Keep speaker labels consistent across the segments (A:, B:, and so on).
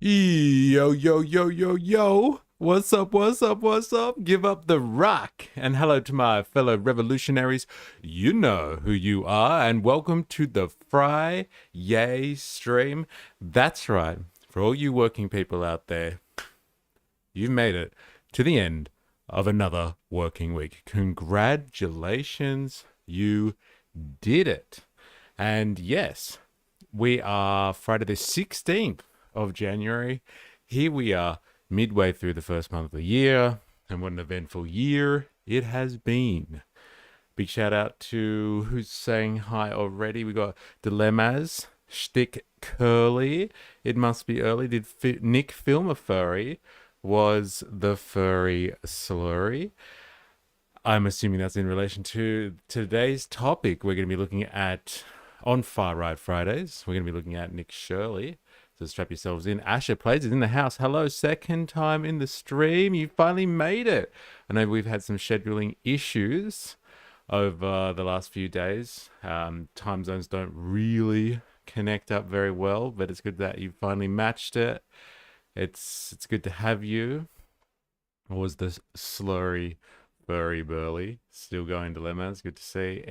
A: Yo, yo, yo, yo, yo. What's up, what's up, what's up? Give up the rock. And hello to my fellow revolutionaries. You know who you are. And welcome to the Fry Yay stream. That's right. For all you working people out there, you've made it to the end of another working week. Congratulations. You did it. And yes, we are Friday the 16th of January. Here we are, midway through the first month of the year, and what an eventful year it has been. Big shout out to who's saying hi already. We got Dilemmas, Shtick Curly. It must be early. Did Nick film a furry? Was the furry slurry? I'm assuming that's in relation to today's topic. We're going to be looking at on Far Right Fridays. We're going to be looking at Nick Shirley. So strap yourselves in. Asher Plays is in the house. Hello, second time in the stream. You finally made it. I know we've had some scheduling issues over the last few days. Time zones don't really connect up very well, but it's good that you finally matched it. It's good to have you. What was the slurry? Furry Burly, still going dilemmas. Good to see.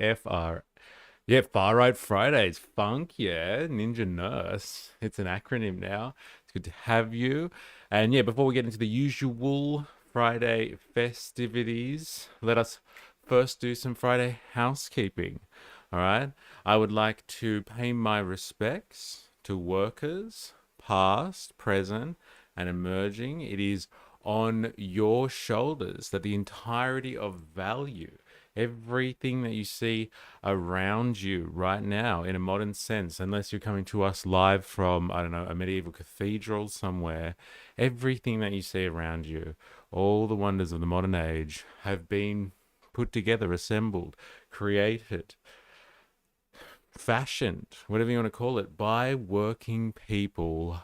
A: Yeah, Far Right Fridays. Funk, yeah. Ninja Nurse. It's an acronym now. It's good to have you. And yeah, before we get into the usual Friday festivities, let us first do some Friday housekeeping. All right. I would like to pay my respects to workers, past, present, and emerging. It is on your shoulders that the entirety of value, everything that you see around you right now in a modern sense, unless you're coming to us live from, I don't know, a medieval cathedral somewhere, everything that you see around you, all the wonders of the modern age have been put together, assembled, created, fashioned, whatever you want to call it, by working people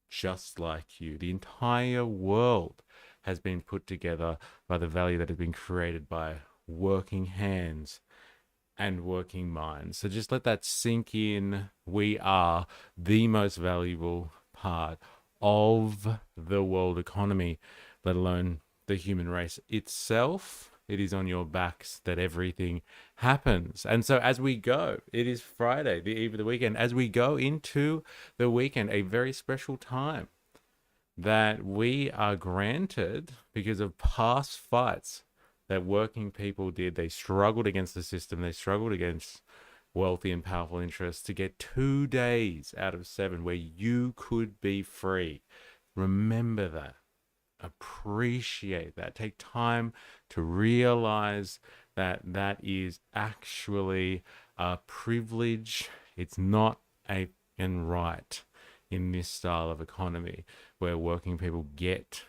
A: just like you. The entire world has been put together by the value that has been created by working hands and working minds. So just let that sink in. We are the most valuable part of the world economy, let alone the human race itself. It is on your backs that everything happens. And so as we go, it is Friday, the eve of the weekend. As we go into the weekend, a very special time that we are granted because of past fights that working people did. They struggled against the system. They struggled against wealthy and powerful interests to get 2 days out of 7 where you could be free. Remember that. Appreciate that. Take time to realize that that is actually a privilege. It's not a right in this style of economy where working people get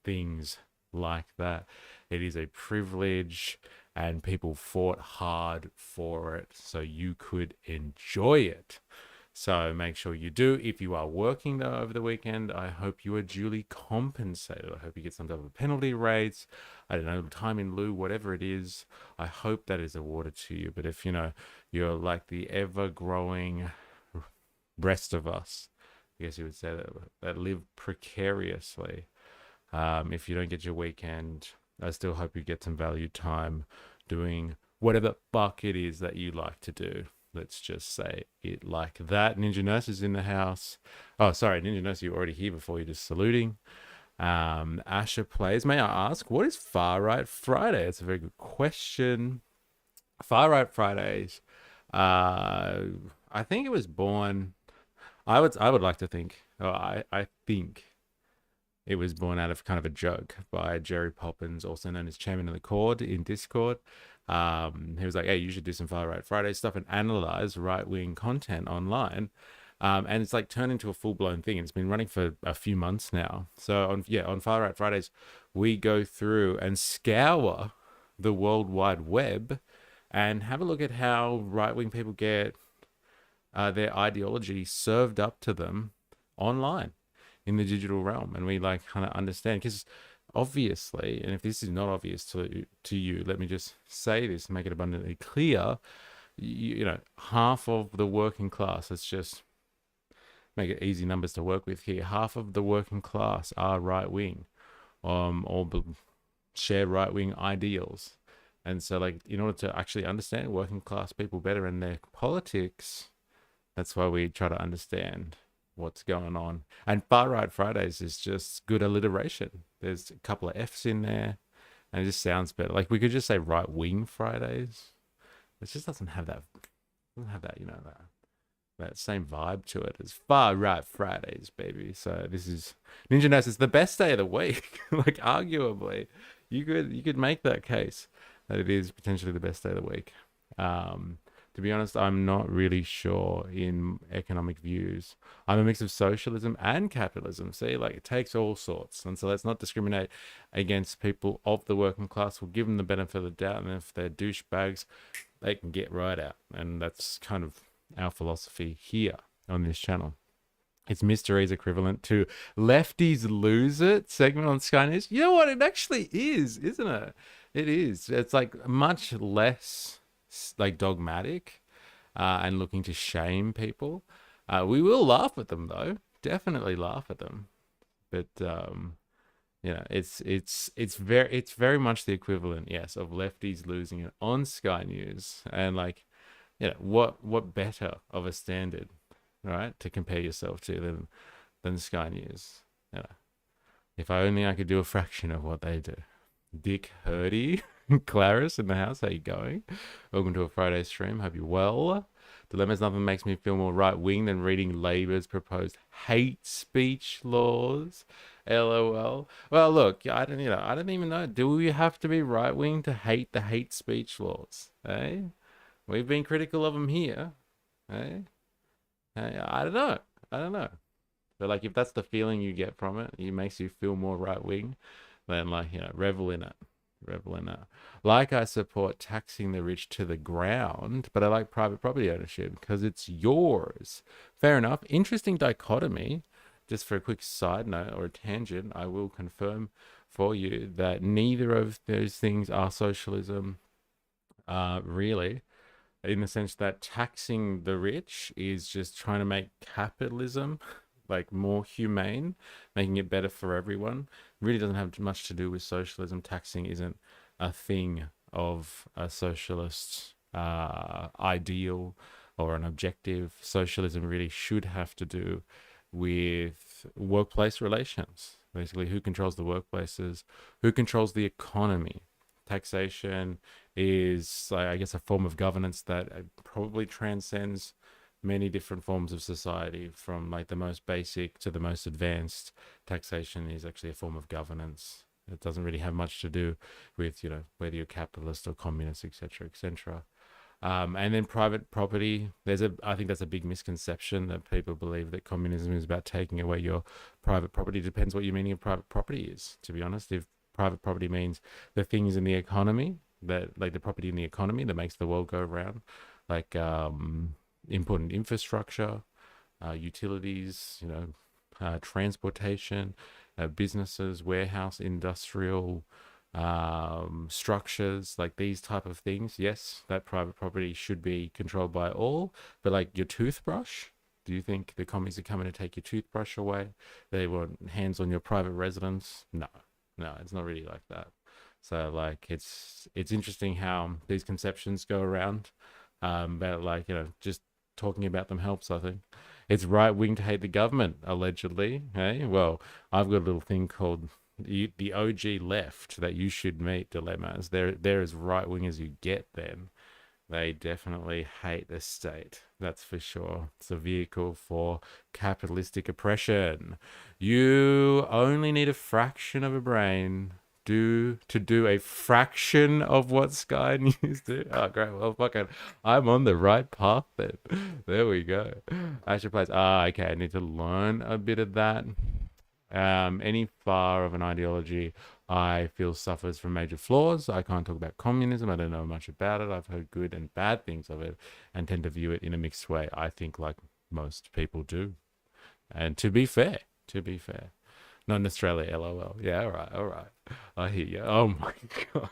A: things like that. It is a privilege, and people fought hard for it so you could enjoy it. So make sure you do. If you are working though over the weekend, I hope you are duly compensated. I hope you get some type of penalty rates. I don't know, time in lieu, whatever it is. I hope that is awarded to you. But if you're like the ever-growing rest of us, I guess you would say that live precariously. If you don't get your weekend, I still hope you get some valued time doing whatever the fuck it is that you like to do. Let's just say it like that. Ninja Nurse is in the house. Oh, sorry, Ninja Nurse, you're already here before you're just saluting. Asher Plays. May I ask, what is Far Right Friday? It's a very good question. Far Right Fridays. I think it was born. I would like to think. I think it was born out of kind of a joke by Jerry Poppins, also known as Chairman of the Court in Discord. He was like, hey, you should do some Far Right Friday stuff and analyze right-wing content online. And it's like turned into a full-blown thing. It's been running for a few months now. So on Far Right Fridays, we go through and scour the World Wide Web and have a look at how right-wing people get their ideology served up to them online in the digital realm. And we like kind of understand, because obviously, and if this is not obvious to you, let me just say this and make it abundantly clear. Half of the working class, let's just make it easy numbers to work with here. Half of the working class are right wing, or share right wing ideals. And so, like, in order to actually understand working class people better and their politics, that's why we try to understand what's going on. And Far Right Fridays is just good alliteration. There's a couple of F's in there, and it just sounds better. Like we could just say Right Wing Fridays. It just doesn't have that, that same vibe to it as Far Right Fridays, baby. So this is Ninja Nurse. It's the best day of the week. Like arguably, you could make that case that it is potentially the best day of the week. To be honest, I'm not really sure in economic views. I'm a mix of socialism and capitalism. See, like it takes all sorts. And so let's not discriminate against people of the working class. We'll give them the benefit of the doubt. And if they're douchebags, they can get right out. And that's kind of our philosophy here on this channel. It's mysteries equivalent to Lefties Lose It segment on Sky News. You know what? It actually is, isn't it? It is. It's like much less like dogmatic and looking to shame people. We will laugh at them though. Definitely laugh at them. But it's very much the equivalent, yes, of Lefties losing it on Sky News. And like, what better of a standard, right, to compare yourself to than Sky News? If I could do a fraction of what they do. Dick Hurdy, Clarice in the house, how you going? Welcome to a Friday stream. Hope you're well. Dilemmas, nothing makes me feel more right wing than reading Labor's proposed hate speech laws. LOL. Well, look, I don't even know. Do we have to be right wing to hate the hate speech laws? Eh? We've been critical of them here. Eh? I don't know. I don't know. But like, if that's the feeling you get from it, it makes you feel more right wing, then like, revel in it. Revel in it. Like, I support taxing the rich to the ground, but I like private property ownership because it's yours. Fair enough. Interesting dichotomy. Just for a quick side note or a tangent, I will confirm for you that neither of those things are socialism, really, in the sense that taxing the rich is just trying to make capitalism like more humane, making it better for everyone. Really doesn't have much to do with socialism. Taxing isn't a thing of a socialist ideal or an objective. Socialism really should have to do with workplace relations. Basically, who controls the workplaces, who controls the economy. Taxation is, I guess, a form of governance that probably transcends many different forms of society, from like the most basic to the most advanced. Taxation is actually a form of governance. It doesn't really have much to do with, whether you're capitalist or communist, etc., etc. And then private property. I think that's a big misconception that people believe that communism is about taking away your private property. Depends what your meaning of private property is, to be honest. If private property means the things in the economy, that like the property in the economy that makes the world go around, like important infrastructure, utilities, transportation, businesses, warehouse, industrial structures, like these type of things. Yes, that private property should be controlled by all. But like your toothbrush, do you think the commies are coming to take your toothbrush away? They want hands on your private residence? No, it's not really like that. So like it's interesting how these conceptions go around. But like, just talking about them helps, I think. It's right wing to hate the government, allegedly. Hey, well, I've got a little thing called the OG left that you should meet. Dilemmas. They're as right wing as you get. Then they definitely hate the state. That's for sure. It's a vehicle for capitalistic oppression. You only need a fraction of a brain to do a fraction of what Sky News do. Oh, great. Well, fucking, I'm on the right path then. There we go. Asher plays. Okay. I need to learn a bit of that. Any far of an ideology I feel suffers from major flaws. I can't talk about communism. I don't know much about it. I've heard good and bad things of it and tend to view it in a mixed way. I think like most people do. And to be fair. Not in Australia, LOL. Yeah, all right. I hear you. Oh my God.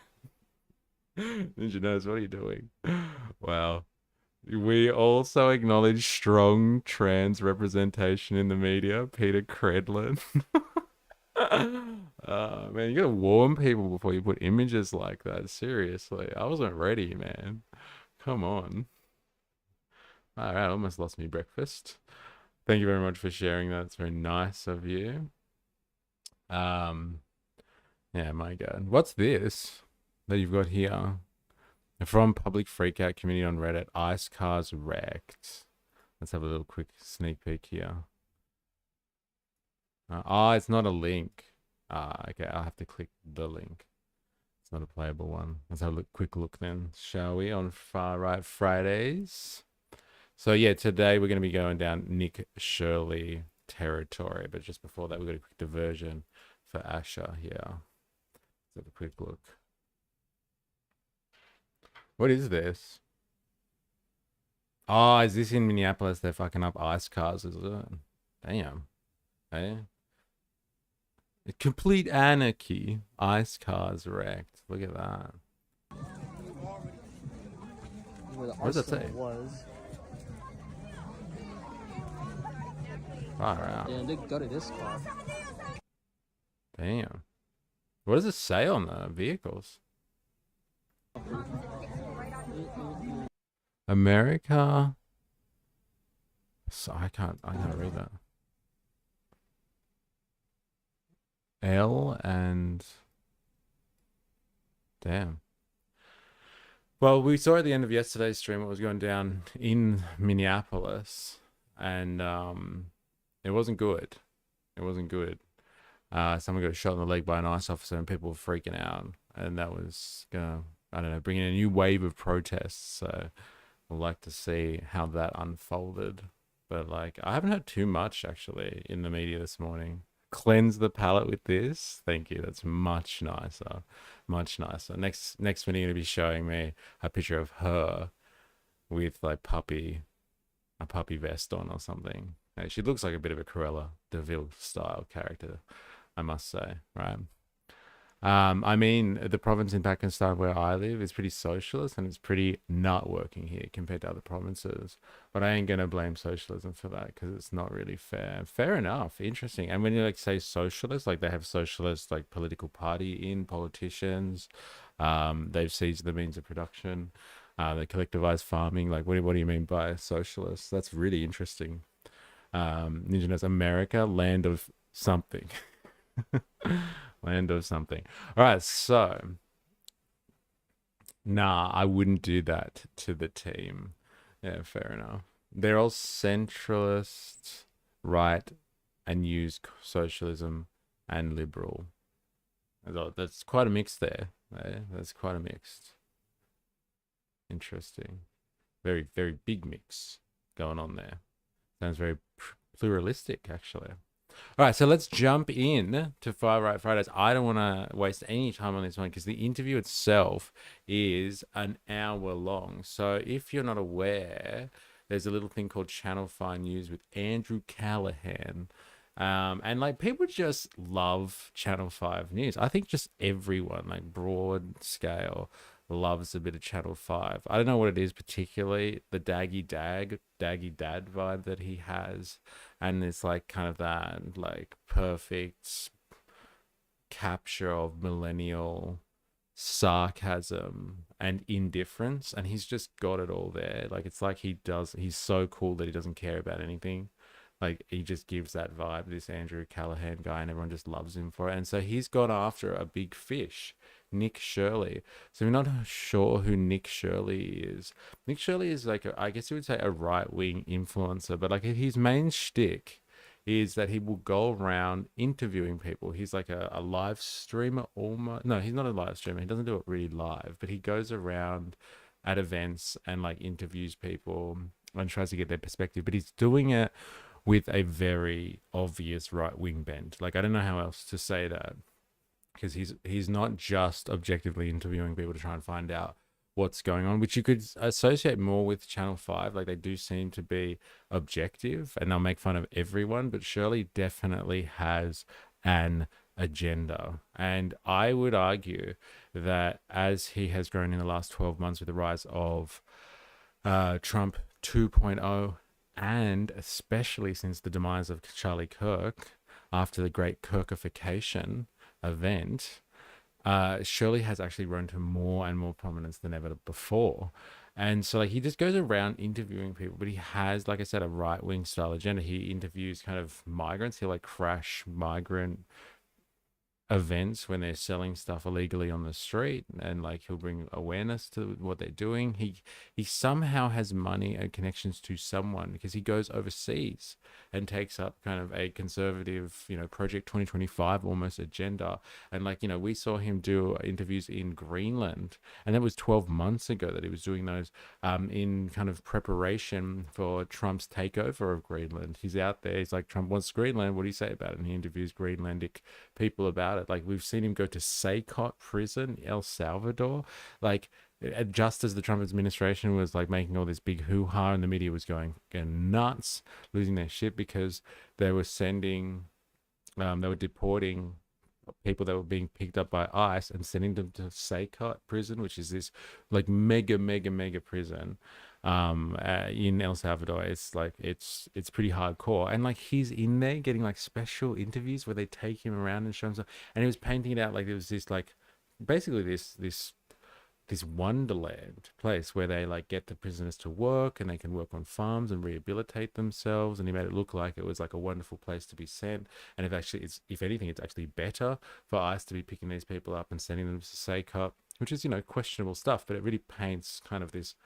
A: Ninja Nose, what are you doing? Wow. We also acknowledge strong trans representation in the media. Peter Credlin. Man, you gotta warn people before you put images like that. Seriously, I wasn't ready, man. Come on. All right, I almost lost me breakfast. Thank you very much for sharing that. It's very nice of you. Um, yeah, my God. What's this that you've got here? From Public Freakout Community on Reddit, Ice Cars Wrecked. Let's have a little quick sneak peek here. It's not a link. Okay, I'll have to click the link. It's not a playable one. Let's have a quick look then, shall we, on Far Right Fridays. So yeah, today we're going to be going down Nick Shirley territory. But just before that, we've got a quick diversion for Asher here. Let's have a quick look. What is this? Oh, is this in Minneapolis? They're fucking up ice cars, is it? Damn. Hey? Complete anarchy. Ice cars wrecked. Look at that. What does that say? Far out.
B: Yeah, they gutted this car.
A: Damn. What does it say on the vehicles? America. So I can't read that. L and damn. Well, we saw at the end of yesterday's stream what was going down in Minneapolis, and it wasn't good. It wasn't good. Someone got shot in the leg by an ICE officer, and people were freaking out, and that was gonna, I don't know, bring in a new wave of protests. So we'll like to see how that unfolded. But like, I haven't heard too much actually in the media this morning. Cleanse the palate with this. Thank you. That's much nicer. Much nicer. Next minute you're gonna be showing me a picture of her with like a puppy vest on or something. She looks like a bit of a Cruella de Vil style character, I must say, right? I mean, the province in Pakistan where I live is pretty socialist and it's pretty not working here compared to other provinces. But I ain't gonna blame socialism for that because it's not really fair. Fair enough, interesting. And when you like say socialist, like they have socialist like political party in politicians. They've seized the means of production. They collectivized farming. Like, what do you mean by socialist? That's really interesting. Ninja knows America, land of something. Land of something. All right, so nah, I wouldn't do that to the team. Yeah, fair enough. They're all centralist, right, and use socialism and liberal. That's quite a mix there. That's quite a mix. Interesting. Very, very big mix going on there. Sounds very pluralistic, actually. All right, so let's jump in to Far Right Fridays. I don't want to waste any time on this one because the interview itself is an hour long. So if you're not aware, there's a little thing called Channel 5 News with Andrew Callahan. And like people just love Channel 5 News. I think just everyone, like broad scale, loves a bit of Channel 5. I don't know what it is particularly, the daggy dad vibe that he has. And it's like kind of that like perfect capture of millennial sarcasm and indifference. And he's just got it all there. Like it's like he's so cool that he doesn't care about anything. Like he just gives that vibe, this Andrew Callahan guy, and everyone just loves him for it. And so he's gone after a big fish, Nick Shirley. So we're not sure who Nick Shirley is. Nick Shirley is like, I guess you would say a right-wing influencer, but like his main shtick is that he will go around interviewing people. He's like a live streamer almost. No, he's not a live streamer. He doesn't do it really live, but he goes around at events and like interviews people and tries to get their perspective. But he's doing it with a very obvious right-wing bent. Like, I don't know how else to say that, because he's not just objectively interviewing people to try and find out what's going on, which you could associate more with Channel 5. Like, they do seem to be objective and they'll make fun of everyone, but Shirley definitely has an agenda. And I would argue that as he has grown in the last 12 months with the rise of Trump 2.0, and especially since the demise of Charlie Kirk after the great Kirkification event, Shirley has actually grown to more and more prominence than ever before. And so, like, he just goes around interviewing people, but he has, like I said, a right wing style agenda. He interviews kind of migrants. He'll like crash migrant events when they're selling stuff illegally on the street, and like he'll bring awareness to what they're doing. He somehow has money and connections to someone because he goes overseas and takes up kind of a conservative, Project 2025 almost agenda. And like, we saw him do interviews in Greenland, and that was 12 months ago that he was doing those, in kind of preparation for Trump's takeover of Greenland. He's out there, he's like, Trump wants Greenland, what do you say about it? And he interviews Greenlandic people about it. Like, we've seen him go to Saycott prison, El Salvador, like, just as the Trump administration was like making all this big hoo-ha and the media was going nuts, losing their shit because they were sending, they were deporting people that were being picked up by ICE and sending them to Saycott prison, which is this like mega prison in El Salvador. It's like it's pretty hardcore, and like he's in there getting like special interviews where they take him around and show him stuff, and he was painting it out like there was this like basically this wonderland place where they like get the prisoners to work and they can work on farms and rehabilitate themselves, and he made it look like it was like a wonderful place to be sent. And if anything, it's actually better for ICE to be picking these people up and sending them to SACOP, which is questionable stuff, but it really paints kind of this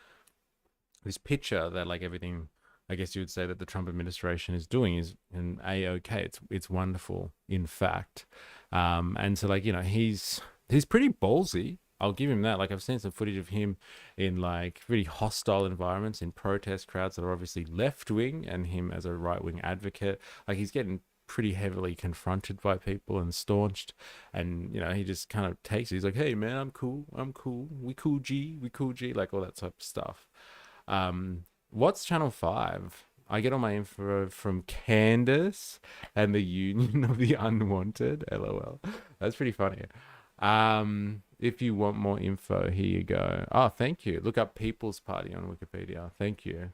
A: picture that like everything, I guess you would say, that the Trump administration is doing is an a-okay. It's wonderful, in fact. And so like, he's pretty ballsy. I'll give him that. Like, I've seen some footage of him in like really hostile environments, in protest crowds that are obviously left wing, and him as a right wing advocate. Like, he's getting pretty heavily confronted by people and staunched, and he just kind of takes it. He's like, hey man, I'm cool, we cool G, like all that type of stuff. What's Channel 5? I get all my info from Candace and the Union of the Unwanted. LOL. That's pretty funny. If you want more info, here you go. Oh, thank you. Look up People's Party on Wikipedia. Thank you.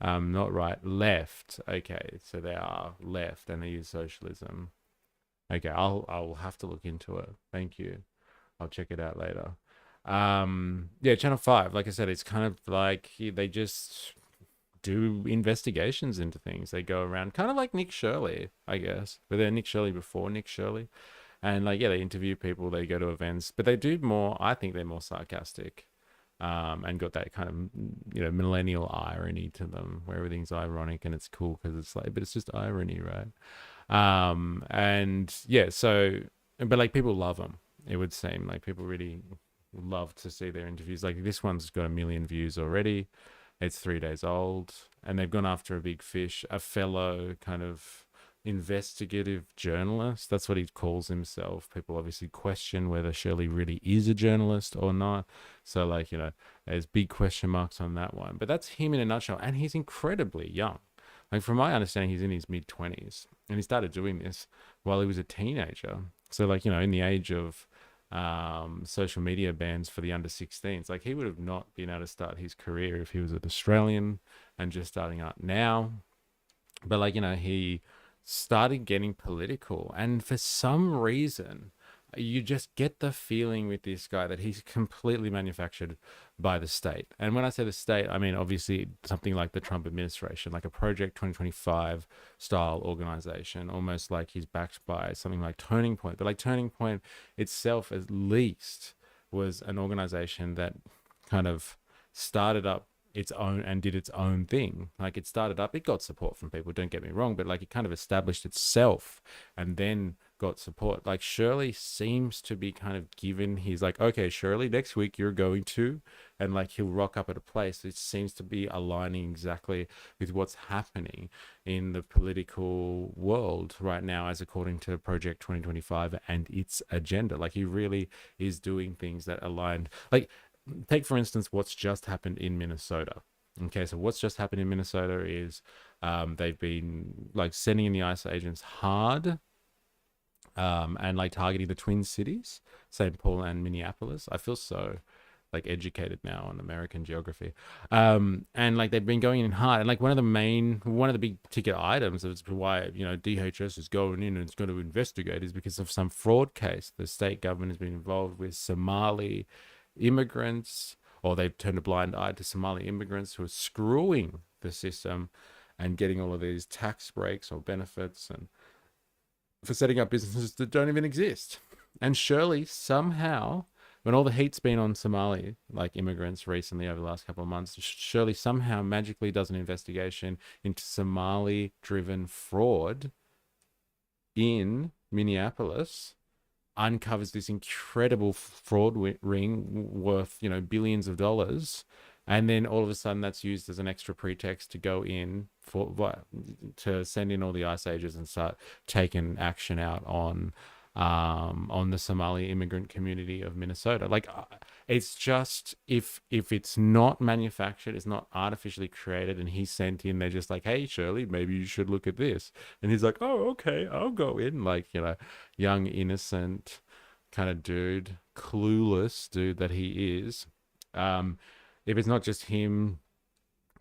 A: Not right. Left. Okay, so they are left and they use socialism. Okay, I'll have to look into it. Thank you. I'll check it out later. Yeah, Channel 5, like I said, it's kind of like they just do investigations into things. They go around kind of like Nick Shirley, I guess. But they're Nick Shirley before Nick Shirley. And like, yeah, they interview people, they go to events, but they do more, I think they're more sarcastic, and got that kind of, millennial irony to them where everything's ironic and it's cool because it's like, but it's just irony, right? And yeah, so, but like people love them. It would seem like people really love to see their interviews. Like this one's got 1 million views already. It's 3 days old, and they've gone after a big fish, a fellow kind of investigative journalist. That's what he calls himself. People obviously question whether Shirley really is a journalist or not. So like, there's big question marks on that one. But that's him in a nutshell. And he's incredibly young. Like from my understanding, he's in his mid-20s. And he started doing this while he was a teenager. So like, in the age of social media bans for the under 16s, like he would have not been able to start his career if he was an Australian and just starting out now. But like, he started getting political, and for some reason you just get the feeling with this guy that he's completely manufactured by the state. And when I say the state, I mean obviously something like the Trump administration, like a Project 2025 style organization, almost like he's backed by something like Turning Point. But like Turning Point itself at least was an organization that kind of started up its own and did its own thing. Like it started up, it got support from people, don't get me wrong, but like it kind of established itself and then got support. Like Shirley seems to be kind of given, he's like, okay, Shirley, next week you're going to, and like he'll rock up at a place. It seems to be aligning exactly with what's happening in the political world right now, as according to Project 2025 and its agenda. Like he really is doing things that aligned. Like, take for instance what's just happened in Minnesota. Okay, so what's just happened in Minnesota is they've been like sending in the ICE agents hard, and like targeting the Twin Cities, St. Paul and Minneapolis. I feel so like educated now on American geography. And like they've been going in hard. And like one of the big ticket items as to why, DHS is going in and it's going to investigate is because of some fraud case. The state government has been involved with Somali immigrants, or they've turned a blind eye to Somali immigrants who are screwing the system and getting all of these tax breaks or benefits and for setting up businesses that don't even exist. And Shirley somehow, when all the heat's been on Somali, like immigrants recently over the last couple of months, Shirley somehow magically does an investigation into Somali driven fraud in Minneapolis, uncovers this incredible fraud ring worth, billions of dollars. And then all of a sudden that's used as an extra pretext to go in to send in all the ice agents and start taking action out on the Somali immigrant community of Minnesota. Like, it's just, if it's not manufactured, it's not artificially created, and he's sent in, they're just like, hey, Shirley, maybe you should look at this. And he's like, oh, okay, I'll go in. Like, young, innocent kind of dude, clueless dude that he is. If it's not just him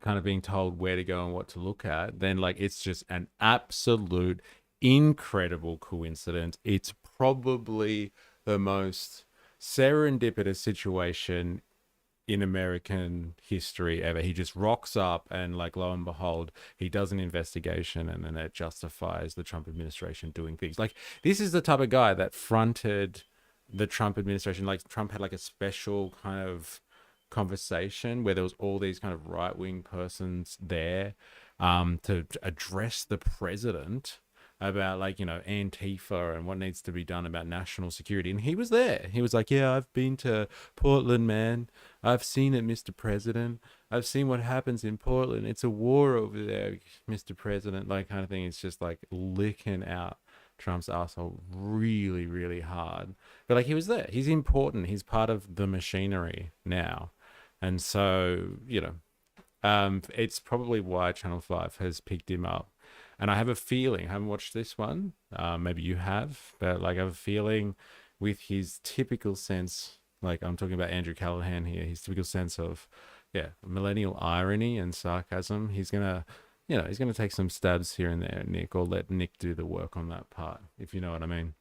A: kind of being told where to go and what to look at, then like it's just an absolute incredible coincidence. It's probably the most serendipitous situation in American history ever. He just rocks up and like lo and behold, he does an investigation and then it justifies the Trump administration doing things. Like, this is the type of guy that fronted the Trump administration. Like, Trump had like a special kind of conversation where there was all these kind of right-wing persons there to address the president about like, Antifa and what needs to be done about national security. And he was there. He was like, yeah, I've been to Portland, man. I've seen it, Mr. President. I've seen what happens in Portland. It's a war over there, Mr. President, like kind of thing. It's just like licking out Trump's asshole really, really hard. But like, he was there. He's important. He's part of the machinery now. And so, it's probably why Channel 5 has picked him up. And I have a feeling, I haven't watched this one, maybe you have, but like I have a feeling with his typical sense, like I'm talking about Andrew Callahan here, his typical sense of, millennial irony and sarcasm, he's going to take some stabs here and there at Nick, or let Nick do the work on that part, if you know what I mean.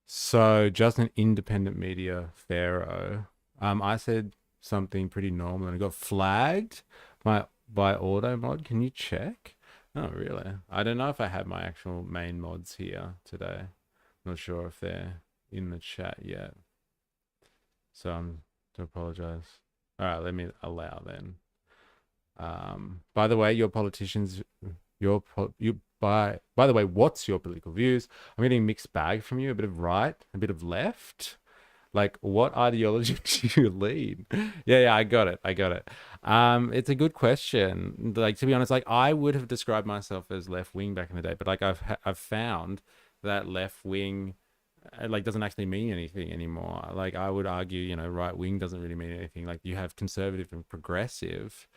A: So just an independent media pharaoh. I said something pretty normal and it got flagged by auto mod. Can you check? Oh, really? I don't know if I have my actual main mods here today. Not sure if they're in the chat yet. So I'm to apologize. All right, let me allow then. By the way, your politicians, by the way, what's your political views? I'm getting a mixed bag from you, a bit of right, a bit of left. Like, what ideology do you lead? Yeah, I got it. It's a good question. Like, to be honest, like I would have described myself as left wing back in the day, but like I've found that left wing like doesn't actually mean anything anymore. Like, I would argue, right wing doesn't really mean anything. Like, you have conservative and progressive,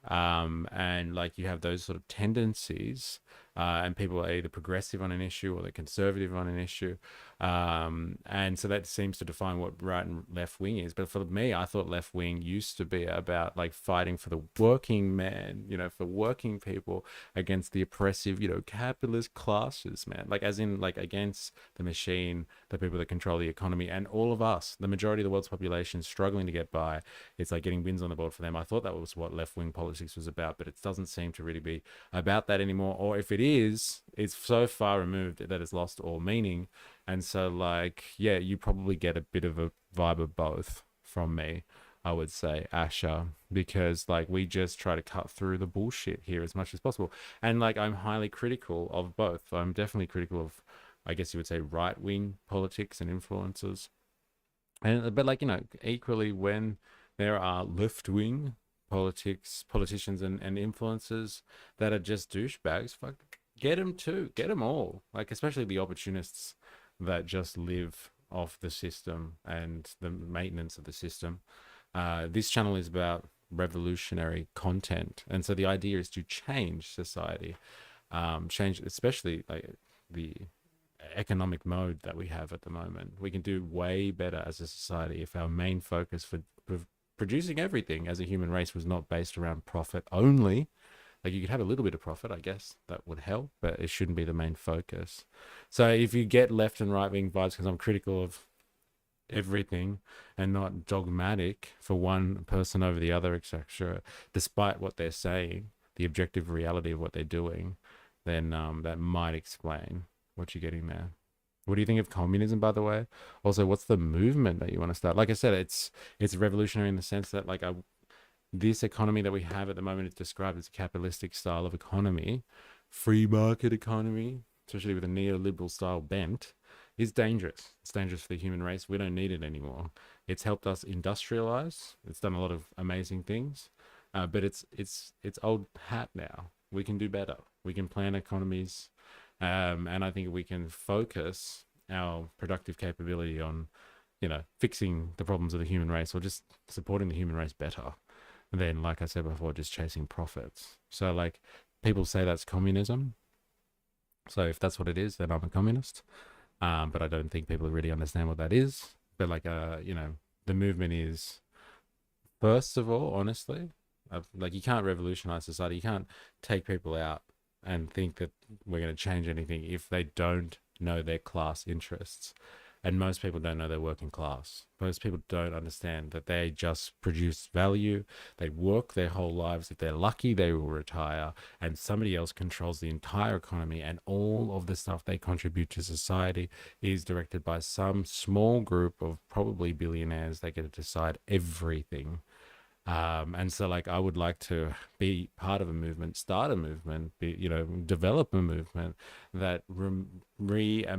A: and like you have those sort of tendencies, and people are either progressive on an issue or they're conservative on an issue, and so that seems to define what right and left wing is. But for me, I thought left wing used to be about like fighting for the working man, for working people against the oppressive, capitalist classes, man, like as in like against the machine, the people that control the economy, and all of us, the majority of the world's population, struggling to get by. It's like getting wins on the board for them. I thought that was what left wing politics was about, but it doesn't seem to really be about that anymore. Or if it is, it's so far removed that it's lost all meaning. And so like, yeah, you probably get a bit of a vibe of both from me, I would say, Asha, because like we just try to cut through the bullshit here as much as possible. And like, I'm highly critical of both. I'm definitely critical of, I guess you would say, right-wing politics and influences. But like, equally when there are left-wing politicians and influencers that are just douchebags, fuck, get them too. Get them all. Like, especially the opportunists that just live off the system and the maintenance of the system. This channel is about revolutionary content. And so the idea is to change society, change especially like the economic mode that we have at the moment. We can do way better as a society if our main focus for producing everything as a human race was not based around profit only. Like you could have a little bit of profit, I guess that would help, but it shouldn't be the main focus. So if you get left and right wing vibes, because I'm critical of everything and not dogmatic for one person over the other, etc., despite what they're saying, the objective reality of what they're doing, then that might explain what you're getting there. What do you think of communism, by the way? Also, what's the movement that you want to start? Like I said, it's revolutionary in the sense that this economy that we have at the moment is described as a capitalistic style of economy, free market economy, especially with a neoliberal style bent, is dangerous. It's dangerous for the human race. We don't need it anymore. It's helped us industrialize. It's done a lot of amazing things, but it's old hat now. We can do better. We can plan economies, and I think we can focus our productive capability on, fixing the problems of the human race or just supporting the human race better than, like I said before, just chasing profits. So like people say that's communism. So if that's what it is, then I'm a communist. But I don't think people really understand what that is. But the movement is, first of all, honestly, like you can't revolutionize society. You can't take people out and think that we're going to change anything if they don't know their class interests. And most people don't know their working class. Most people don't understand that they just produce value. They work their whole lives. If they're lucky, they will retire. And somebody else controls the entire economy. And all of the stuff they contribute to society is directed by some small group of probably billionaires. They get to decide everything. And so I would like to be part of a movement, start a movement, develop a movement that reawakens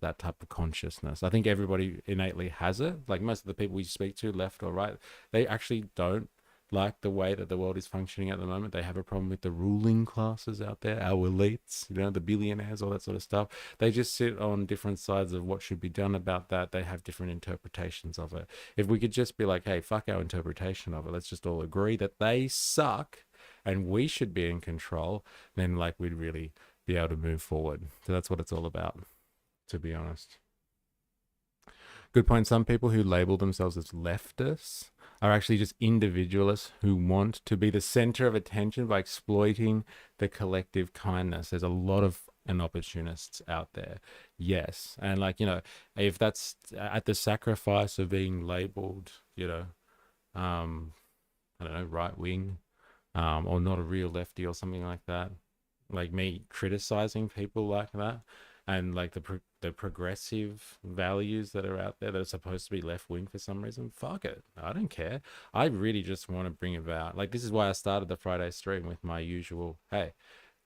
A: that type of consciousness. I think everybody innately has it. Like most of the people we speak to, left or right, they actually don't like the way that the world is functioning at the moment. They have a problem with the ruling classes out there, our elites, the billionaires, all that sort of stuff. They just sit on different sides of what should be done about that. They have different interpretations of it. If we could just be like, hey, fuck our interpretation of it, let's just all agree that they suck and we should be in control, then we'd really be able to move forward. So that's what it's all about, to be honest. Good point. Some people who label themselves as leftists are actually just individualists who want to be the center of attention by exploiting the collective kindness. There's a lot of opportunists out there. Yes. And if that's at the sacrifice of being labeled, I don't know, right wing, or not a real lefty or something like that, like me criticizing people like that, and the progressive values that are out there that are supposed to be left wing for some reason, fuck it, I don't care. I really just want to bring about, this is why I started the Friday stream with my usual, hey,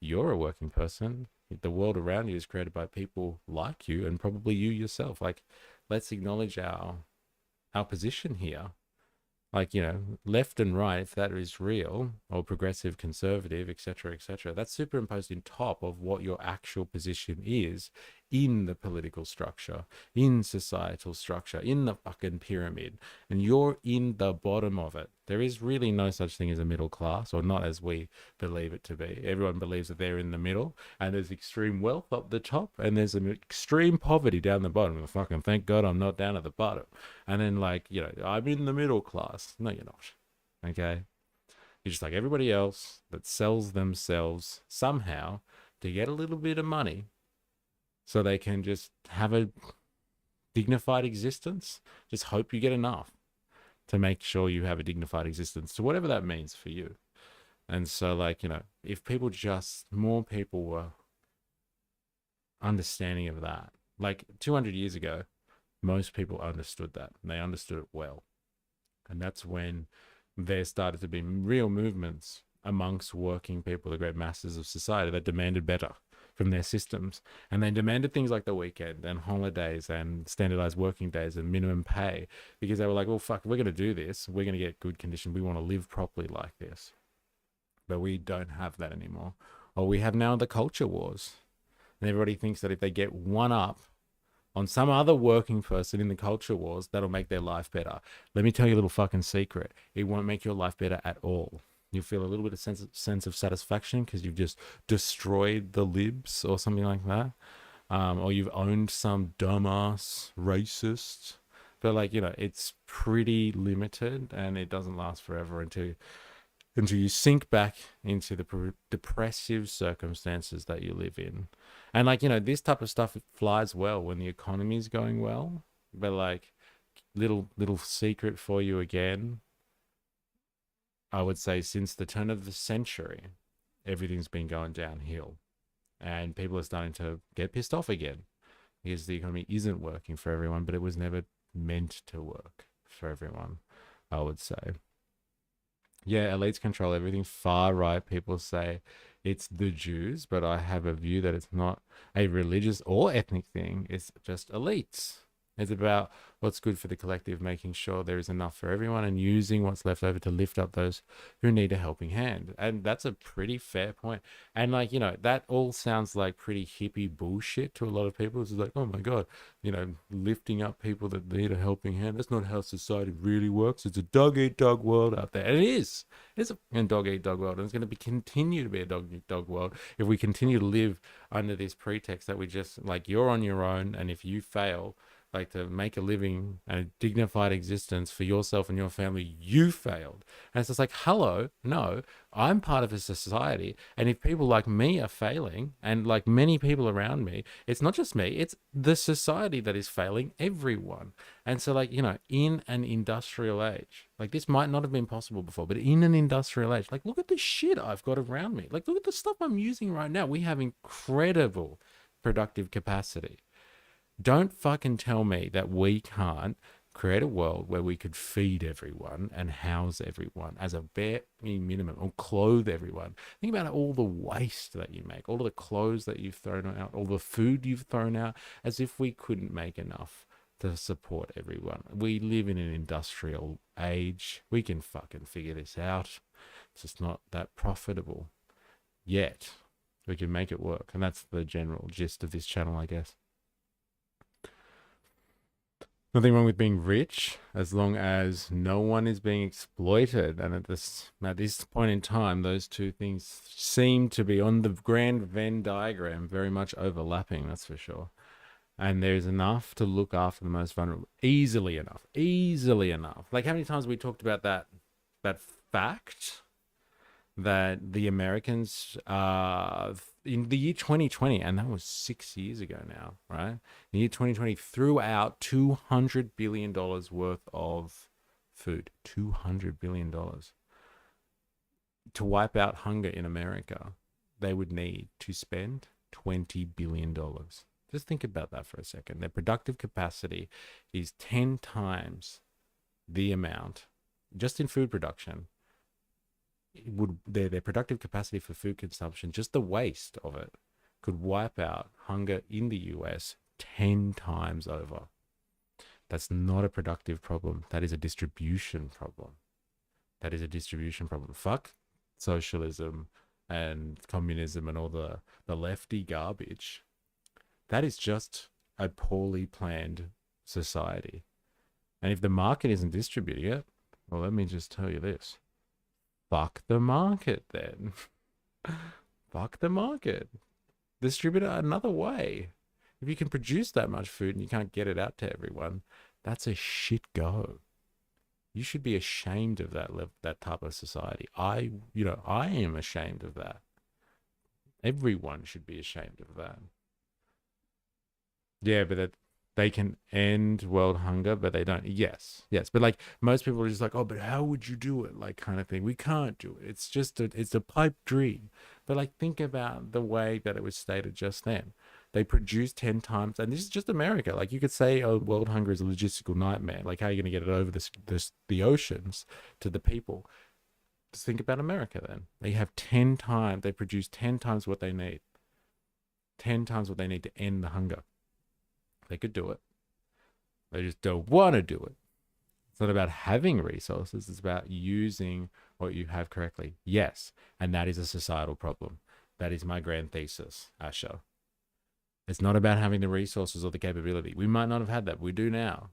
A: you're a working person, the world around you is created by people like you and probably you yourself. Let's acknowledge our position here. Left and right, if that is real, or progressive, conservative, etc., that's superimposed in top of what your actual position is in the political structure, in societal structure, in the fucking pyramid, and you're in the bottom of it. There is really no such thing as a middle class, or not as we believe it to be. Everyone believes that they're in the middle, and there's extreme wealth up the top, and there's an extreme poverty down the bottom. Fucking thank God I'm not down at the bottom. And then I'm in the middle class. No, you're not. Okay? You're just like everybody else that sells themselves somehow to get a little bit of money so they can just have a dignified existence. Just hope you get enough to make sure you have a dignified existence, to whatever that means for you. And so if more people were understanding of that, 200 years ago, most people understood that, and they understood it well. And that's when there started to be real movements amongst working people, the great masses of society, that demanded better from their systems. And they demanded things like the weekend and holidays and standardized working days and minimum pay, because they were like, well, fuck, we're going to do this. We're going to get good condition. We want to live properly like this. But we don't have that anymore. Or we have now the culture wars. And everybody thinks that if they get one up on some other working person in the culture wars, that'll make their life better. Let me tell you a little fucking secret. It won't make your life better at all. You feel a little bit of sense of satisfaction because you've just destroyed the libs or something like that. or you've owned some dumbass racist. But like, it's pretty limited, and it doesn't last forever until you sink back into the depressive circumstances that you live in. And like, this type of stuff flies well when the economy is going well. But like, little secret for you again, I would say since the turn of the century, everything's been going downhill, and people are starting to get pissed off again because the economy isn't working for everyone, but it was never meant to work for everyone, I would say. Yeah, elites control everything. Far right people say it's the Jews, but I have a view that it's not a religious or ethnic thing. It's just elites. It's about what's good for the collective, making sure there is enough for everyone and using what's left over to lift up those who need a helping hand. And that's a pretty fair point. And like, that all sounds like pretty hippie bullshit to a lot of people. It's like, oh my God, lifting up people that need a helping hand. That's not how society really works. It's a dog eat dog world out there. And it is. It's a dog eat dog world. And it's going to continue to be a dog eat dog world if we continue to live under this pretext that we just, like, you're on your own. And if you fail, like, to make a living and a dignified existence for yourself and your family, you failed. And it's just like, hello, no, I'm part of a society. And if people like me are failing, and like many people around me, it's not just me, it's the society that is failing everyone. And so, like, in an industrial age, like, this might not have been possible before, but in an industrial age, like, look at the shit I've got around me. Like, look at the stuff I'm using right now. We have incredible productive capacity. Don't fucking tell me that we can't create a world where we could feed everyone and house everyone as a bare minimum, or clothe everyone. Think about all the waste that you make, all of the clothes that you've thrown out, all the food you've thrown out, as if we couldn't make enough to support everyone. We live in an industrial age. We can fucking figure this out. It's just not that profitable yet. We can make it work. And that's the general gist of this channel, I guess. Nothing wrong with being rich as long as no one is being exploited. And at this point in time, those two things seem to be on the grand Venn diagram very much overlapping, that's for sure. And there's enough to look after the most vulnerable. Easily enough. Like, how many times we talked about that fact that the Americans, in the year 2020, and that was 6 years ago now, right? In the year 2020, threw out $200 billion worth of food. $200 billion. To wipe out hunger in America, they would need to spend $20 billion. Just think about that for a second. Their productive capacity is 10 times the amount, just in food production. Their productive capacity for food consumption, just the waste of it, could wipe out hunger in the US 10 times over. That's not a productive problem. That is a distribution problem. Fuck socialism and communism and all the lefty garbage. That is just a poorly planned society. And if the market isn't distributing it, well, let me just tell you this. Fuck the market then. Fuck the market. Distribute it another way. If you can produce that much food and you can't get it out to everyone, that's a shit go. You should be ashamed of that type of society. I am ashamed of that. Everyone should be ashamed of that. Yeah, but they can end world hunger, but they don't. Yes. But like, most people are just like, oh, but how would you do it? Like, kind of thing. We can't do it. It's just it's a pipe dream. But like, think about the way that it was stated just then. They produce 10 times, and this is just America. Like, you could say, oh, world hunger is a logistical nightmare. Like, how are you going to get it over the oceans to the people? Just think about America then. They have 10 times, they produce 10 times what they need. 10 times what they need to end the hunger. They could do it. They just don't want to do it. It's not about having resources. It's about using what you have correctly. Yes. And that is a societal problem. That is my grand thesis, Asha. It's not about having the resources or the capability. We might not have had that. We do now.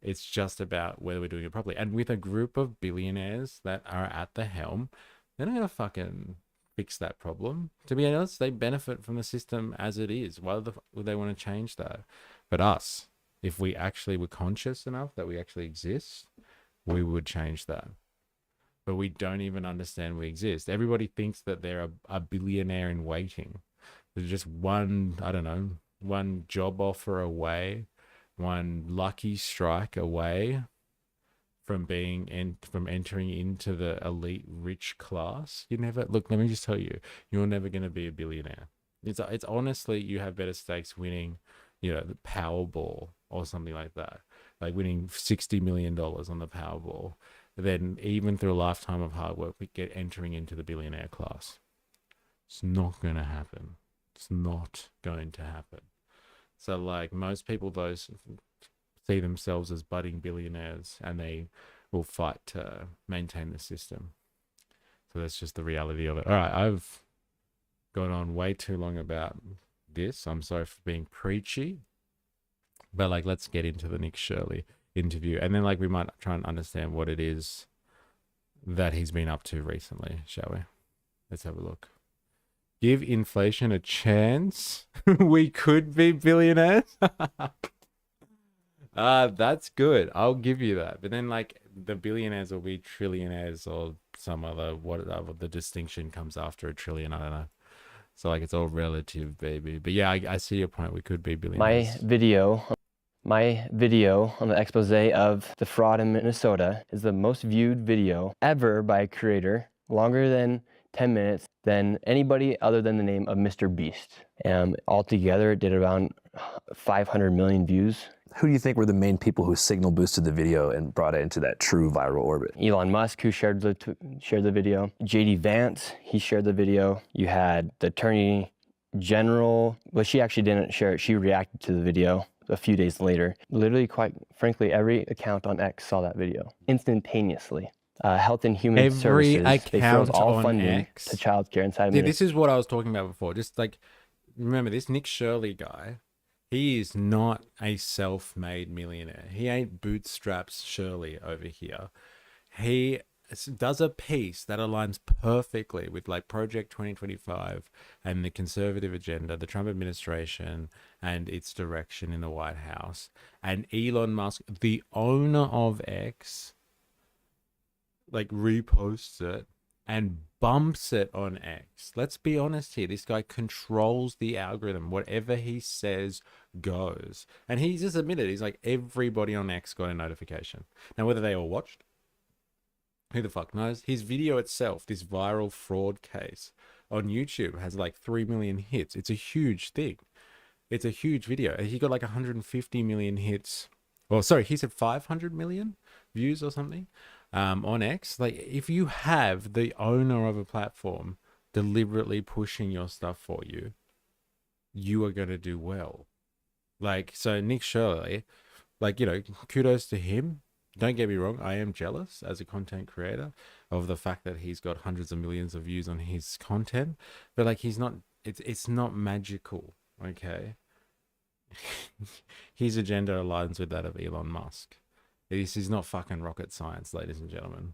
A: It's just about whether we're doing it properly. And with a group of billionaires that are at the helm, they're not going to fucking fix that problem. To be honest, they benefit from the system as it is. Why would they want to change that? But us, if we actually were conscious enough that we actually exist, we would change that. But we don't even understand we exist. Everybody thinks that they're a billionaire in waiting. There's just one, I don't know, one job offer away, one lucky strike away from from entering into the elite rich class. You never look. Let me just tell you, you're never going to be a billionaire. It's honestly, you have better stakes winning, the Powerball or something like that, like winning $60 million on the Powerball. Then even through a lifetime of hard work, we get entering into the billionaire class. It's not going to happen. It's not going to happen. So like most people, those see themselves as budding billionaires, and they will fight to maintain the system. So that's just the reality of it. All right, I've gone on way too long about this. I'm sorry for being preachy, but like, let's get into the Nick Shirley interview, and then like we might try and understand what it is that he's been up to recently, shall we? Let's have a look. Give inflation a chance. We could be billionaires. That's good. I'll give you that. But then like the billionaires will be trillionaires or some other, whatever the distinction comes after a trillion. I don't know. So like it's all relative, baby. But yeah, I see your point. We could be billionaires.
B: My video on the expose of the fraud in Minnesota is the most viewed video ever by a creator, longer than 10 minutes, than anybody other than the name of Mr. Beast. Altogether, it did around 500 million views.
C: Who do you think were the main people who signal boosted the video and brought it into that true viral orbit?
B: Elon Musk, who shared the video. JD Vance, he shared the video. You had the Attorney General, well, she actually didn't share it. She reacted to the video a few days later. Literally, quite frankly, every account on X saw that video instantaneously. Health and Human Services, they froze all funding
A: X
B: to childcare inside of
A: Minnesota. This is what I was talking about before. Just like, remember this Nick Shirley guy, he is not a self-made millionaire. He ain't bootstraps Shirley over here. He does a piece that aligns perfectly with like Project 2025 and the conservative agenda, the Trump administration and its direction in the White House. And Elon Musk, the owner of X, like reposts it and bumps it on X. Let's be honest here. This guy controls the algorithm. Whatever he says goes. And he just admitted, he's like, everybody on X got a notification. Now, whether they all watched, who the fuck knows? His video itself, this viral fraud case on YouTube, has like 3 million hits. It's a huge thing. It's a huge video. He got like 150 million hits. Well, sorry, he said 500 million views or something. On X. Like, if you have the owner of a platform deliberately pushing your stuff for you, you are going to do well. Like, so Nick Shirley, like, kudos to him. Don't get me wrong, I am jealous as a content creator of the fact that he's got hundreds of millions of views on his content, but like, it's not magical, okay? His agenda aligns with that of Elon Musk. This is not fucking rocket science, ladies and gentlemen.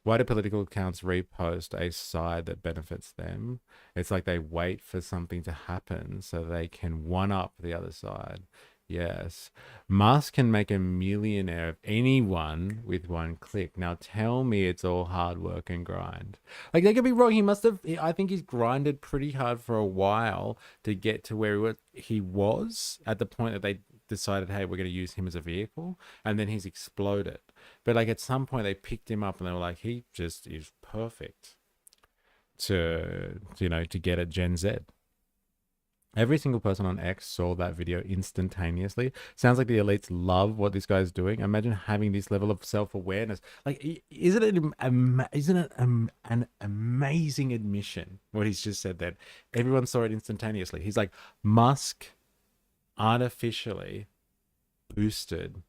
A: Why do political accounts repost a side that benefits them? It's like they wait for something to happen so they can one-up the other side. Yes. Musk can make a millionaire of anyone with one click. Now tell me it's all hard work and grind. Like, they could be wrong. I think he's grinded pretty hard for a while to get to where he was at the point that they decided, hey, we're going to use him as a vehicle, and then he's exploded. But like, at some point they picked him up and they were like, he just is perfect to get at Gen Z. Every single person on X saw that video instantaneously. Sounds like the elites love what this guy's doing. Imagine having this level of self-awareness. Like, isn't it an amazing admission what he's just said, that everyone saw it instantaneously? He's like, Musk artificially boosted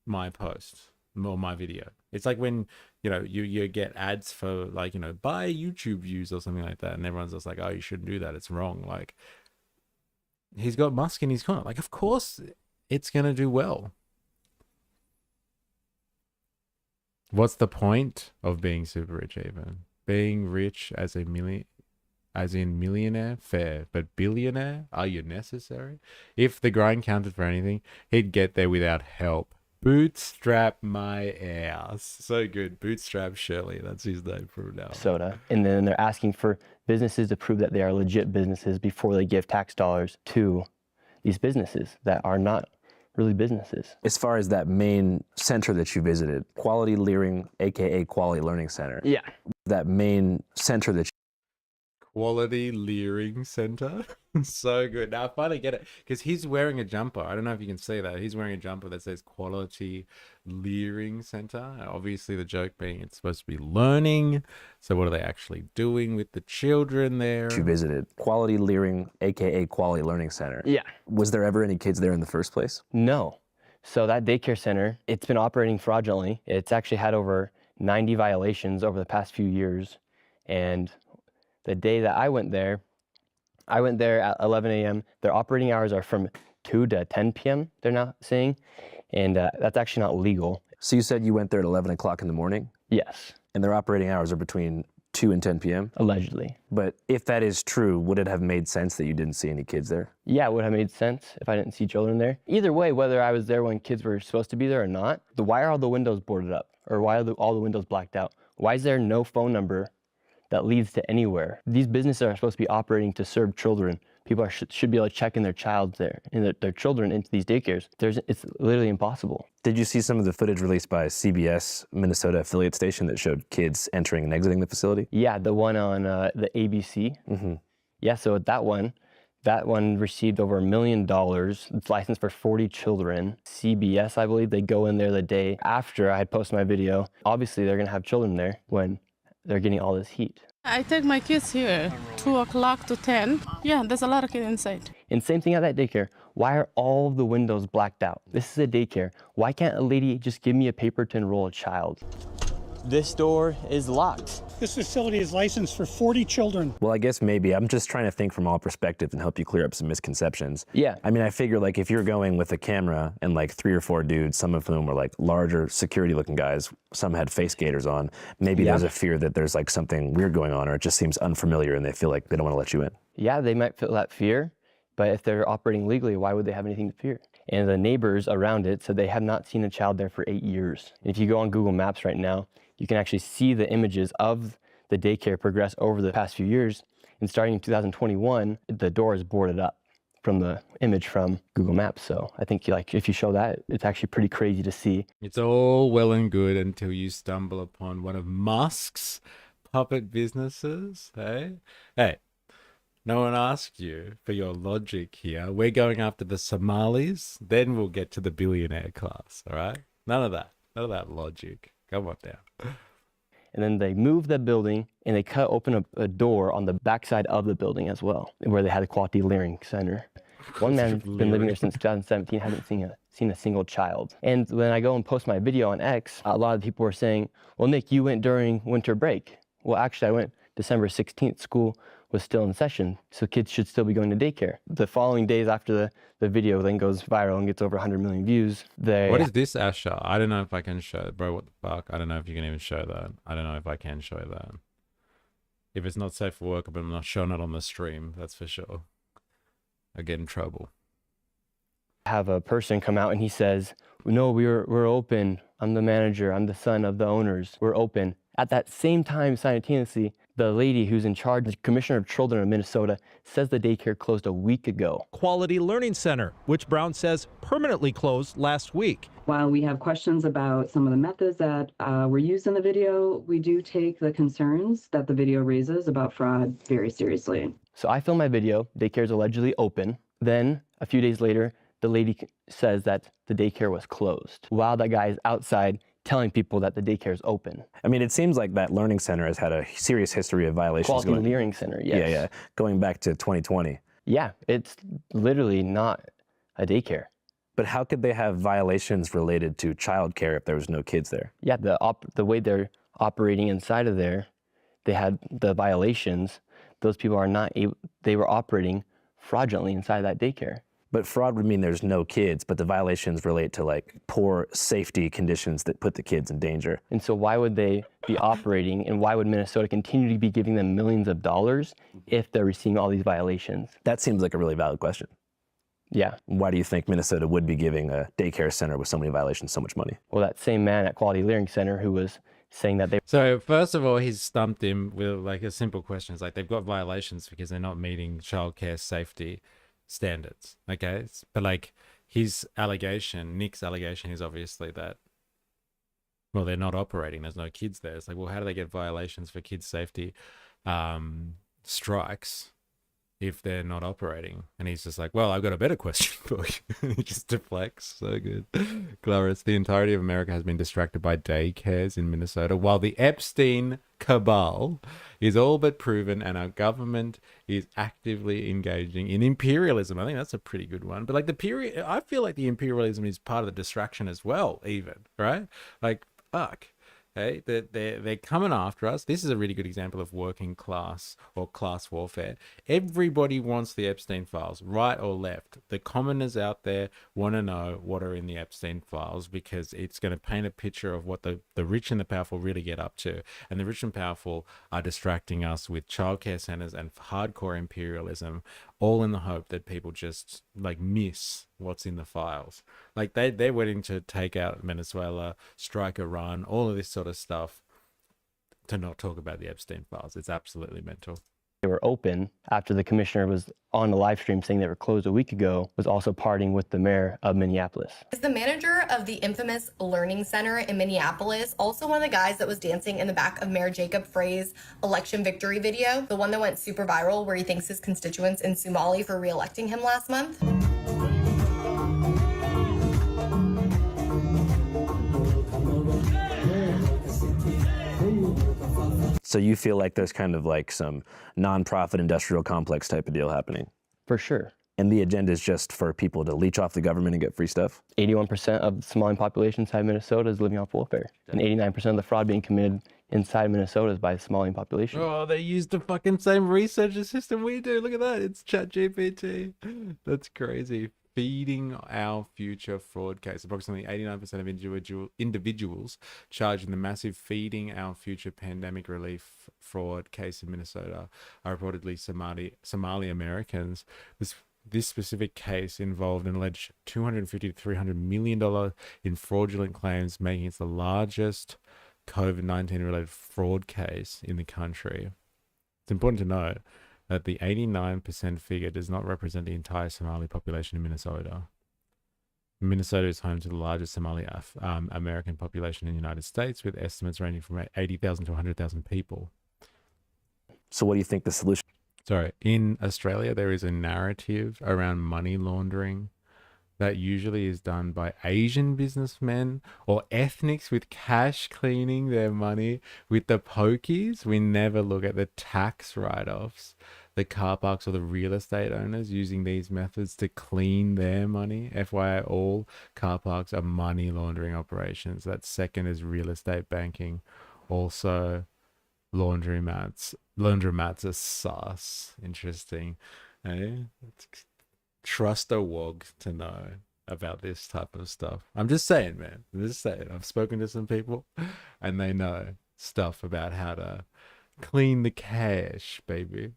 A: my post or my video. It's like when you get ads for like buy YouTube views or something like that, and everyone's just like, oh, you shouldn't do that, it's wrong. Like, he's got Musk in his corner. Like, of course it's gonna do well. What's the point of being super rich? Even being rich as a as in millionaire, fair, but billionaire, are you necessary? If the grind counted for anything, he'd get there without help. Bootstrap my ass. So good. Bootstrap Shirley. That's his name from now on.
B: Soda. And then they're asking for businesses to prove that they are legit businesses before they give tax dollars to these businesses that are not really businesses.
C: As far as that main center that you visited, Quality Learning, aka Quality Learning Center.
B: Yeah.
C: That main center that
A: Quality Leering Center. So good. Now I finally get it because he's wearing a jumper. I don't know if you can see that. He's wearing a jumper that says Quality Leering Center. Obviously, the joke being it's supposed to be learning. So, what are they actually doing with the children there?
C: you visited, Quality Learning, aka Quality Learning Center.
B: Yeah.
C: Was there ever any kids there in the first place?
B: No. So that daycare center, it's been operating fraudulently. It's actually had over 90 violations over the past few years. And the day that I went there at 11 a.m. Their operating hours are from 2 to 10 p.m., they're now saying. And that's actually not legal.
C: So you said you went there at 11 o'clock in the morning,
B: Yes,
C: and their operating hours are between 2 and 10 p.m.?
B: allegedly.
C: But if that is true, would it have made sense that you didn't see any kids there?
B: Yeah, it would have made sense if I didn't see children there. Either way, whether I was there when kids were supposed to be there or not, why are all the windows boarded up? Or why are all the windows blacked out? Why is there no phone number that leads to anywhere? These businesses are supposed to be operating to serve children. People should be able to check in their their children into these daycares. It's literally impossible.
C: Did you see some of the footage released by CBS Minnesota affiliate station that showed kids entering and exiting the facility?
B: Yeah, the one on the ABC.
C: Mm-hmm.
B: Yeah, so that one received over $1 million. It's licensed for 40 children. CBS, I believe, they go in there the day after I had posted my video. Obviously, they're gonna have children there when they're getting all this heat.
D: I take my kids here, 2 o'clock to 10. Yeah, there's a lot of kids inside.
B: And same thing at that daycare. Why are all the windows blacked out? This is a daycare. Why can't a lady just give me a paper to enroll a child? This door is locked.
E: This facility is licensed for 40 children.
C: Well, I guess maybe. I'm just trying to think from all perspectives and help you clear up some misconceptions.
B: Yeah.
C: I mean, I figure like if you're going with a camera and like 3 or 4 dudes, some of whom were like larger security looking guys, some had face gaiters on, maybe
B: Yeah.
C: there's a fear that there's like something weird going on or it just seems unfamiliar and they feel like they don't want to let you in.
B: Yeah, they might feel that fear, but if they're operating legally, why would they have anything to fear? And the neighbors around it said they have not seen a child there for 8 years. And if you go on Google Maps right now, you can actually see the images of the daycare progress over the past few years. And starting in 2021, the door is boarded up from the image from Google Maps. So I think like if you show that, it's actually pretty crazy to see.
A: It's all well and good until you stumble upon one of Musk's puppet businesses. Hey, no one asked you for your logic here. We're going after the Somalis, then we'll get to the billionaire class, all right? None of that logic. Come on down.
B: And then they moved the building and they cut open a door on the backside of the building as well, where they had a Quality Learning Center. One man's been living there since 2017, hasn't seen a single child. And when I go and post my video on X, a lot of people were saying, well, Nick, you went during winter break. Well, actually, I went December 16th. School was still in session, so kids should still be going to daycare. The following days after the video then goes viral and gets over 100 million views.
A: What is this, Asher? I don't know if I can show it. Bro, what the fuck? I don't know if you can even show that. I don't know if I can show that. If it's not safe for work, but I'm not showing it on the stream, that's for sure. I get in trouble.
B: Have a person come out and he says, no, we're open. I'm the manager. I'm the son of the owners. We're open. At that same time, simultaneously, the lady who's in charge, the Commissioner of Children of Minnesota, says the daycare closed a week ago.
F: Quality Learning Center, which Brown says permanently closed last week.
G: While we have questions about some of the methods that were used in the video, we do take the concerns that the video raises about fraud very seriously.
B: So I film my video, daycare is allegedly open. Then a few days later, the lady says that the daycare was closed while that guy is outside telling people that the daycare is open.
C: I mean, it seems like that learning center has had a serious history of violations.
B: Quality Learning Center, yes.
C: Yeah, going back to 2020.
B: Yeah, it's literally not a daycare.
C: But how could they have violations related to childcare if there was no kids there?
B: Yeah, the way they're operating inside of there, they had the violations. Those people are not able, they were operating fraudulently inside that daycare.
C: But fraud would mean there's no kids, but the violations relate to like poor safety conditions that put the kids in danger.
B: And so why would they be operating, and why would Minnesota continue to be giving them millions of dollars if they're receiving all these violations?
C: That seems like a really valid question.
B: Yeah.
C: Why do you think Minnesota would be giving a daycare center with so many violations so much money?
B: Well, that same man at Quality Learning Center who was saying that they
A: So first of all, he's stumped him with like a simple question. It's like they've got violations because they're not meeting childcare safety standards. Okay, but like his allegation, Nick's allegation, is obviously that, well, they're not operating. There's no kids there. It's like, well, how do they get violations for kids safety strikes if they're not operating? And he's just like, well, I've got a better question for you. He just deflects. So good. Glorious. The entirety of America has been distracted by daycares in Minnesota, while the Epstein cabal is all but proven and our government is actively engaging in imperialism. I think that's a pretty good one. But like I feel like the imperialism is part of the distraction as well, even, right? Like, fuck. Okay, they're coming after us. This is a really good example of working class or class warfare. Everybody wants the Epstein files, right or left. The commoners out there want to know what are in the Epstein files because it's going to paint a picture of what the rich and the powerful really get up to. And the rich and powerful are distracting us with childcare centers and hardcore imperialism, all in the hope that people just like miss what's in the files. Like they're willing to take out Venezuela, strike Iran, all of this sort of stuff to not talk about the Epstein files. It's absolutely mental.
B: They were open after the commissioner was on the live stream saying they were closed a week ago, was also partying with the mayor of Minneapolis.
H: Is the manager of the infamous Learning Center in Minneapolis also one of the guys that was dancing in the back of Mayor Jacob Frey's election victory video, the one that went super viral where he thanks his constituents in Somali for re-electing him last month?
C: So you feel like there's kind of like some nonprofit industrial complex type of deal happening?
B: For sure.
C: And the agenda is just for people to leech off the government and get free stuff?
B: 81% of the Somali population inside Minnesota is living off welfare. And 89% of the fraud being committed inside Minnesota is by the Somali population.
A: Oh, they use the fucking same research system we do. Look at that. It's ChatGPT. That's crazy. Feeding our future fraud case. Approximately 89% of individuals charged in the massive Feeding Our Future pandemic relief fraud case in Minnesota are reportedly Somali Americans. This specific case involved an alleged $250 to $300 million in fraudulent claims, making it the largest COVID-19 related fraud case in the country. It's important to note that the 89% figure does not represent the entire Somali population in Minnesota. Minnesota is home to the largest Somali American population in the United States, with estimates ranging from 80,000 to 100,000 people.
C: So what do you think the solution?
A: Sorry, in Australia, there is a narrative around money laundering that usually is done by Asian businessmen or ethnics with cash cleaning their money with the pokies. We never look at the tax write-offs, the car parks or the real estate owners using these methods to clean their money. FYI, all car parks are money laundering operations. That second is real estate banking. Also, laundromats are sus. Interesting. Trust a wog to know about this type of stuff. I'm just saying, man. I'm just saying. I've spoken to some people and they know stuff about how to clean the cash, baby.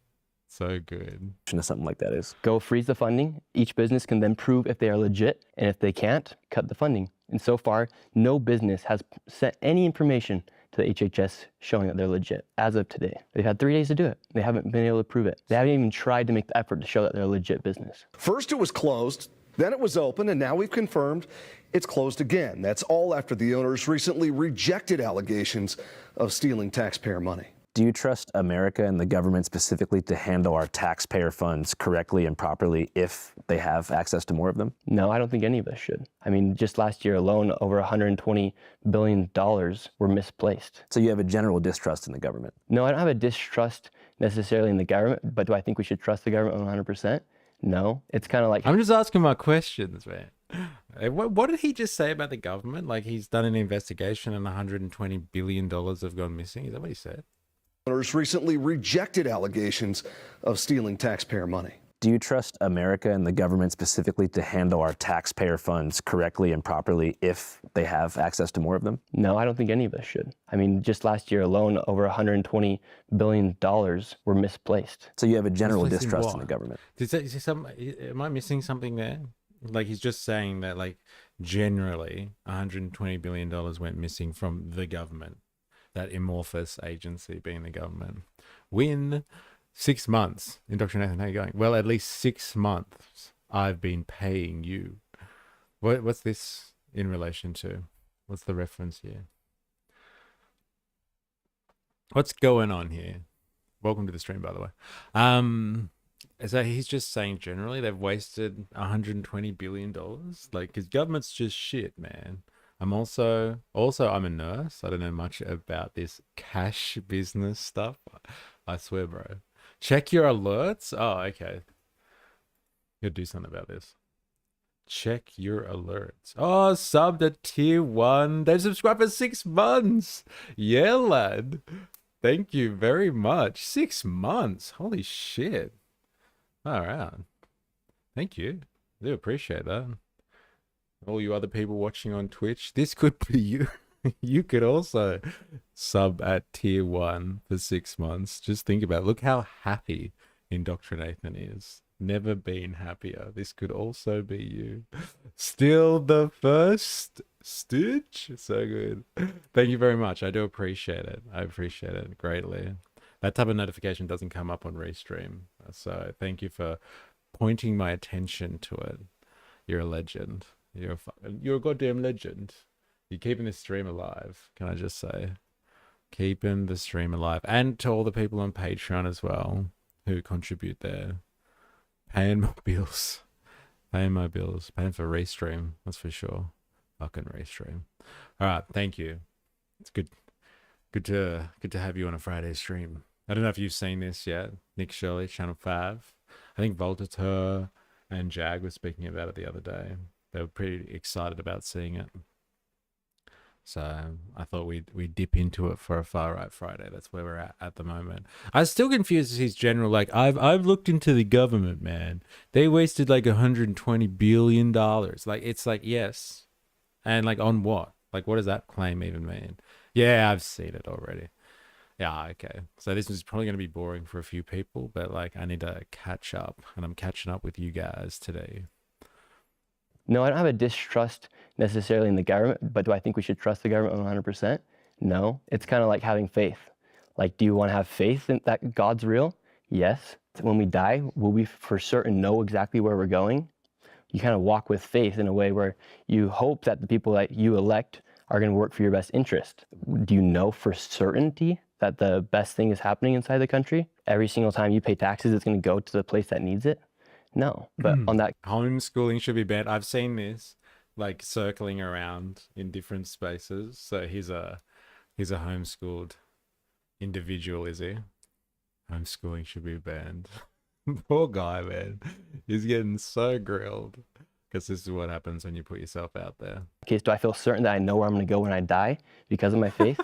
A: So good.
C: Something like that is
B: Go freeze the funding. Each business can then prove if they are legit, and if they can't, cut the funding. And so far, no business has sent any information to the HHS showing that they're legit as of today. They've had 3 days to do it. They haven't been able to prove it. They haven't even tried to make the effort to show that they're a legit business.
I: First it was closed, then it was open, and now we've confirmed it's closed again. That's all after the owners recently rejected allegations of stealing taxpayer money.
C: Do you trust America and the government specifically to handle our taxpayer funds correctly and properly if they have access to more of them?
B: No, I don't think any of us should. I mean, just last year alone, over $120 billion were misplaced.
C: So you have a general distrust in the government?
B: No, I don't have a distrust necessarily in the government, but do I think we should trust the government 100%? No. It's kind of like...
A: I'm just asking my questions, man. What did he just say about the government? Like he's done an investigation and $120 billion have gone missing? Is that what he said?
I: Owners recently rejected allegations of stealing taxpayer money.
C: Do you trust America and the government specifically to handle our taxpayer funds correctly and properly if they have access to more of them?
B: No, I don't think any of us should. I mean, just last year alone, over $120 billion were misplaced.
C: So you have a general
A: Misplaced in
C: distrust
A: what?
C: in the government.
A: Am I missing something there? Like he's just saying that like generally $120 billion went missing from the government, that amorphous agency being the government. When 6 months, indoctrination, how are you going? Well, at least 6 months I've been paying you. What's this in relation to? What's the reference here? What's going on here? Welcome to the stream, by the way. So he's just saying generally they've wasted $120 billion. Like, his government's just shit, man. I'm also I'm a nurse. I don't know much about this cash business stuff. I swear, bro. Check your alerts. Oh, okay. You'll do something about this. Check your alerts. Oh, sub to tier 1. They've subscribed for 6 months. Yeah, lad. Thank you very much. 6 months. Holy shit. All right. Thank you. I do appreciate that. All you other people watching on Twitch, this could be you. You could also sub at tier 1 for 6 months. Just think about it. Look how happy Indoctrinathan is. Never been happier. This could also be you. Still the first stitch. So good. Thank you very much. I do appreciate it. I appreciate it greatly. That type of notification doesn't come up on Restream. So thank you for pointing my attention to it. You're a legend. You're a goddamn legend. You're keeping this stream alive, can I just say? Keeping the stream alive. And to all the people on Patreon as well who contribute there. Paying my bills. Paying my bills. Paying for Restream, that's for sure. Fucking Restream. Alright, thank you. It's good to have you on a Friday stream. I don't know if you've seen this yet. Nick Shirley, Channel 5. I think Voltateur and Jag were speaking about it the other day. They were pretty excited about seeing it. So I thought we'd dip into it for a Far Right Friday. That's where we're at the moment. I was still confused as his general. Like, I've looked into the government, man. They wasted like $120 billion. Like, it's like, yes. And like, on what? Like, what does that claim even mean? Yeah, I've seen it already. Yeah, okay. So this is probably going to be boring for a few people, but like, I need to catch up, and I'm catching up with you guys today.
B: No, I don't have a distrust necessarily in the government, but do I think we should trust the government 100%? No. It's kind of like having faith. Like, do you want to have faith in that God's real? Yes. When we die, will we for certain know exactly where we're going? You kind of walk with faith in a way where you hope that the people that you elect are going to work for your best interest. Do you know for certainty that the best thing is happening inside the country? Every single time you pay taxes, it's going to go to the place that needs it? No. But on that...
A: Homeschooling should be banned. I've seen this like circling around in different spaces. So he's a homeschooled individual, is he? Homeschooling should be banned. Poor guy, man. He's getting so grilled. Because this is what happens when you put yourself out there.
B: Okay, do I feel certain that I know where I'm going to go when I die because of my faith?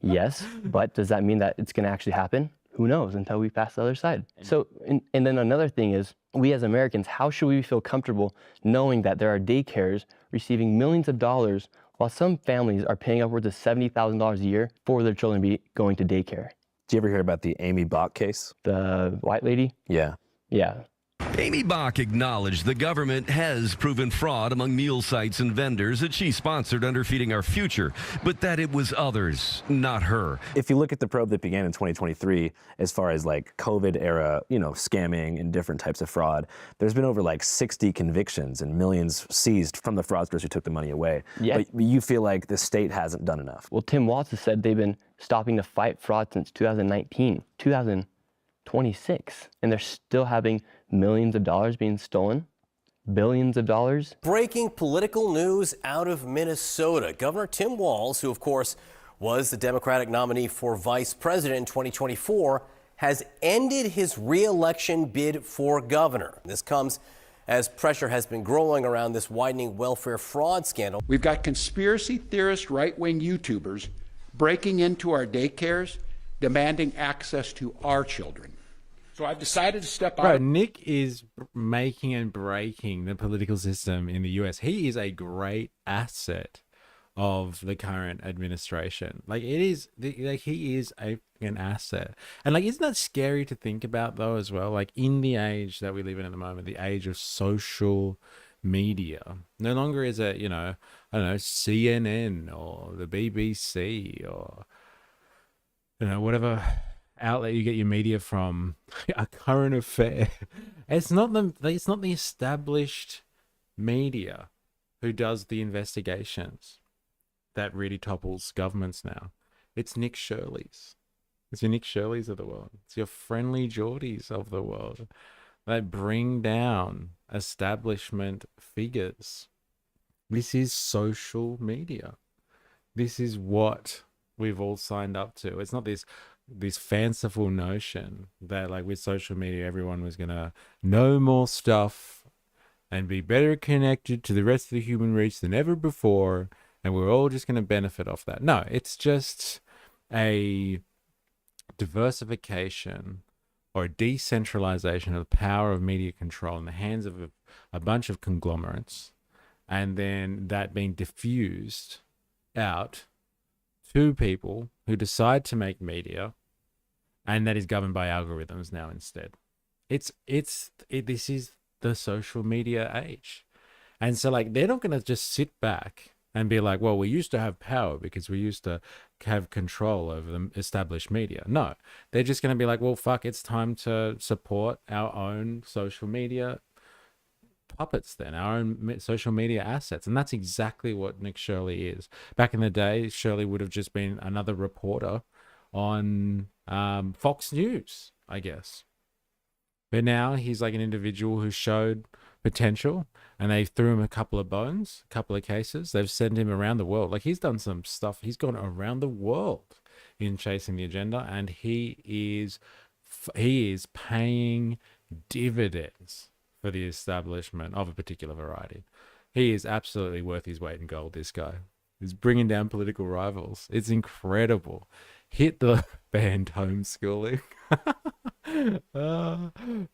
B: Yes, but does that mean that it's going to actually happen? Who knows until we pass the other side. So, and then another thing is, we as Americans, how should we feel comfortable knowing that there are daycares receiving millions of dollars while some families are paying upwards of $70,000 a year for their children to be going to daycare?
C: Do you ever hear about the Amy Bach case?
B: The white lady?
C: Yeah.
B: Yeah.
J: Amy Bach acknowledged the government has proven fraud among meal sites and vendors that she sponsored under Feeding Our Future, but that it was others, not her.
C: If you look at the probe that began in 2023, as far as like COVID era, scamming and different types of fraud, there's been over like 60 convictions and millions seized from the fraudsters who took the money away.
B: Yeah.
C: But you feel like the state hasn't done enough.
B: Well, Tim Watts has said they've been stopping to fight fraud since 2019, 2026, and they're still having millions of dollars being stolen, billions of dollars.
K: Breaking political news out of Minnesota. Governor Tim Walz, who of course was the Democratic nominee for vice president in 2024, has ended his re-election bid for governor. This comes as pressure has been growing around this widening welfare fraud scandal.
L: We've got conspiracy theorist right-wing YouTubers breaking into our daycares, demanding access to our children. So I've decided to step
A: Bro,
L: out.
A: Nick is making and breaking the political system in the US. He is a great asset of the current administration. Like it is, like he is an asset. And like, isn't that scary to think about though as well? Like in the age that we live in at the moment, the age of social media, no longer is it, you know, I don't know, CNN or the BBC or, you know, whatever outlet you get your media from, a current affair. It's not the established media who does the investigations that really topples governments now. It's Nick Shirley's. It's your Nick Shirleys of the world. It's your friendly Geordies of the world that bring down establishment figures. This is social media. This is what we've all signed up to. It's not this fanciful notion that like with social media everyone was gonna know more stuff and be better connected to the rest of the human race than ever before, and we're all just going to benefit off that. No, it's just a diversification or a decentralization of the power of media control in the hands of a bunch of conglomerates, and then that being diffused out to people who decide to make media, and that is governed by algorithms now instead. This is the social media age. And so like they're not going to just sit back and be like, well, we used to have power because we used to have control over the established media. No, they're just going to be like, well, fuck, it's time to support our own social media puppets then, our own social media assets. And that's exactly what Nick Shirley is. Back in the day, Shirley would have just been another reporter on Fox News, I guess. But now he's like an individual who showed potential, and they threw him a couple of bones, a couple of cases. They've sent him around the world. Like he's done some stuff. He's gone around the world in chasing the agenda, and he is paying dividends for the establishment of a particular variety. He is absolutely worth his weight in gold, this guy. He's bringing down political rivals. It's incredible. Hit the band homeschooling.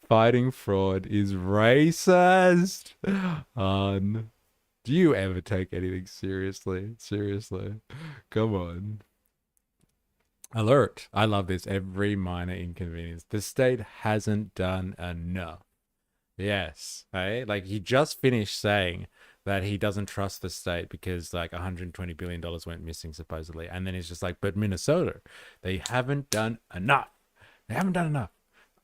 A: Fighting fraud is racist. Do you ever take anything seriously? Seriously. Come on. Alert. I love this. Every minor inconvenience. The state hasn't done enough. Yes. Hey? Like he just finished saying that he doesn't trust the state because like $120 billion went missing supposedly. And then he's just like, but Minnesota, they haven't done enough. They haven't done enough.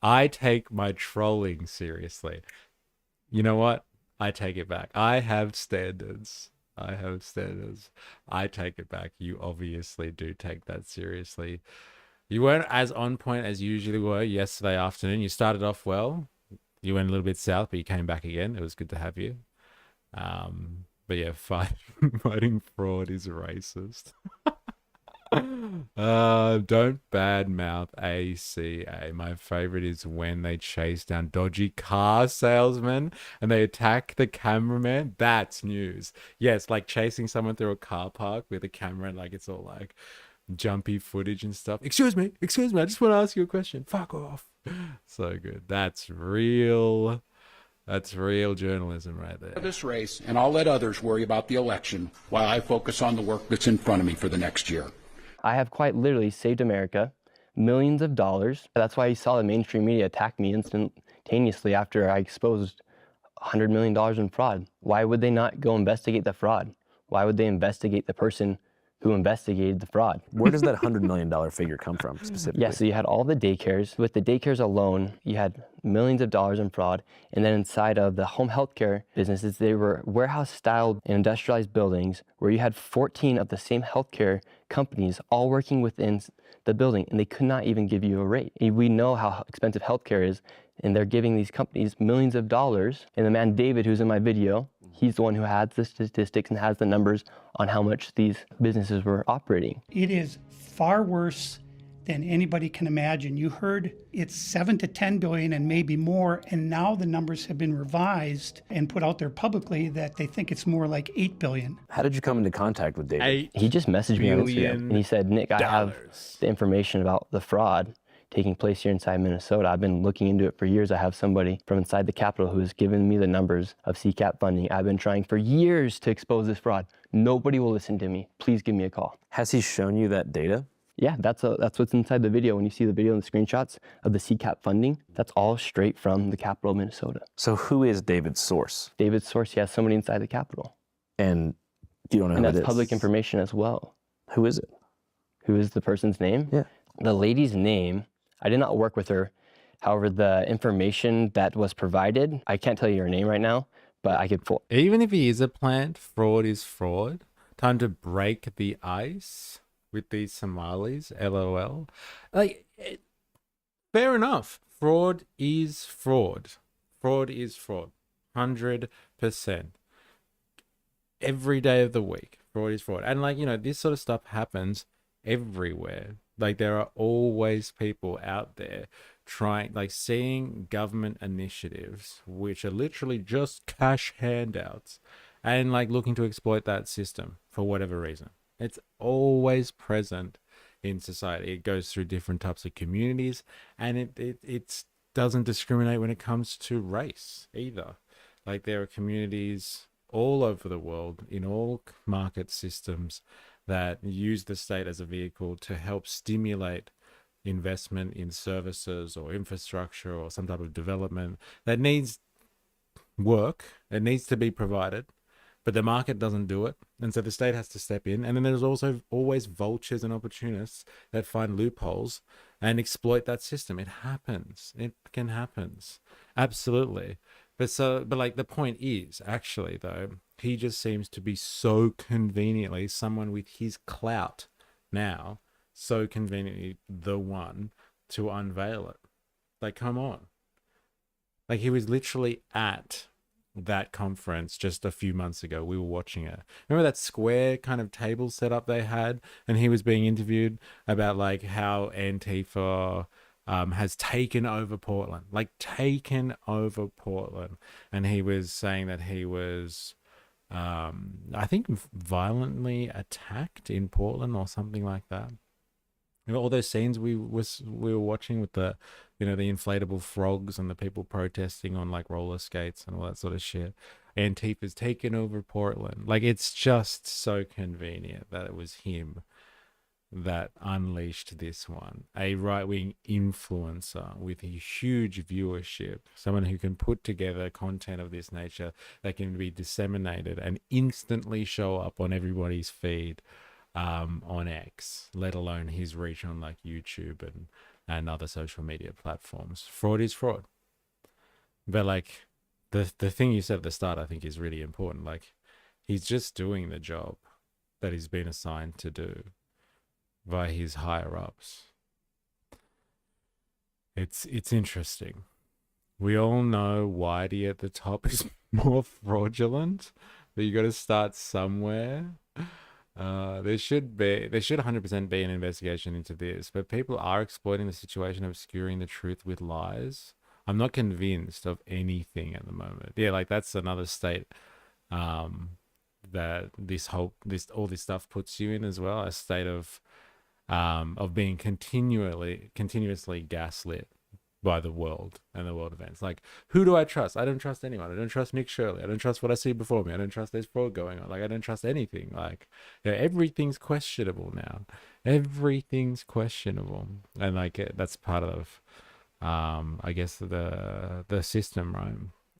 A: I take my trolling seriously. You know what? I take it back. I have standards. I take it back. You obviously do take that seriously. You weren't as on point as you usually were yesterday afternoon. You started off well. You went a little bit south, but you came back again. It was good to have you. But yeah, fighting fraud is racist. Don't badmouth ACA. My favorite is when they chase down dodgy car salesmen and they attack the cameraman. That's news. Yes, like chasing someone through a car park with a camera and like it's all like jumpy footage and stuff. Excuse me, I just want to ask you a question. Fuck off. So good. That's real journalism right there.
L: This race, and I'll let others worry about the election while I focus on the work that's in front of me for the next year.
B: I have quite literally saved America millions of dollars. That's why you saw the mainstream media attack me instantaneously after I exposed $100 million in fraud. Why would they not go investigate the fraud? Why would they investigate the person who investigated the fraud?
C: Where does that $100 million figure come from specifically?
B: Yeah, so you had all the daycares. With the daycares alone, you had millions of dollars in fraud. And then inside of the home healthcare businesses, they were warehouse-style and industrialized buildings where you had 14 of the same healthcare companies all working within the building, and they could not even give you a rate. We know how expensive healthcare is, and they're giving these companies millions of dollars. And the man David, who's in my video, he's the one who has the statistics and has the numbers on how much these businesses were operating.
E: It is far worse than anybody can imagine. You heard it's 7 to 10 billion and maybe more, and now the numbers have been revised and put out there publicly that they think it's more like 8 billion.
C: How did you come into contact with David?
B: He just messaged me on Instagram, and he said, Nick, I have the information about the fraud. taking place here inside Minnesota. I've been looking into it for years. I have somebody from inside the Capitol who has given me the numbers of CCAP funding. I've been trying for years to expose this fraud. Nobody will listen to me. Please give me a call.
C: Has he shown you that data?
B: Yeah, that's what's inside the video. When you see the video and the screenshots of the CCAP funding, that's all straight from the Capitol of Minnesota.
C: So who is David's source?
B: David's source, he has somebody inside the Capitol.
C: And you don't know
B: And
C: who
B: that's
C: it is?
B: public information as well.
C: Who is it?
B: Who is the person's name?
C: Yeah.
B: The lady's name, I did not work with her. However, the information that was provided, I can't tell you her name right now, but I could pull.
A: Even if he is a plant, fraud is fraud. Time to break the ice with these Somalis, LOL. Fair enough. Fraud is fraud. Fraud is fraud. 100%. Every day of the week, fraud is fraud. And this sort of stuff happens everywhere. There are always people out there trying, seeing government initiatives, which are literally just cash handouts, and looking to exploit that system for whatever reason. It's always present in society. It goes through different types of communities, and it doesn't discriminate when it comes to race either. There are communities all over the world in all market systems that use the state as a vehicle to help stimulate investment in services or infrastructure or some type of development that needs work. It needs to be provided, but the market doesn't do it. And so the state has to step in. And then there's also always vultures and opportunists that find loopholes and exploit that system. It happens. It can happen. Absolutely. But the point is, actually, though, he just seems to be so conveniently someone with his clout now, so conveniently the one to unveil it. Come on. He was literally at that conference just a few months ago. We were watching it. Remember that square kind of table setup they had? And he was being interviewed about how Antifa has taken over Portland, taken over Portland. And he was saying that he was, I think, violently attacked in Portland or something like that. All those scenes we were watching with the, the inflatable frogs and the people protesting on roller skates and all that sort of shit. Antifa's taken over Portland. It's just so convenient that it was him that unleashed this one. A right-wing influencer with a huge viewership, someone who can put together content of this nature that can be disseminated and instantly show up on everybody's feed on X, let alone his reach on YouTube and other social media platforms. Fraud is fraud. But the thing you said at the start, I think, is really important. He's just doing the job that he's been assigned to do by his higher ups. It's interesting. We all know Whitey at the top is more fraudulent, but you got to start somewhere. There should 100% be an investigation into this, but people are exploiting the situation, obscuring the truth with lies. I'm not convinced of anything at the moment. Yeah, that's another state that all this stuff puts you in as well, a state of being continuously gaslit by the world and the world events. Who do I trust? I don't trust anyone. I don't trust Nick Shirley. I don't trust what I see before me. I don't trust there's fraud going on. I don't trust anything. Everything's questionable now. Everything's questionable. And that's part of I guess the system, right?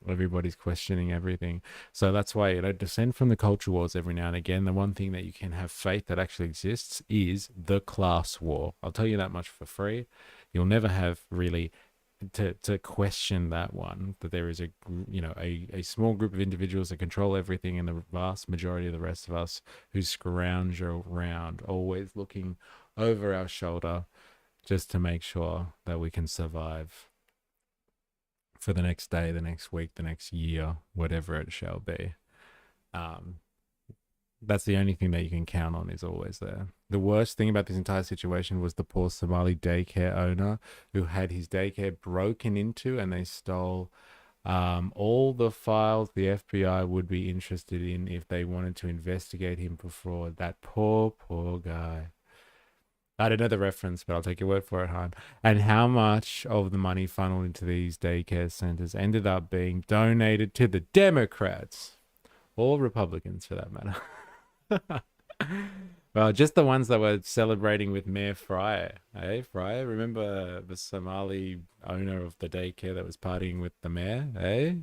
A: Everybody's questioning everything. So that's why, descend from the culture wars every now and again. The one thing that you can have faith that actually exists is the class war. I'll tell you that much for free. You'll never have really to question that one, that there is a small group of individuals that control everything, and the vast majority of the rest of us who scrounge around, always looking over our shoulder just to make sure that we can survive for the next day, the next week, the next year, whatever it shall be. That's the only thing that you can count on is always there. The worst thing about this entire situation was the poor Somali daycare owner who had his daycare broken into, and they stole all the files the FBI would be interested in if they wanted to investigate him for fraud. That poor guy. I don't know the reference, but I'll take your word for it, Han. And how much of the money funneled into these daycare centers ended up being donated to the Democrats or Republicans, for that matter? Well, just the ones that were celebrating with Mayor Fryer. Hey, Fryer, remember the Somali owner of the daycare that was partying with the mayor? Hey?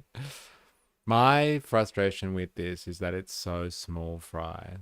A: My frustration with this is that it's so small fry.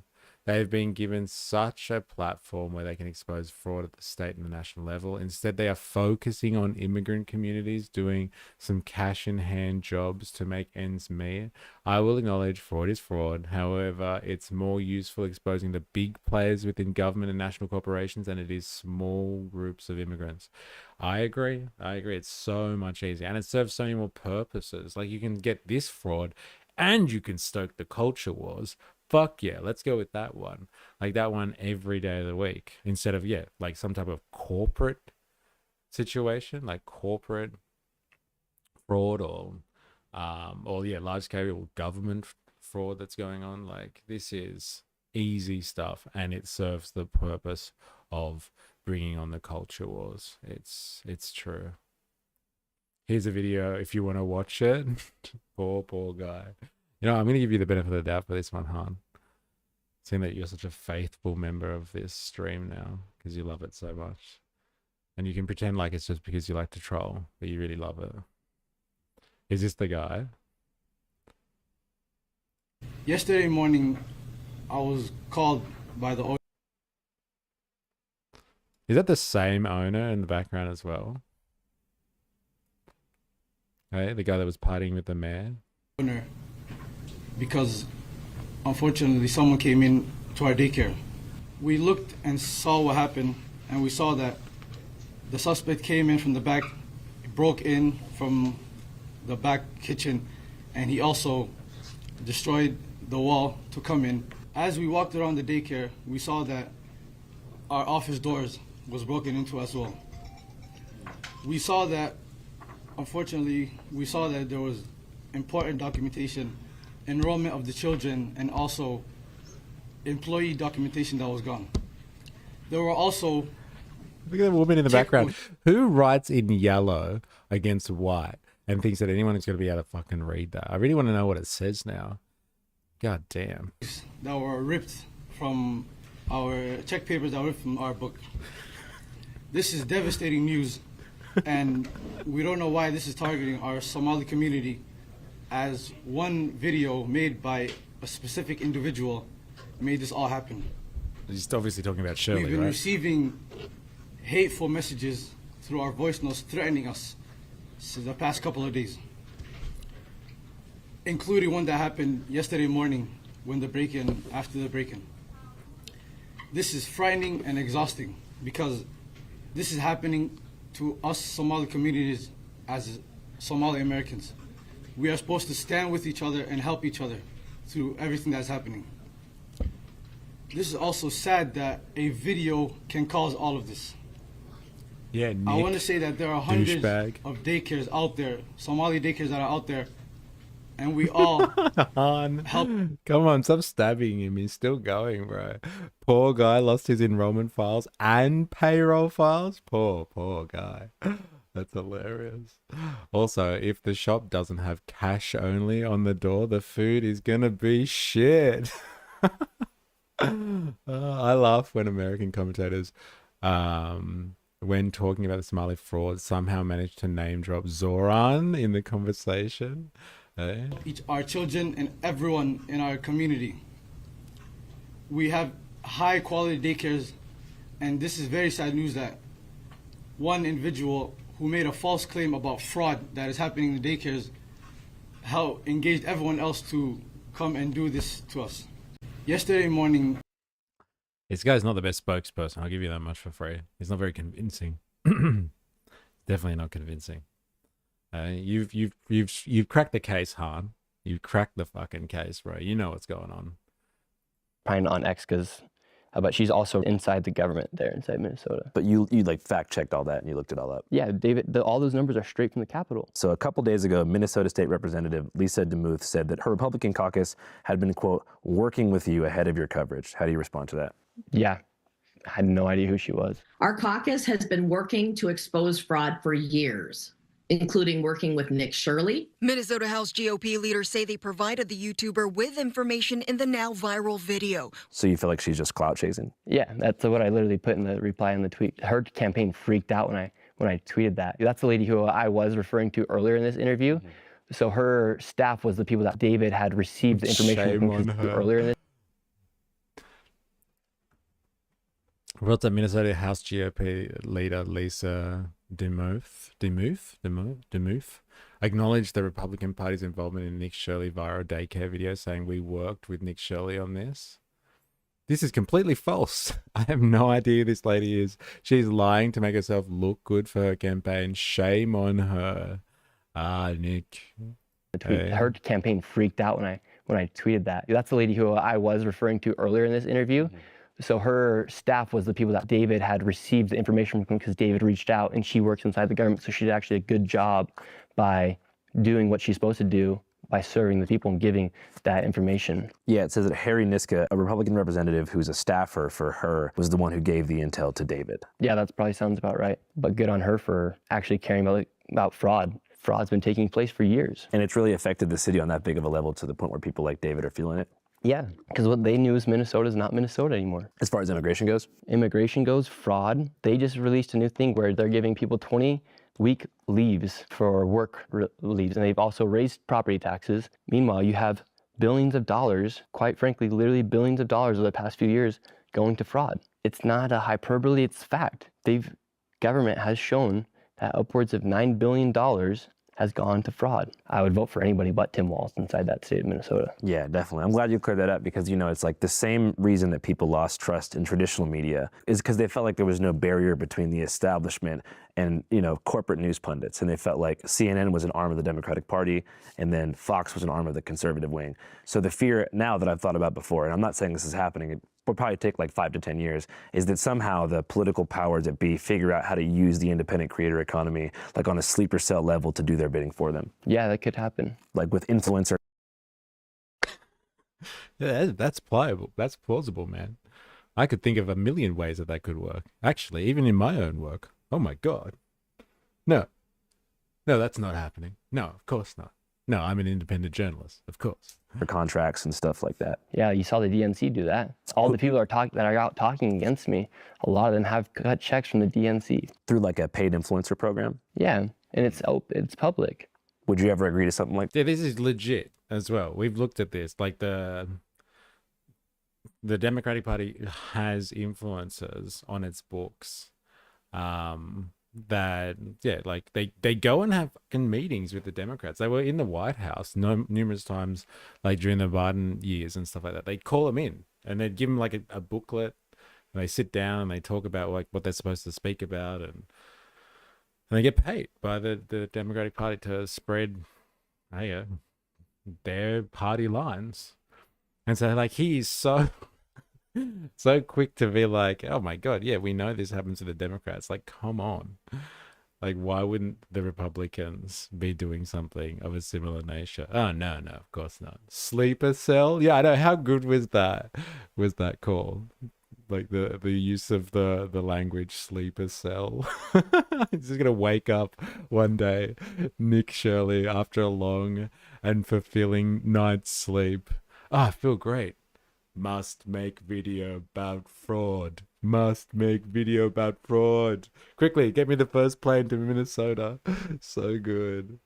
A: They've been given such a platform where they can expose fraud at the state and the national level. Instead, they are focusing on immigrant communities doing some cash in hand jobs to make ends meet. I will acknowledge fraud is fraud. However, it's more useful exposing the big players within government and national corporations than it is small groups of immigrants. I agree. It's so much easier. And it serves so many more purposes. Like, you can get this fraud and you can stoke the culture wars. Fuck yeah, let's go with that one. Like that one every day of the week instead of, yeah, like some type of corporate situation, like corporate fraud or yeah, large scale government fraud that's going on. Like, this is easy stuff and it serves the purpose of bringing on the culture wars. It's true. Here's a video if you want to watch it. Poor guy. You know, I'm going to give you the benefit of the doubt for this one, Han. Seeing that you're such a faithful member of this stream now because you love it so much. And you can pretend like it's just because you like to troll, but you really love it. Is this the guy?
M: Yesterday morning, I was called by the owner.
A: Is that the same owner in the background as well? Hey, the guy that was partying with the mayor?
M: Because unfortunately someone came in to our daycare. We looked and saw what happened, and we saw that the suspect came in from the back, broke in from the back kitchen, and he also destroyed the wall to come in. As we walked around the daycare, we saw that our office doors was broken into as well. We saw that, unfortunately, there was important documentation, enrollment of the children, and also employee documentation that was gone. There were also...
A: Look at the woman in the background. Who writes in yellow against white and thinks that anyone is going to be able to fucking read that? I really want to know what it says now. God damn.
M: That were ripped from our check papers that were ripped from our book. This is devastating news, and we don't know why this is targeting our Somali community, as one video made by a specific individual made this all happen.
A: He's obviously talking about Shirley,
M: We've been
A: right?
M: receiving hateful messages through our voice notes threatening us since the past couple of days, including one that happened yesterday morning when after the break-in. This is frightening and exhausting because this is happening to us Somali communities as Somali Americans. We are supposed to stand with each other and help each other through everything that's happening. This is also sad that a video can cause all of this.
A: Yeah, Nick,
M: I want to say that there are hundreds
A: douchebag.
M: of daycares out there, Somali daycares that are out there, and we all help.
A: Come on, stop stabbing him. He's still going, bro. Poor guy lost his enrollment files and payroll files. Poor guy. That's hilarious. Also, if the shop doesn't have cash only on the door, the food is gonna be shit. I laugh when American commentators, when talking about the Somali fraud, somehow manage to name drop Zoran in the conversation.
M: Our children and everyone in our community. We have high quality daycares, and this is very sad news that one individual who made a false claim about fraud that is happening in the daycares engaged everyone else to come and do this to us. Yesterday morning...
A: This guy's not the best spokesperson, I'll give you that much for free. He's not very convincing. Definitely not convincing. You've cracked the case, Han. You've cracked the fucking case, bro. You know what's going on.
B: Trying on X because, but she's also inside the government there inside Minnesota.
C: But you like fact checked all that and you looked it all up.
B: Yeah, David, all those numbers are straight from the Capitol.
C: So a couple days ago, Minnesota State Representative Lisa DeMuth said that her Republican caucus had been, quote, working with you ahead of your coverage. How do you respond to that?
B: Yeah, had no idea who she was.
N: Our caucus has been working to expose fraud for years, including working with Nick Shirley.
O: Minnesota House GOP leaders say they provided the YouTuber with information in the now viral video.
C: So you feel like she's just clout chasing?
B: Yeah, that's what I literally put in the reply in the tweet. Her campaign freaked out when I tweeted that. That's the lady who I was referring to earlier in this interview. So her staff was the people that David had received the information from earlier in this.
A: Wrote that Minnesota House GOP leader Lisa DeMuth acknowledged the Republican Party's involvement in Nick Shirley viral daycare video, saying we worked with Nick Shirley on this. This is completely false. I have no idea who this lady is. She's lying to make herself look good for her campaign. Shame on her. Nick.
B: Hey. Her campaign freaked out when I tweeted that. That's the lady who I was referring to earlier in this interview. So her staff was the people that David had received the information from because David reached out, and she works inside the government. So she did actually a good job by doing what she's supposed to do by serving the people and giving that information.
C: Yeah, it says that Harry Niska, a Republican representative who's a staffer for her, was the one who gave the intel to David.
B: Yeah, that probably sounds about right. But good on her for actually caring about fraud. Fraud's been taking place for years.
C: And it's really affected the city on that big of a level to the point where people like David are feeling it.
B: Yeah, because what they knew is Minnesota is not Minnesota anymore.
C: As far as immigration goes?
B: Immigration goes, fraud. They just released a new thing where they're giving people 20-week leaves for work leaves, and they've also raised property taxes. Meanwhile, you have billions of dollars, quite frankly, literally billions of dollars over the past few years going to fraud. It's not a hyperbole, it's fact. Government has shown that upwards of $9 billion has gone to fraud. I would vote for anybody but Tim Walz inside that state of Minnesota.
C: Yeah, definitely. I'm glad you cleared that up because, you know, it's like the same reason that people lost trust in traditional media is because they felt like there was no barrier between the establishment and, you know, corporate news pundits. And they felt like CNN was an arm of the Democratic Party and then Fox was an arm of the conservative wing. So the fear now that I've thought about before, and I'm not saying this is happening, it will probably take like 5 to 10 years, is that somehow the political powers that be figure out how to use the independent creator economy like on a sleeper cell level to do their bidding for them.
B: Yeah, that could happen.
C: Like with influencer.
A: Yeah, that's pliable. That's plausible, man. I could think of a million ways that could work. Actually, even in my own work. Oh my God. No, that's not happening. No, of course not. No, I'm an independent journalist, of course.
C: For contracts and stuff like that.
B: Yeah, you saw the DNC do that. All the people that are out talking against me, a lot of them have cut checks from the DNC.
C: Through like a paid influencer program?
B: Yeah, and it's public.
C: Would you ever agree to something like that?
A: Yeah, this is legit as well. We've looked at this. Like the Democratic Party has influencers on its books. That like they go and have fucking meetings with the Democrats. They were in the White House numerous times, like during the Biden years and stuff like that. They'd call them in and they'd give them like a booklet, and they sit down and they talk about like what they're supposed to speak about, and they get paid by the Democratic Party to spread their party lines. And so like he's so quick to be like, oh my God, yeah, we know this happens to the Democrats. Like, come on. Like, why wouldn't the Republicans be doing something of a similar nature? Oh, no, of course not. Sleeper cell? Yeah, I know. How good was that? Was that call? Like the use of the language sleeper cell. He's just going to wake up one day, Nick Shirley, after a long and fulfilling night's sleep. I feel great. Must make video about fraud. Must make video about fraud. Quickly, get me the first plane to Minnesota. So good.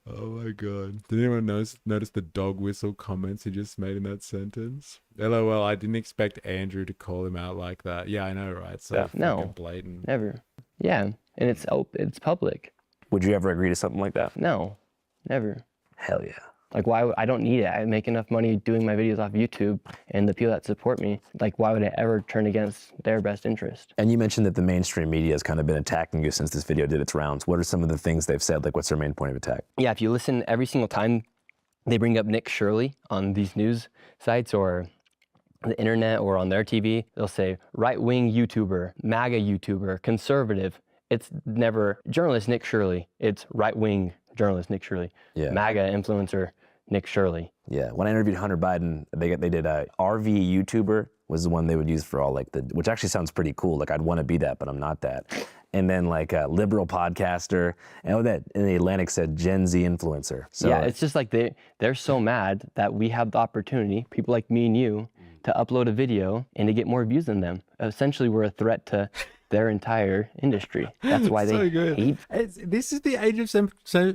A: Oh my God. Did anyone notice the dog whistle comments he just made in that sentence? LOL, I didn't expect Andrew to call him out like that. Yeah, I know, right? So
B: no,
A: blatant.
B: Never. Yeah, and it's public.
C: Would you ever agree to something like that?
B: No, never.
C: Hell yeah.
B: Like, why? I don't need it. I make enough money doing my videos off YouTube, and the people that support me, like, why would I ever turn against their best interest?
C: And you mentioned that the mainstream media has kind of been attacking you since this video did its rounds. What are some of the things they've said? Like, what's their main point of attack?
B: Yeah, if you listen every single time they bring up Nick Shirley on these news sites or the internet or on their TV, they'll say right-wing YouTuber, MAGA YouTuber, conservative. It's never journalist Nick Shirley. It's right-wing journalist Nick Shirley.
C: Yeah.
B: MAGA influencer Nick Shirley.
C: Yeah, when I interviewed Hunter Biden, they did a RV YouTuber was the one they would use for all like which actually sounds pretty cool. Like I'd want to be that, but I'm not that. And then like a liberal podcaster, and that in the Atlantic said Gen Z influencer. So
B: yeah, it's just like they're so mad that we have the opportunity, people like me and you, to upload a video and to get more views than them. Essentially, we're a threat to their entire industry. That's why they hate.
A: This is the age of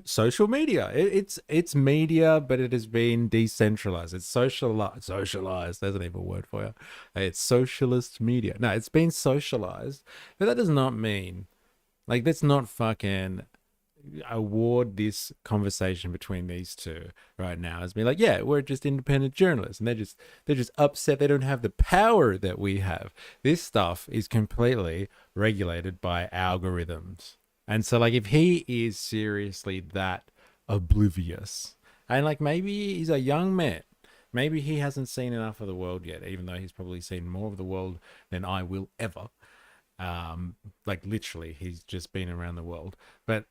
A: social media. It's media, but it has been decentralized. It's socialized. There's an even word for you. It's socialist media. No, it's been socialized, but that does not mean, like, let's not fucking award this conversation between these two right now as being like, yeah, we're just independent journalists, and they're just upset they don't have the power that we have. This stuff is completely regulated by algorithms, and so like if he is seriously that oblivious, and like maybe he's a young man, maybe he hasn't seen enough of the world yet, even though he's probably seen more of the world than I will ever. Like literally he's just been around the world, but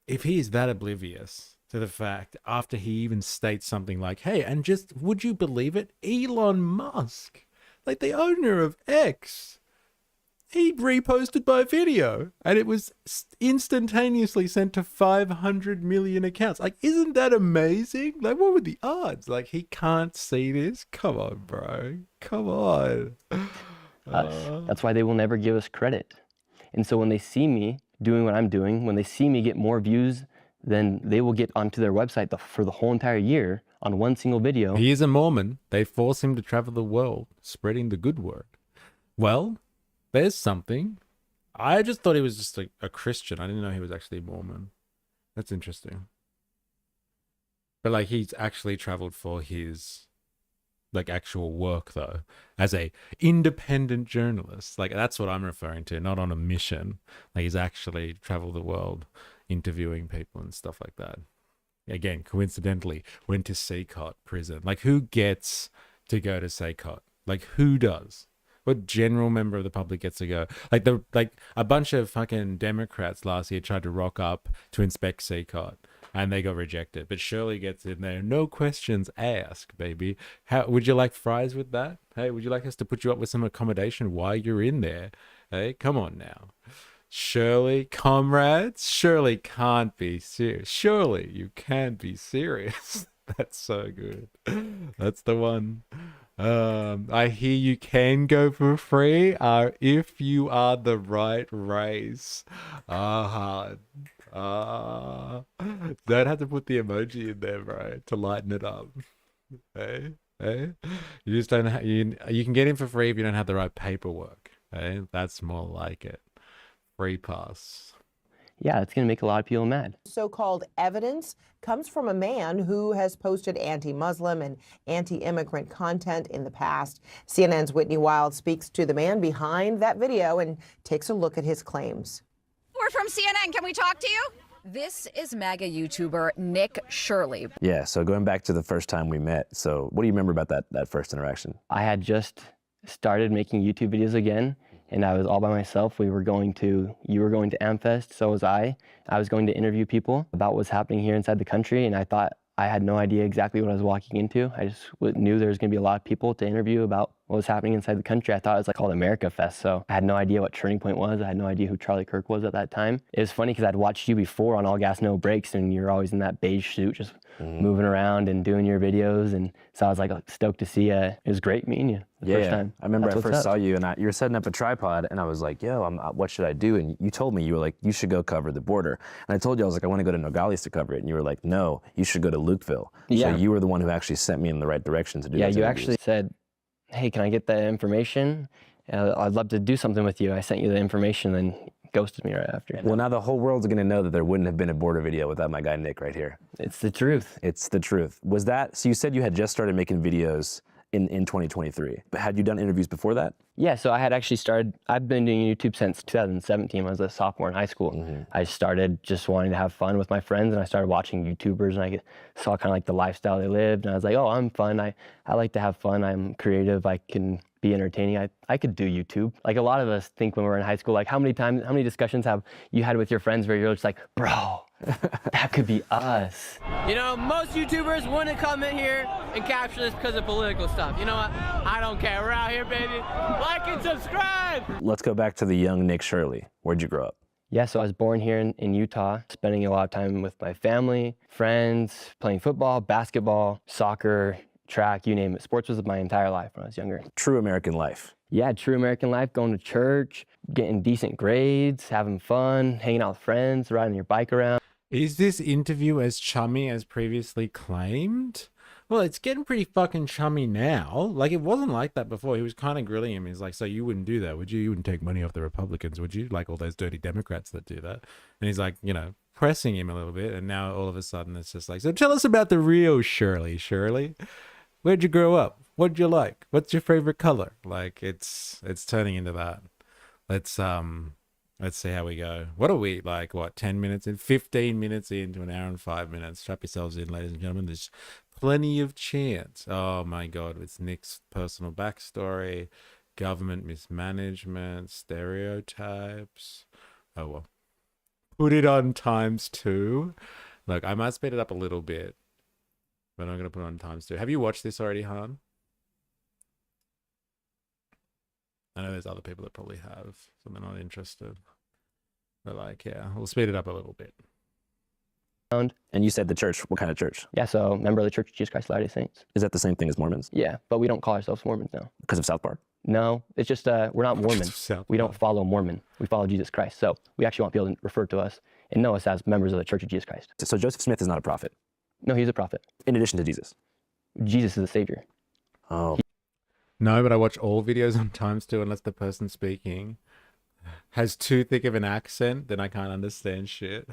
A: if he is that oblivious to the fact, after he even states something like, hey, and just, would you believe it? Elon Musk, like the owner of X, he reposted my video and it was instantaneously sent to 500 million accounts. Like, isn't that amazing? Like, what were the odds? Like, he can't see this? Come on, bro. Come on.
B: That's why they will never give us credit. And so when they see me doing what I'm doing, when they see me get more views than they will get onto their website for the whole entire year on one single video.
A: He is a Mormon. They force him to travel the world, spreading the good word. Well, there's something. I just thought he was just a Christian. I didn't know he was actually a Mormon. That's interesting. But like, he's actually traveled for his like actual work though, as a independent journalist. Like, that's what I'm referring to, not on a mission. Like, he's actually traveled the world interviewing people and stuff like that. Again, coincidentally went to Seacott prison. Like, who gets to go to Seacott? Like, who does? What general member of the public gets to go? Like a bunch of fucking Democrats last year tried to rock up to inspect Seacott, and they got rejected. But Shirley gets in there, no questions asked, baby. How would you like fries with that? Hey, would you like us to put you up with some accommodation while you're in there? Hey, come on now. Shirley, comrades, Shirley can't be serious. Surely you can be serious. That's so good. That's the one. I hear you can go for free if you are the right race. Don't have to put the emoji in there, bro, to lighten it up. Hey, you just don't. You can get in for free if you don't have the right paperwork. Hey, that's more like it. Free pass.
B: Yeah, it's going to make a lot of people mad.
P: So-called evidence comes from a man who has posted anti-Muslim and anti-immigrant content in the past. CNN's Whitney Wild speaks to the man behind that video and takes a look at his claims.
Q: We're from CNN. Can we talk to you? This is MAGA YouTuber Nick Shirley.
C: Yeah, so going back to the first time we met, so what do you remember about that first interaction?
B: I had just started making YouTube videos again, and I was all by myself. You were going to AmFest, so was I. I was going to interview people about what's happening here inside the country, and I thought I had no idea exactly what I was walking into. I just knew there was going to be a lot of people to interview about what was happening inside the country. I thought it was like called America Fest, so I had no idea what Turning Point was. I had no idea who Charlie Kirk was at that time. It was funny because I'd watched you before on All Gas No Brakes, and you're always in that beige suit, just moving around and doing your videos, and so I was like stoked to see you. It was great meeting you the first time.
C: I remember I first saw you, and you were setting up a tripod, and I was like, yo, what should I do? And you told me, you were like, you should go cover the border. And I told you, I was like, I want to go to Nogales to cover it. And you were like, no, you should go to Lukeville.
B: Yeah.
C: So you were the one who actually sent me in the right direction to do
B: Yeah,
C: those
B: you
C: interviews.
B: actually said, hey, can I get that information? I'd love to do something with you. I sent you the information, and ghosted me right after.
C: Well, now the whole world's going to know that there wouldn't have been a border video without my guy Nick right here.
B: It's the truth.
C: It's the truth. Was that, so you said you had just started making videos in 2023, but had you done interviews before that?
B: Yeah, so I had actually started, I've been doing YouTube since 2017 when I was a sophomore in high school. I started just wanting to have fun with my friends, and I started watching YouTubers, and I saw kind of like the lifestyle they lived, and I was like, oh, I'm fun. I like to have fun. I'm creative. I can be entertaining. I could do YouTube. Like a lot of us think when we're in high school, like how many discussions have you had with your friends where you're just like, bro, That could be us.
R: You know, most YouTubers wouldn't come in here and capture this because of political stuff. You know what? I don't care. We're out here, baby. Like and subscribe.
C: Let's go back to the young Nick Shirley. Where'd you grow up?
B: Yeah, so I was born here in Utah, spending a lot of time with my family, friends, playing football, basketball, soccer, track, you name it. Sports was my entire life when I was younger.
C: True American life.
B: Yeah, true American life, going to church, getting decent grades, having fun, hanging out with friends, riding your bike around.
A: Is this interview as chummy as previously claimed? Well, it's getting pretty fucking chummy now. Like, it wasn't like that before. He was kind of grilling him. He's like, so you wouldn't do that, would you? You wouldn't take money off the Republicans, would you? Like all those dirty Democrats that do that. And he's like, you know, pressing him a little bit. And now all of a sudden it's just like, so tell us about the real Shirley. Shirley, where'd you grow up? What'd you like? What's your favorite color? Like, it's turning into that. Let's see how we go. What are we, like, what, 10 minutes in? 15 minutes into an hour and 5 minutes. Strap yourselves in, ladies and gentlemen. There's plenty of chance. Oh, my God. It's Nick's personal backstory, government mismanagement, stereotypes. Oh, well. Put it on ×2. Look, I might speed it up a little bit, but I'm going to put it on ×2. Have you watched this already, Han? I know there's other people that probably have, so they're not interested. But like, yeah, we'll speed it up a little bit.
C: And you said the church. What kind of church?
B: Yeah, so member of the Church of Jesus Christ of Latter-day Saints.
C: Is that the same thing as Mormons?
B: Yeah, but we don't call ourselves Mormons now.
C: Because of South Park?
B: No, it's just we're not Mormon. We don't follow Mormon. We follow Jesus Christ. So we actually want people to refer to us and know us as members of the Church of Jesus Christ.
C: So Joseph Smith is not a prophet?
B: No, he's a prophet.
C: In addition to Jesus?
B: Jesus is the Savior.
C: Oh.
A: No, but I watch all videos on ×2 unless the person speaking has too thick of an accent, then I can't understand shit.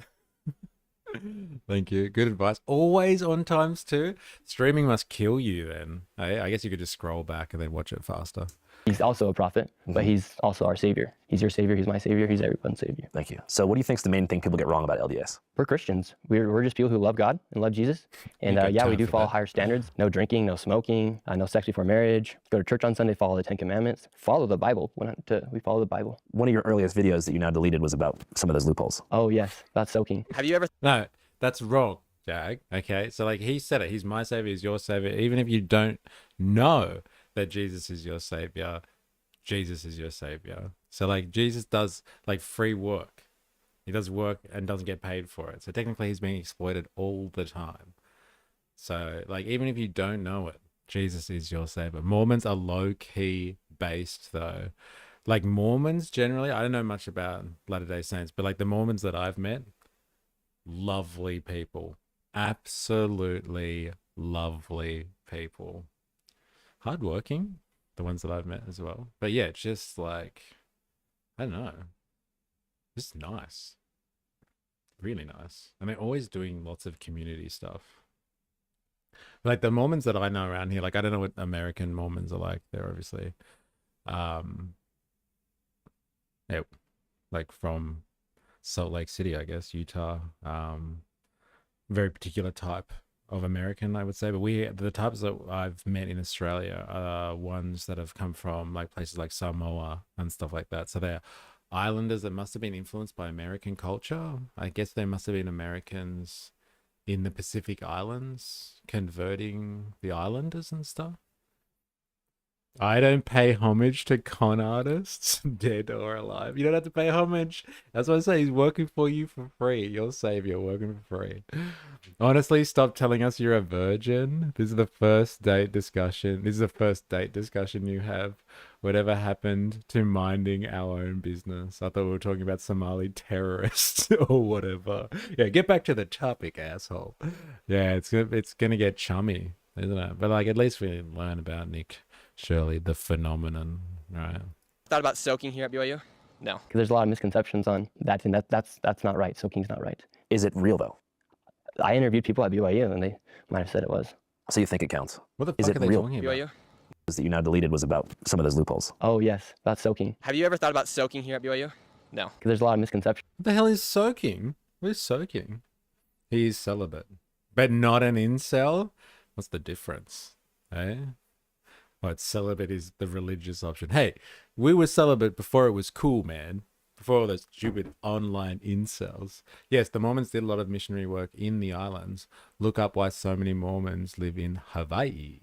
A: Thank you. Good advice. Always on ×2. Streaming must kill you then. I guess you could just scroll back and then watch it faster.
B: He's also a prophet, but he's also our Savior. He's your Savior. He's my Savior. He's everyone's Savior.
C: Thank you. So what do you think is the main thing people get wrong about LDS?
B: We're Christians. We're just people who love God and love Jesus. And yeah, we do follow higher standards. No drinking, no smoking, no sex before marriage. Go to church on Sunday, follow the 10 Commandments. Follow the Bible. We follow the Bible.
C: One of your earliest videos that you now deleted was about some of those loopholes.
B: Oh, yes. That's soaking.
R: Have you ever...
A: No, that's wrong, Jag. Okay, so like he said it. He's my Savior. He's your Savior. Even if you don't know that Jesus is your Savior, Jesus is your Savior. So like Jesus does like free work. He does work and doesn't get paid for it. So technically he's being exploited all the time. So like even if you don't know it, Jesus is your Savior. Mormons are low-key based though. Like Mormons generally, I don't know much about Latter-day Saints, but like the Mormons that I've met, lovely people. Absolutely lovely people. Hardworking. The ones that I've met as well. But yeah, just like, I don't know. Just nice. Really nice. And they're always doing lots of community stuff. Like the Mormons that I know around here, like I don't know what American Mormons are like. They're obviously, yeah, like from Salt Lake City, I guess, Utah. Very particular type of American, I would say, but the types that I've met in Australia are ones that have come from like places like Samoa and stuff like that. So they're islanders that must have been influenced by American culture. I guess there must have been Americans in the Pacific Islands converting the islanders and stuff. I don't pay homage to con artists, dead or alive. You don't have to pay homage. That's what I say. He's working for you for free. Your Savior working for free. Honestly, stop telling us you're a virgin. This is the first date discussion. This is the first date discussion you have. Whatever happened to minding our own business? I thought we were talking about Somali terrorists or whatever. Yeah, get back to the topic, asshole. Yeah, it's gonna get chummy, isn't it? But like, at least we learn about Nick Shirley, the phenomenon, right?
R: Thought about soaking here at BYU? No.
B: There's a lot of misconceptions on that, and that's not right. Soaking's not right.
C: Is it real though?
B: I interviewed people at BYU, and they might have said it was.
C: So you think it counts?
A: What the fuck
C: is it
A: are they
C: real?
A: talking about?
R: BYU?
C: That you now deleted was about some of those loopholes.
B: Oh yes, that's soaking.
R: Have you ever thought about soaking here at BYU? No.
B: There's a lot of misconceptions.
A: What the hell is soaking? What is soaking? He's celibate, but not an incel. What's the difference? Eh? What, celibate is the religious option. Hey, we were celibate before it was cool, man. before all those stupid online incels. Yes, the Mormons did a lot of missionary work in the islands. Look up why so many Mormons live in Hawaii.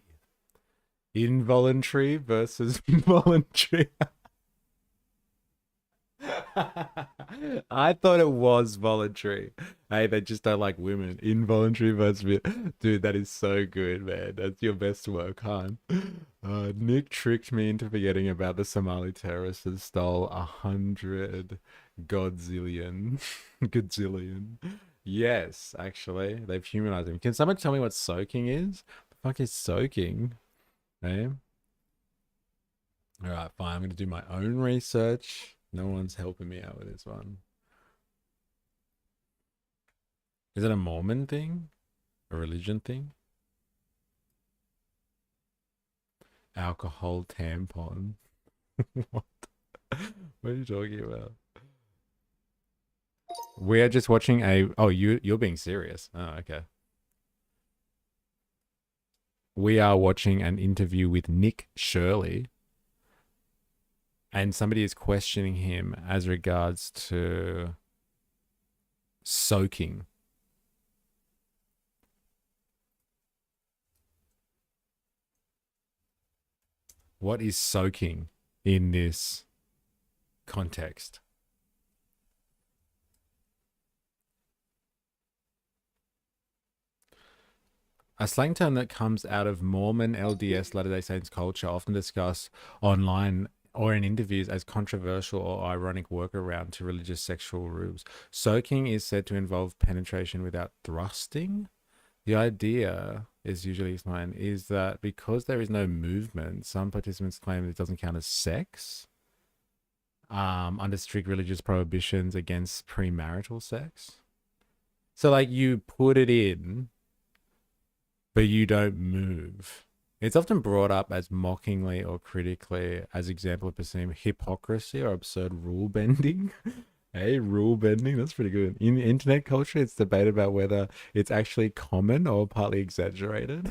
A: Involuntary versus voluntary. I thought it was voluntary. Hey, they just don't like women. Involuntary versus... Dude, that is so good, man. That's your best work, hon. Nick tricked me into forgetting about the Somali terrorists that stole 100 godzillion. Godzillion. Yes, actually. They've humanized him. Can someone tell me what soaking is? The fuck is soaking? Hey? Alright, fine. I'm going to do my own research. No one's helping me out with this one. Is it a Mormon thing? A religion thing? Alcohol tampon. What? What are you talking about? We're just watching a... Oh, you're being serious. Oh, okay. We are watching an interview with Nick Shirley. And somebody is questioning him as regards to soaking. What is soaking in this context? A slang term that comes out of Mormon LDS Latter-day Saints culture, often discussed online or in interviews as controversial or ironic workaround to religious sexual rules. Soaking is said to involve penetration without thrusting. The idea is usually explained is that because there is no movement, some participants claim it doesn't count as sex under strict religious prohibitions against premarital sex. So like you put it in, but you don't move. It's often brought up as mockingly or critically as example of perceived hypocrisy or absurd rule bending. Hey, rule bending, that's pretty good. In internet culture, it's debated about whether it's actually common or partly exaggerated.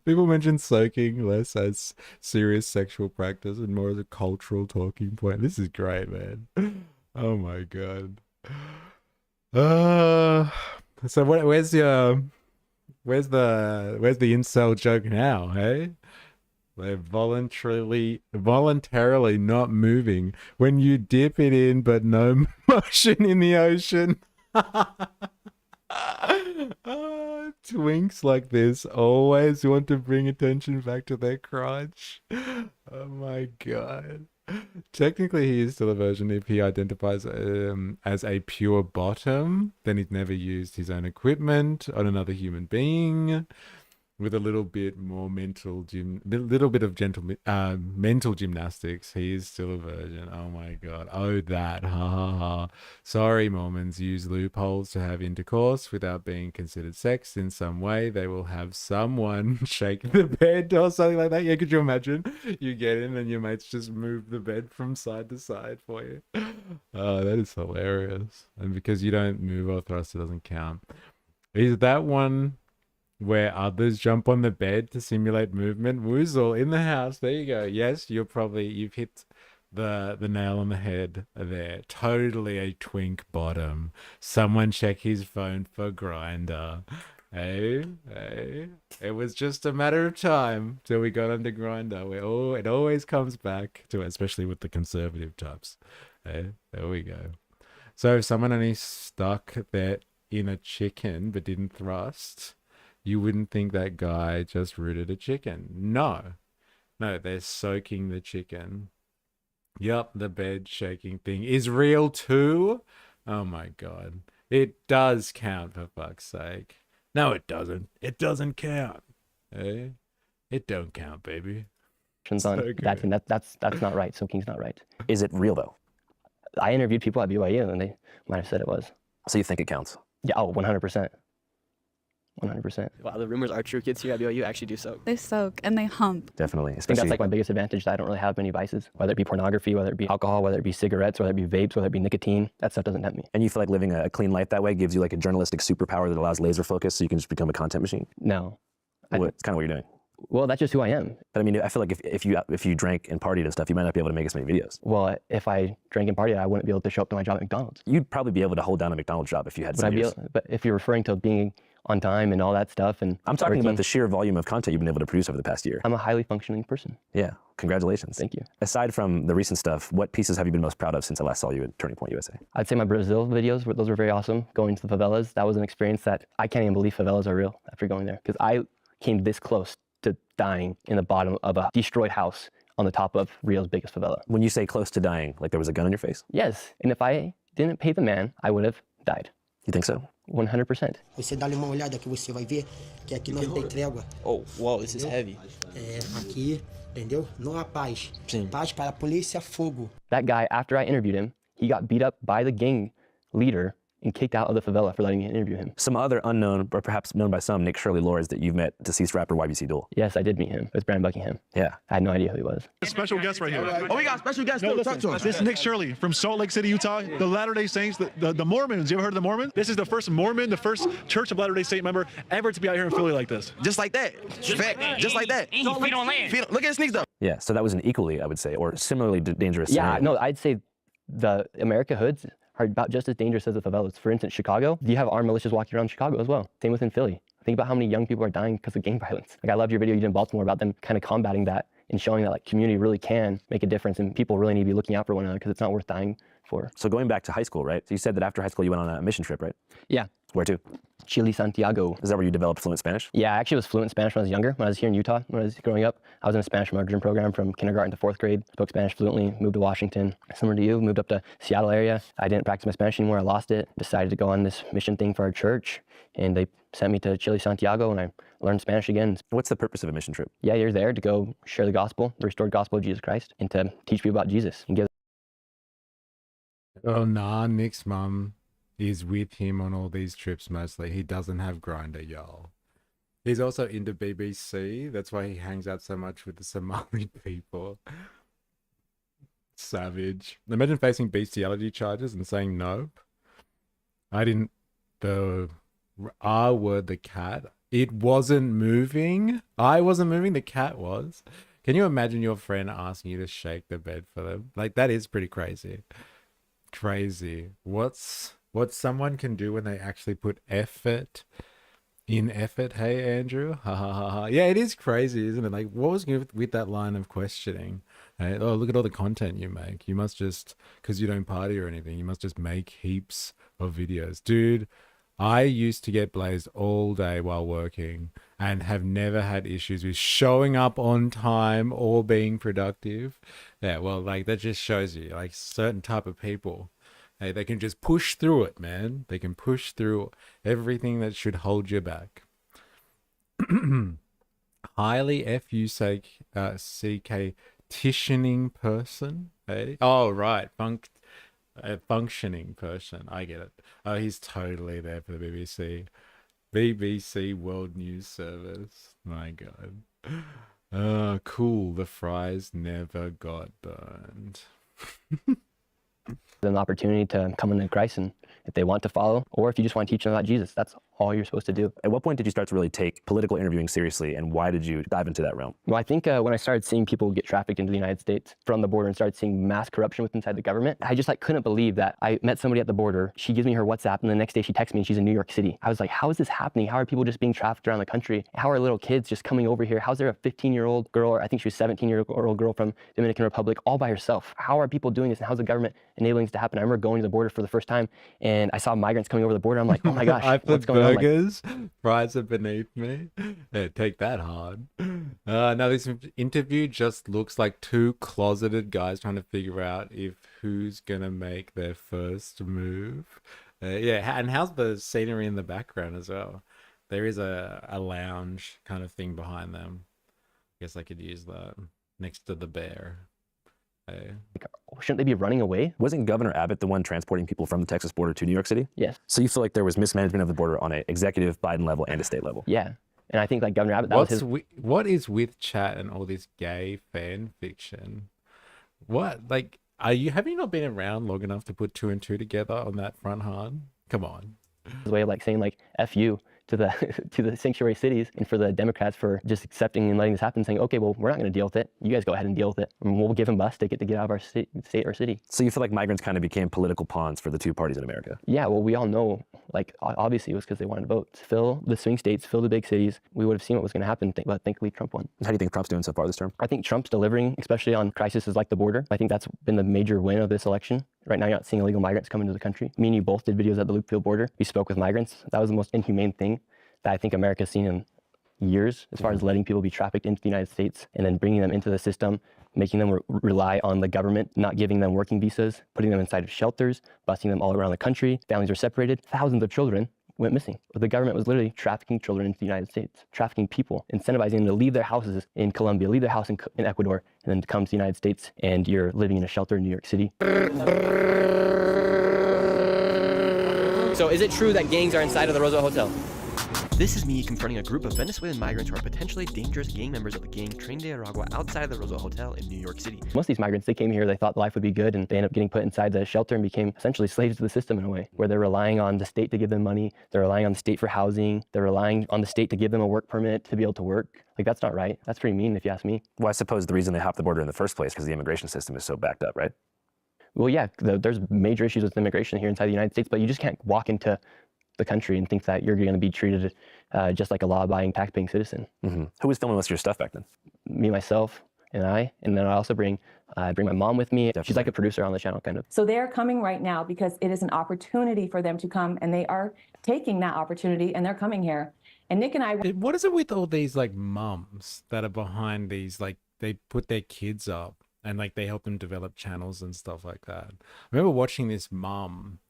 A: People mention soaking less as serious sexual practice and more as a cultural talking point. This is great, man. Oh my god. So where's the incel joke now, hey? They're voluntarily not moving when you dip it in, but no motion in the ocean. Twinks like this always want to bring attention back to their crotch. Oh my god. Technically, he is still a virgin if he identifies as a pure bottom. Then he's never used his own equipment on another human being. With a little bit more mental mental gymnastics, he is still a virgin. Oh my god. Oh, that. Ha ha ha. Sorry, Mormons use loopholes to have intercourse without being considered sex in some way. They will have someone shake the bed or something like that. Yeah, could you imagine? You get in and your mates just move the bed from side to side for you. Oh, that is hilarious. And because you don't move or thrust, it doesn't count. Is that one where others jump on the bed to simulate movement? Woozle in the house. There you go. Yes, you've hit the nail on the head there. Totally a twink bottom. Someone check his phone for Grindr. Hey. It was just a matter of time till we got under Grindr. It always comes back to it, especially with the conservative types. Hey, there we go. So if someone only stuck their inner chicken but didn't thrust, you wouldn't think that guy just rooted a chicken. No, they're soaking the chicken. Yup, the bed shaking thing is real too. Oh my god. It does count, for fuck's sake. No, it doesn't. It doesn't count. Eh? It don't count, baby.
B: That's not right. Soaking's not right.
C: Is it real though?
B: I interviewed people at BYU and they might have said it was.
C: So you think it counts?
B: Yeah, 100%. 100%.
S: Wow, the rumors are true. Kids here at BYU actually do soak.
Q: They soak and they hump.
C: Definitely.
B: I think that's like my biggest advantage, that I don't really have many vices, whether it be pornography, whether it be alcohol, whether it be cigarettes, whether it be vapes, whether it be nicotine. That stuff doesn't tempt me.
C: And you feel like living a clean life that way gives you like a journalistic superpower that allows laser focus so you can just become a content machine?
B: No.
C: It's kind of what you're doing.
B: Well, that's just who I am.
C: But I mean, I feel like if you drank and partied and stuff, you might not be able to make as many videos.
B: Well, if I drank and partied, I wouldn't be able to show up to my job at McDonald's.
C: You'd probably be able to hold down a McDonald's job if you had some years.
B: But if you're referring to being on time and all that stuff, and
C: I'm talking about the sheer volume of content you've been able to produce over the past year.
B: I'm a highly functioning person.
C: Yeah, congratulations.
B: Thank you.
C: Aside from the recent stuff, what pieces have you been most proud of since I last saw you at Turning Point USA?
B: I'd say my Brazil videos, those were very awesome. Going to the favelas, that was an experience that I can't even believe favelas are real after going there. Because I came this close to dying in the bottom of a destroyed house on the top of Rio's biggest favela.
C: When you say close to dying, like there was a gun in your face?
B: Yes, and if I didn't pay the man, I would have died.
C: You think so?
B: 100%.
T: Você dá-lhe uma olhada que você vai ver que aqui nós tem trégua.
S: Oh, wow, this is heavy.
T: Aqui, entendeu? Não há paz. Paz para a polícia, fogo.
B: That guy, after I interviewed him, he got beat up by the gang leader and kicked out of the favela for letting me interview him.
C: Some other unknown, or perhaps known by some, Nick Shirley lores that you've met deceased rapper YBC Duel.
B: Yes, I did meet him. It was Brandon Buckingham.
C: Yeah.
B: I had no idea who he was.
U: A special guest right here.
V: Oh, we got a special guest. No, talk to us.
U: This is Nick Shirley from Salt Lake City, Utah. The Latter-day Saints, the Mormons. You ever heard of the Mormons? This is the first Mormon, the first Church of Latter-day Saint member ever to be out here in Philly like this.
V: Just like that. Just like that. Feet on land. Look at his sneaks though.
C: Yeah, so that was an equally, I would say, or similarly dangerous
B: Yeah,
C: scenario.
B: no, I'd say the America hoods are about just as dangerous as the favelas. For instance, Chicago, you have armed militias walking around Chicago as well. Same within Philly. Think about how many young people are dying because of gang violence. Like, I loved your video you did in Baltimore about them kind of combating that and showing that like community really can make a difference and people really need to be looking out for one another because it's not worth dying for.
C: So going back to high school, right? So you said that after high school you went on a mission trip, right?
B: Yeah.
C: Where to?
B: Chile, Santiago.
C: Is that where you developed fluent Spanish?
B: Yeah, I actually was fluent in Spanish when I was younger. When I was here in Utah, when I was growing up, I was in a Spanish immersion program from kindergarten to 4th grade. Spoke Spanish fluently, moved to Washington. Similar to you, moved up to Seattle area. I didn't practice my Spanish anymore. I lost it. Decided to go on this mission thing for our church. And they sent me to Chile, Santiago, and I learned Spanish again.
C: What's the purpose of a mission trip?
B: Yeah, you're there to go share the gospel, the restored gospel of Jesus Christ, and to teach people about Jesus. And give.
A: Oh, nah, Nick's mum is with him on all these trips mostly. He doesn't have Grindr, y'all. He's also into BBC. That's why he hangs out so much with the Somali people. Savage. Imagine facing bestiality charges and saying nope. I didn't. The R word, the cat. It wasn't moving. I wasn't moving. The cat was. Can you imagine your friend asking you to shake the bed for them? Like, that is pretty crazy. Crazy. What's what someone can do when they actually put effort in effort? Hey, Andrew. Ha ha ha ha. Yeah, it is crazy, isn't it? Like, what was with that line of questioning? Hey, oh, look at all the content you make. You must just, because you don't party or anything, you must just make heaps of videos. Dude, I used to get blazed all day while working and have never had issues with showing up on time or being productive. Yeah, well, like, that just shows you, like, certain type of people, hey, they can just push through it, man. They can push through everything that should hold you back. Highly F-U-C-K titioning person. Hey? Oh, right. A functioning person. I get it. Oh, he's totally there for the BBC. BBC World News Service. My God. Oh, cool. The fries never got burned.
B: An opportunity to come into Christ, and if they want to follow, or if you just want to teach them about Jesus, that's all you're supposed to do.
C: At what point did you start to really take political interviewing seriously, and why did you dive into that realm?
B: Well, I think when I started seeing people get trafficked into the United States from the border and started seeing mass corruption with inside the government, I just couldn't believe that. I met somebody at the border. She gives me her WhatsApp, and the next day she texts me and she's in New York City. I was like, how is this happening? How are people just being trafficked around the country? How are little kids just coming over here? How's there a 15-year-old girl, or I think she was 17-year-old girl from Dominican Republic, all by herself? How are people doing this, and how's the government enabling this to happen? I remember going to the border for the first time, and I saw migrants coming over the border. I'm like, oh my gosh,
A: I
B: what's
A: put
B: going on?
A: burgers, fries are beneath me. Yeah, take that hard. No, this interview just looks like two closeted guys trying to figure out if who's gonna make their first move. Yeah, and how's the scenery in the background as well? There is a lounge kind of thing behind them. I guess I could use that next to the bear.
B: Shouldn't they be running away?
C: Wasn't Governor Abbott the one transporting people from the Texas border to New York City?
B: Yes.
C: So you feel like there was mismanagement of the border on an executive Biden level and a state level?
B: Yeah. And I think like Governor Abbott, that was his...
A: What is with chat and all this gay fan fiction? What? Like, have you not been around long enough to put two and two together on that front, Han? Come on.
B: His way of like saying like F you to the to the sanctuary cities, and for the Democrats for just accepting and letting this happen, saying, okay, well, we're not going to deal with it. You guys go ahead and deal with it, and we'll give them a bus ticket to get out of our state or city.
C: So you feel like migrants kind of became political pawns for the two parties in America?
B: Yeah, well, we all know, like, obviously it was because they wanted to vote. Fill the swing states, fill the big cities. We would have seen what was going to happen, but thankfully Trump won.
C: How do you think Trump's doing so far this term?
B: I think Trump's delivering, especially on crises like the border. I think that's been the major win of this election. Right now, you're not seeing illegal migrants come into the country. Me and you both did videos at the Loopfield border. We spoke with migrants. That was the most inhumane thing that I think America's seen in years, as far as letting people be trafficked into the United States and then bringing them into the system, making them rely on the government, not giving them working visas, putting them inside of shelters, busing them all around the country. Families were separated. Thousands of children went missing. The government was literally trafficking children into the United States, trafficking people, incentivizing them to leave their houses in Colombia, leave their house in Ecuador, and then to come to the United States, and you're living in a shelter in New York City.
S: So is it true that gangs are inside of the Roosevelt Hotel? This is me confronting a group of Venezuelan migrants who are potentially dangerous gang members of the gang Tren de Aragua outside of the Roosevelt Hotel in New York City.
B: Most of these migrants, they came here, they thought life would be good, and they ended up getting put inside the shelter and became essentially slaves to the system in a way, where they're relying on the state to give them money, they're relying on the state for housing, they're relying on the state to give them a work permit to be able to work. Like, that's not right. That's pretty mean if you ask me.
C: Well, I suppose the reason they hopped the border in the first place because the immigration system is so backed up, right?
B: Well, yeah, there's major issues with immigration here inside the United States, but you just can't walk into the country and think that you're going to be treated just like a law-abiding, tax-paying citizen.
C: Mm-hmm. Who was filming most of your stuff back then?
B: Me, myself, and then I also bring my mom with me. Definitely. She's like a producer on the channel, kind of.
D: So they're coming right now because it is an opportunity for them to come, and they are taking that opportunity, and they're coming here. And Nick and I...
A: What is it with all these, like, mums that are behind these, like, they put their kids up and, like, they help them develop channels and stuff like that? I remember watching this mum.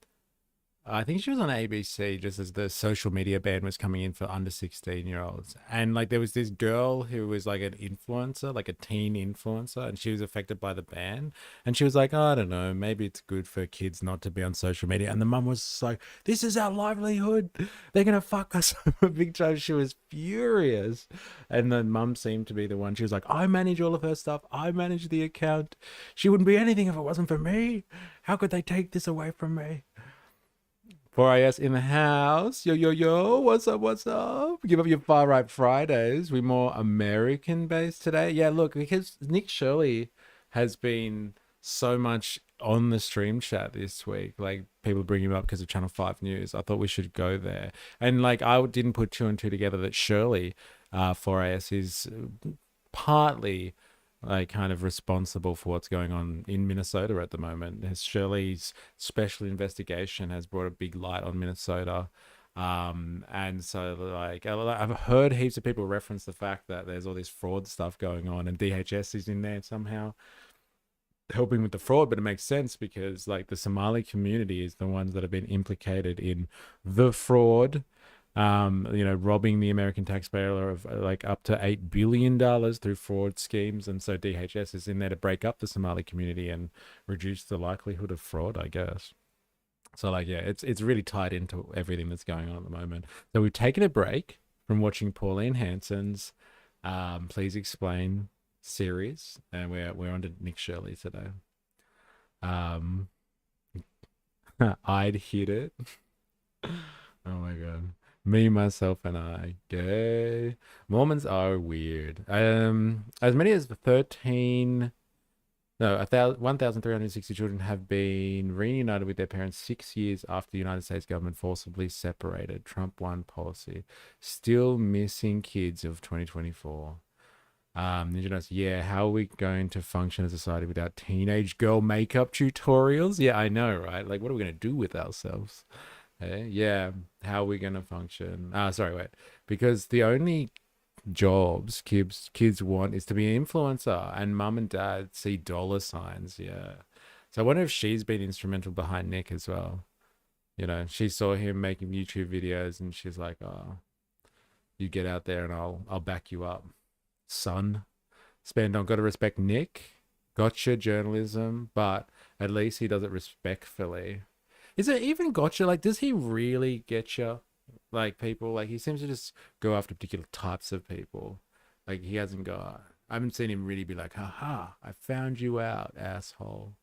A: I think she was on ABC just as the social media ban was coming in for under 16-year-olds. And like there was this girl who was like an influencer, like a teen influencer, and she was affected by the ban. And she was like, oh, I don't know, maybe it's good for kids not to be on social media. And the mum was like, this is our livelihood. They're going to fuck us over big time. She was furious. And the mum seemed to be the one. She was like, I manage all of her stuff. I manage the account. She wouldn't be anything if it wasn't for me. How could they take this away from me? 4IS in the house. Yo, what's up? Give up your far right Fridays. We're more American based today. Yeah, look, because Nick Shirley has been so much on the stream chat this week. Like, people bring him up because of Channel 5 News. I thought we should go there. And like, I didn't put two and two together that Shirley, 4IS, is partly like kind of responsible for what's going on in Minnesota at the moment. Shirley's special investigation has brought a big light on Minnesota. And so like I've heard heaps of people reference the fact that there's all this fraud stuff going on and DHS is in there somehow helping with the fraud, but it makes sense because like the Somali community is the ones that have been implicated in the fraud. Robbing the American taxpayer of like up to $8 billion through fraud schemes. And so DHS is in there to break up the Somali community and reduce the likelihood of fraud, I guess. So like, yeah, it's really tied into everything that's going on at the moment. So we've taken a break from watching Pauline Hanson's Please Explain series. And we're on to Nick Shirley today. I'd hit it. Oh my God. Me, myself, and I. Gay. Mormons are weird. As many as 1,360 children have been reunited with their parents 6 years after the United States government forcibly separated. Trump 1 policy. Still missing kids of 2024. Ninja Nuts, yeah, how are we going to function as a society without teenage girl makeup tutorials? Yeah, I know, right? Like, what are we going to do with ourselves? Yeah, how are we going to function? Because the only jobs kids want is to be an influencer, and mum and dad see dollar signs. Yeah. So I wonder if she's been instrumental behind Nick as well. You know, she saw him making YouTube videos and she's like, oh, you get out there and I'll back you up. Son. Got to respect Nick. Gotcha journalism, but at least he does it respectfully. Is it even gotcha? Like, does he really get you? Like, people, like, he seems to just go after particular types of people. Like, he hasn't got, I haven't seen him really be like, haha, I found you out, asshole.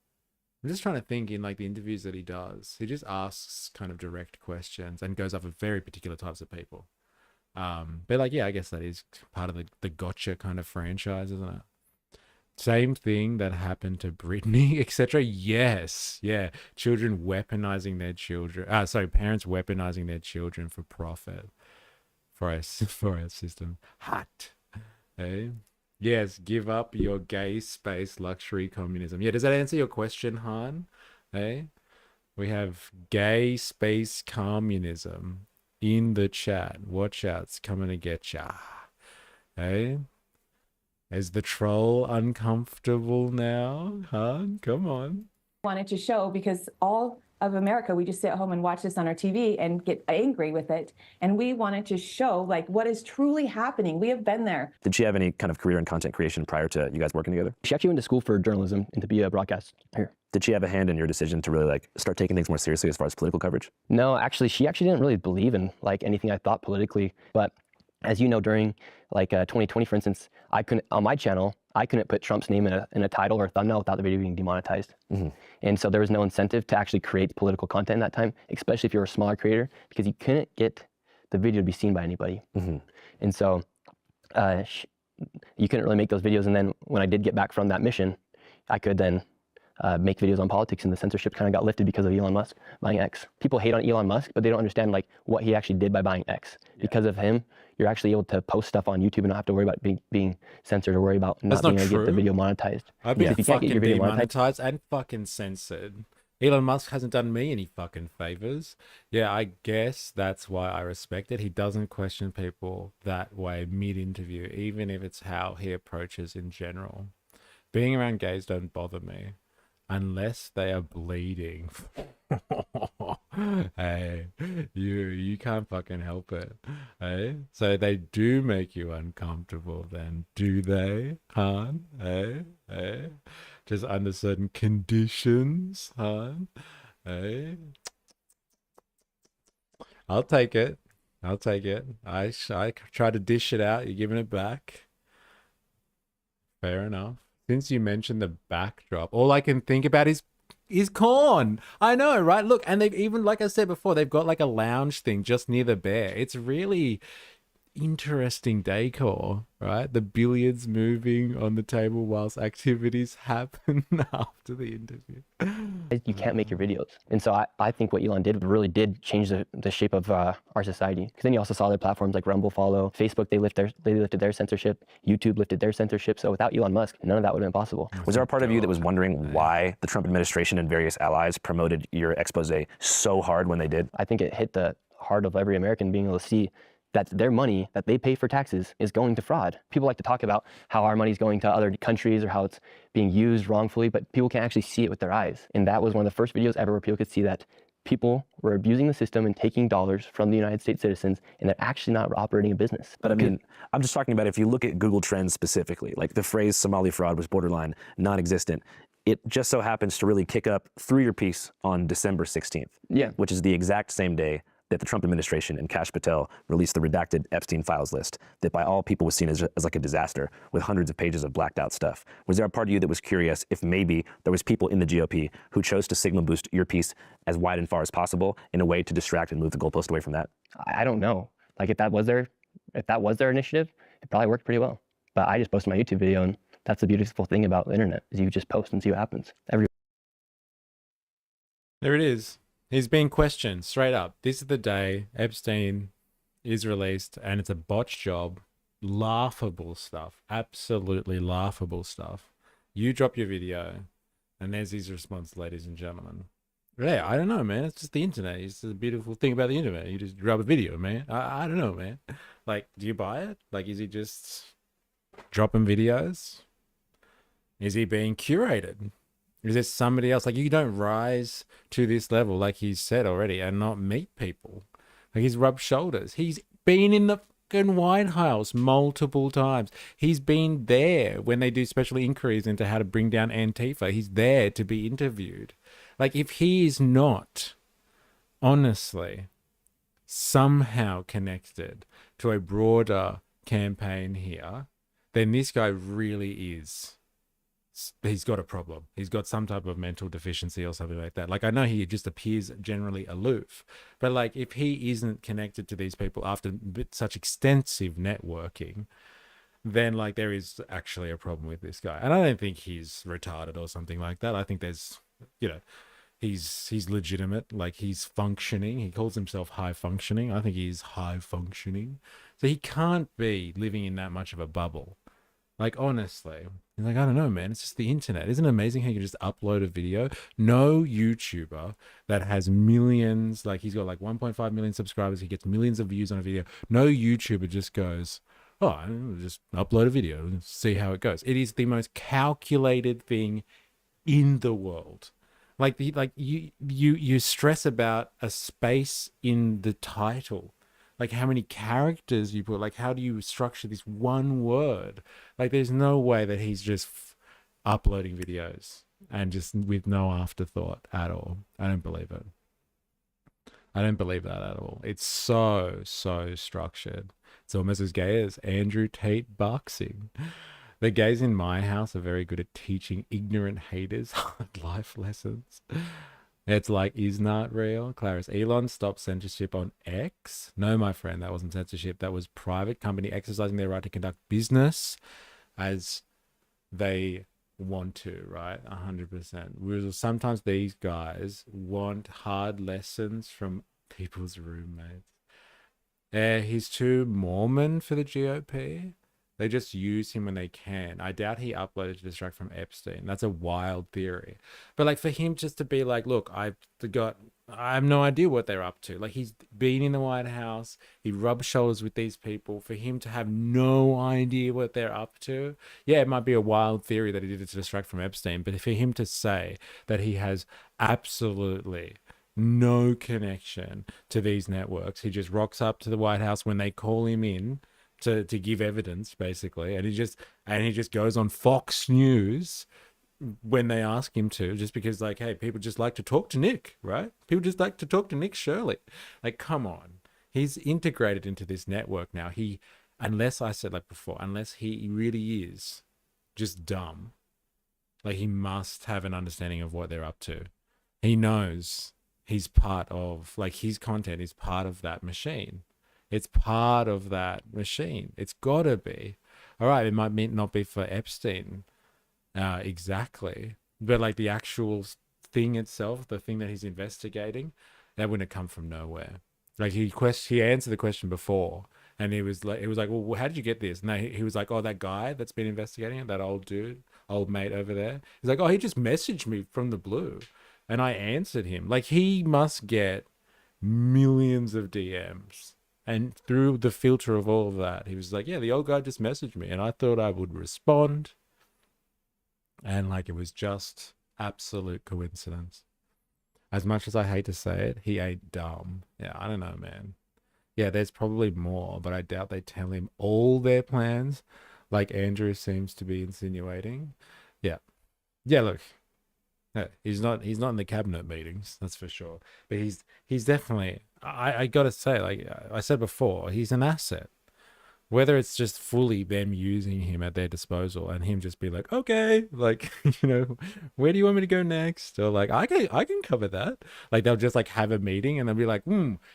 A: I'm just trying to think in, like, the interviews that he does. He just asks kind of direct questions and goes after very particular types of people. But like, yeah, I guess that is part of the gotcha kind of franchise, isn't it? Same thing that happened to Britney, etc. Yes, yeah. Children weaponizing their children. Parents weaponizing their children for profit, for our system. Hot. Hey. Yes, give up your gay space luxury communism. Yeah, does that answer your question, Han? Hey, we have gay space communism in the chat. Watch out, it's coming to get ya. Hey. Is the troll uncomfortable now? Huh? Come on.
D: Wanted to show because all of America, we just sit at home and watch this on our TV and get angry with it. And we wanted to show like what is truly happening. We have been there.
C: Did she have any kind of career in content creation prior to you guys working together?
B: She actually went to school for journalism and to be a broadcaster here.
C: Did she have a hand in your decision to really like start taking things more seriously as far as political coverage?
B: No, actually, she actually didn't really believe in like anything I thought politically. But as you know, during like 2020, for instance, I couldn't, on my channel, I couldn't put Trump's name in a title or a thumbnail without the video being demonetized. And so there was no incentive to actually create political content in that time, especially if you're a smaller creator, because you couldn't get the video to be seen by anybody. And so you couldn't really make those videos. And then when I did get back from that mission, I could then make videos on politics, and the censorship kind of got lifted because of Elon Musk buying X. People hate on Elon Musk, but they don't understand like what he actually did by buying X. Because of him, you're actually able to post stuff on YouTube and not have to worry about being censored or worry about not being able to get the video monetized.
A: I've been fucking demonetized and fucking censored. Elon Musk hasn't done me any fucking favors. Yeah, I guess that's why I respect it. He doesn't question people that way mid-interview, even if it's how he approaches in general. Being around gays don't bother me. Unless they are bleeding. Hey, you can't fucking help it. Hey? So they do make you uncomfortable then, do they? Han? Hey? Hey? Just under certain conditions, Han? Hey? I'll take it. I'll take it. I try to dish it out. You're giving it back. Fair enough. Since you mentioned the backdrop, all I can think about is corn. I know, right? Look, and they've even, like I said before, they've got like a lounge thing just near the bear. It's really interesting decor, right? The billiards moving on the table whilst activities happen after the interview.
B: You can't make your videos. And so I think what Elon did really did change the shape of our society. Because then you also saw other platforms like Rumble follow, Facebook, they lifted their censorship, YouTube lifted their censorship. So without Elon Musk, none of that would have been possible.
C: Was there a part of you that was wondering why the Trump administration and various allies promoted your expose so hard when they did?
B: I think it hit the heart of every American being able to see that their money that they pay for taxes is going to fraud. People like to talk about how our money is going to other countries or how it's being used wrongfully, but people can't actually see it with their eyes. And that was one of the first videos ever where people could see that people were abusing the system and taking dollars from the United States citizens, and they're actually not operating a business.
C: But I mean, I'm just talking about if you look at Google Trends specifically, like the phrase Somali fraud was borderline non-existent. It just so happens to really kick up through your piece on December 16th, which is the exact same day that the Trump administration and Kash Patel released the redacted Epstein files list that by all people was seen as like a disaster with hundreds of pages of blacked out stuff. Was there a part of you that was curious if maybe there was people in the GOP who chose to signal boost your piece as wide and far as possible in a way to distract and move the goalpost away from that?
B: I don't know. Like if that was their initiative, it probably worked pretty well. But I just posted my YouTube video, and that's the beautiful thing about the internet is you just post and see what happens.
A: There it is. He's being questioned straight up. This is the day Epstein is released, and it's a botch job. Laughable stuff. Absolutely laughable stuff. You drop your video, and there's his response, ladies and gentlemen. Yeah, I don't know, man. It's just the internet. It's the beautiful thing about the internet. You just drop a video, man. I don't know, man. Like, do you buy it? Like, is he just dropping videos? Is he being curated? Is there somebody else? Like, you don't rise to this level, like he's said already, and not meet people. Like, he's rubbed shoulders. He's been in the fucking White House multiple times. He's been there when they do special inquiries into how to bring down Antifa. He's there to be interviewed. Like, if he is not, honestly, somehow connected to a broader campaign here, then this guy really is he's got a problem. He's got some type of mental deficiency or something like that. Like, I know he just appears generally aloof, but like, if he isn't connected to these people after such extensive networking, then like there is actually a problem with this guy. And I don't think he's retarded or something like that. I think there's, you know, he's legitimate. Like, he's functioning. He calls himself high functioning. I think he's high functioning. So he can't be living in that much of a bubble. Like, honestly, like, I don't know, man. It's just the internet. Isn't it amazing how you can just upload a video? No YouTuber that has millions, like he's got like 1.5 million subscribers, he gets millions of views on a video. No YouTuber just goes, oh, I'll just upload a video and see how it goes. It is the most calculated thing in the world. Like, you stress about a space in the title. Like, how many characters you put, like, how do you structure this one word? Like, there's no way that he's just uploading videos and just with no afterthought at all. I don't believe it. I don't believe that at all. It's so structured. It's almost as gay as Andrew Tate boxing. The gays in my house are very good at teaching ignorant haters hard life lessons. It's like, is not real. Clarice, Elon stopped censorship on X. No, my friend, that wasn't censorship. That was private company exercising their right to conduct business as they want to, right? 100%. Sometimes these guys want hard lessons from people's roommates. He's too Mormon for the GOP. They just use him when they can. I doubt he uploaded to distract from Epstein. That's a wild theory. But like, for him just to be like, look, I have no idea what they're up to. Like, he's been in the White House. He rubs shoulders with these people. For him to have no idea what they're up to. Yeah, it might be a wild theory that he did it to distract from Epstein. But for him to say that he has absolutely no connection to these networks, he just rocks up to the White House when they call him in to give evidence, basically, and he just goes on Fox News when they ask him to, just because, like, hey, people just like to talk to Nick, right? People just like to talk to Nick Shirley. Like, come on. He's integrated into this network now. Unless he really is just dumb, like, he must have an understanding of what they're up to. He knows he's part of, like, his content is part of that machine. It's part of that machine. It's got to be. All right, it might not be for Epstein exactly, but like the actual thing itself, the thing that he's investigating, that wouldn't come from nowhere. Like, he answered the question before, and it was like, well, how did you get this? And he was like, oh, that guy that's been investigating it, that old dude, old mate over there. He's like, oh, he just messaged me from the blue, and I answered him. Like, he must get millions of DMs. And through the filter of all of that, he was like, yeah, the old guy just messaged me, and I thought I would respond. And like, it was just absolute coincidence. As much as I hate to say it, he ain't dumb. Yeah, I don't know, man. Yeah, there's probably more, but I doubt they tell him all their plans, like Andrew seems to be insinuating. Yeah. Yeah, look. No, he's not in the cabinet meetings, that's for sure. But he's definitely, I gotta say, like I said before, he's an asset. Whether it's just fully them using him at their disposal and him just be like, okay, like, you know, where do you want me to go next? Or like, I can cover that. Like, they'll just like have a meeting and they'll be like,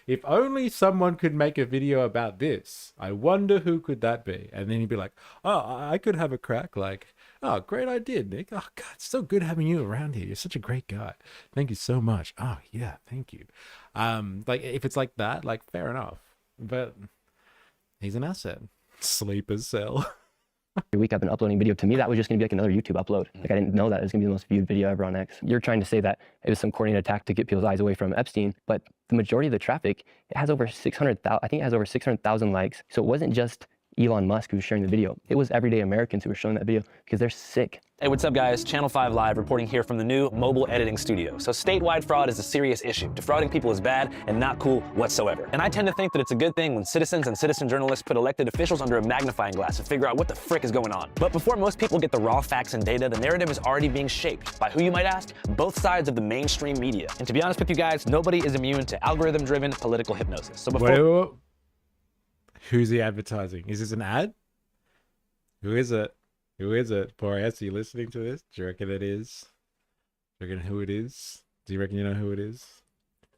A: if only someone could make a video about this. I wonder who could that be? And then he'd be like, oh, I could have a crack. Like, oh, great idea, Nick. Oh, God, it's so good having you around here. You're such a great guy. Thank you so much. Oh, yeah, thank you. Like, if it's like that, like, fair enough. But he's an asset. Sleeper cell.
B: Every week I've been uploading video. To me, that was just going to be like another YouTube upload. Like, I didn't know that it was going to be the most viewed video ever on X. You're trying to say that it was some coordinated attack to get people's eyes away from Epstein, but the majority of the traffic, it has over 600,000, I think it has over 600,000 likes. So it wasn't just Elon Musk who was sharing the video. It was everyday Americans who were showing that video because they're sick.
F: Hey, what's up, guys? Channel 5 Live reporting here from the new mobile editing studio. So statewide fraud is a serious issue. Defrauding people is bad and not cool whatsoever. And I tend to think that it's a good thing when citizens and citizen journalists put elected officials under a magnifying glass to figure out what the frick is going on. But before most people get the raw facts and data, the narrative is already being shaped by who, you might ask? Both sides of the mainstream media. And to be honest with you guys, nobody is immune to algorithm-driven political hypnosis. So before...
A: Wait. Who's he advertising? Is this an ad? Who is it? Who is it? Poor S, are you listening to this? Do you reckon it is? Do you reckon who it is? Do you reckon you know who it is?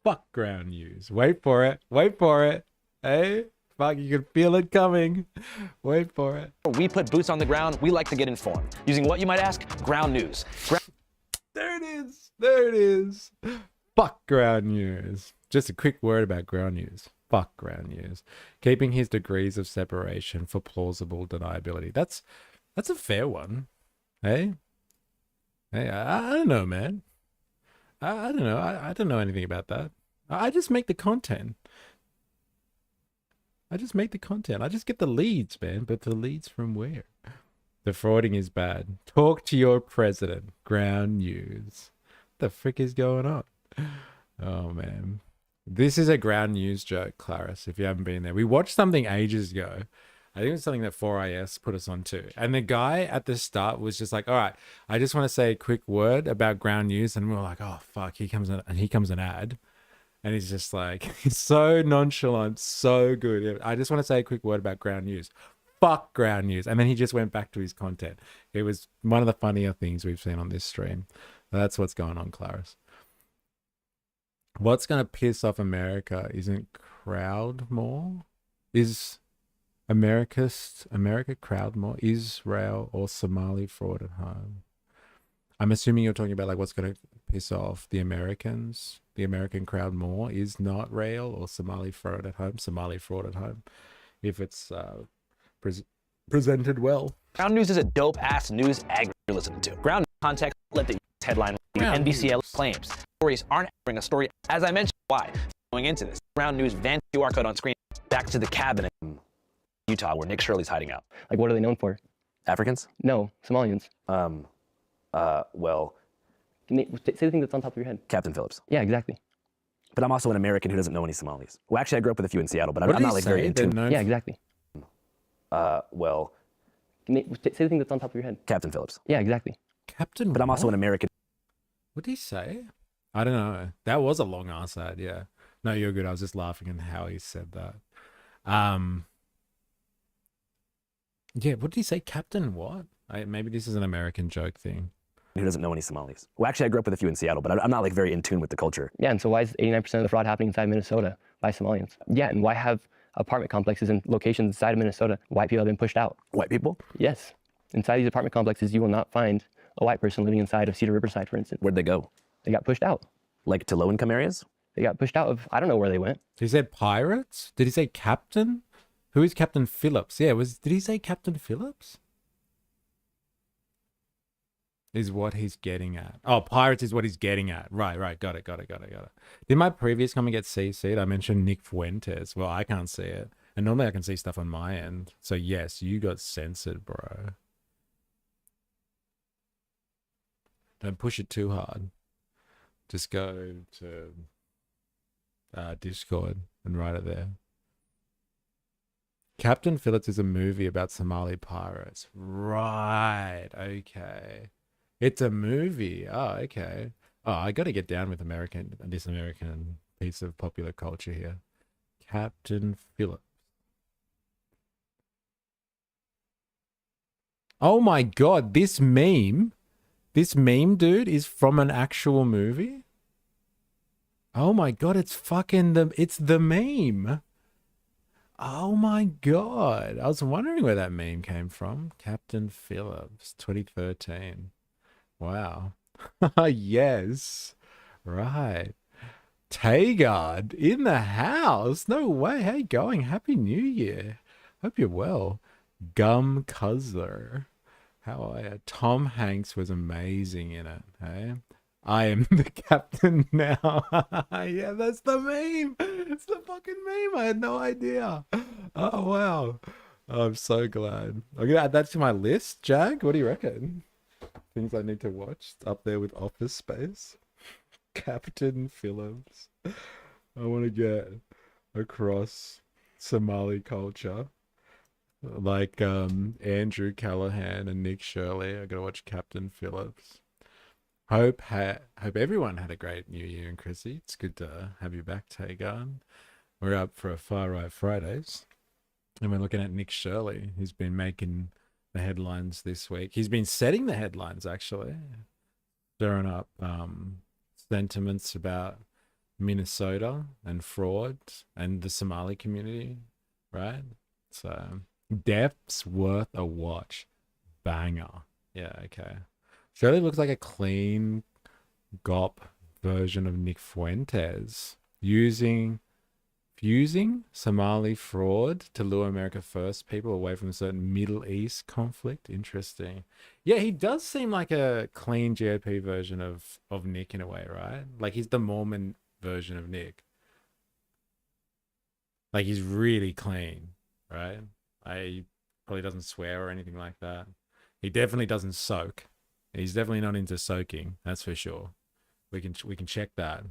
A: Fuck ground news. Wait for it. Wait for it. Hey? Fuck, you can feel it coming. Wait for it.
F: We put boots on the ground. We like to get informed. Using what, you might ask? Ground news.
A: There it is. There it is. Fuck ground news. Just a quick word about ground news. Fuck ground news. Keeping his degrees of separation for plausible deniability. That's a fair one. Hey? Hey, I don't know, man. I don't know. I don't know anything about that. I just make the content. I just make the content. I just get the leads, man. But the leads from where? The frauding is bad. Talk to your president. Ground news. What the frick is going on? Oh, man. This is a ground news joke, Clarice, if you haven't been there. We watched something ages ago. I think it was something that 4IS put us on to. And the guy at the start was just like, all right, I just want to say a quick word about ground news. And we were like, oh, fuck, here comes an ad. And he's just like, he's so nonchalant, so good. I just want to say a quick word about ground news. Fuck ground news. And then he just went back to his content. It was one of the funnier things we've seen on this stream. That's what's going on, Clarice. What's going to piss off America isn't crowd more? Is America crowd more? Israel or Somali fraud at home? I'm assuming you're talking about like what's going to piss off the Americans, the American crowd more. Is not rail or Somali fraud at home? Somali fraud at home, if it's presented well.
F: Ground news is a dope-ass news you're listening to. Ground context, let the headline read. NBC claims stories aren't bring a story. As I mentioned, why? Going into this, Ground News van QR code on screen. Back to the cabin in Utah, where Nick Shirley's hiding out.
B: Like, what are they known for?
C: Africans?
B: No, Somalians.
C: Well,
B: Say the thing that's on top of your head.
C: Captain Phillips.
B: Yeah, exactly.
C: But I'm also an American who doesn't know any Somalis. Well, actually, I grew up with a few in Seattle, but
A: What
C: I'm
A: did
C: not
A: he
C: like very
A: say?
C: into.
B: Yeah, exactly.
C: Well,
B: Say the thing that's on top of your head.
C: Captain Phillips.
B: Yeah, exactly.
A: Captain.
C: But I'm also an American.
A: What did he say? I don't know. That was a long ass ad. Yeah. No, you're good. I was just laughing at how he said that. Yeah. What did he say? Captain what? Maybe this is an American joke thing.
C: Who doesn't know any Somalis? Well, actually, I grew up with a few in Seattle, but I'm not like very in tune with the culture.
B: Yeah, and so why is 89% of the fraud happening inside Minnesota by Somalians? Yeah, and why have apartment complexes in locations inside of Minnesota? White people have been pushed out.
C: White people?
B: Yes. Inside these apartment complexes, you will not find a white person living inside of Cedar Riverside, for instance.
C: Where'd they go?
B: They got pushed out.
C: Like to low-income areas?
B: They got pushed out of, I don't know where they went.
A: He said pirates? Did he say captain? Who is Captain Phillips? Yeah, did he say Captain Phillips? Is what he's getting at. Oh, pirates is what he's getting at. Right. Got it. Did my previous comment get CC'd? I mentioned Nick Fuentes. Well, I can't see it. And normally I can see stuff on my end. So yes, you got censored, bro. Don't push it too hard. Just go to Discord and write it there. Captain Phillips is a movie about Somali pirates. Right. Okay. It's a movie. Oh, okay. Oh, I got to get down with this American piece of popular culture here. Captain Phillips. Oh my God, this meme, dude, is from an actual movie? Oh my God, it's the meme. Oh my God. I was wondering where that meme came from. Captain Phillips, 2013. Wow. Yes. Right. Tagard in the house. No way. How you going? Happy New Year. Hope you're well. Gum Cuzler. How are you? Tom Hanks was amazing in it. Hey? I am the captain now. Yeah, that's the meme. It's the fucking meme. I had no idea. Oh, wow. Oh, I'm so glad. I'm going to add that to my list. Jag, what do you reckon? Things I need to watch. It's up there with Office Space. Captain Phillips. I want to get across Somali culture. Like Andrew Callahan and Nick Shirley. I got to watch Captain Phillips. Hope everyone had a great New Year, and Chrissy, it's good to have you back, Tagan. We're up for a Far Right Fridays, and we're looking at Nick Shirley, who's been making the headlines this week. He's been setting the headlines, actually, stirring up sentiments about Minnesota and fraud and the Somali community, right? So, Death's worth a watch. Banger. Yeah, okay. Shirley looks like a clean GOP version of Nick Fuentes, fusing Somali fraud to lure America First people away from a certain Middle East conflict. Interesting. Yeah, he does seem like a clean GOP version of Nick in a way, right? Like he's the Mormon version of Nick. Like he's really clean, right? He probably doesn't swear or anything like that. He definitely doesn't soak. He's definitely not into soaking, that's for sure. We can check that.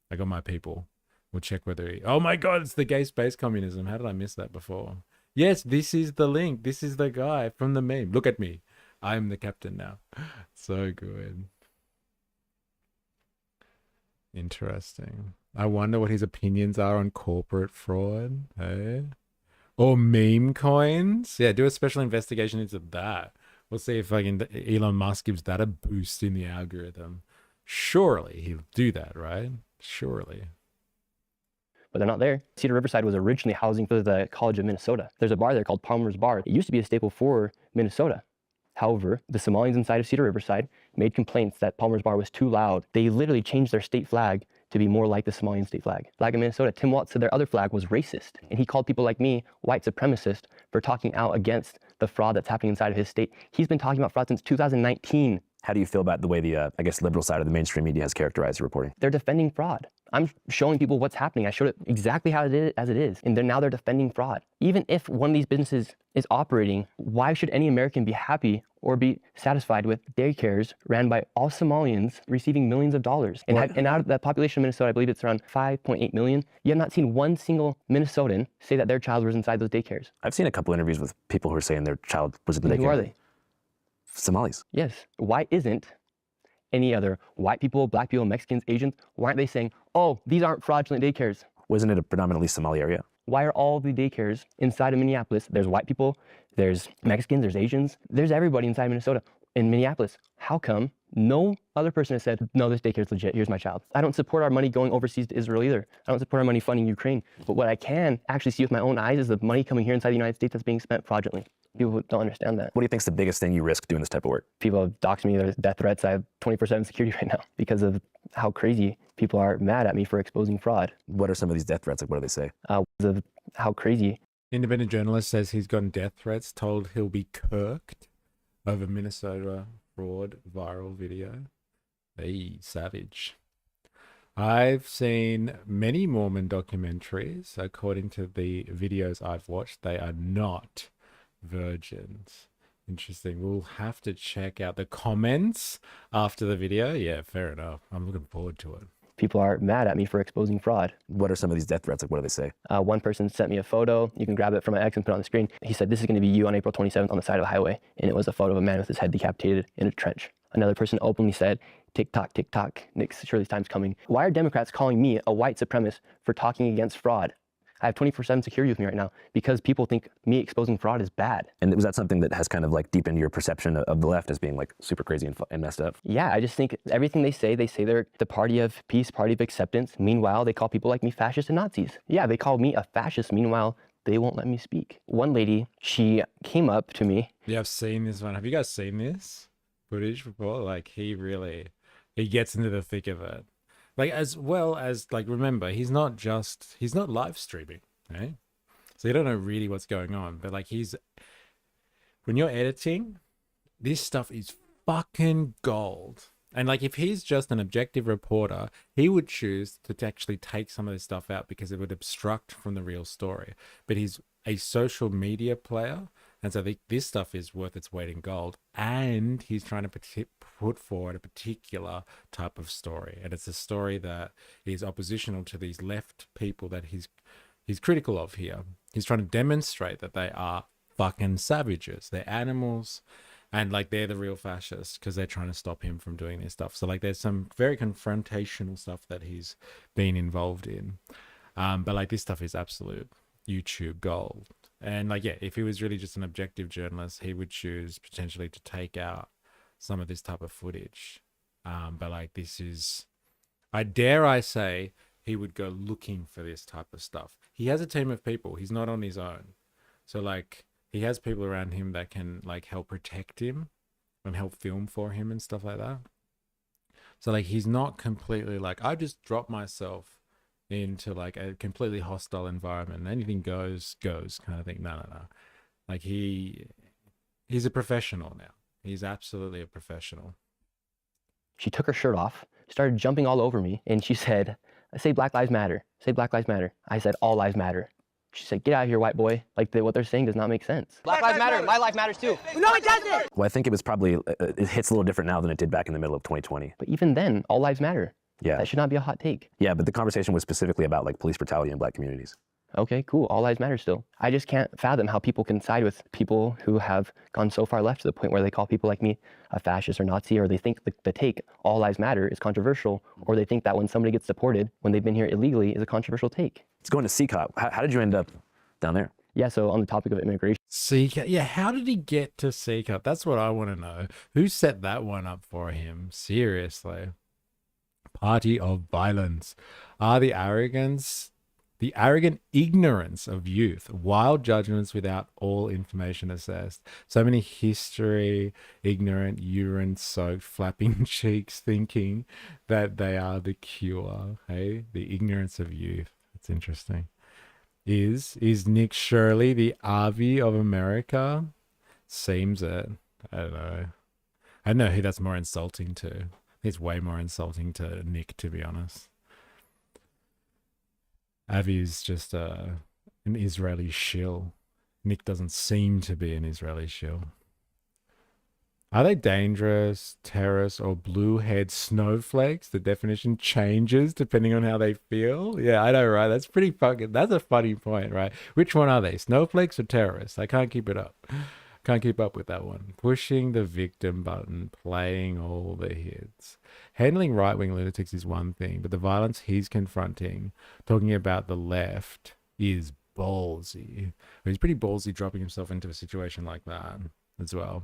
A: I got my people. We'll check whether he... Oh my God, it's the gay space communism. How did I miss that before? Yes, this is the link. This is the guy from the meme. Look at me. I'm the captain now. So good. Interesting. I wonder what his opinions are on corporate fraud. Hey? Or meme coins. Yeah, do a special investigation into that. We'll see if Elon Musk gives that a boost in the algorithm. Surely he'll do that, right? Surely.
B: But they're not there. Cedar Riverside was originally housing for the College of Minnesota. There's a bar there called Palmer's Bar. It used to be a staple for Minnesota. However, the Somalians inside of Cedar Riverside made complaints that Palmer's Bar was too loud. They literally changed their state flag to be more like the Somalian state flag. Flag of Minnesota, Tim Watts said their other flag was racist. And he called people like me white supremacist for talking out against the fraud that's happening inside of his state. He's been talking about fraud since 2019.
C: How do you feel about the way the, liberal side of the mainstream media has characterized the reporting?
B: They're defending fraud. I'm showing people what's happening. I showed it exactly how it is, as it is. And now they're defending fraud. Even if one of these businesses is operating, why should any American be happy or be satisfied with daycares ran by all Somalians receiving millions of dollars? And out of the population of Minnesota, I believe it's around 5.8 million. You have not seen one single Minnesotan say that their child was inside those daycares.
C: I've seen a couple interviews with people who are saying their child was in the daycare.
B: Who are they?
C: Somalis.
B: Yes. Why isn't any other white people, black people, Mexicans, Asians, why aren't they saying, oh, these aren't fraudulent daycares?
C: Wasn't it a predominantly Somali area?
B: Why are all the daycares inside of Minneapolis? There's white people, there's Mexicans, there's Asians, there's everybody inside Minnesota. In Minneapolis, how come no other person has said, no, this daycare is legit, here's my child? I don't support our money going overseas to Israel either. I don't support our money funding Ukraine. But what I can actually see with my own eyes is the money coming here inside the United States that's being spent fraudulently. People don't understand that.
C: What do you think is the biggest thing you risk doing this type of work?
B: People have doxed me, there's death threats. I have 24/7 security right now because of how crazy people are mad at me for exposing fraud.
C: What are some of these death threats? Like, what do they say?
B: Of how crazy.
A: Independent journalist says he's gotten death threats, told he'll be kirked over Minnesota fraud viral video. Hey, savage. I've seen many Mormon documentaries. According to the videos I've watched, they are not virgins. Interesting. We'll have to check out the comments after the video. Yeah, fair enough. I'm looking forward to it.
B: People are mad at me for exposing fraud.
C: What are some of these death threats? Like, what do they say?
B: One person sent me a photo. You can grab it from my ex and put it on the screen. He said, this is going to be you on April 27th on the side of a highway. And it was a photo of a man with his head decapitated in a trench. Another person openly said, tick-tock, tick-tock, Shirley's time's coming. Why are Democrats calling me a white supremacist for talking against fraud? I have 24/7 security with me right now because people think me exposing fraud is bad.
C: And was that something that has kind of like deepened your perception of the left as being like super crazy and messed up?
B: Yeah, I just think everything they say they're the party of peace, party of acceptance. Meanwhile, they call people like me fascists and Nazis. Yeah, they call me a fascist. Meanwhile, they won't let me speak. One lady, she came up to me.
A: Yeah, I've seen this one. Have you guys seen this footage before? Like he gets into the thick of it. Like, as well as, like, remember, he's not live streaming, right? So you don't know really what's going on. But, like, when you're editing, this stuff is fucking gold. And, like, if he's just an objective reporter, he would choose to actually take some of this stuff out because it would obstruct from the real story. But he's a social media player. And so this stuff is worth its weight in gold. And he's trying to put forward a particular type of story. And it's a story that is oppositional to these left people that he's critical of here. He's trying to demonstrate that they are fucking savages. They're animals. And like they're the real fascists because they're trying to stop him from doing this stuff. So like there's some very confrontational stuff that he's been involved in. But like this stuff is absolute YouTube gold. And like, yeah, if he was really just an objective journalist, he would choose potentially to take out some of this type of footage. But like, this is, I dare I say, he would go looking for this type of stuff. He has a team of people. He's not on his own. So like, he has people around him that can like help protect him and help film for him and stuff like that. So like, he's not completely like, I just dropped myself into like a completely hostile environment and anything goes kind of thing. No. Like he's a professional now. He's absolutely a professional.
B: She took her shirt off, started jumping all over me, and she said, say Black Lives Matter. Say Black Lives Matter. I said, all lives matter. She said, get out of here, white boy. Like, what they're saying does not make sense.
S: Black lives matter. My life matters too.
N: No, it doesn't.
C: Well, I think it was probably, it hits a little different now than it did back in the middle of 2020.
B: But even then, all lives matter.
C: Yeah.
B: That should not be a hot take.
C: Yeah, but the conversation was specifically about like police brutality in Black communities.
B: Okay, cool. All lives matter still. I just can't fathom how people can side with people who have gone so far left to the point where they call people like me a fascist or Nazi, or they think the take all lives matter is controversial, or they think that when somebody gets deported when they've been here illegally is a controversial take.
C: It's going to CCOP. How did you end up down there?
B: Yeah, so on the topic of immigration.
A: CCOP, yeah, how did he get to CCOP? That's what I want to know. Who set that one up for him? Seriously. Party of violence. The arrogant ignorance of youth, wild judgments without all information assessed. So many history, ignorant, urine-soaked, flapping cheeks thinking that they are the cure. Hey, the ignorance of youth. It's interesting. Is Nick Shirley the Avi of America? Seems it. I don't know. I don't know who that's more insulting to. It's way more insulting to Nick, to be honest. Avi's just an Israeli shill. Nick doesn't seem to be an Israeli shill. Are they dangerous, terrorists, or blue-head snowflakes? The definition changes depending on how they feel. Yeah, I know, right? That's a funny point, right? Which one are they? Snowflakes or terrorists? I can't keep it up. Can't keep up with that one. Pushing the victim button, playing all the hits. Handling right-wing lunatics is one thing, but the violence he's confronting, talking about the left, is ballsy. He's pretty ballsy dropping himself into a situation like that as well.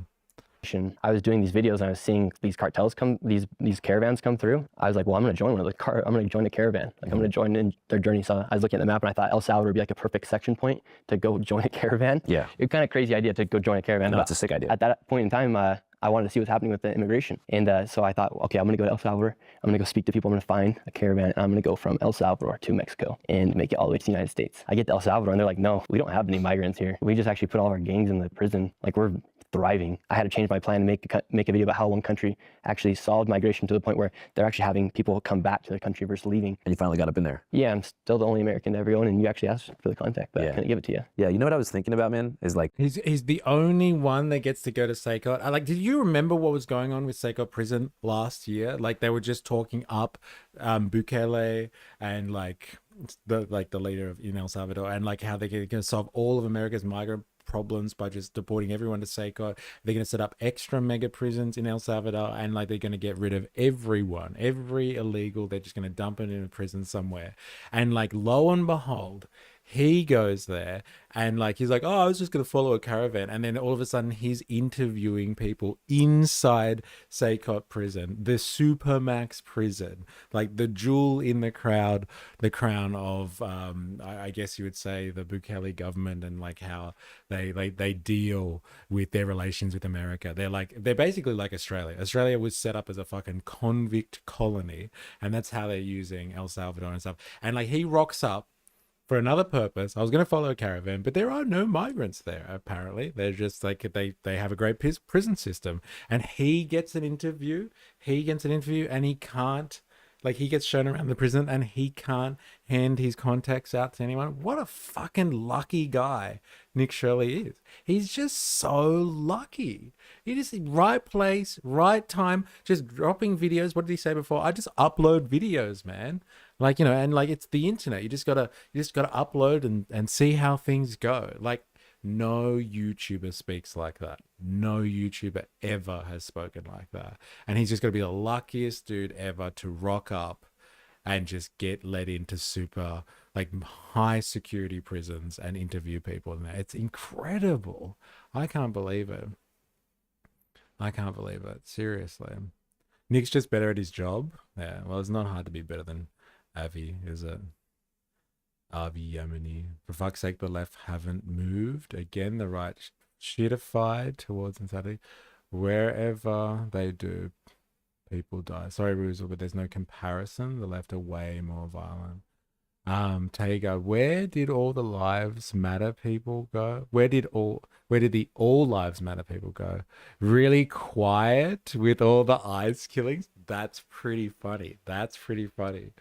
B: I was doing these videos and I was seeing these cartels come, these caravans come through. I was like, well, I'm going to join one of the I'm going to join a caravan. Like, I'm going to join in their journey. So I was looking at the map and I thought El Salvador would be like a perfect section point to go join a caravan.
C: Yeah.
B: It's kind of crazy idea to go join a caravan.
C: No, it's a sick idea.
B: At that point in time, I wanted to see what's happening with the immigration. And so I thought, okay, I'm going to go to El Salvador. I'm going to go speak to people. I'm going to find a caravan. And I'm going to go from El Salvador to Mexico and make it all the way to the United States. I get to El Salvador and they're like, no, we don't have any migrants here. We just actually put all of our gangs in the prison. Like, we're thriving. I had to change my plan and make a video about how one country actually solved migration to the point where they're actually having people come back to their country versus leaving.
C: And you finally got up in there.
B: Yeah, I'm still the only American to ever go in, and you actually asked for the contact, but I couldn't give it to you.
C: Yeah, you know what I was thinking about, man? Is like...
A: He's the only one that gets to go to Seikot. Like, did you remember what was going on with Seikot prison last year? Like, they were just talking up Bukele and like the leader in El Salvador, and like how they're going to solve all of America's migrant problems by just deporting everyone to Seikot. They're going to set up extra mega prisons in El Salvador, and like they're going to get rid of everyone, every illegal. They're just going to dump it in a prison somewhere. And like, lo and behold, he goes there and like, he's like, oh, I was just going to follow a caravan. And then all of a sudden he's interviewing people inside Seikot prison, the Supermax prison, like the jewel in the crowd, the crown of, I guess you would say, the Bukele government, and like how they deal with their relations with America. They're basically like Australia. Australia was set up as a fucking convict colony, and that's how they're using El Salvador and stuff. And like, he rocks up for another purpose. I was going to follow a caravan, but there are no migrants there, apparently. They're just like, they have a great prison system. And he gets an interview. And he can't, like, he gets shown around the prison and he can't hand his contacts out to anyone. What a fucking lucky guy Nick Shirley is. He's just so lucky. He just, right place, right time, just dropping videos. What did he say before? I just upload videos, man. Like, you know, and like, it's the internet. You just gotta upload and see how things go. Like, no YouTuber speaks like that. No YouTuber ever has spoken like that. And he's just gonna be the luckiest dude ever to rock up and just get let into super like high security prisons and interview people in there. It's incredible. I can't believe it. I can't believe it. Seriously. Nick's just better at his job. Yeah, well, it's not hard to be better than Avi, is it? Avi Yemeni. For fuck's sake, the left haven't moved. Again, the right shitified towards insanity. Wherever they do, people die. Sorry, Ruzel, but there's no comparison. The left are way more violent. Tager, where did all the lives matter people go? Where did the all lives matter people go? Really quiet with all the ICE killings? That's pretty funny. That's pretty funny.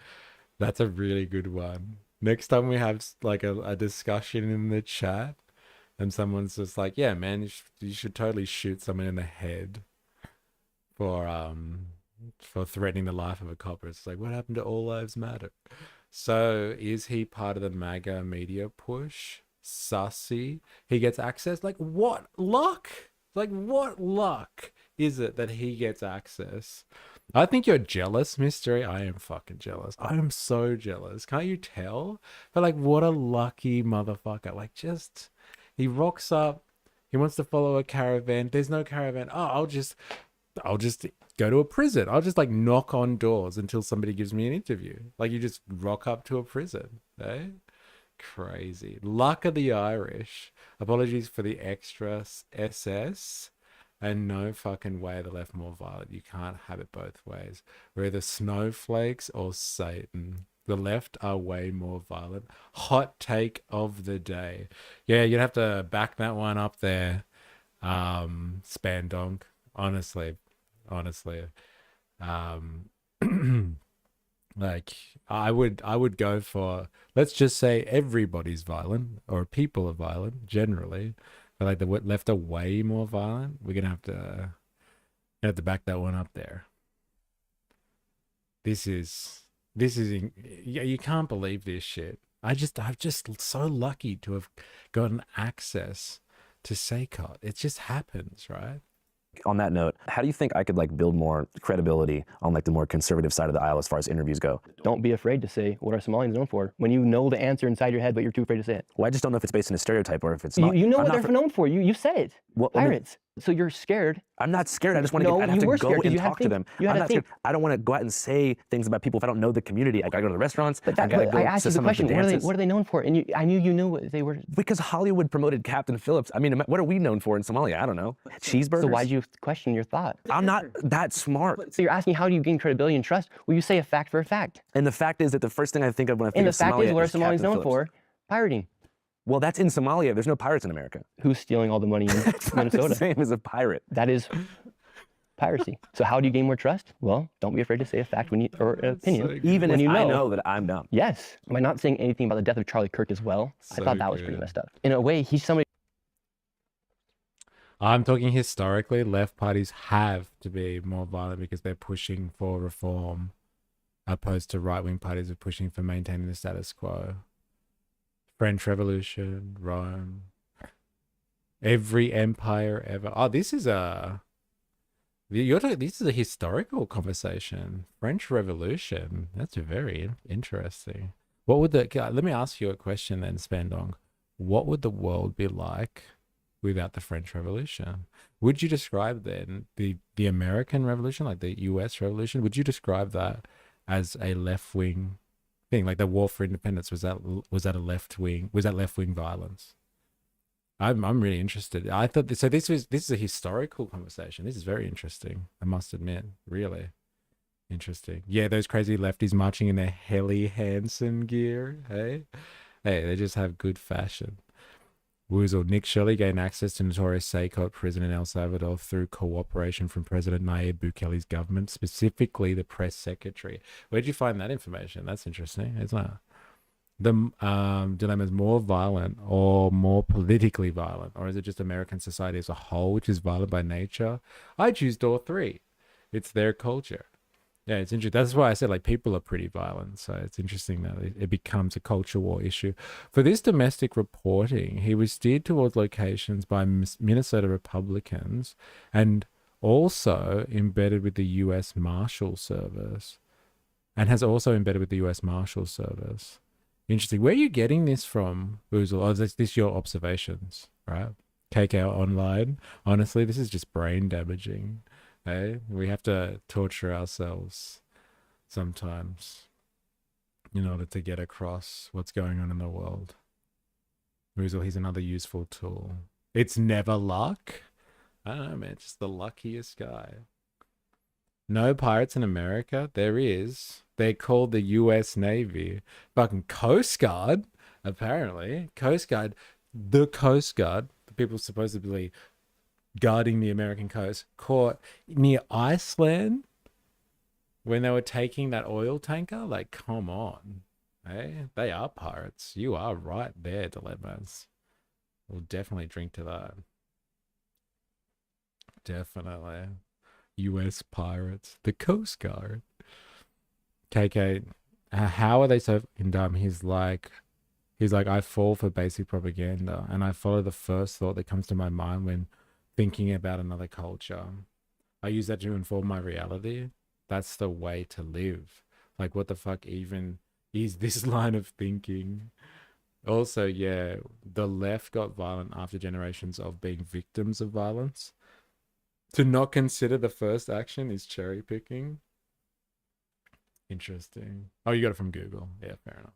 A: That's a really good one. Next time we have like a discussion in the chat and someone's just like, yeah, man, you should totally shoot someone in the head for threatening the life of a cop. It's like, what happened to all lives matter? So is he part of the MAGA media push? Sussy. He gets access? Like, what luck? Like, what luck is it that he gets access? I think you're jealous, Mystery. I am fucking jealous. I am so jealous. Can't you tell? But like, what a lucky motherfucker. Like, just, he rocks up. He wants to follow a caravan. There's no caravan. Oh, I'll just go to a prison. I'll just like knock on doors until somebody gives me an interview. Like, you just rock up to a prison, eh? Crazy. Luck of the Irish. Apologies for the extra SS. And no fucking way the left more violent. You can't have it both ways. We're either snowflakes or Satan. The left are way more violent. Hot take of the day. Yeah, you'd have to back that one up there. Spandonk. Honestly. Like, I would go for, let's just say everybody's violent, or people are violent generally, but like the left are way more violent. We're gonna have to back that one up there. This is yeah, you can't believe this shit. I'm just so lucky to have gotten access to SACOT. It just happens, right?
C: On that note, how do you think I could like build more credibility on like the more conservative side of the aisle as far as interviews go?
B: Don't be afraid to say, what are Somalians known for? When you know the answer inside your head, but you're too afraid to say it.
C: Well, I just don't know if it's based on a stereotype or if it's not.
B: You know what they're known for. You said it.
C: Well,
B: Pirates. So you're scared.
C: I'm not scared. I just want to I'd have to go and talk to them. I'm not scared. I don't want to go out and say things about people if I don't know the community. I gotta go to the restaurants.
B: But I asked you the question, what are they known for? And I knew you knew what they were.
C: Because Hollywood promoted Captain Phillips. I mean, what are we known for in Somalia? I don't know. Cheeseburgers.
B: So why'd you question your thought?
C: I'm not that smart.
B: So you're asking, how do you gain credibility and trust? Well, you say a fact for a fact.
C: And the fact is that the first thing I think of when I think of Somalia is
B: And the fact is, what are Somalians known for? Pirating.
C: Well, that's in Somalia. There's no pirates in America.
B: Who's stealing all the money in Minnesota?
C: Not the same as a pirate.
B: That is piracy. So how do you gain more trust? Well, don't be afraid to say a fact or an opinion.
C: So even if I know that I'm dumb.
B: Yes. By not saying anything about the death of Charlie Kirk as well, I thought that was pretty messed up. In a way, he's somebody.
A: I'm talking historically, left parties have to be more violent because they're pushing for reform, opposed to right-wing parties are pushing for maintaining the status quo. French Revolution, Rome, every empire ever. Oh, this is a historical conversation. French Revolution. That's very interesting. What would let me ask you a question then, Spandong. What would the world be like without the French Revolution? Would you describe then the American Revolution, like the US Revolution, would you describe that as a left-wing thing? Like the War for Independence, was that a left-wing violence? I'm really interested. I thought so. This is a historical conversation. This is very interesting, I must admit. Really interesting. Yeah, those crazy lefties marching in their Helly Hansen gear. Hey, they just have good fashion. Woozle. Nick Shirley gained access to notorious SACOT prison in El Salvador through cooperation from President Nayib Bukele's government, specifically the press secretary. Where'd you find that information? That's interesting, isn't it? The dilemma is more violent or more politically violent, or is it just American society as a whole, which is violent by nature? I choose door 3. It's their culture. Yeah, it's interesting. That's why I said like people are pretty violent. So it's interesting that it becomes a culture war issue. For this domestic reporting, he was steered towards locations by Minnesota Republicans and also embedded with the U.S. Marshal Service, and has also embedded with the U.S. Marshal Service. Interesting. Where are you getting this from, Oozle? Oh, is this your observations, right? KK Online. Honestly, this is just brain damaging. Hey, we have to torture ourselves sometimes in order to get across what's going on in the world. Oozle, he's another useful tool. It's never luck. I don't know, man. Just the luckiest guy. No pirates in America? There is. They're called the U.S. Navy. Fucking Coast Guard, apparently. Coast Guard. The Coast Guard, the people supposedly guarding the American coast, caught near Iceland when they were taking that oil tanker. Like, come on. Hey, they are pirates. You are right there, Dilemmas. We'll definitely drink to that. Definitely. U.S. pirates. The Coast Guard. KK, how are they so fucking dumb? He's like, I fall for basic propaganda, and I follow the first thought that comes to my mind when thinking about another culture. I use that to inform my reality. That's the way to live. Like, what the fuck even is this line of thinking? Also, yeah, the left got violent after generations of being victims of violence. To not consider the first action is cherry picking. Interesting. Oh, you got it from Google. Yeah, fair enough.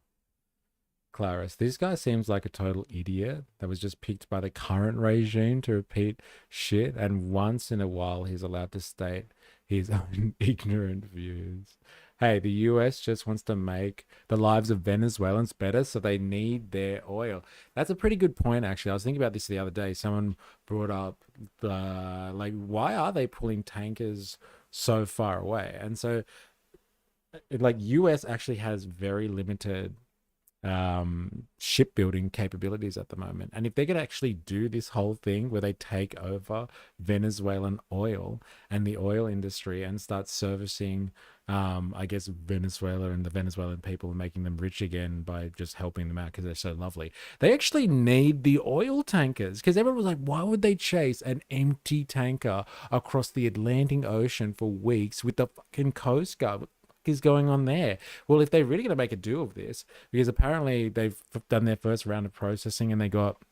A: Clarice, this guy seems like a total idiot that was just picked by the current regime to repeat shit, and once in a while he's allowed to state his own ignorant views. Hey, the US just wants to make the lives of Venezuelans better, so they need their oil. That's a pretty good point, actually. I was thinking about this the other day. Someone brought up, like, why are they pulling tankers so far away? And so, like, US actually has very limited shipbuilding capabilities at the moment, and if they could actually do this whole thing where they take over Venezuelan oil and the oil industry and start servicing I guess Venezuela and the Venezuelan people and making them rich again by just helping them out because they're so lovely, they actually need the oil tankers, because everyone was like, why would they chase an empty tanker across the Atlantic Ocean for weeks with the fucking Coast Guard? Is going on there? Well, if they're really going to make a do of this, because apparently they've done their first round of processing and they got,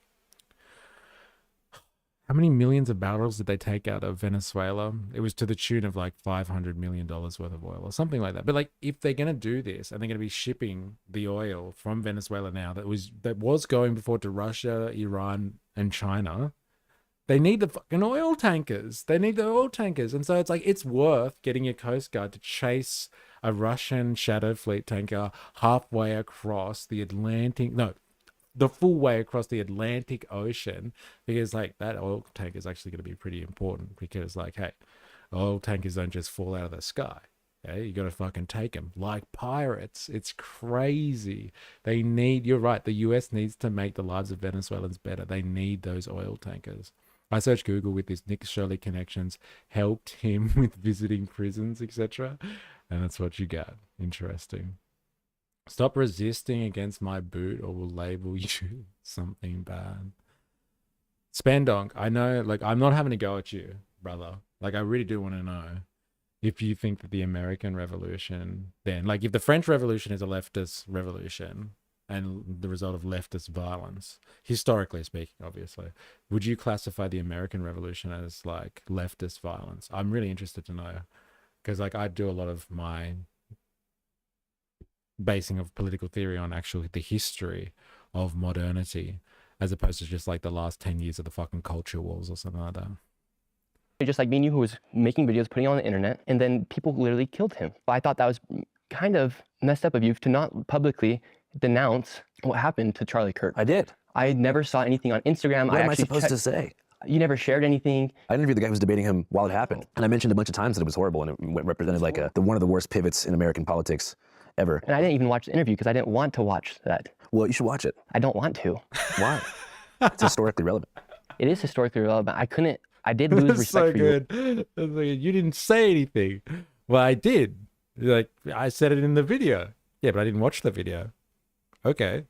A: how many millions of barrels did they take out of Venezuela? It was to the tune of like $500 million worth of oil or something like that. But like, if they're going to do this and they're going to be shipping the oil from Venezuela now that was going before to Russia, Iran, and China, they need the fucking oil tankers. They need the oil tankers. And so it's like, it's worth getting your Coast Guard to chase a Russian Shadow Fleet tanker halfway across the Atlantic, no, the full way across the Atlantic Ocean, because like that oil tank is actually going to be pretty important, because like, hey, oil tankers don't just fall out of the sky. Okay? You got to fucking take them like pirates. It's crazy. They need, you're right, the US needs to make the lives of Venezuelans better. They need those oil tankers. I searched Google with his Nick Shirley connections, helped him with visiting prisons, etc. And that's what you got. Interesting. Stop resisting against my boot or we'll label you something bad. Spandonk, I know, like, I'm not having to go at you, brother. Like, I really do want to know if you think that the American Revolution, then, like, if the French Revolution is a leftist revolution and the result of leftist violence, historically speaking, obviously, would you classify the American Revolution as, like, leftist violence? I'm really interested to know. Because, like, I do a lot of my basing of political theory on actually the history of modernity, as opposed to just, like, the last 10 years of the fucking culture wars or something like that.
B: Just like me and you, who was making videos, putting it on the internet, and then people literally killed him. I thought that was kind of messed up of you to not publicly denounce what happened to Charlie Kirk.
C: I did.
B: I never saw anything on Instagram.
C: What am I supposed to say?
B: You never shared anything.
C: I interviewed the guy who was debating him while it happened. And I mentioned a bunch of times that it was horrible and it represented like one of the worst pivots in American politics ever.
B: And I didn't even watch the interview because I didn't want to watch that.
C: Well, you should watch it.
B: I don't want to.
C: Why? It's historically relevant.
B: It is historically relevant. I did lose respect for you.
A: That's so good. You didn't say anything. Well, I did. Like, I said it in the video. Yeah, but I didn't watch the video. Okay.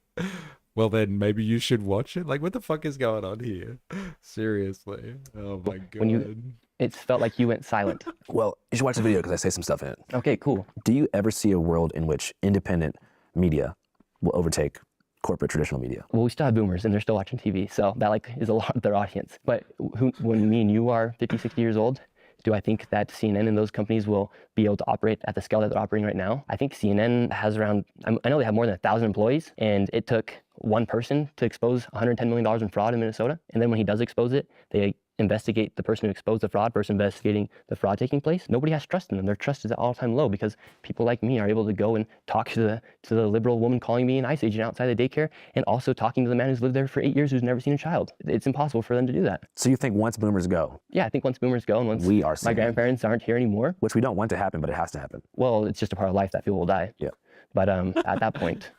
A: Well, then maybe you should watch it. Like, what the fuck is going on here? Seriously. Oh my God.
B: It felt like you went silent.
C: Well, you should watch the video because I say some stuff in it.
B: Okay, cool.
C: Do you ever see a world in which independent media will overtake corporate traditional media?
B: Well, we still have boomers and they're still watching TV. So that like is a lot of their audience. But when me and you are 50, 60 years old, do I think that CNN and those companies will be able to operate at the scale that they're operating right now? I think CNN has around, I know they have more than 1,000 employees, and it took one person to expose $110 million in fraud in Minnesota. And then when he does expose it, they investigate the person who exposed the fraud versus investigating the fraud taking place. Nobody has trust in them. Their trust is at all-time low because people like me are able to go and talk to the liberal woman calling me an ICE agent outside the daycare, and also talking to the man who's lived there for 8 years who's never seen a child. It's impossible for them to do that.
C: So you think once boomers go?
B: Yeah, I think once boomers go and once my grandparents aren't here anymore.
C: Which we don't want to happen, but it has to happen.
B: Well, it's just a part of life that people will die.
C: Yeah.
B: But at that point.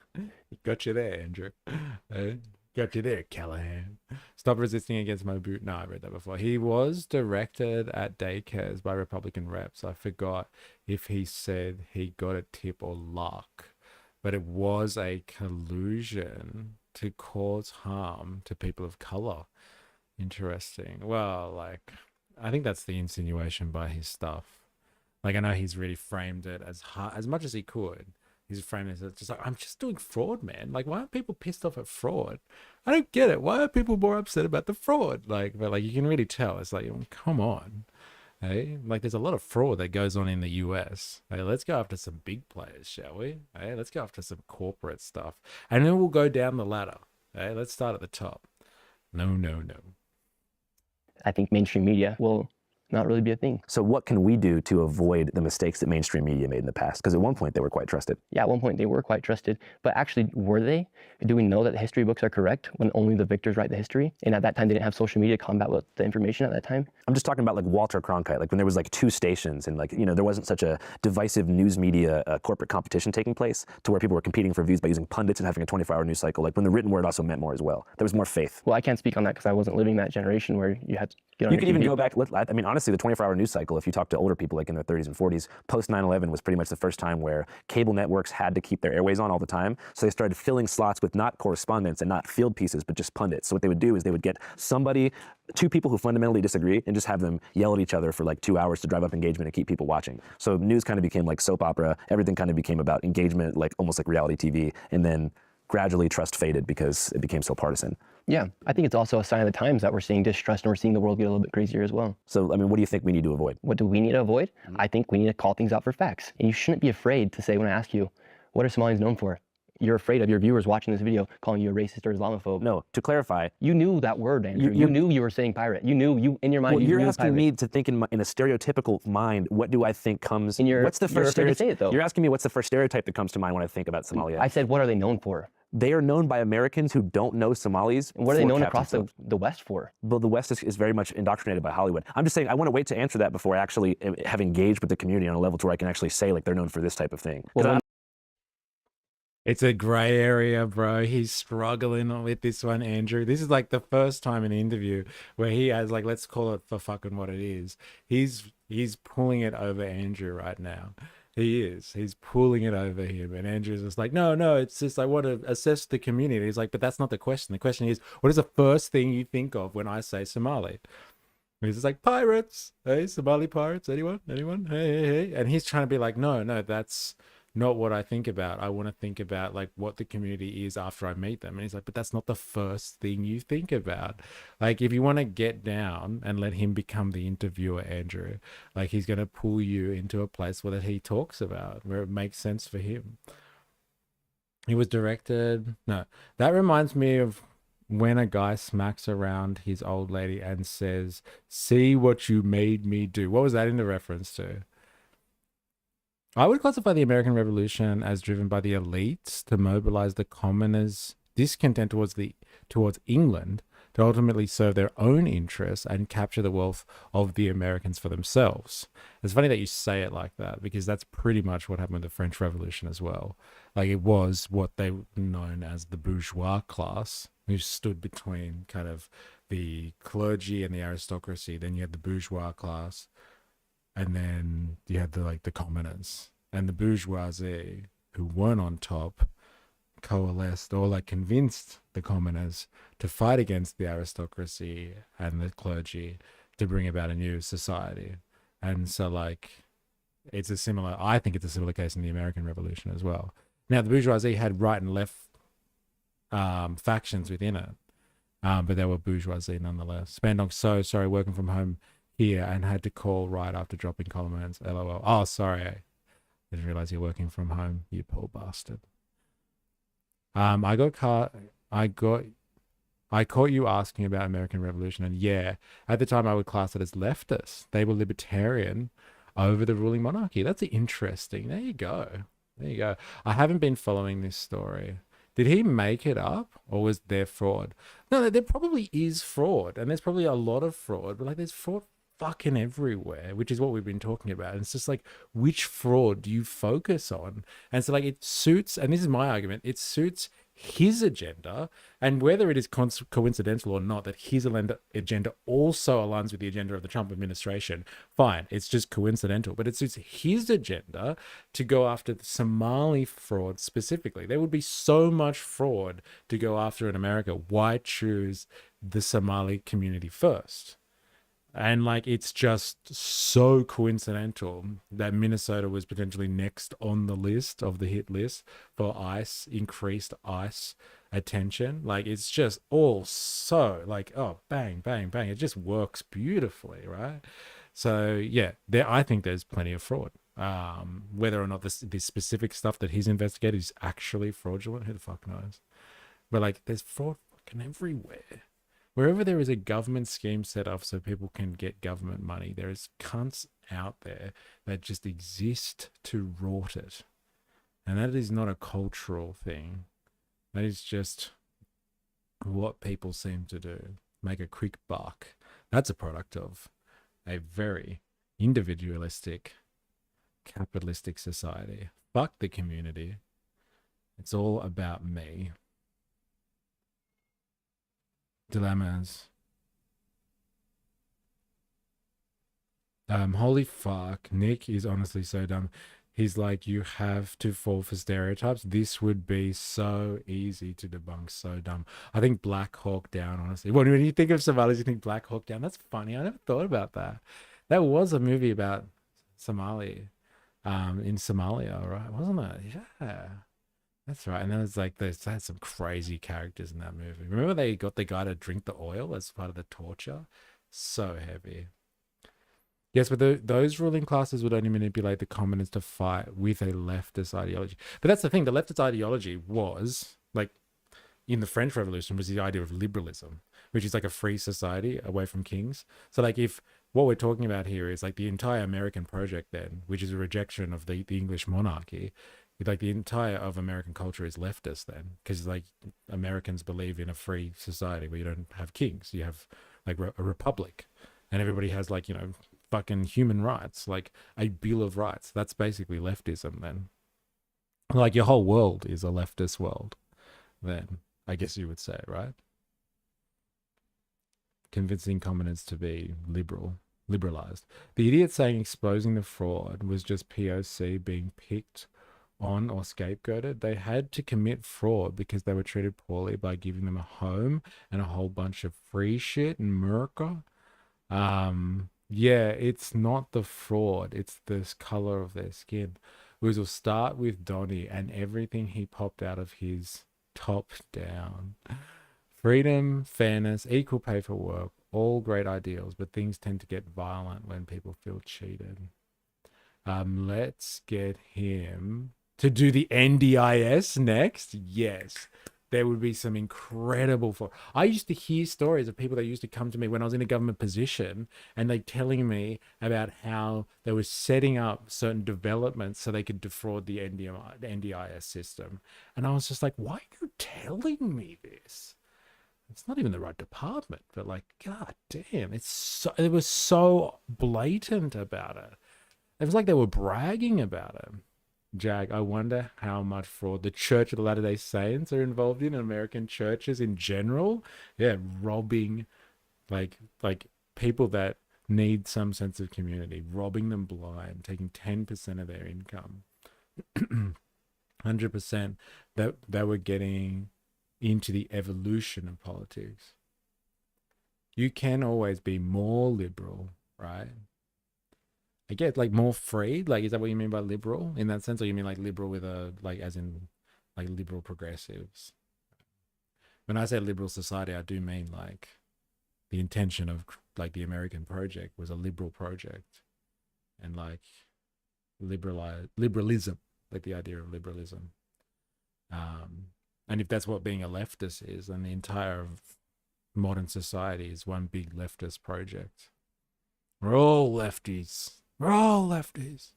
A: Got you there, Andrew. Got you there, Callahan. Stop resisting against my boot. No, I read that before. He was directed at daycares by Republican reps. I forgot if he said he got a tip or luck, but it was a collusion to cause harm to people of color. Interesting. Well, like, I think that's the insinuation by his stuff. Like, I know he's really framed it as much as he could. He's framed it as just like, I'm just doing fraud, man. Like, why are people pissed off at fraud? I don't get it. Why are people more upset about the fraud? Like, but like, you can really tell. It's like, come on. Hey, like, there's a lot of fraud that goes on in the US. Hey, let's go after some big players, shall we? Hey, let's go after some corporate stuff. And then we'll go down the ladder. Hey, let's start at the top. No.
B: I think mainstream media will not really be a thing.
C: So what can we do to avoid the mistakes that mainstream media made in the past? Because at one point they were quite trusted.
B: Yeah, at one point they were quite trusted, but actually were they? Do we know that the history books are correct when only the victors write the history? And at that time they didn't have social media to combat with the information at that time?
C: I'm just talking about like Walter Cronkite, like when there was like 2 stations and like, you know, there wasn't such a divisive news media corporate competition taking place to where people were competing for views by using pundits and having a 24-hour news cycle, like when the written word also meant more as well. There was more faith.
B: Well, I can't speak on that because I wasn't living that generation where you had to get on
C: You could
B: your
C: even
B: TV.
C: go back, I mean, honestly, the 24-hour news cycle, if you talk to older people like in their 30s and 40s, post 9/11 was pretty much the first time where cable networks had to keep their airways on all the time. So they started filling slots with not correspondents and not field pieces, but just pundits. So what they would do is they would get somebody, 2 people who fundamentally disagree, and just have them yell at each other for like 2 hours to drive up engagement and keep people watching. So news kind of became like soap opera. Everything kind of became about engagement, like almost like reality TV. And then gradually trust faded because it became so partisan.
B: Yeah, I think it's also a sign of the times that we're seeing distrust and we're seeing the world get a little bit crazier as well.
C: So, I mean, what do you think we need to avoid?
B: What do we need to avoid? I think we need to call things out for facts. And you shouldn't be afraid to say when I ask you, what are Somalians known for? You're afraid of your viewers watching this video calling you a racist or Islamophobe.
C: No, to clarify.
B: You knew that word, Andrew. You knew you were saying pirate. You knew, in your mind,
C: well,
B: you
C: you're
B: knew
C: asking
B: pirate.
C: me to think in a stereotypical mind, what do I think comes, what's the first stereotype? You're asking me what's the first stereotype that comes to mind when I think about Somalia?
B: I said, what are they known for?
C: They are known by Americans who don't know Somalis.
B: And what are they known across the West for?
C: Well, the West is very much indoctrinated by Hollywood. I'm just saying, I want to wait to answer that before I actually have engaged with the community on a level to where I can actually say, like, they're known for this type of thing.
A: Well, it's a gray area, bro. He's struggling with this one, Andrew. This is like the first time in the interview where he has, like, let's call it for fucking what it is. He's pulling it over Andrew right now. He is. He's pulling it over him. And Andrew's just like, no, it's just I want to assess the community. He's like, but that's not the question. The question is, what is the first thing you think of when I say Somali? He's just like, pirates. Hey, Somali pirates. Anyone? Hey. And he's trying to be like, no, that's not what I think about. I want to think about like what the community is after I meet them. And he's like, but that's not the first thing you think about. Like, if you want to get down and let him become the interviewer, Andrew, like he's going to pull you into a place where that he talks about, where it makes sense for him. He was directed. No, that reminds me of when a guy smacks around his old lady and says, see what you made me do. What was that in the reference to? I would classify the American Revolution as driven by the elites to mobilize the commoners' discontent towards England to ultimately serve their own interests and capture the wealth of the Americans for themselves. It's funny that you say it like that because that's pretty much what happened with the French Revolution as well. Like, it was what they were known as the bourgeois class, who stood between kind of the clergy and the aristocracy. Then you had the bourgeois class, and then you had the commoners, and the bourgeoisie, who weren't on top, coalesced or like convinced the commoners to fight against the aristocracy and the clergy to bring about a new society. And so like I think it's a similar case in the American Revolution as well. Now the bourgeoisie had right and left factions within it. But they were bourgeoisie nonetheless. Spandong, so sorry, working from home here and had to call right after dropping comments. LOL. Oh, sorry. I didn't realize you're working from home, you poor bastard. I caught you asking about American Revolution, and yeah, at the time I would class it as leftist. They were libertarian over the ruling monarchy. That's interesting. There you go. There you go. I haven't been following this story. Did he make it up, or was there fraud? No, there probably is fraud, and there's probably a lot of fraud, but like there's fraud fucking everywhere, which is what we've been talking about. And it's just like, which fraud do you focus on? And so like it suits, and this is my argument, it suits his agenda, and whether it is coincidental or not that his agenda also aligns with the agenda of the Trump administration, fine, it's just coincidental, but it suits his agenda to go after the Somali fraud specifically. There would be so much fraud to go after in America. Why choose the Somali community first? And like, it's just so coincidental that Minnesota was potentially next on the list of the hit list for increased ICE attention. Like, it's just all so like, oh, bang, bang, bang. It just works beautifully, right? So yeah, I think there's plenty of fraud. Whether or not this specific stuff that he's investigated is actually fraudulent, who the fuck knows? But like, there's fraud fucking everywhere. Wherever there is a government scheme set up so people can get government money, there is cunts out there that just exist to rort it. And that is not a cultural thing. That is just what people seem to do. Make a quick buck. That's a product of a very individualistic, capitalistic society. Fuck the community. It's all about me. Dilemmas. Holy fuck. Nick is honestly so dumb. He's like, you have to fall for stereotypes. This would be so easy to debunk. So dumb. I think Black Hawk Down, honestly. When you think of Somalis, you think Black Hawk Down. That's funny. I never thought about that. That was a movie about Somali, in Somalia, right? Wasn't it? Yeah. That's right. And then it's like, they had some crazy characters in that movie. Remember they got the guy to drink the oil as part of the torture? So heavy. Yes, but those ruling classes would only manipulate the commoners to fight with a leftist ideology. But that's the thing. The leftist ideology was, like, in the French Revolution, was the idea of liberalism, which is like a free society away from kings. So like, if what we're talking about here is like the entire American project then, which is a rejection of the English monarchy, like the entire of American culture is leftist then, because like Americans believe in a free society where you don't have kings, you have like a republic, and everybody has like, you know, fucking human rights, like a bill of rights. That's basically leftism then. Like your whole world is a leftist world then, I guess you would say, right? Convincing commoners to be liberalized. The idiot saying exposing the fraud was just POC being picked on or scapegoated. They had to commit fraud because they were treated poorly by giving them a home and a whole bunch of free shit in America. Yeah, it's not the fraud, it's the color of their skin. We will start with Donnie and everything he popped out of his top down. Freedom, fairness, equal pay for work, all great ideals, but things tend to get violent when people feel cheated. Let's get him to do the NDIS next. Yes, there would be some incredible I used to hear stories of people that used to come to me when I was in a government position and they telling me about how they were setting up certain developments so they could defraud the NDIS system. And I was just like, why are you telling me this? It's not even the right department, but like, god damn, it was so blatant about it. It was like they were bragging about it. Jag, I wonder how much fraud the Church of the Latter-day Saints are involved in American churches in general. Yeah, robbing like people that need some sense of community, robbing them blind, taking 10% of their income. 100% that they were getting into the evolution of politics. You can always be more liberal, right? I get like more free. Like, is that what you mean by liberal in that sense? Or you mean like liberal with a, like, as in like liberal progressives? When I say liberal society, I do mean like the intention of like the American project was a liberal project, and like liberalism, like the idea of liberalism. And if that's what being a leftist is, then the entire modern society is one big leftist project. We're all lefties. We're all lefties.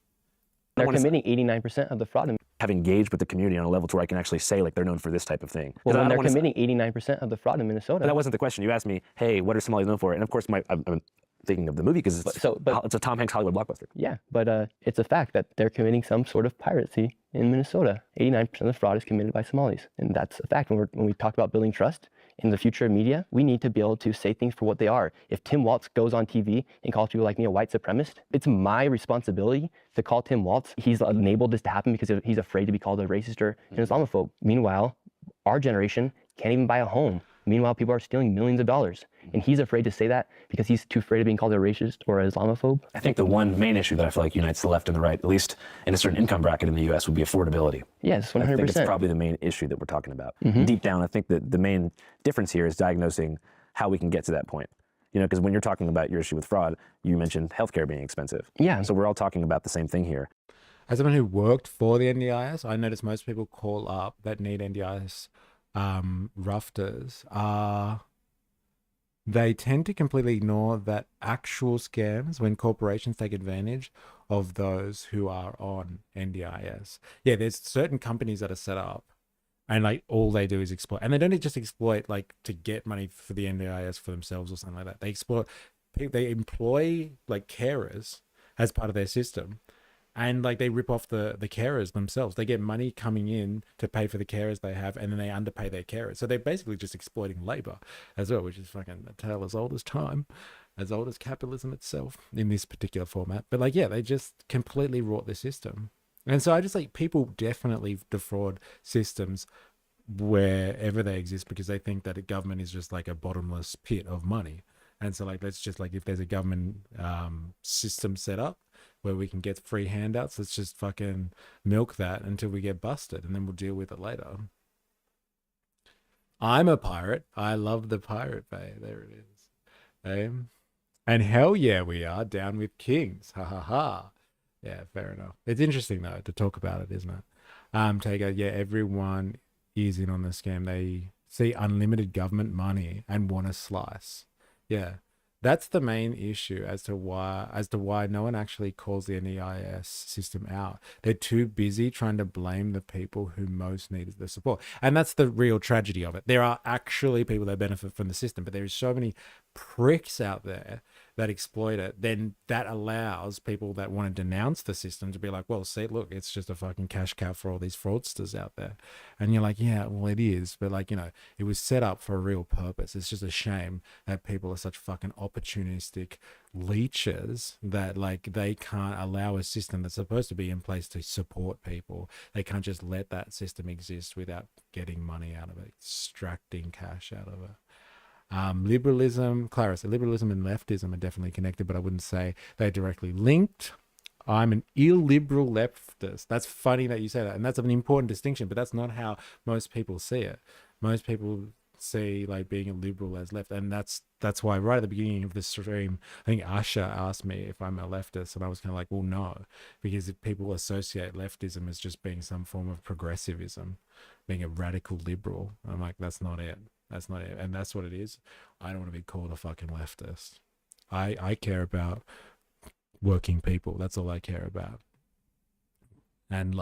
B: They're committing 89% of the fraud.
C: Have engaged with the community on a level to where I can actually say like they're known for this type of thing.
B: Well, when
C: I
B: they're
C: don't wanna
B: committing 89% of the fraud in Minnesota.
C: But that wasn't the question. You asked me, hey, what are Somalis known for? And of course, I'm thinking of the movie because it's a Tom Hanks Hollywood blockbuster.
B: Yeah, but it's a fact that they're committing some sort of piracy in Minnesota. 89% of the fraud is committed by Somalis, and that's a fact. When we talk about building trust in the future of media, we need to be able to say things for what they are. If Tim Waltz goes on TV and calls people like me a white supremacist, it's my responsibility to call Tim Waltz. He's enabled this to happen because he's afraid to be called a racist or an Islamophobe. Meanwhile, our generation can't even buy a home. Meanwhile, people are stealing millions of dollars. And he's afraid to say that because he's too afraid of being called a racist or an Islamophobe.
C: I think the one main issue that I feel like unites the left and the right, at least in a certain income bracket in the U.S., would be affordability.
B: Yes, 100%.
C: I think it's probably the main issue that we're talking about. Deep down, I think that the main difference here is diagnosing how we can get to that point. You know, because when you're talking about your issue with fraud, you mentioned healthcare being expensive.
B: Yeah.
C: So we're all talking about the same thing here.
A: As someone who worked for the NDIS, I notice most people call up that need NDIS roughters they tend to completely ignore that actual scams when corporations take advantage of those who are on NDIS. Yeah, there's certain companies that are set up and like all they do is exploit. And they don't just exploit like to get money for the NDIS for themselves or something like that. They employ like carers as part of their system. And like they rip off the carers themselves. They get money coming in to pay for the carers they have, and then they underpay their carers. So they're basically just exploiting labor as well, which is fucking a tale as old as time, as old as capitalism itself in this particular format. But like, yeah, they just completely rot the system. And so I just like people definitely defraud systems wherever they exist because they think that a government is just like a bottomless pit of money. And so like, let's just like, if there's a government system set up, where we can get free handouts, let's just fucking milk that until we get busted and then we'll deal with it later. I'm a pirate. I love the Pirate Bay. There it is. And hell yeah, we are down with kings. Ha ha ha. Yeah, fair enough. It's interesting though to talk about it, isn't it? Tago, yeah, everyone is in on the scam. They see unlimited government money and want a slice. Yeah. That's the main issue as to why no one actually calls the NDIS system out. They're too busy trying to blame the people who most needed the support. And that's the real tragedy of it. There are actually people that benefit from the system, but there is so many pricks out there that exploit it. Then that allows people that want to denounce the system to be like, well, see, look, it's just a fucking cash cow for all these fraudsters out there. And you're like, yeah, well, it is. But like, you know, it was set up for a real purpose. It's just a shame that people are such fucking opportunistic leeches that like they can't allow a system that's supposed to be in place to support people. They can't just let that system exist without getting money out of it, extracting cash out of it. Liberalism, Clarice, liberalism and leftism are definitely connected, but I wouldn't say they're directly linked. I'm an illiberal leftist. That's funny that you say that. And that's an important distinction, but that's not how most people see it. Most people see like being a liberal as left. And that's why right at the beginning of this stream, I think Asha asked me if I'm a leftist. And I was kind of like, well, no, because if people associate leftism as just being some form of progressivism, being a radical liberal, I'm like, that's not it. That's not it. And that's what it is. I don't want to be called a fucking leftist. I care about working people. That's all I care about. And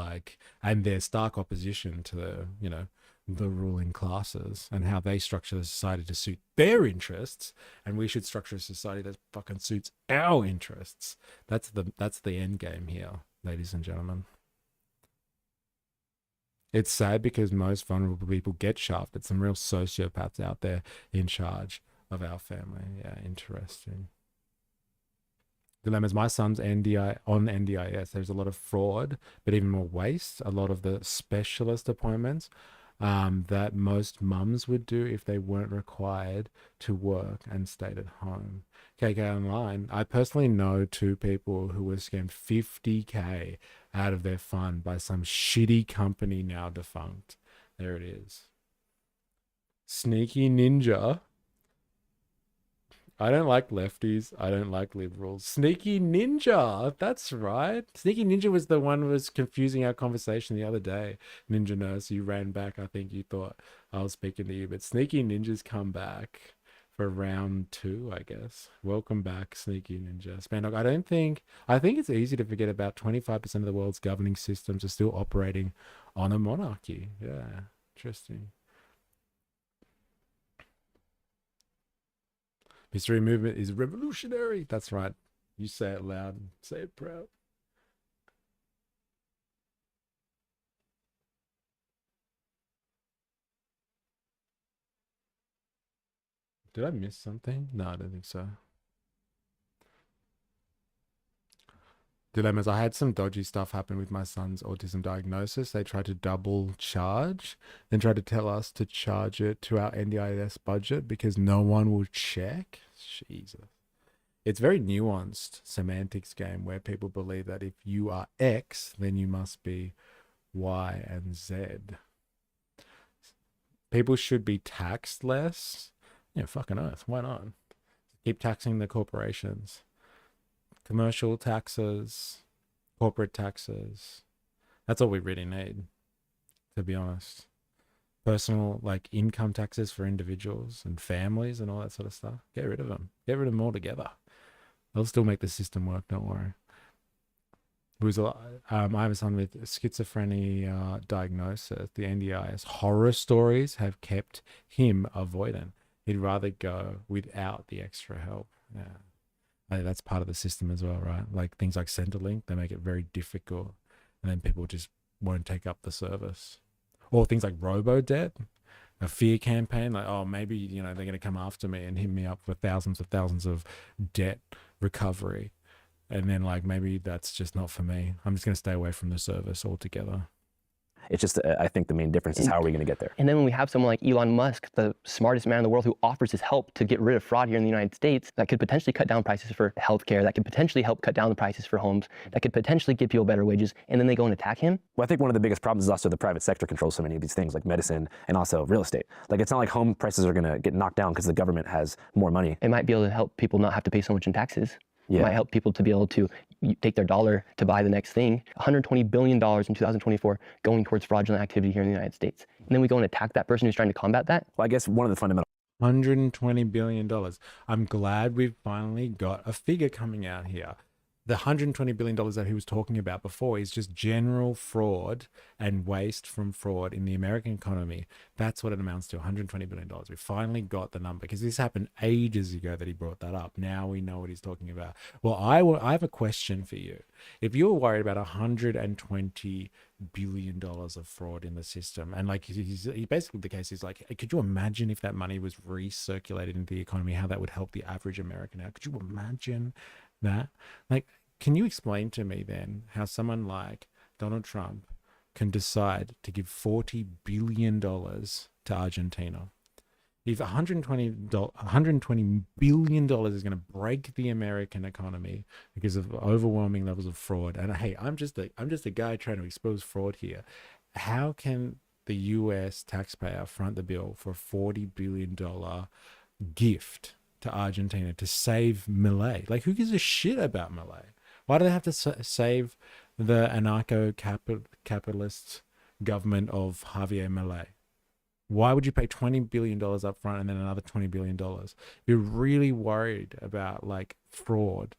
A: their stark opposition to the, you know, the ruling classes and how they structure the society to suit their interests. And we should structure a society that fucking suits our interests. That's the end game here, ladies and gentlemen. It's sad because most vulnerable people get shafted. Some real sociopaths out there in charge of our family. Yeah, interesting. Dilemmas. My son's on NDIS. There's a lot of fraud, but even more waste. A lot of the specialist appointments that most mums would do if they weren't required to work and stayed at home. KK Online. I personally know 2 people who were scammed $50K out of their fund by some shitty company now defunct. There it is. Sneaky ninja. I don't like lefties. I don't like liberals. Sneaky Ninja. That's right. Sneaky Ninja was the one who was confusing our conversation the other day. Ninja Nurse, you ran back. I think you thought I was speaking to you. But Sneaky Ninja's come back for round 2, I guess. Welcome back, Sneaky Ninja. Spandog, I think it's easy to forget about 25% of the world's governing systems are still operating on a monarchy. Yeah, interesting. History movement is revolutionary. That's right. You say it loud. Say it proud. Did I miss something? No, I don't think so. Dilemmas. I had some dodgy stuff happen with my son's autism diagnosis. They tried to double charge, then tried to tell us to charge it to our NDIS budget because no one will check. Jesus. It's very nuanced semantics game where people believe that if you are X, then you must be Y and Z. People should be taxed less. Yeah, fucking earth. Why not? Keep taxing the corporations. Commercial taxes, corporate taxes. That's all we really need, to be honest. Personal, like income taxes for individuals and families and all that sort of stuff. Get rid of them. Get rid of them altogether. They'll still make the system work, don't worry. I have a son with schizophrenia diagnosis. The NDIS horror stories have kept him avoidant. He'd rather go without the extra help. Yeah. That's part of the system as well, right? Like things like Centrelink, they make it very difficult. And then people just won't take up the service. Or things like robo-debt, a fear campaign, like, oh, maybe, you know, they're going to come after me and hit me up for thousands of debt recovery. And then like, maybe that's just not for me. I'm just going to stay away from the service altogether.
C: It's just, I think the main difference is how are we going to get there?
S: And then when we have someone like Elon Musk, the smartest man in the world, who offers his help to get rid of fraud here in the United States, that could potentially cut down prices for healthcare, that could potentially help cut down the prices for homes, that could potentially give people better wages, and then they go and attack him.
C: Well, I think one of the biggest problems is also the private sector controls so many of these things like medicine and also real estate. Like it's not like home prices are going to get knocked down because the government has more money.
S: It might be able to help people not have to pay so much in taxes.
C: Yeah.
S: It might help people to be able to take their dollar to buy the next thing. $120 billion in 2024 going towards fraudulent activity here in the United States. And then we go and attack that person who's trying to combat that.
C: Well, I guess one of the fundamental
A: $120 billion. I'm glad we've finally got a figure coming out here. The $120 billion that he was talking about before is just general fraud and waste from fraud in the American economy. That's what it amounts to, $120 billion. We finally got the number because this happened ages ago that he brought that up. Now we know what he's talking about. Well, I have a question for you. If you're worried about $120 billion of fraud in the system, and like he basically, the case is like, could you imagine if that money was recirculated into the economy, how that would help the average American out? Could you imagine that? Like, can you explain to me then how someone like Donald Trump can decide to give $40 billion to Argentina? If $120 billion is going to break the American economy because of overwhelming levels of fraud, and hey, I'm just a guy trying to expose fraud here. How can the U.S. taxpayer front the bill for a $40 billion gift to Argentina to save Milei? Like, who gives a shit about Milei? Why do they have to save the anarcho-capitalist government of Javier Milei? Why would you pay $20 billion up front and then another $20 billion? You're really worried about like fraud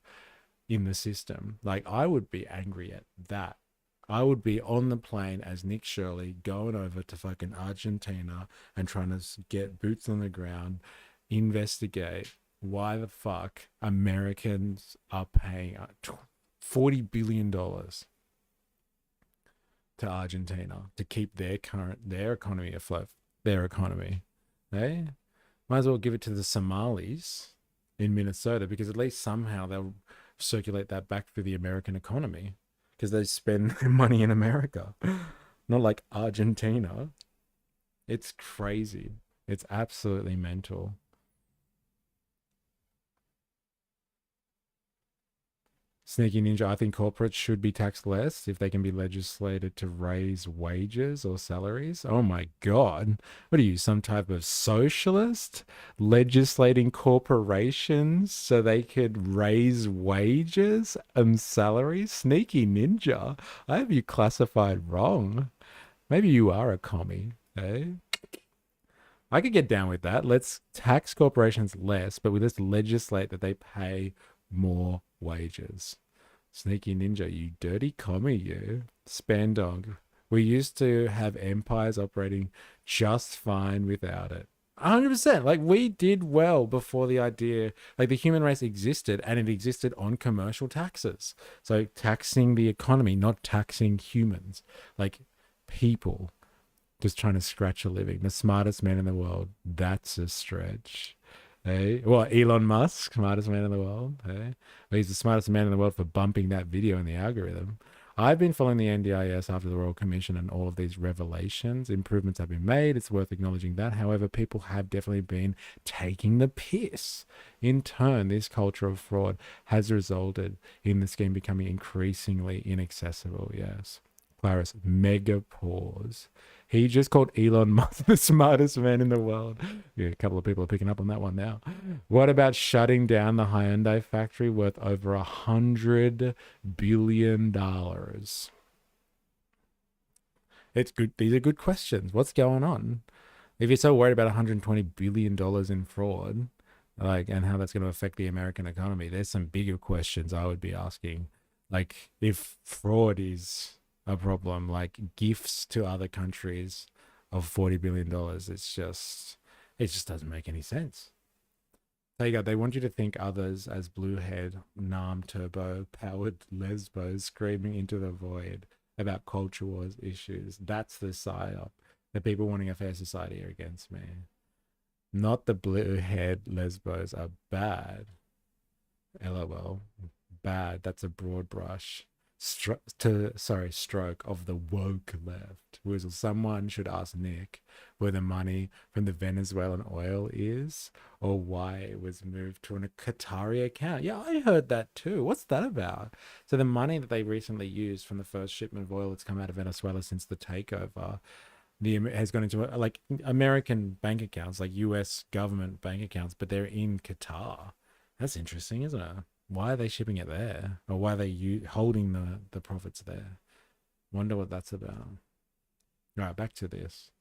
A: in the system. Like, I would be angry at that. I would be on the plane as Nick Shirley going over to fucking Argentina and trying to get boots on the ground, investigate why the fuck Americans are paying $40 billion to Argentina to keep their economy afloat. Their economy. They might as well give it to the Somalis in Minnesota, because at least somehow they'll circulate that back through the American economy because they spend their money in America, not like Argentina. It's crazy. It's absolutely mental. Sneaky Ninja, I think corporates should be taxed less if they can be legislated to raise wages or salaries. Oh my God. What are you, some type of socialist? Legislating corporations so they could raise wages and salaries? Sneaky Ninja, I have you classified wrong. Maybe you are a commie, eh? I could get down with that. Let's tax corporations less, but we just legislate that they pay more wages. Sneaky Ninja, you dirty commie, you. Spandog. We used to have empires operating just fine without it. 100%. Like, we did well before the idea, like, the human race existed, and it existed on commercial taxes. So taxing the economy, not taxing humans. Like, people just trying to scratch a living. The smartest man in the world. That's a stretch. Hey, well, Elon Musk, smartest man in the world. Hey, well, he's the smartest man in the world for bumping that video in the algorithm. I've been following the NDIS after the Royal Commission and all of these revelations. Improvements have been made. It's worth acknowledging that. However, people have definitely been taking the piss. In turn, this culture of fraud has resulted in the scheme becoming increasingly inaccessible. Yes. Clarice, mega pause. He just called Elon Musk the smartest man in the world. Yeah, a couple of people are picking up on that one now. What about shutting down the Hyundai factory worth over $100 billion? It's good. These are good questions. What's going on? If you're so worried about $120 billion in fraud, like, and how that's going to affect the American economy, there's some bigger questions I would be asking. Like, if fraud is a problem, like gifts to other countries of $40 billion, it just doesn't make any sense. There you go. They want you to think others as bluehead, NARM turbo powered lesbos screaming into the void about culture wars issues. That's the psyop. The people wanting a fair society are against me. Not the bluehead lesbos are bad. LOL. Bad. That's a broad brush. Stroke of the woke left. Woozle, someone should ask Nick where the money from the Venezuelan oil is, or why it was moved to a Qatari account. Yeah, I heard that too. What's that about? So the money that they recently used from the first shipment of oil that's come out of Venezuela since the takeover, has gone into like American bank accounts, like US government bank accounts, but they're in Qatar. That's interesting, isn't it? Why are they shipping it there? Or why are they holding the profits there? Wonder what that's about. All right, back to this.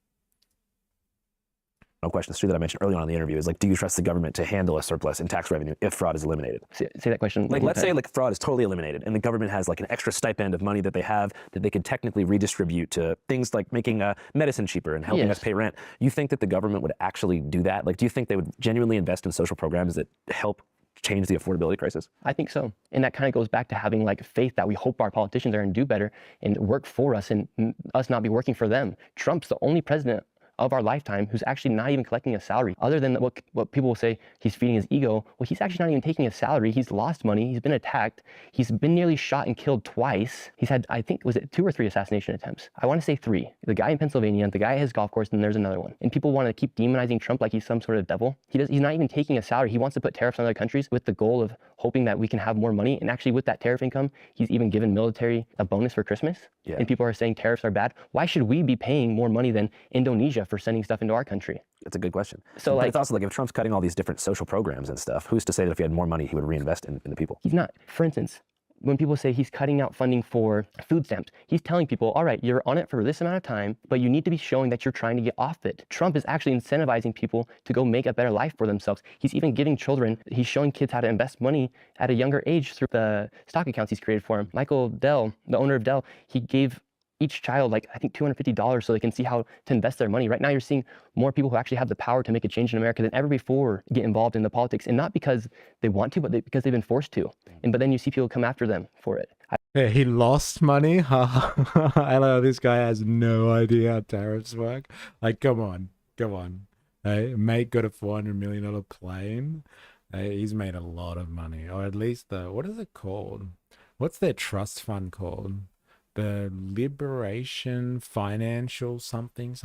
C: No question. It's true that I mentioned early on in the interview is like, do you trust the government to handle a surplus in tax revenue if fraud is eliminated?
S: Say that question.
C: Like, let's say like fraud is totally eliminated and the government has like an extra stipend of money that they have that they could technically redistribute to things like making medicine cheaper and helping us pay rent. You think that the government would actually do that? Like, do you think they would genuinely invest in social programs that help change the affordability crisis?
S: I think so. And that kind of goes back to having like faith that we hope our politicians are going to do better and work for us and us not be working for them. Trump's the only president of our lifetime who's actually not even collecting a salary, other than what people will say he's feeding his ego. Well, he's actually not even taking a salary. He's lost money. He's been attacked. He's been nearly shot and killed twice. He's had, I think, was it 2 or 3 assassination attempts? I want to say 3. The guy in Pennsylvania, the guy at his golf course, and there's another one. And people want to keep demonizing Trump like he's some sort of devil. He's not even taking a salary. He wants to put tariffs on other countries with the goal of hoping that we can have more money. And actually with that tariff income, he's even given military a bonus for Christmas. Yeah. And people are saying tariffs are bad. Why should we be paying more money than Indonesia for sending stuff into our country?
C: That's a good question.
S: So
C: but it's also like, if Trump's cutting all these different social programs and stuff, who's to say that if he had more money, he would reinvest in the people?
S: He's not. For instance, when people say he's cutting out funding for food stamps, he's telling people, all right, you're on it for this amount of time, but you need to be showing that you're trying to get off it. Trump is actually incentivizing people to go make a better life for themselves. He's even giving children, he's showing kids how to invest money at a younger age through the stock accounts he's created for them. Michael Dell, the owner of Dell, he gave each child, like, I think $250 so they can see how to invest their money. Right now, you're seeing more people who actually have the power to make a change in America than ever before get involved in the politics, and not because they want to, but because they've been forced to. But then you see people come after them for it.
A: Yeah, he lost money. Hello, this guy has no idea how tariffs work. Like, come on. Hey, mate got a $400 million plane. Hey, he's made a lot of money, or at least what is it called? What's their trust fund called? The Liberation Financial something,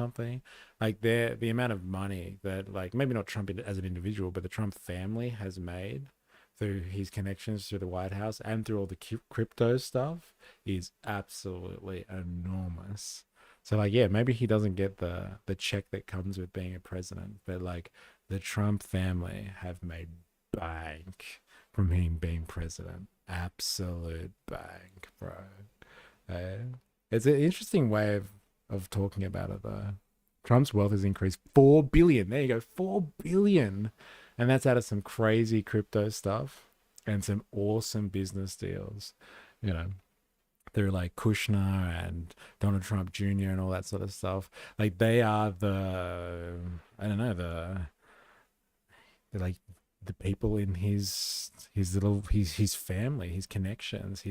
A: like the amount of money that, like, maybe not Trump as an individual, but the Trump family has made through his connections through the White House and through all the crypto stuff is absolutely enormous. So like, yeah, maybe he doesn't get the check that comes with being a president, but like the Trump family have made bank from him being president. Absolute bank, bro. It's an interesting way of talking about it though. Trump's wealth has increased 4 billion. There you go, 4 billion. And that's out of some crazy crypto stuff and some awesome business deals, you know, through like Kushner and Donald Trump Jr. and all that sort of stuff. Like they are they're like the people in his family, his connections.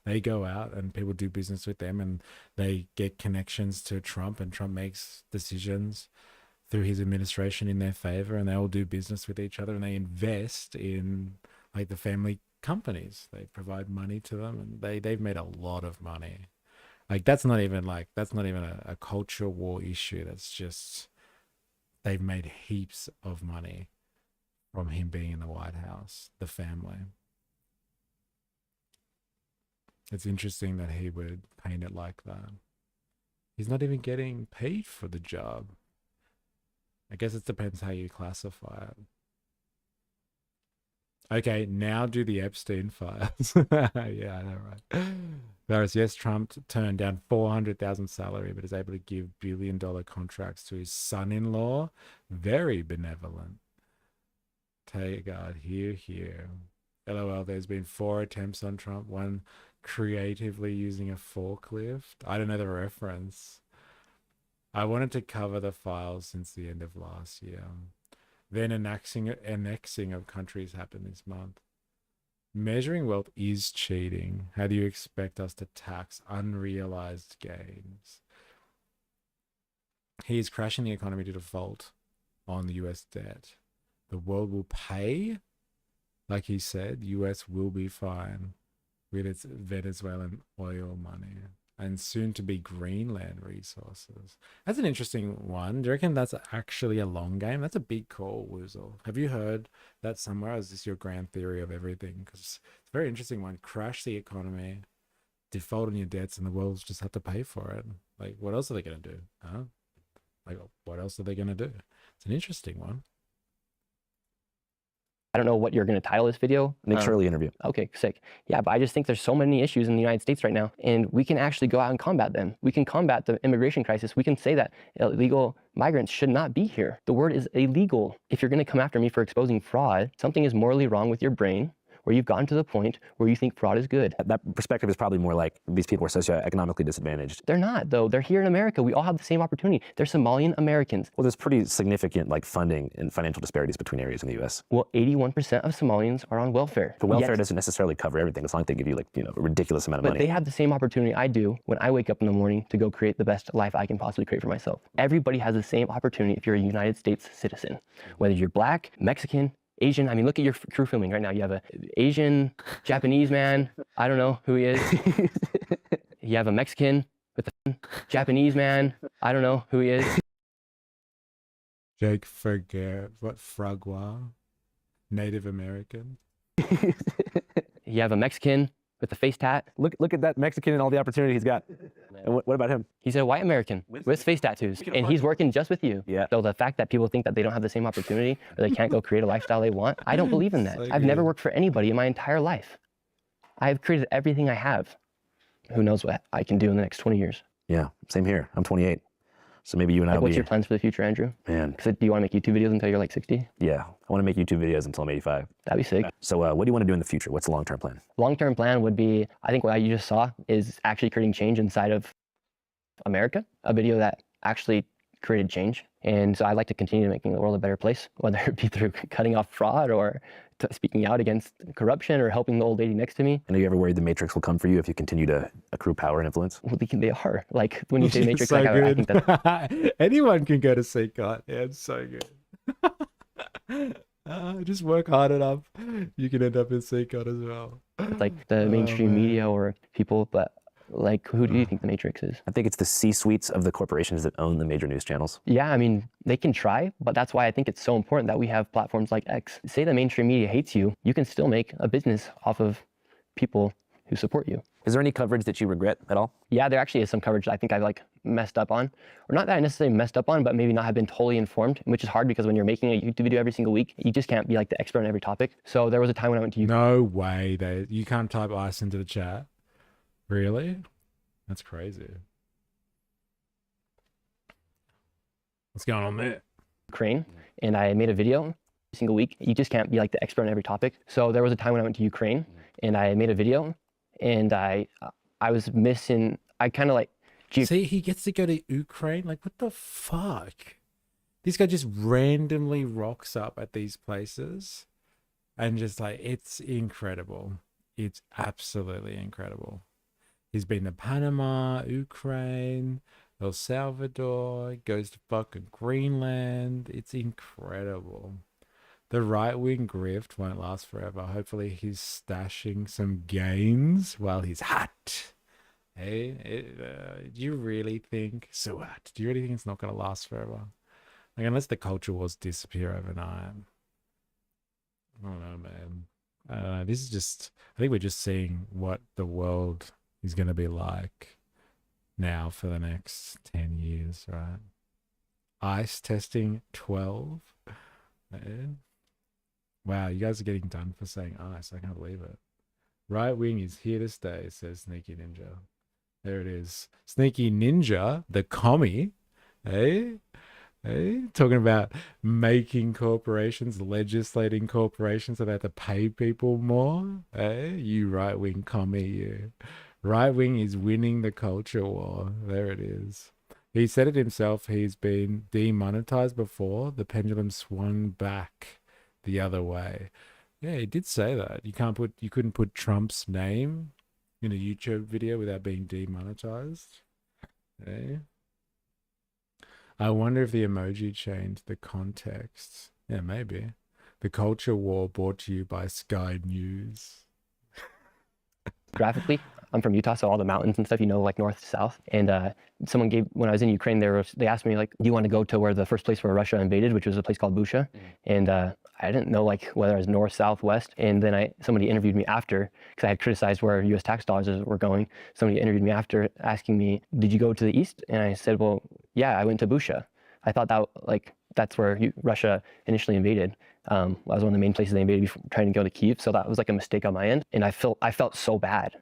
A: They go out and people do business with them and they get connections to Trump, and Trump makes decisions through his administration in their favor, and they all do business with each other, and they invest in like the family companies. They provide money to them, and they've made a lot of money. Like that's not even a culture war issue. That's just they've made heaps of money from him being in the White House, the family. It's interesting that he would paint it like that. He's not even getting paid for the job. I guess it depends how you classify it. Okay, now do the Epstein files. Yeah, I know, right? Whereas, yes, Trump turned down $400,000 salary, but is able to give billion-dollar contracts to his son-in-law. Very benevolent. Take God, here. LOL, there's been 4 attempts on Trump, one creatively using a forklift. I don't know the reference. I wanted to cover the files since the end of last year. Then annexing of countries happened this month. Measuring wealth is cheating. How do you expect us to tax unrealized gains? He is crashing the economy to default on the US debt. The world will pay, like he said, US will be fine with its Venezuelan oil money and soon to be Greenland resources. That's an interesting one. Do you reckon that's actually a long game? That's a big call, Woozle. Have you heard that somewhere? Or is this your grand theory of everything? Because it's a very interesting one. Crash the economy, default on your debts, and the world's just have to pay for it. Like, what else are they going to do? Huh? Like, what else are they going to do? It's an interesting one.
S: I don't know what you're going to title this video.
C: Nick Shirley interview.
S: Okay, sick. Yeah, but I just think there's so many issues in the United States right now, and we can actually go out and combat them. We can combat the immigration crisis. We can say that illegal migrants should not be here. The word is illegal. If you're going to come after me for exposing fraud, something is morally wrong with your brain, where you've gotten to the point where you think fraud is good.
C: That perspective is probably more like these people are socioeconomically disadvantaged.
S: They're not, though. They're here in America. We all have the same opportunity. They're Somalian Americans.
C: Well, there's pretty significant like funding and financial disparities between areas in the U.S.
S: Well, 81% of Somalians are on welfare.
C: But welfare doesn't necessarily cover everything. It's not like they give you like, a ridiculous amount of money.
S: But they have the same opportunity I do when I wake up in the morning to go create the best life I can possibly create for myself. Everybody has the same opportunity if you're a United States citizen, whether you're black, Mexican, Asian. I mean, look at your crew filming right now. You have a Asian, Japanese man. I don't know who he is. You have a Mexican with a Japanese man. I don't know who he is.
A: Jake forget what Fragua, Native American.
S: You have a Mexican with a face tat.
C: Look at that Mexican and all the opportunity he's got. And what about him?
S: He's a white American with face tattoos, and he's working just with you.
C: Yeah.
S: So the fact that people think that they don't have the same opportunity or they can't go create a lifestyle they want, I don't believe in that. I've never worked for anybody in my entire life. I've created everything I have. Who knows what I can do in the next 20 years?
C: Yeah, same here. I'm 28. So maybe you and I will be...
S: What's your plans for the future, Andrew?
C: Man.
S: Do you want to make YouTube videos until you're like 60?
C: Yeah, I want to make YouTube videos until I'm 85.
S: That'd be sick.
C: So what do you want to do in the future? What's the long-term plan?
S: Long-term plan would be, I think what you just saw is actually creating change inside of America, a video that actually created change. And so I'd like to continue making the world a better place, whether it be through cutting off fraud or speaking out against corruption or helping the old lady next to me.
C: And are you ever worried the Matrix will come for you if you continue to accrue power and influence?
S: Well, they are. Like when you say Matrix,
A: so
S: like, I think
A: that anyone can go to see God. Yeah, it's so good. Just work hard enough, you can end up in Seacon as well.
S: Like the mainstream media or people, but Like, who do you think the Matrix is?
C: I think it's the C-suites of the corporations that own the major news channels.
S: Yeah, I mean, they can try, but that's why I think it's so important that we have platforms like X. Say the mainstream media hates you, you can still make a business off of people who support you.
C: Is there any coverage that you regret at all?
S: Yeah, there actually is some coverage that I think I've like messed up on, or not that I necessarily messed up on, but maybe not have been totally informed, which is hard because when you're making a YouTube video every single week, you just can't be like the expert on every topic. So there was a time when I went to
A: No way. You can't type ice into the chat. Really? That's crazy. What's going on there?
S: Ukraine, and I made a video every single week. You just can't be like the expert on every topic. So there was a time when I went to Ukraine, and I made a video, and I was missing. I kind of like.
A: See, he gets to go to Ukraine. Like, what the fuck? This guy just randomly rocks up at these places, and just like, it's incredible. It's absolutely incredible. He's been to Panama, Ukraine, El Salvador, goes to fucking Greenland. It's incredible. The right-wing grift won't last forever. Hopefully he's stashing some gains while he's hot. Hey, do you really think, so hot, do you really think it's not going to last forever? Like, unless the culture wars disappear overnight. I don't know, man. I don't know. This is just, I think we're just seeing what the world is going to be like now for the next 10 years, right? ICE testing 12. Wow, you guys are getting done for saying ICE. I can't believe it. Right wing is here to stay, says Sneaky Ninja. There it is. Sneaky Ninja, the commie, Hey, talking about making corporations, legislating corporations so they have to pay people more. Hey, you right-wing commie, you. Right-wing is winning the culture war. There it is. He said it himself. He's been demonetized before. The pendulum swung back the other way. Yeah, he did say that. You couldn't put Trump's name in a YouTube video without being demonetized. Hey. I wonder if the emoji changed the context. Yeah, maybe. The culture war brought to you by Sky News.
S: Graphically, I'm from Utah, so all the mountains and stuff, like north, south. And someone when I was in Ukraine, they asked me, do you want to go to where the first place where Russia invaded, which was a place called Busha? And I didn't know whether it was north, south, west. And then somebody interviewed me after, because I had criticized where U.S. tax dollars were going. Somebody interviewed me after asking me, did you go to the east? And I said, well, yeah, I went to Busha. I thought that's where Russia initially invaded. That was one of the main places they invaded before trying to go to Kyiv. So that was like a mistake on my end. And I felt so bad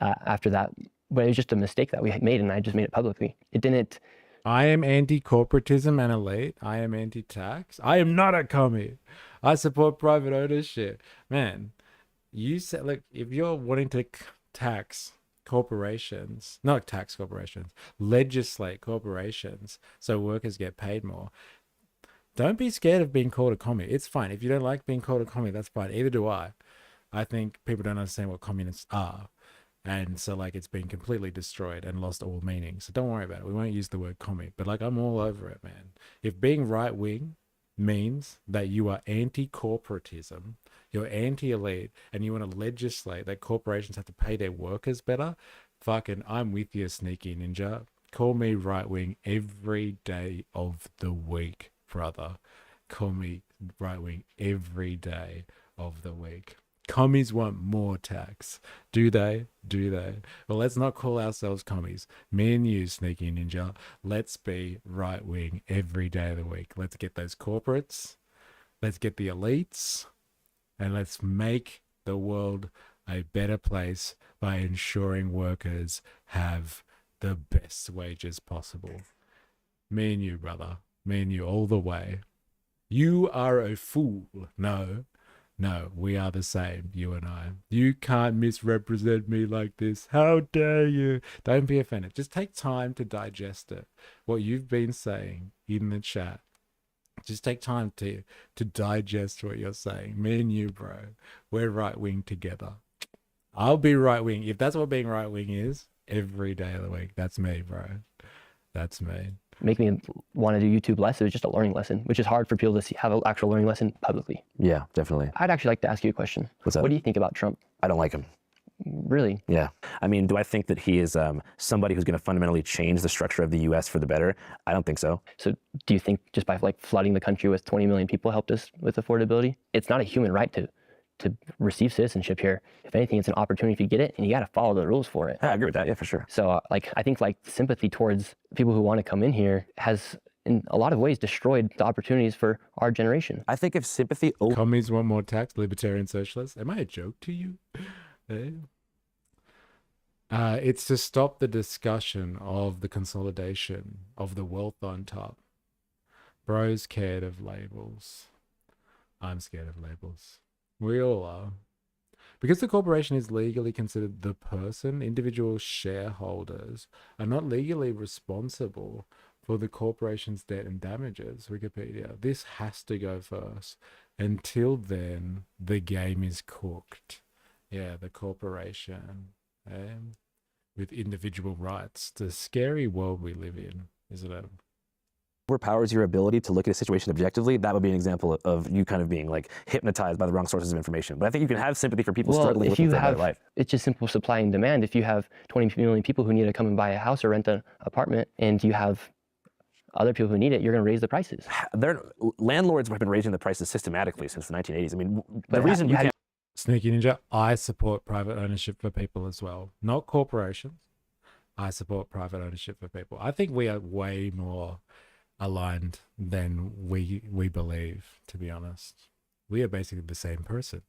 S: after that. But it was just a mistake that we had made, and I just made it publicly. It didn't.
A: I am anti-corporatism and elite. I am anti-tax. I am not a commie. I support private ownership. Man, you said, look, if you're wanting to tax corporations, not tax corporations, legislate corporations so workers get paid more, don't be scared of being called a commie. It's fine. If you don't like being called a commie, that's fine. Either do I. I think people don't understand what communists are. And so it's been completely destroyed and lost all meaning. So don't worry about it. We won't use the word commie, but I'm all over it, man. If being right wing means that you are anti-corporatism, you're anti-elite, and you want to legislate that corporations have to pay their workers better, fucking I'm with you, Sneaky Ninja. Call me right wing every day of the week, brother. Call me right wing every day of the week. Commies want more tax. Do they? Do they? Well, let's not call ourselves commies. Me and you, Sneaky Ninja, let's be right wing every day of the week. Let's get those corporates. Let's get the elites. And let's make the world a better place by ensuring workers have the best wages possible. Me and you, brother. Me and you all the way. You are a fool. No, we are the same, you and I. You can't misrepresent me like this. How dare you? Don't be offended. Just take time to digest it. What you've been saying in the chat. Just take time to digest what you're saying. Me and you, bro. We're right-wing together. I'll be right-wing. If that's what being right-wing is, every day of the week. That's me, bro. That's me.
S: Make me want to do YouTube less. It was just a learning lesson, which is hard for people to have an actual learning lesson publicly.
C: Yeah, definitely.
S: I'd actually like to ask you a question.
C: What's up?
S: What do you think about Trump?
C: I don't like him.
S: really.
C: Yeah. I mean, do I think that he is somebody who's going to fundamentally change the structure of the U.S. for the better? I don't think so.
S: So do you think just by like flooding the country with 20 million people helped us with affordability? It's not a human right to receive citizenship here. If anything, it's an opportunity if you get it, and you got to follow the rules for it.
C: I agree with that. Yeah, for sure.
S: So like, I think like sympathy towards people who want to come in here has in a lot of ways destroyed the opportunities for our generation.
C: I think if sympathy...
A: Commies want more tax, libertarian socialists. Am I a joke to you? It's to stop the discussion of the consolidation of the wealth on top. Bro's scared of labels. I'm scared of labels. We all are. Because the corporation is legally considered the person, individual shareholders are not legally responsible for the corporation's debt and damages. Wikipedia. This has to go first. Until then, the game is cooked. Yeah, the corporation. With individual rights. It's a scary world we live in, isn't it?
C: Overpowers your ability to look at a situation objectively, that would be an example of you kind of being like hypnotized by the wrong sources of information. But I think you can have sympathy for people struggling with a better life.
S: It's just simple supply and demand. If you have 20 million people who need to come and buy a house or rent an apartment, and you have other people who need it, you're going to raise the prices.
C: Landlords have been raising the prices systematically since the 1980s. I mean, the reason you can't...
A: Sneaky Ninja, I support private ownership for people as well. Not corporations. I support private ownership for people. I think we are way more aligned than we believe, to be honest. We are basically the same person.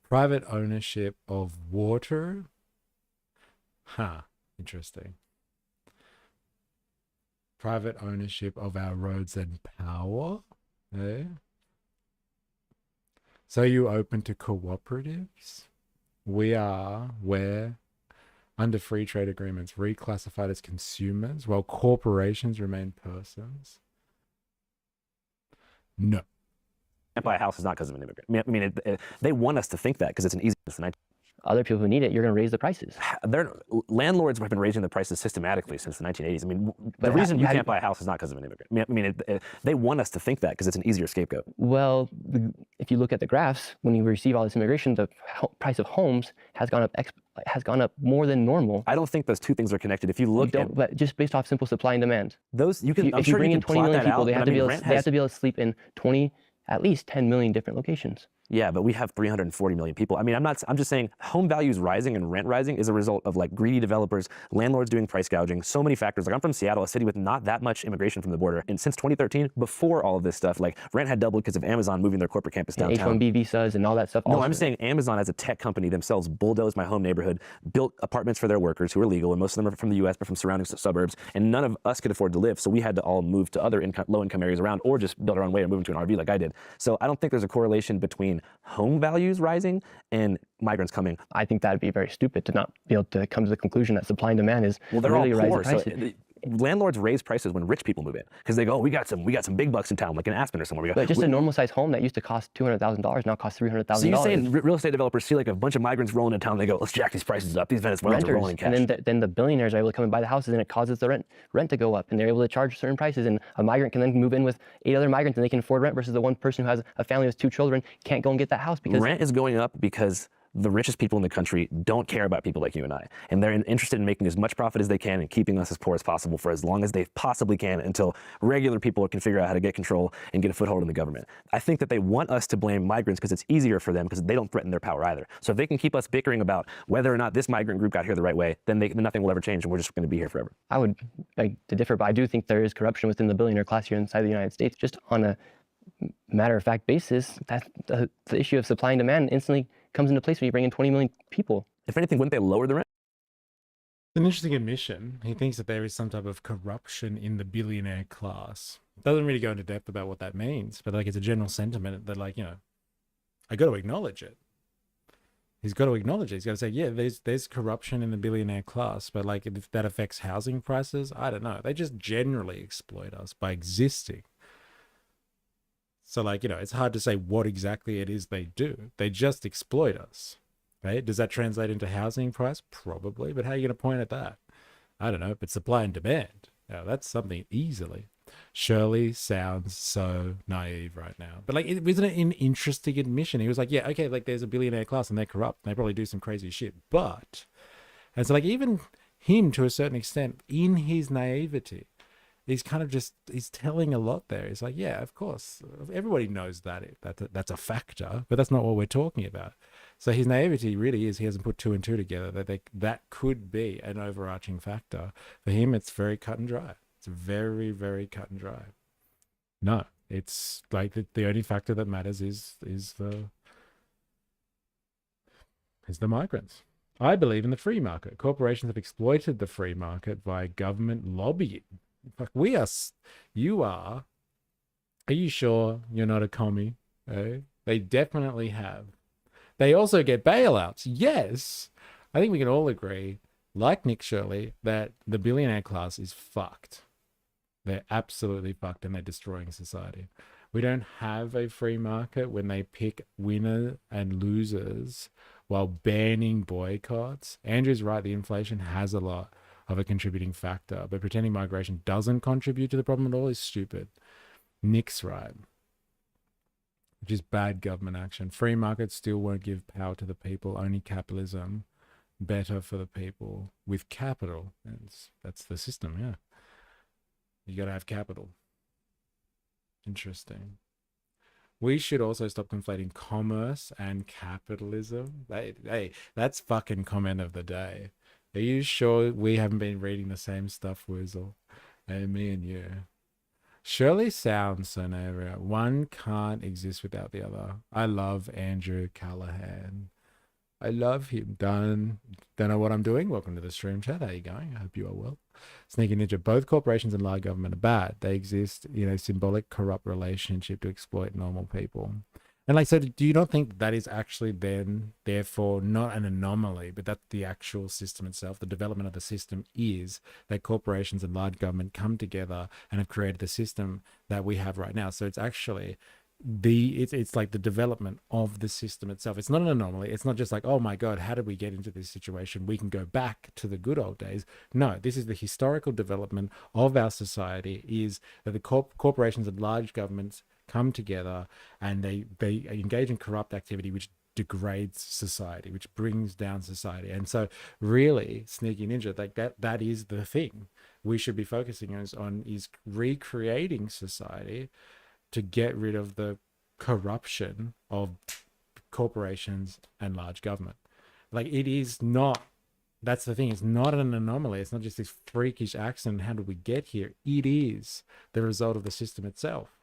A: Private ownership of water? Interesting. Private ownership of our roads and power? So you open to cooperatives? We're under free trade agreements reclassified as consumers while corporations remain persons? No.
C: Can't buy a house is not because of an immigrant. I mean, they want us to think that because it's an easy...
S: Other people who need it, you're going to raise the prices.
C: Landlords have been raising the prices systematically since the 1980s. I mean, the reason you can't buy a house is not because of an immigrant. I mean, they want us to think that because it's an easier scapegoat.
S: Well, if you look at the graphs, when you receive all this immigration, the price of homes has gone up more than normal.
C: I don't think those two things are connected. If you look at...
S: But just based off simple supply and demand.
C: Those you can.
S: If you bring in 20 million people, they have to be able to sleep in at least 10 million different locations.
C: Yeah, but we have 340 million people. I mean, I'm just saying home values rising and rent rising is a result of like greedy developers, landlords doing price gouging, so many factors. Like I'm from Seattle, a city with not that much immigration from the border. And since 2013, before all of this stuff, like rent had doubled because of Amazon moving their corporate campus downtown.
S: H-1B visas and all that stuff.
C: No, I'm saying Amazon as a tech company themselves bulldozed my home neighborhood, built apartments for their workers who are legal, and most of them are from the US, but from surrounding suburbs. And none of us could afford to live. So we had to all move to other low-income areas around or just build our own way or move into an RV like I did. So I don't think there's a correlation between home values rising and migrants coming.
S: I think that'd be very stupid to not be able to come to the conclusion that supply and demand is
C: they're
S: really
C: all poor.
S: rising prices.
C: Landlords raise prices when rich people move in because they go, oh, we got some big bucks in town, like in Aspen or somewhere.
S: But just a normal sized home that used to cost $200,000 now costs $300,000.
C: So you're saying real estate developers see like a bunch of migrants rolling in town, and they go, let's jack these prices up. These Venezuelans are rolling in cash.
S: And then the billionaires are able to come and buy the houses, and it causes the rent to go up, and they're able to charge certain prices, and a migrant can then move in with 8 other migrants, and they can afford rent versus the one person who has a family with 2 children can't go and get that house because
C: rent is going up because the richest people in the country don't care about people like you and I. And they're interested in making as much profit as they can and keeping us as poor as possible for as long as they possibly can until regular people can figure out how to get control and get a foothold in the government. I think that they want us to blame migrants because it's easier for them because they don't threaten their power either. So if they can keep us bickering about whether or not this migrant group got here the right way, then nothing will ever change and we're just going to be here forever.
S: I would beg to differ, but I do think there is corruption within the billionaire class here inside the United States. Just on a matter-of-fact basis, that the issue of supply and demand instantly comes into place when you bring in 20 million people.
C: If anything, wouldn't they lower the rent?
A: An interesting admission. He thinks that there is some type of corruption in the billionaire class. Doesn't really go into depth about what that means, but like it's a general sentiment that like, you know, I got to acknowledge it. He's got to acknowledge it. He's got to say, yeah, there's corruption in the billionaire class, but like if that affects housing prices, I don't know. They just generally exploit us by existing. So like, you know, it's hard to say what exactly it is they do. They just exploit us, right? Does that translate into housing price? Probably, but how are you going to point at that? I don't know, but supply and demand. Now, that's something easily. Shirley sounds so naive right now. But like, it wasn't an interesting admission. He was like, yeah, okay, like there's a billionaire class and they're corrupt and they probably do some crazy shit. But, and so like even him to a certain extent in his naivety, he's kind of just, he's telling a lot there. He's like, yeah, of course. Everybody knows that's a factor, but that's not what we're talking about. So his naivety really is he hasn't put two and two together, that could be an overarching factor. For him, it's very cut and dry. It's very, very cut and dry. No, it's like the only factor that matters is the migrants. I believe in the free market. Corporations have exploited the free market via government lobbying. Like you are. Are you sure you're not a commie? Eh? They definitely have. They also get bailouts. Yes. I think we can all agree, like Nick Shirley, that the billionaire class is fucked. They're absolutely fucked and they're destroying society. We don't have a free market when they pick winners and losers while banning boycotts. Andrew's right, the inflation has a lot of a contributing factor, but pretending migration doesn't contribute to the problem at all is stupid. Nick's right, which is bad government action. Free markets still won't give power to the people, only capitalism. Better for the people with capital. That's the system, yeah. You got to have capital. Interesting. We should also stop conflating commerce and capitalism. Hey, that's fucking comment of the day. Are you sure we haven't been reading the same stuff, Woozle? Hey, me and you. Shirley sounds so naive. One can't exist without the other. I love Andrew Callahan. I love him. Don't know what I'm doing. Welcome to the stream chat. How you going? I hope you are well. Sneaky Ninja. Both corporations and large government are bad. They exist in a symbolic, corrupt relationship to exploit normal people. And like, so do you not think that is actually then, therefore, not an anomaly, but that the actual system itself, the development of the system is that corporations and large government come together and have created the system that we have right now. So it's actually it's like the development of the system itself. It's not an anomaly. It's not just like, oh my God, how did we get into this situation? We can go back to the good old days. No, this is the historical development of our society, is that the corporations and large governments come together and they engage in corrupt activity which degrades society, which brings down society. And so really, Sneaky Ninja, like that is the thing we should be focusing on is recreating society to get rid of the corruption of corporations and large government. Like, it is not, that's the thing, it's not an anomaly. It's not just this freakish accident. How did we get here? It is the result of the system itself,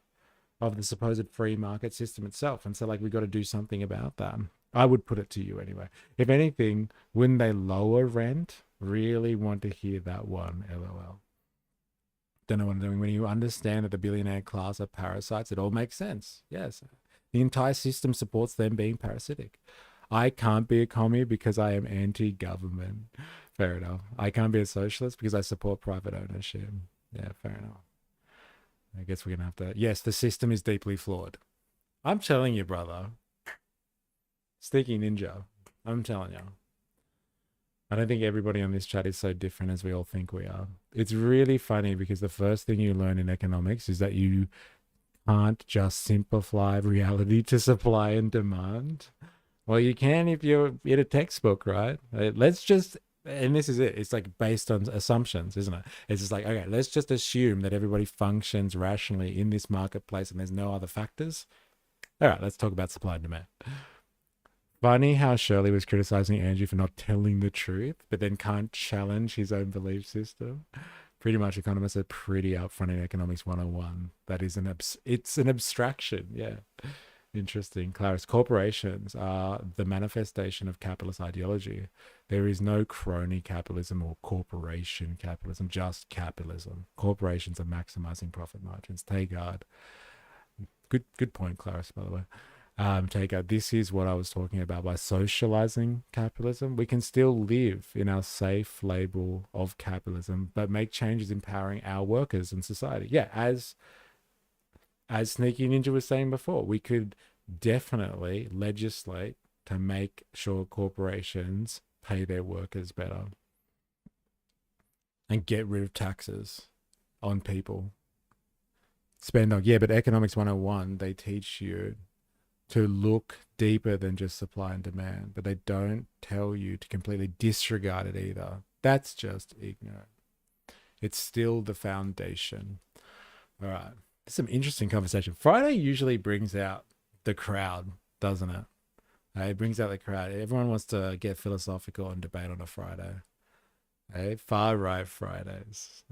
A: of the supposed free market system itself. And so like, we got to do something about that. I would put it to you anyway. If anything, when they lower rent, really want to hear that one, LOL. Don't know what I'm doing. When you understand that the billionaire class are parasites, it all makes sense. Yes. The entire system supports them being parasitic. I can't be a commie because I am anti-government. Fair enough. I can't be a socialist because I support private ownership. Yeah, fair enough. I guess we're going to have to... Yes, the system is deeply flawed. I'm telling you, brother. Sneaky Ninja. I'm telling you. I don't think everybody on this chat is so different as we all think we are. It's really funny because the first thing you learn in economics is that you can't just simplify reality to supply and demand. Well, you can if you're in a textbook, right? Let's just, and this is it. It's like based on assumptions, isn't it? It's just like, okay, let's just assume that everybody functions rationally in this marketplace and there's no other factors. All right, let's talk about supply and demand. Funny how Shirley was criticizing Andrew for not telling the truth, but then can't challenge his own belief system. Pretty much economists are pretty upfront in economics 101. That is it's an abstraction. Yeah. Interesting. Clarice, corporations are the manifestation of capitalist ideology. There is no crony capitalism or corporation capitalism, just capitalism. Corporations are maximizing profit margins. Tegard. Good point, Clarice, by the way. Tegard, this is what I was talking about. By socializing capitalism, we can still live in our safe label of capitalism, but make changes empowering our workers and society. Yeah, as Sneaky Ninja was saying before, we could definitely legislate to make sure corporations pay their workers better and get rid of taxes on people. spend on. Yeah, but Economics 101, they teach you to look deeper than just supply and demand, but they don't tell you to completely disregard it either. That's just ignorant. It's still the foundation. All right. Some interesting conversation. Friday usually brings out the crowd, doesn't it? It brings out the crowd. Everyone wants to get philosophical and debate on a Friday. Far right Fridays.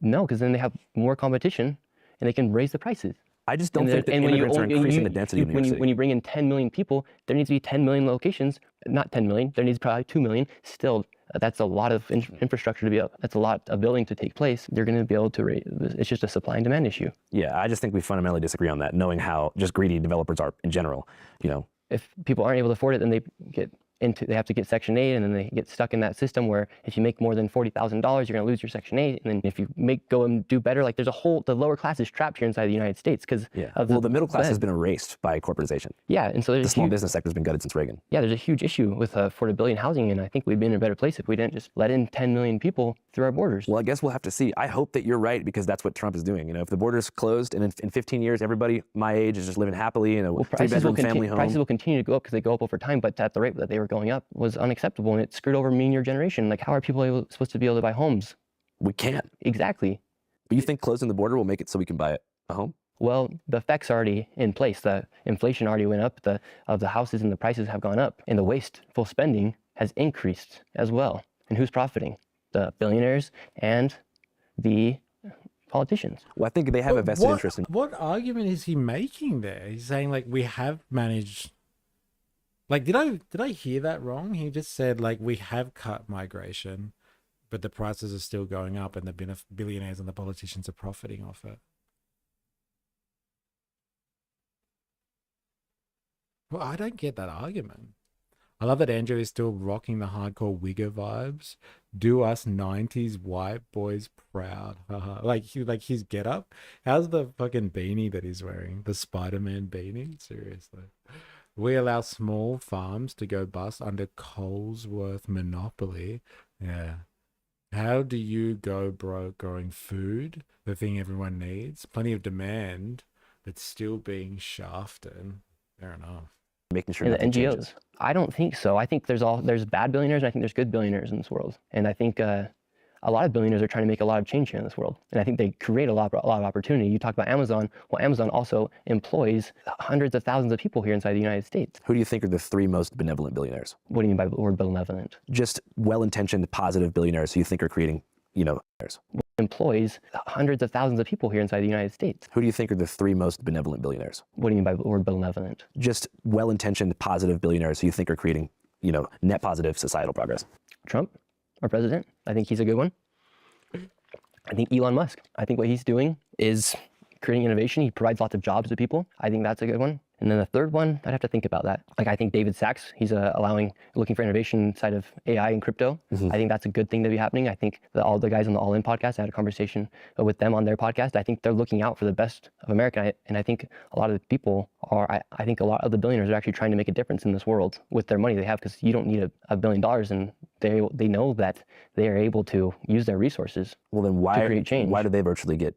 S: No, because then they have more competition and they can raise the prices.
C: I just don't think that immigrants are increasing the density of New York City.
S: When you bring in 10 million people, there needs to be 10 million locations. Not 10 million. There needs probably 2 million. Still, that's a lot of infrastructure to be up. That's a lot of building to take place. They're going to be able to raise. It's just a supply and demand issue.
C: Yeah, I just think we fundamentally disagree on that, knowing how just greedy developers are in general.
S: If people aren't able to afford it, then they have to get Section 8, and then they get stuck in that system where if you make more than $40,000, you're going to lose your Section 8. And then if you go and do better, like the lower class is trapped here inside the United States because
C: the middle class has been erased by corporatization.
S: Yeah, and so the
C: small business sector has been gutted since Reagan.
S: Yeah, there's a huge issue with affordability in housing, and I think we'd be in a better place if we didn't just let in 10 million people through our borders.
C: Well, I guess we'll have to see. I hope that you're right, because that's what Trump is doing. If the border's closed and in 15 years, everybody my age is just living happily in a three-bedroom family home.
S: Prices will continue to go up because they go up over time, but at the rate that they were going up was unacceptable, and it screwed over me and your generation. Like, how are people supposed to be able to buy homes?
C: We can't.
S: Exactly.
C: But you think closing the border will make it so we can buy a home?
S: Well, the effects are already in place. The inflation already went up, the houses and the prices have gone up, and the wasteful spending has increased as well. And who's profiting? The billionaires and the politicians.
C: Well, I think they have a vested interest in.
A: What argument is he making there? He's saying, like, we have managed. Like, did I hear that wrong? He just said, like, we have cut migration, but the prices are still going up, and the billionaires and the politicians are profiting off it. Well, I don't get that argument. I love that Andrew is still rocking the hardcore wigger vibes. Do us 90s white boys proud. like his getup. How's the fucking beanie that he's wearing? The Spider-Man beanie? Seriously. We allow small farms to go bust under Colesworth monopoly. Yeah. How do you go broke growing food? The thing everyone needs. Plenty of demand, but still being shafted. Fair enough.
C: Making sure
S: and the NGOs.
C: Changes.
S: I don't think so. I think there's bad billionaires, and I think there's good billionaires in this world. And I think a lot of billionaires are trying to make a lot of change here in this world. And I think they create a lot of opportunity. You talk about Amazon. Well, Amazon also employs hundreds of thousands of people here inside the United States.
C: Who do you think are the 3 most benevolent billionaires?
S: What do you mean by the word benevolent?
C: Just well-intentioned, positive billionaires who you think are creating,
S: employs hundreds of thousands of people here inside the United States.
C: Who do you think are the 3 most benevolent billionaires?
S: What do you mean by the word benevolent?
C: Just well-intentioned, positive billionaires who you think are creating, net positive societal progress.
S: Trump, our president. I think he's a good one. I think Elon Musk. I think what he's doing is creating innovation. He provides lots of jobs to people. I think that's a good one. And then the third one, I'd have to think about that. Like, I think David Sachs, he's looking for innovation inside of AI and crypto. Mm-hmm. I think that's a good thing to be happening. I think all the guys on the All In podcast, I had a conversation with them on their podcast. I think they're looking out for the best of America. And I think a lot of the people I think a lot of the billionaires are actually trying to make a difference in this world with their money they have, because you don't need $1 billion, and they know that they are able to use their resources to create change.
C: Why do they virtually get,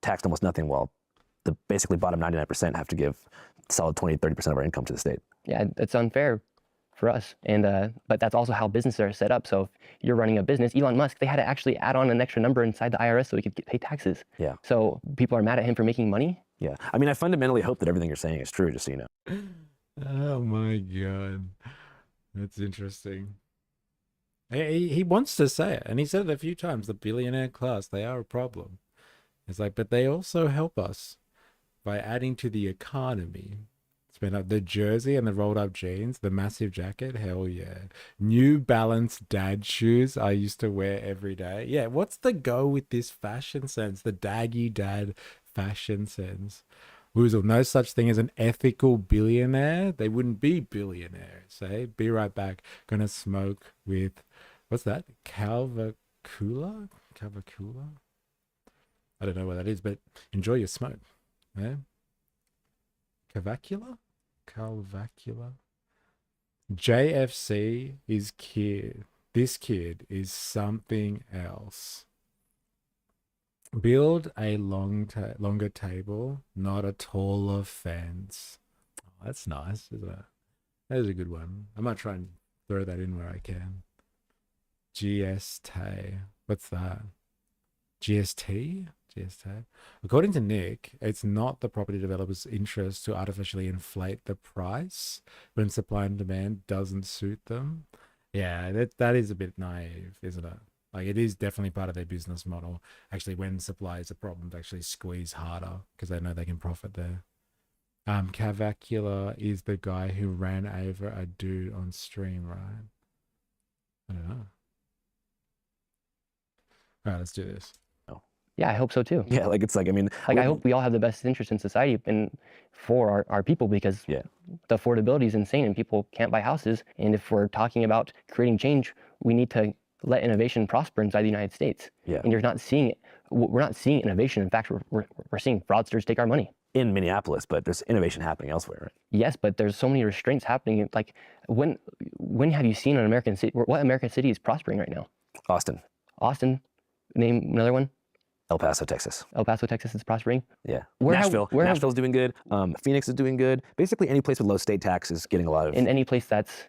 C: taxed almost nothing, while the basically bottom 99% have to give solid 20-30% of our income to the state?
S: Yeah, it's unfair for us. And but that's also how businesses are set up. So if you're running a business, Elon Musk, they had to actually add on an extra number inside the IRS so he could pay taxes.
C: Yeah.
S: So people are mad at him for making money.
C: Yeah. I mean, I fundamentally hope that everything you're saying is true, just so you know.
A: Oh my God. That's interesting. He wants to say it, and he said it a few times. The billionaire class, they are a problem. It's like, but they also help us by adding to the economy. Spend up the jersey and the rolled up jeans, the massive jacket. Hell yeah. New Balance dad shoes I used to wear every day. Yeah, what's the go with this fashion sense? The daggy dad fashion sense. Woozle, no such thing as an ethical billionaire. They wouldn't be billionaires, eh? Be right back. Gonna smoke with, what's that? Calvacula? I don't know what that is, but enjoy your smoke. Yeah? Calvacula? JFC is kid. This kid is something else. Build a longer table, not a taller fence. Oh, that's nice, isn't it? That is a good one. I might try and throw that in where I can. GST. What's that? GST? GST. According to Nick, it's not the property developer's interest to artificially inflate the price when supply and demand doesn't suit them. Yeah, that is a bit naive, isn't it? Like, it is definitely part of their business model. Actually, when supply is a problem, to actually squeeze harder because they know they can profit there. Cavacula is the guy who ran over a dude on stream, right? I don't know. All right, let's do this.
S: Yeah, I hope so too.
C: Yeah, like it's like, I mean,
S: I hope we all have the best interest in society and for our people, because the affordability is insane and people can't buy houses. And if we're talking about creating change, we need to let innovation prosper inside the United States.
C: Yeah.
S: And you're not seeing it. We're not seeing innovation. In fact, we're seeing fraudsters take our money.
C: In Minneapolis, but there's innovation happening elsewhere, right?
S: Yes, but there's so many restraints happening. Like, when have you seen an American city? What American city is prospering right now?
C: Austin.
S: Austin. Name another one.
C: El Paso, Texas.
S: El Paso, Texas is prospering.
C: Yeah.
S: Where
C: Nashville's doing good. Phoenix is doing good. Basically, any place with low state tax is getting a lot of.
S: In any place that's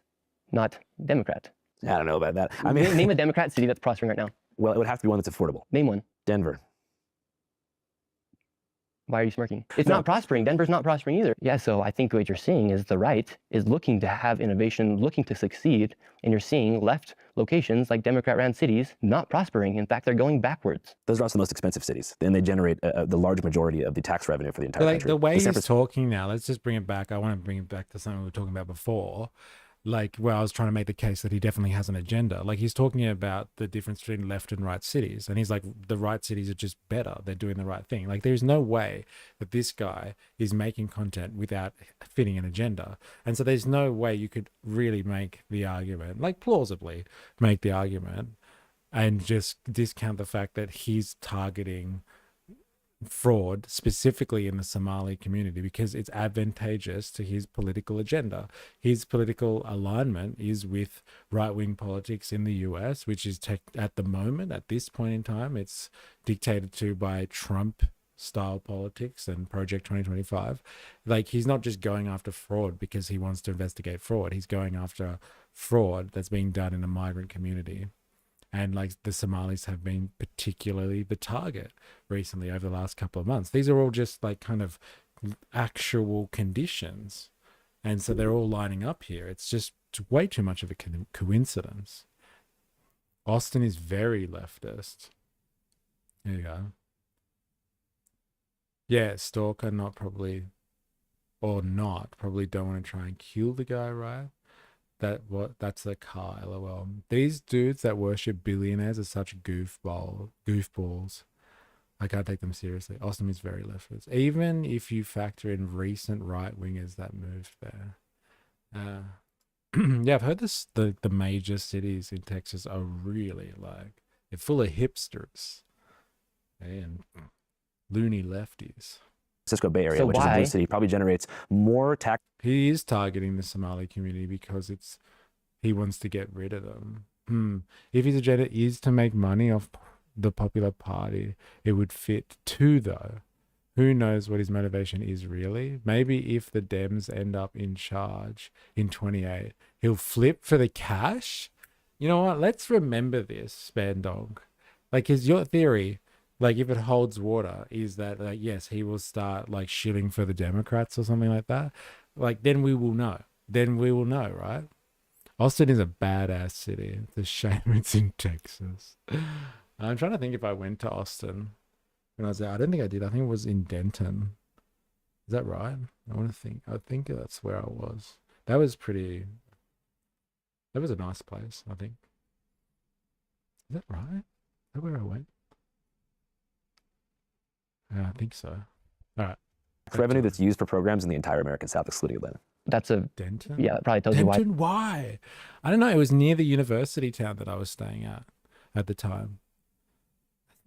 S: not Democrat.
C: I don't know about that. I mean,
S: name a Democrat city that's prospering right now.
C: Well, it would have to be one that's affordable.
S: Name one.
C: Denver.
S: Why are you smirking? It's not prospering. Denver's not prospering either. Yeah, so I think what you're seeing is the right is looking to have innovation, looking to succeed, and you're seeing left locations like Democrat-ran cities not prospering. In fact, they're going backwards.
C: Those are also the most expensive cities, and they generate the large majority of the tax revenue for the entire country.
A: The way he's talking now, let's just bring it back. I want to bring it back to something we were talking about before. Like, where I was trying to make the case that he definitely has an agenda. Like, he's talking about the difference between left and right cities. And he's like, the right cities are just better. They're doing the right thing. Like, there's no way that this guy is making content without fitting an agenda. And so there's no way you could really make the argument, like plausibly make the argument, and just discount the fact that he's targeting fraud specifically in the Somali community because it's advantageous to his political agenda. His political alignment is with right-wing politics in the US, which is at the moment, at this point in time, it's dictated to by Trump style politics and Project 2025. Like, he's not just going after fraud because he wants to investigate fraud. He's going after fraud that's being done in a migrant community. And like, the Somalis have been particularly the target recently over the last couple of months. These are all just like kind of actual conditions. And so they're all lining up here. It's just way too much of a coincidence. Austin is very leftist. There you go. Yeah, stalker, not probably, or not, probably don't want to try and kill the guy, right? That's a car, lol. These dudes that worship billionaires are such goofballs. I can't take them seriously. Austin is very leftist. Even if you factor in recent right-wingers that moved there. Yeah, I've heard this. The major cities in Texas are really like, they're full of hipsters and loony lefties.
C: Francisco Bay Area, which is a blue city, probably generates more tax.
A: He is targeting the Somali community because he wants to get rid of them. If his agenda is to make money off the Popular Party, it would fit too, though. Who knows what his motivation is really? Maybe if the Dems end up in charge in 28, he'll flip for the cash. You know what? Let's remember this, Spandong. Like, is your theory, like, if it holds water, is that, like, yes, he will start like shilling for the Democrats or something like that? Like, then we will know. Then we will know, right? Austin is a badass city. It's a shame it's in Texas. I'm trying to think if I went to Austin when I was there. I don't think I did. I think it was in Denton. Is that right? I want to think. I think that's where I was. That was a nice place, I think. Is that right? Is that where I went? Yeah, I think so. All right.
C: Revenue that's used for programs in the entire American South, excluding Atlanta.
S: That's a
A: Denton.
S: Yeah, that probably tells you why.
A: Denton, why? I don't know. It was near the university town that I was staying at the time.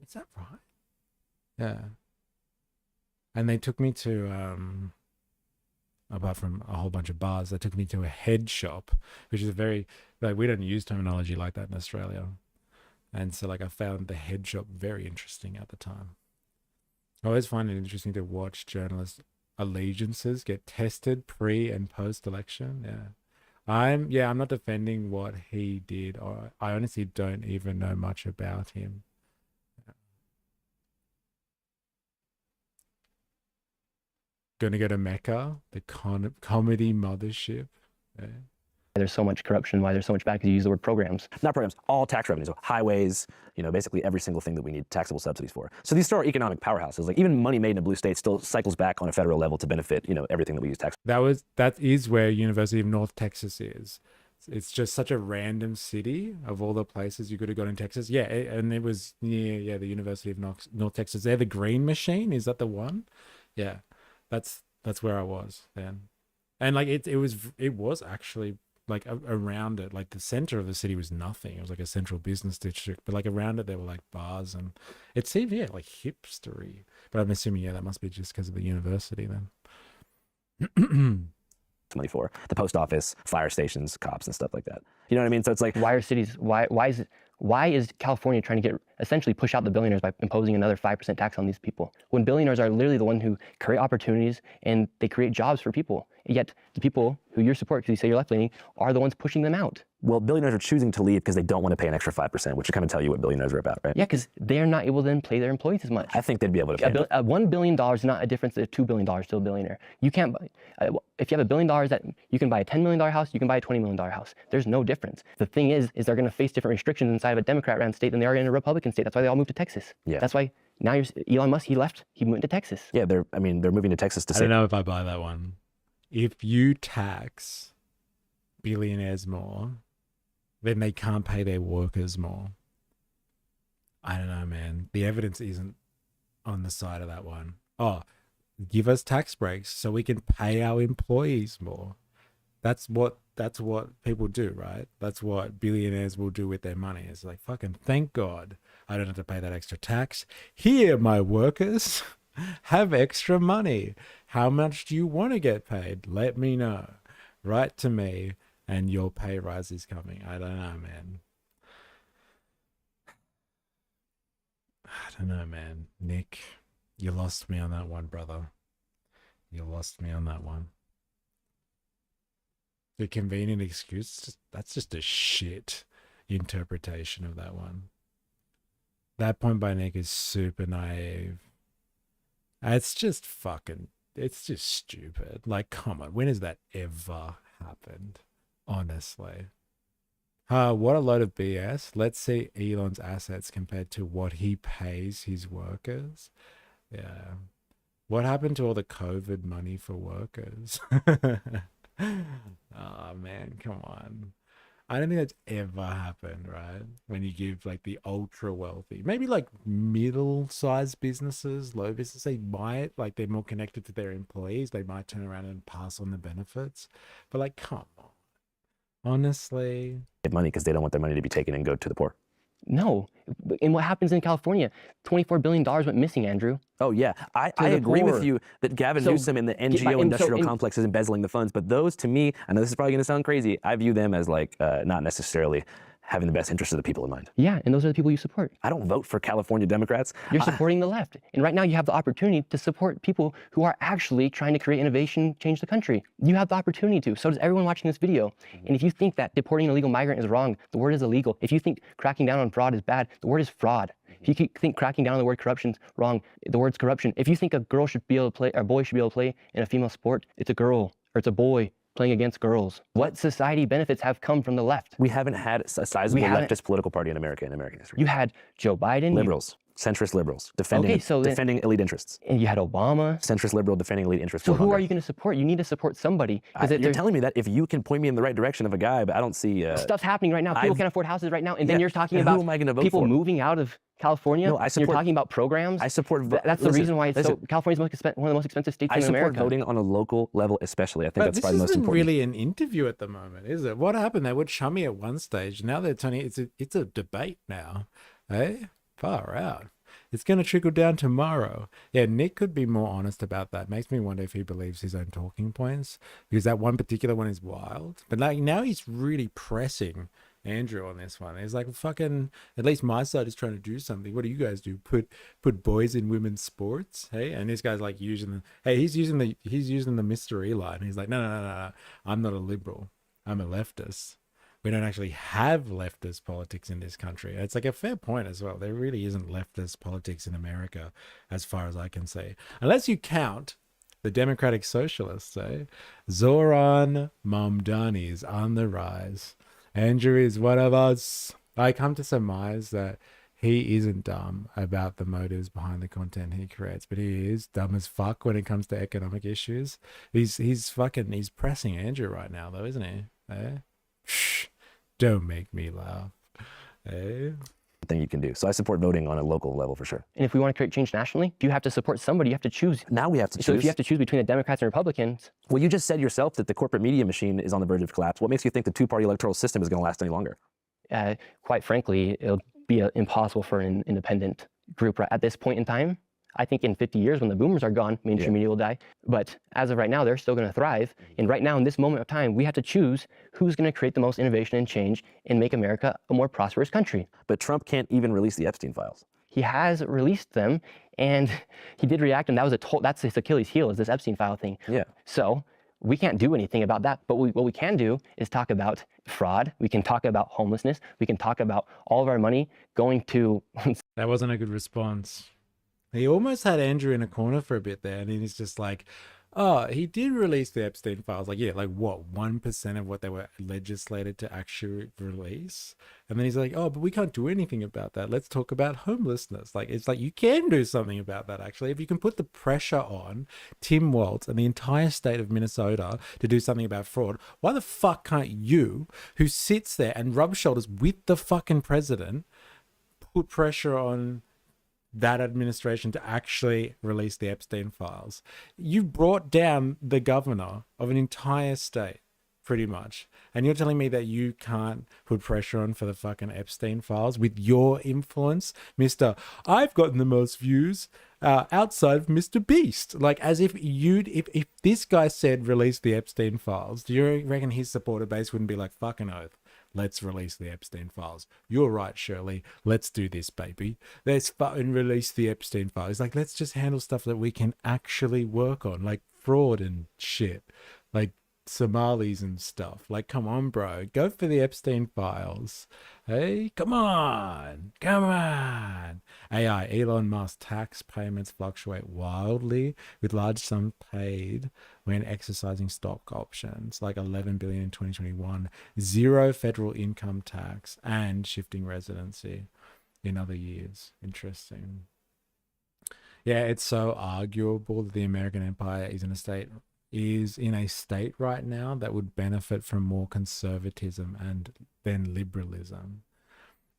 A: Is that right? Yeah. And they took me to apart from a whole bunch of bars, they took me to a head shop, which is a very, like, we don't use terminology like that in Australia. And so, like, I found the head shop very interesting at the time. I always find it interesting to watch journalists' allegiances get tested pre and post election. I'm not defending what he did, or I honestly don't even know much about him. Gonna go to Mecca, the comedy mothership. Yeah.
S: There's so much corruption, why there's so much bad, because you use the word programs.
C: Not programs, all tax revenues, so highways, basically every single thing that we need taxable subsidies for. So these are our economic powerhouses. Like even money made in a blue state still cycles back on a federal level to benefit, everything that we use tax.
A: That is where University of North Texas is. It's just such a random city of all the places you could have gone in Texas. Yeah, and it was near the University of North Texas. They're the Green Machine. Is that the one? Yeah, that's where I was then. And like it was actually like around it, like the center of the city was nothing. It was like a central business district, but like around it there were like bars, and it seemed like hipstery. But I'm assuming that must be just because of the university then.
C: Money for the post office, fire stations, cops, and stuff like that. You know what I mean? So it's like,
S: why are cities? Why is California trying to essentially push out the billionaires by imposing another 5% tax on these people? When billionaires are literally the one who create opportunities and they create jobs for people. Yet the people who you support, because you say you're left-leaning, are the ones pushing them out.
C: Well, billionaires are choosing to leave because they don't want to pay an extra 5%, which should kind of tell you what billionaires are about, right?
S: Yeah, because they're not able to then pay their employees as much.
C: I think they'd be able to pay.
S: $1 billion is not a difference of $2 billion to a billionaire. You can't buy, if you have $1 billion, that you can buy a $10 million house, you can buy a $20 million house. There's no difference. The thing is they're going to face different restrictions inside of a Democrat-ran state than they are in a Republican state. That's why they all moved to Texas.
C: Yeah.
S: That's why now Elon Musk, he left, he went to Texas.
C: Yeah, they're moving to Texas to
A: I don't know if I buy that one. If you tax billionaires more, then they can't pay their workers more. I don't know, man. The evidence isn't on the side of that one. Oh, give us tax breaks so we can pay our employees more. That's what people do, right? That's what billionaires will do with their money. It's like, fucking thank God I don't have to pay that extra tax. Here, my workers, have extra money. How much do you want to get paid? Let me know. Write to me and your pay rise is coming. I don't know, man. I don't know, man. Nick, you lost me on that one, brother. You lost me on that one. The convenient excuse, that's just a shit interpretation of that one. That point by Nick is super naive. It's just stupid. Like, come on, when has that ever happened? Honestly. What a load of BS. Let's see Elon's assets compared to what he pays his workers. Yeah. What happened to all the COVID money for workers? Oh, man, come on. I don't think that's ever happened, right? When you give like the ultra wealthy, maybe like middle-sized businesses, low business, they might, like they're more connected to their employees. They might turn around and pass on the benefits. But like, come on. Honestly.
C: Get money because they don't want their money to be taken and go to the poor.
S: No. And what happens in California? $24 billion went missing, Andrew.
C: Oh, yeah. I agree with you that Gavin Newsom and the NGO industrial complex is embezzling the funds. But those, to me, I know this is probably going to sound crazy, I view them as like not necessarily having the best interest of the people in mind.
S: Yeah, and those are the people you support.
C: I don't vote for California Democrats.
S: You're supporting the left. And right now you have the opportunity to support people who are actually trying to create innovation, change the country. You have the opportunity to. So does everyone watching this video. And if you think that deporting an illegal migrant is wrong, the word is illegal. If you think cracking down on fraud is bad, the word is fraud. If you think cracking down on the word corruption is wrong, the word's corruption. If you think a girl should be able to play, or a boy should be able to play in a female sport, it's a girl or it's a boy playing against girls. What society benefits have come from the left?
C: We haven't had a sizable leftist political party in America in American history.
S: You had Joe Biden.
C: Liberals, centrist liberals, defending elite interests.
S: And you had Obama.
C: Centrist liberal defending elite interests.
S: So who are you going to support? You need to support somebody.
C: You're telling me that if you can point me in the right direction of a guy, but I don't see...
S: Stuff's happening right now. People can't afford houses right now. And then you're talking about
C: who am I gonna vote
S: people
C: for?
S: Moving out of California.
C: No, I support,
S: you're talking about programs.
C: I support.
S: That's the reason why it's California's one of the most expensive states in America.
C: I support voting on a local level, especially. I think that's probably the most important.
A: This isn't really an interview at the moment, is it? What happened? They were chummy at one stage. Now they're turning. It's a debate now. Hey, far out. It's going to trickle down tomorrow. Yeah, Nick could be more honest about that. Makes me wonder if he believes his own talking points, because that one particular one is wild. But like now he's really pressing Andrew on this one. He's like, fucking, at least my side is trying to do something. What do you guys do? Put boys in women's sports, hey? And this guy's like he's using the Mr. Eli, and he's like, no, I'm not a liberal. I'm a leftist. We don't actually have leftist politics in this country. It's like a fair point as well. There really isn't leftist politics in America, as far as I can see, unless you count the Democratic Socialists. Zoran Mamdani is on the rise. Andrew is one of us. I come to surmise that he isn't dumb about the motives behind the content he creates, but he is dumb as fuck when it comes to economic issues. He's pressing Andrew right now, though, isn't he? Shh, don't make me laugh.
C: Thing you can do. So I support voting on a local level for sure.
S: And if we want to create change nationally, you have to support somebody. You have to choose.
C: Now we have to choose.
S: So if you have to choose between the Democrats and Republicans.
C: Well, you just said yourself that the corporate media machine is on the verge of collapse. What makes you think the two-party electoral system is going to last any longer?
S: Quite frankly, it'll be impossible for an independent group at this point in time. I think in 50 years, when the boomers are gone, mainstream media will die. But as of right now, they're still going to thrive. And right now, in this moment of time, we have to choose who's going to create the most innovation and change and make America a more prosperous country.
C: But Trump can't even release the Epstein files.
S: He has released them, and he did react, and that's his Achilles heel, is this Epstein file thing.
C: Yeah.
S: So we can't do anything about that. But what we can do is talk about fraud. We can talk about homelessness. We can talk about all of our money going to...
A: That wasn't a good response. He almost had Andrew in a corner for a bit there, and he's just like, oh, he did release the Epstein files. Like, yeah, like what, 1% of what they were legislated to actually release? And then he's like, oh, but we can't do anything about that. Let's talk about homelessness. Like, it's like, you can do something about that, actually. If you can put the pressure on Tim Walz and the entire state of Minnesota to do something about fraud, why the fuck can't you, who sits there and rubs shoulders with the fucking president, put pressure on that administration to actually release the Epstein files? You brought down the governor of an entire state, pretty much. And you're telling me that you can't put pressure on for the fucking Epstein files with your influence? Mr. I've gotten the most views outside of Mr. Beast. Like, as if if this guy said release the Epstein files, do you reckon his supporter base wouldn't be like, fucking oath, let's release the Epstein files? You're right, Shirley. Let's do this, baby. Let's fucking release the Epstein files. Like, let's just handle stuff that we can actually work on, like fraud and shit, like Somalis and stuff. Like, come on, bro. Go for the Epstein files. Hey, come on. AI, Elon Musk tax payments fluctuate wildly, with large sums paid when exercising stock options, like 11 billion in 2021, zero federal income tax, and shifting residency in other years. Interesting. Yeah, it's so arguable that the American empire is in a state right now that would benefit from more conservatism and then liberalism.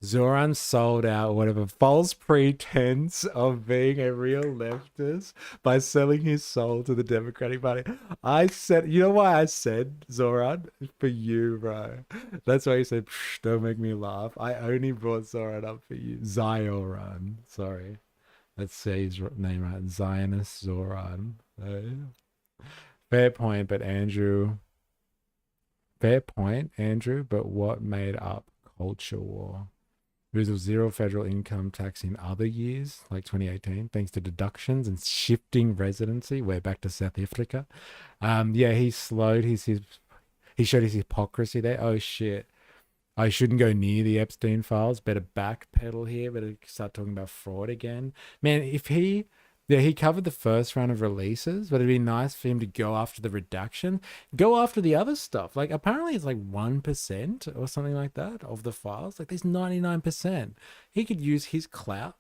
A: Zoran sold out whatever false pretense of being a real leftist by selling his soul to the Democratic Party. I said, you know why I said Zoran? For you, bro. That's why you said, don't make me laugh. I only brought Zoran up for you. Zioran. Sorry. Let's say his name right. Zionist Zoran. Fair point, Andrew, but what made up culture war? There was zero federal income tax in other years, like 2018, thanks to deductions and shifting residency. We're back to South Africa. Yeah, he showed his hypocrisy there. Oh shit. I shouldn't go near the Epstein files. Better backpedal here. Better start talking about fraud again. Man, if he covered the first round of releases, but it'd be nice for him to go after the redaction, go after the other stuff. Like, apparently it's like 1% or something like that of the files. Like, there's 99%. He could use his clout.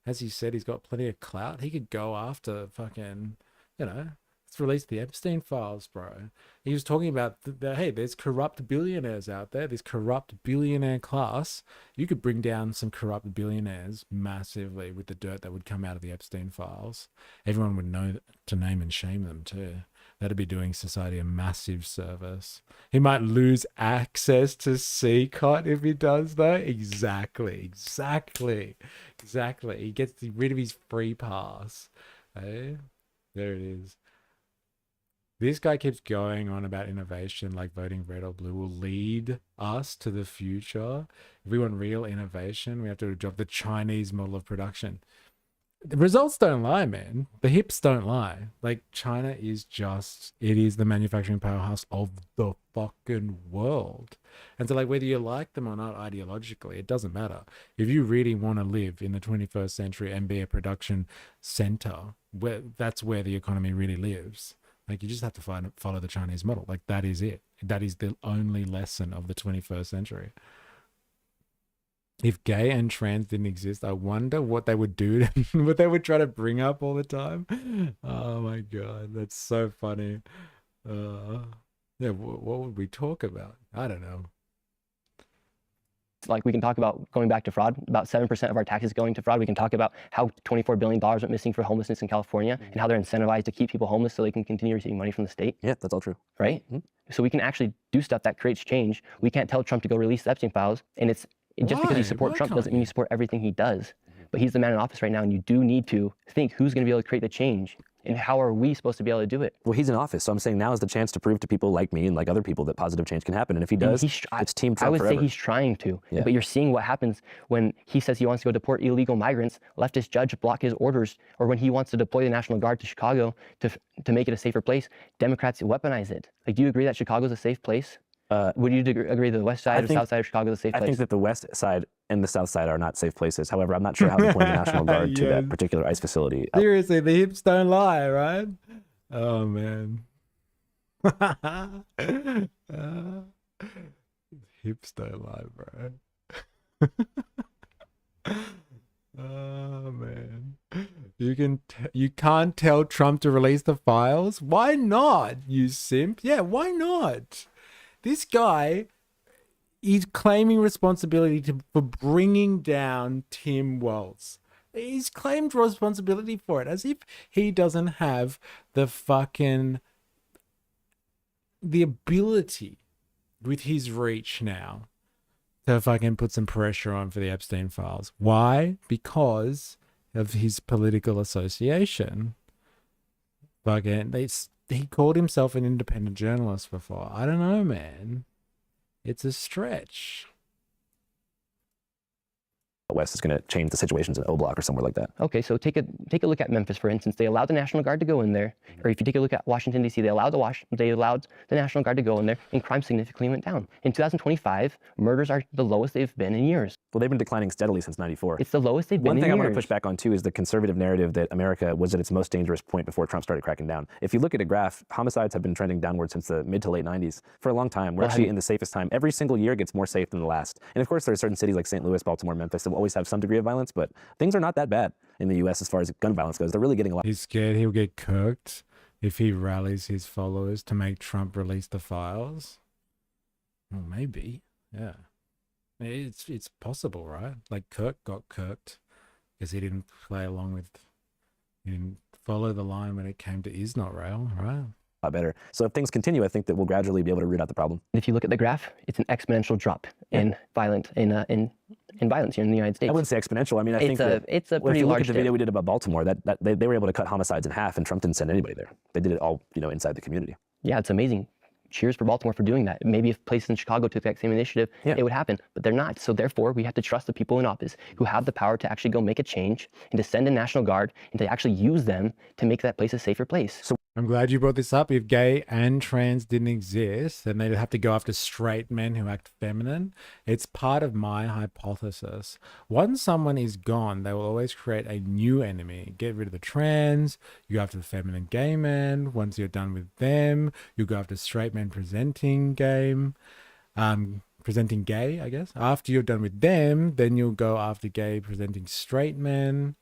A: As he said, he's got plenty of clout. He could go after fucking, let's release the Epstein files, bro. He was talking about, hey, there's corrupt billionaires out there, this corrupt billionaire class. You could bring down some corrupt billionaires massively with the dirt that would come out of the Epstein files. Everyone would know to name and shame them too. That'd be doing society a massive service. He might lose access to CCOT if he does, though. Exactly. He gets rid of his free pass. Hey, there it is. This guy keeps going on about innovation, like voting red or blue will lead us to the future. If we want real innovation, we have to adopt the Chinese model of production. The results don't lie, man. The hips don't lie. Like, China is just, it is the manufacturing powerhouse of the fucking world. And so, like, whether you like them or not ideologically, it doesn't matter. If you really want to live in the 21st century and be a production center, that's where the economy really lives. Like, you just have to follow the Chinese model. Like, that is it. That is the only lesson of the 21st century. If gay and trans didn't exist, I wonder what they would do, what they would try to bring up all the time. Oh my God, that's so funny. Yeah, what would we talk about? I don't know.
S: Like, we can talk about going back to fraud, about 7% of our taxes going to fraud. We can talk about how $24 billion went missing for homelessness in California and how they're incentivized to keep people homeless so they can continue receiving money from the state.
C: Yeah, that's all true.
S: Right? So we can actually do stuff that creates change. We can't tell Trump to go release the Epstein files, and just because you support Trump doesn't mean you support everything he does. But he's the man in office right now, and you do need to think who's going to be able to create the change, and how are we supposed to be able to do it?
C: Well, he's in office, so I'm saying now is the chance to prove to people like me and like other people that positive change can happen. And if he does, it's Team Trump
S: I would
C: forever.
S: say he's trying to,
C: Yeah.
S: but you're seeing what happens when he says he wants to go deport illegal migrants, leftist judge block his orders, or when he wants to deploy the National Guard to Chicago to make it a safer place, Democrats weaponize it. Like, do you agree that Chicago's a safe place? Would you agree the west side or south side of Chicago is a safe place?
C: I think that the west side and the south side are not safe places. However, I'm not sure how they point the National Guard to that particular ICE facility.
A: Seriously, the hips don't lie, right? Oh, man. Hips don't lie, bro. Oh, man. You can't tell Trump to release the files? Why not, you simp? Yeah, why not? This guy is claiming responsibility for bringing down Tim Walz. He's claimed responsibility for it, as if he doesn't have the ability with his reach now to fucking put some pressure on for the Epstein files. Why? Because of his political association. Fucking, he called himself an independent journalist before. I don't know, man. It's a stretch.
C: West is going to change the situations in O Block or somewhere like that.
S: Okay, so take a look at Memphis, for instance. They allowed the National Guard to go in there. Or if you take a look at Washington, D.C., they allowed the National Guard to go in there, and crime significantly went down. In 2025, murders are the lowest they've been in years.
C: Well, they've been declining steadily since '94.
S: It's the lowest they've been in years.
C: One thing I want to push back on, too, is the conservative narrative that America was at its most dangerous point before Trump started cracking down. If you look at a graph, homicides have been trending downward since the mid to late 90s for a long time. We're actually in the safest time. Every single year gets more safe than the last. And of course, there are certain cities like St. Louis, Baltimore, Memphis that will always have some degree of violence, but things are not that bad in the U.S. as far as gun violence goes. They're really getting a lot.
A: He's scared he'll get kirked if he rallies his followers to make Trump release the files. Well, maybe, yeah. It's possible, right? Like, Kirk got kirked because he didn't he didn't follow the line when it came to Is Not Rail, right?
C: A lot better. So if things continue, I think that we'll gradually be able to root out the problem.
S: If you look at the graph, it's an exponential drop in violence in violence here in the United States.
C: I wouldn't say exponential. I mean, I think
S: it's a pretty
C: if you look
S: large
C: at the video we did about Baltimore, that they were able to cut homicides in half, and Trump didn't send anybody there. They did it all, inside the community.
S: Yeah, it's amazing. Cheers for Baltimore for doing that. Maybe if places in Chicago took that same initiative, it would happen, but they're not. So therefore, we have to trust the people in office who have the power to actually go make a change and to send a National Guard and to actually use them to make that place a safer place.
C: So
A: I'm glad you brought this up. If gay and trans didn't exist, then they'd have to go after straight men who act feminine. It's part of my hypothesis. Once someone is gone, they will always create a new enemy. Get rid of the trans, you go after the feminine gay men. Once you're done with them, you go after straight men presenting gay, I guess. After you're done with them, then you'll go after gay presenting straight men,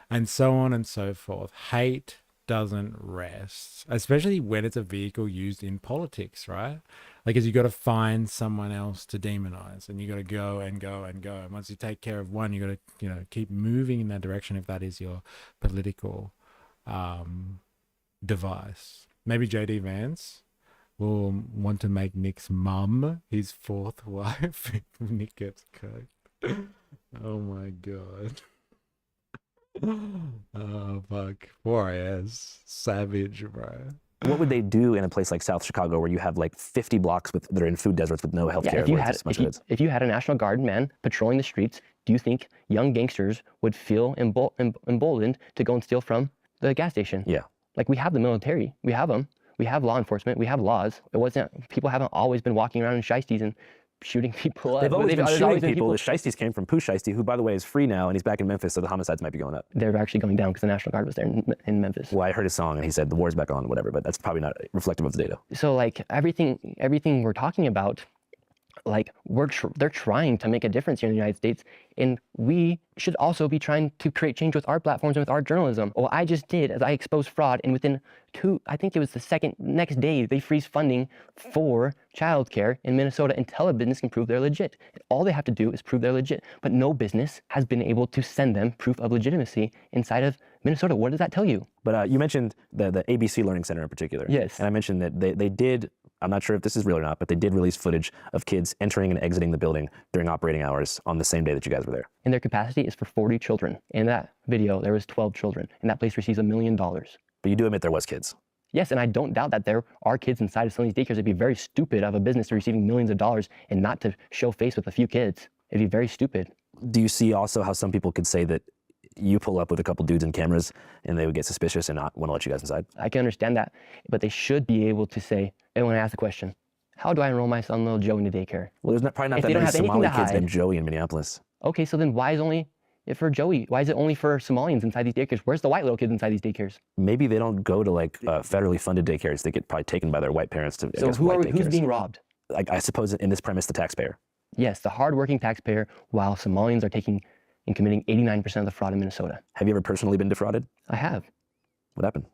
A: and so on and so forth. Hate doesn't rest, especially when it's a vehicle used in politics, right? Like, you got to find someone else to demonize, and you got to go and go and go. And once you take care of one, you got to, keep moving in that direction if that is your political device. Maybe JD Vance will want to make Nick's mum his fourth wife if Nick gets cooked. Oh my God. Oh fuck, 4AS savage, bro.
C: What would they do in a place like South Chicago where you have like 50 blocks that are in food deserts with no health care?
S: If you had a National Guard man patrolling the streets, do you think young gangsters would feel emboldened to go and steal from the gas station?
C: Yeah.
S: Like, we have the military, we have them, we have law enforcement, we have laws. People haven't always been walking around in shiesties and shooting people up.
C: They've always been shooting people. The shiesties came from Pooh Shiesty, who, by the way, is free now, and he's back in Memphis, so the homicides might be going up.
S: They're actually going down because the National Guard was there in Memphis.
C: Well, I heard his song, and he said the war's back on, whatever, but that's probably not reflective of the data.
S: So, like, everything we're talking about, like, they're trying to make a difference here in the United States, and we should also be trying to create change with our platforms and with our journalism. What I just did is I exposed fraud, and within I think it was the next day, they freeze funding for childcare in Minnesota until a business can prove they're legit. And all they have to do is prove they're legit, but no business has been able to send them proof of legitimacy inside of Minnesota. What does that tell you?
C: But you mentioned the ABC Learning Center in particular.
S: Yes.
C: And I mentioned that they did, I'm not sure if this is real or not, but they did release footage of kids entering and exiting the building during operating hours on the same day that you guys were there.
S: And their capacity is for 40 children. In that video, there was 12 children, and that place receives $1 million.
C: But you do admit there was kids.
S: Yes, and I don't doubt that there are kids inside of some of these daycares. It'd be very stupid of a business receiving millions of dollars and not to show face with a few kids. It'd be very stupid.
C: Do you see also how some people could say that you pull up with a couple dudes in cameras and they would get suspicious and not want to let you guys inside?
S: I can understand that, but they should be able to say, and when I ask the question, how do I enroll my son, little Joe, into daycare?
C: Well, there's probably not that many Somali kids named Joey in Minneapolis.
S: Okay, so then why is it only for Somalians inside these daycares? Where's the white little kids inside these daycares?
C: Maybe they don't go to like federally funded daycares. They get probably taken by their white parents to.
S: So who's being robbed?
C: Like, I suppose in this premise, the taxpayer.
S: Yes, the hardworking taxpayer, while Somalians are taking and committing 89% of the fraud in Minnesota.
C: Have you ever personally been defrauded?
S: I have.
C: What happened?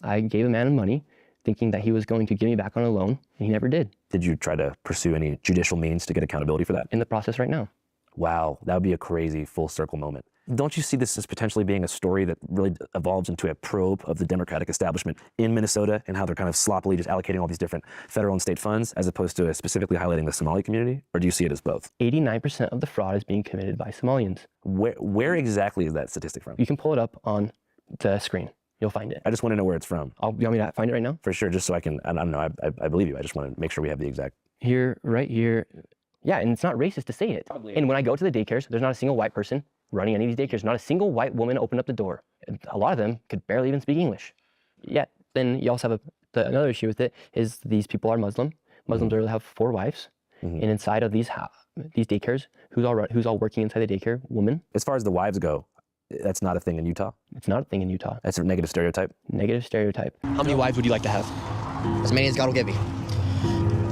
S: I gave a man money thinking that he was going to give me back on a loan, and he never did.
C: Did you try to pursue any judicial means to get accountability for that?
S: In the process right now.
C: Wow, that would be a crazy full circle moment. Don't you see this as potentially being a story that really evolves into a probe of the Democratic establishment in Minnesota and how they're kind of sloppily just allocating all these different federal and state funds as opposed to specifically highlighting the Somali community? Or do you see it as both?
S: 89% of the fraud is being committed by Somalians.
C: Where exactly is that statistic from?
S: You can pull it up on the screen. You'll find it.
C: I just want to know where it's from.
S: You want me to find it right now?
C: For sure, just so I can, I don't know, I believe you. I just want to make sure we have the exact.
S: Here, right here. Yeah, and it's not racist to say it. And when I go to the daycares, there's not a single white person running any of these daycares. Not a single white woman opened up the door. A lot of them could barely even speak English. Yet, then you also have another issue with it is these people are Muslim. Muslims literally have 4 wives. And inside of these daycares, who's all working inside the daycare? Women.
C: As far as the wives go, that's not a thing in Utah?
S: It's not a thing in Utah.
C: That's a negative stereotype?
S: Negative stereotype.
G: How many wives would you like to have? As many as God will give me.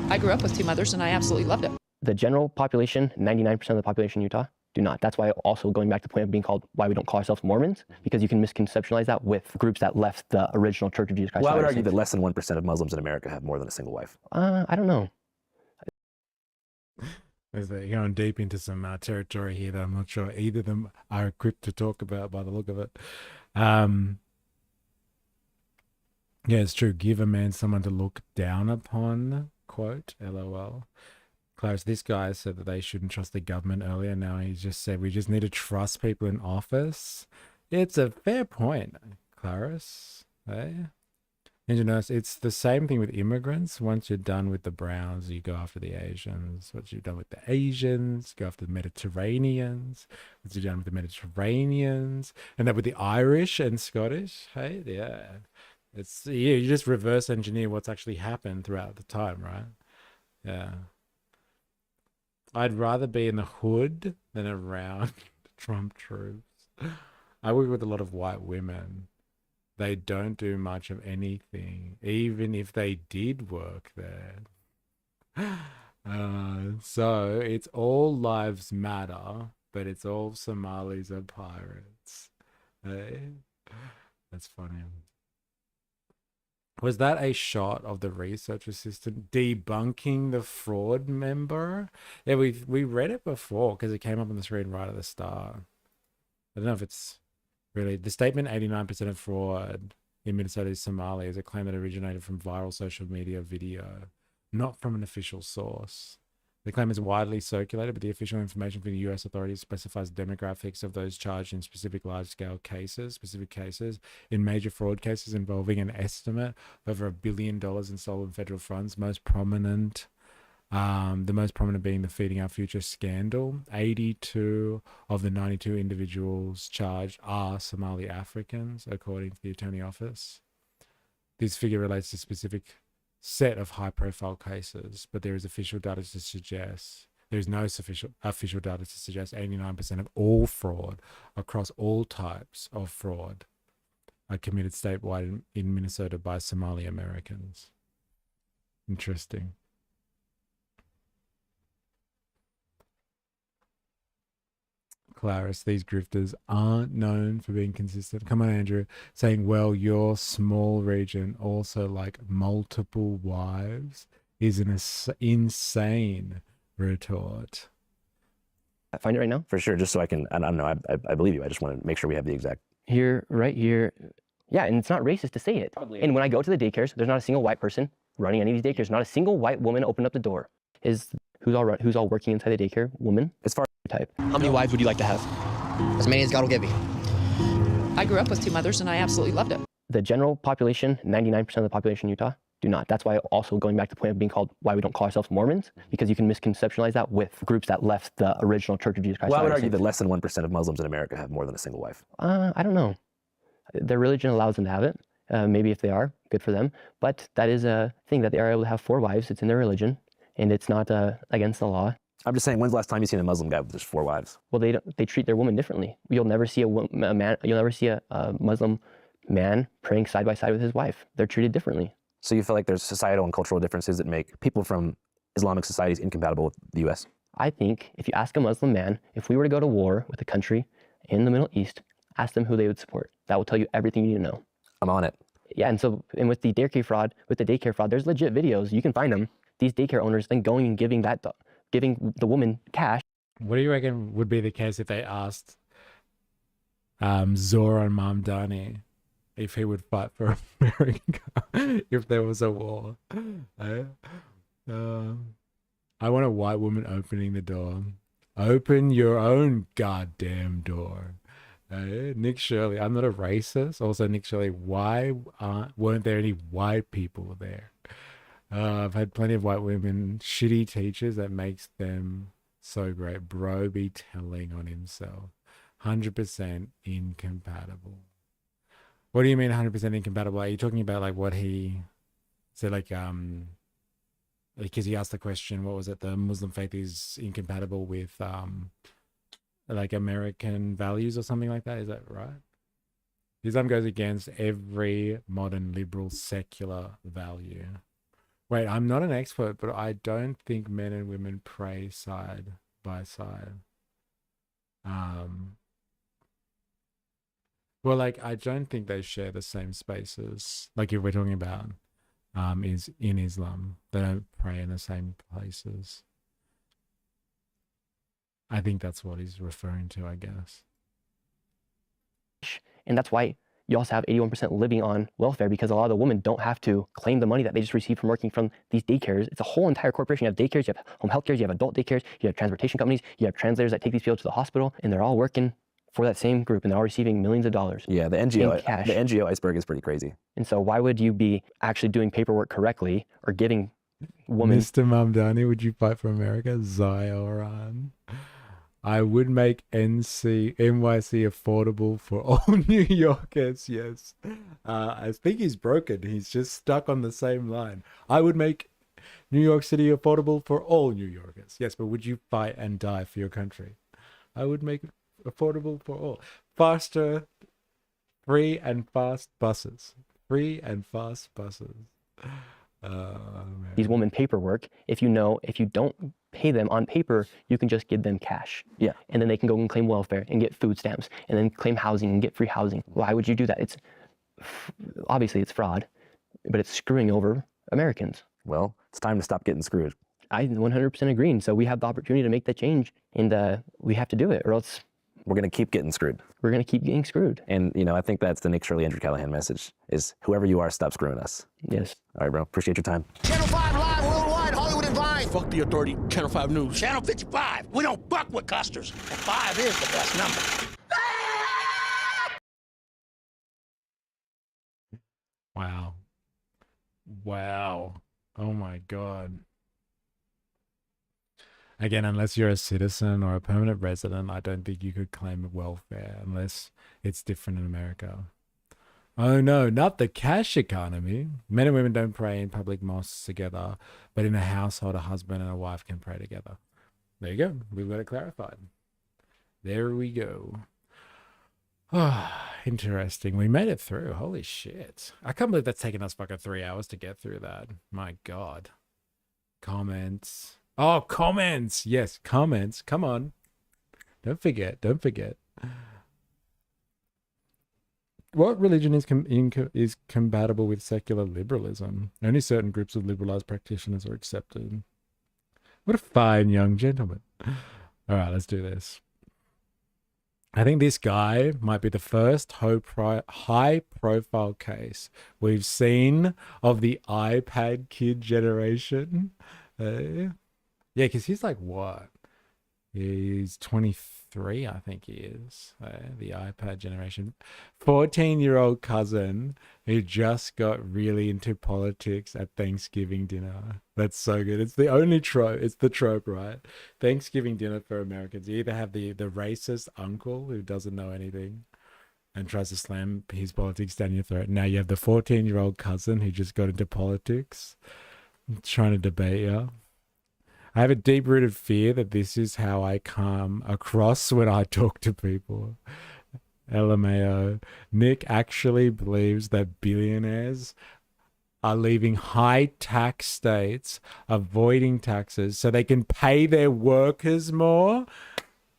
H: I grew up with 2 mothers and I absolutely loved it.
S: The general population, 99% of the population in Utah, do not. That's why also going back to the point of being called why we don't call ourselves Mormons, because you can misconceptualize that with groups that left the original Church of Jesus Christ.
C: Well, I would argue that less than 1% of Muslims in America have more than a single wife.
S: I don't know.
A: You're going deep into some territory here that I'm not sure either of them are equipped to talk about by the look of it. Yeah, it's true. Give a man someone to look down upon, quote, LOL. Clarence, this guy said that they shouldn't trust the government earlier. Now he just said we just need to trust people in office. It's a fair point, Clarence. Hey? Engineers, it's the same thing with immigrants. Once you're done with the Browns, you go after the Asians. Once you're done with the Asians, go after the Mediterraneans. Once you're done with the Mediterraneans, and then with the Irish and Scottish, hey, yeah. It's you just reverse engineer what's actually happened throughout the time, right? Yeah. I'd rather be in the hood than around Trump troops. I work with a lot of white women. They don't do much of anything, even if they did work there. So it's all lives matter, but it's all Somalis are pirates. Hey? That's funny. Was that a shot of the research assistant debunking the fraud member? Yeah, we read it before because it came up on the screen right at the start. I don't know if it's really the statement 89% of fraud in Minnesota is Somali is a claim that originated from viral social media video, not from an official source. The claim is widely circulated, but the official information from the U.S. authorities specifies demographics of those charged in specific large-scale cases, in major fraud cases involving an estimate of over $1 billion in stolen federal funds. The most prominent being the Feeding Our Future scandal. 82 of the 92 individuals charged are Somali Africans, according to the Attorney Office. This figure relates to specific set of high-profile cases, but there is official data to suggest there is no official data to suggest 89% of all fraud across all types of fraud are committed statewide in Minnesota by Somali Americans. Interesting. Clarice, these grifters aren't known for being consistent. Come on, Andrew. Saying, well, your small region also like multiple wives is an insane retort.
B: I find it right now?
C: For sure, just so I don't know, I believe you. I just want to make sure we have the exact.
B: Here, right here. Yeah, and it's not racist to say it. Probably. And when I go to the daycares, there's not a single white person running any of these daycares. Not a single white woman opened up the door. Who's all working inside the daycare? Woman?
C: As far
B: type.
G: How many wives would you like to have? As many as God will give you.
H: I grew up with 2 mothers and I absolutely loved it.
B: The general population, 99% of the population in Utah, do not. That's why also going back to the point of being called why we don't call ourselves Mormons, because you can misconceptualize that with groups that left the original Church of Jesus Christ.
C: Well, I would argue that less than 1% of Muslims in America have more than a single wife.
B: I don't know. Their religion allows them to have it. Maybe if they are, good for them. But that is a thing that they are able to have 4 wives. It's in their religion, and it's not against the law.
C: I'm just saying, when's the last time you seen a Muslim guy with just 4 wives?
B: Well, they treat their women differently. You'll never see a man. You'll never see a Muslim man praying side by side with his wife. They're treated differently.
C: So you feel like there's societal and cultural differences that make people from Islamic societies incompatible with the U.S.?
B: I think if you ask a Muslim man, if we were to go to war with a country in the Middle East, ask them who they would support. That will tell you everything you need to know.
C: I'm on it.
B: Yeah, and with the daycare fraud, there's legit videos. You can find them. These daycare owners then going and giving the woman cash. What do you reckon would be the case if they asked Zoran Mamdani if he would fight for America if there was a war? I want a white woman opening the door. Open your own goddamn door. Nick Shirley, I'm not a racist. Also, Nick Shirley, why weren't there any white people there? I've had plenty of white women, shitty teachers that makes them so great. Bro be telling on himself. 100% incompatible. What do you mean 100% incompatible? Are you talking about like what he said, like because he asked the question, what was it? The Muslim faith is incompatible with like American values or something like that. Is that right? Islam goes against every modern liberal secular value. Wait, I'm not an expert, but I don't think men and women pray side by side. Well, like, I don't think they share the same spaces. Like, if we're talking about is in Islam, they don't pray in the same places. I think that's what he's referring to, I guess. And that's why you also have 81% living on welfare, because a lot of the women don't have to claim the money that they just received from working from these daycares. It's a whole entire corporation. You have daycares, you have home health cares, you have adult daycares, you have transportation companies, you have translators that take these people to the hospital, and they're all working for that same group, and they're all receiving millions of dollars. Yeah, the NGO
C: iceberg is pretty crazy.
B: And so why would you be actually doing paperwork correctly or giving women... Mr. Mamdani, would you fight for America? Zioran. I would make NYC affordable for all New Yorkers, yes. I think he's broken. He's just stuck on the same line. I would make New York City affordable for all New Yorkers. Yes, but would you fight and die for your country? I would make it affordable for all. Faster, free and fast buses. Free and fast buses. These women paperwork, if you don't pay them on paper, you can just give them cash. Yeah. And then they can go and claim welfare and get food stamps and then claim housing and get free housing. Why would you do that? Obviously it's fraud, but it's screwing over Americans.
C: Well, it's time to stop getting screwed.
B: I 100% agree. And so we have the opportunity to make that change, and we have to do it, or else
C: we're going to keep getting screwed.
B: We're going to keep getting screwed.
C: And, I think that's the Nick Shirley, Andrew Callahan message is whoever you are, stop screwing us.
B: Yes.
C: All right, bro. Appreciate your time.
I: Channel 5 Live Worldwide, Hollywood and Vine. Fuck the authority, Channel 5 News. Channel 55. We don't fuck with custers. And 5 is the best number.
A: Wow. Wow. Oh my God. Again, unless you're a citizen or a permanent resident, I don't think you could claim welfare unless it's different in America. Oh no, not the cash economy. Men and women don't pray in public mosques together, but in a household, a husband and a wife can pray together. There you go. We've got it clarified. There we go. Ah, interesting. We made it through. Holy shit. I can't believe that's taken us fucking 3 hours to get through that. My God. Comments. Oh, comments. Yes, comments. Come on. Don't forget. Don't forget. What religion is compatible with secular liberalism? Only certain groups of liberalized practitioners are accepted. What a fine young gentleman. All right, let's do this. I think this guy might be the first high-profile case we've seen of the iPad kid generation. Yeah, because he's like, what? He's 23, I think he is. The iPad generation. 14-year-old cousin who just got really into politics at Thanksgiving dinner. That's so good. It's the only trope. It's the trope, right? Thanksgiving dinner for Americans. You either have the racist uncle who doesn't know anything and tries to slam his politics down your throat. Now you have the 14-year-old cousin who just got into politics, trying to debate you. I have a deep-rooted fear that this is how I come across when I talk to people. LMAO. Nick actually believes that billionaires are leaving high-tax states, avoiding taxes, so they can pay their workers more.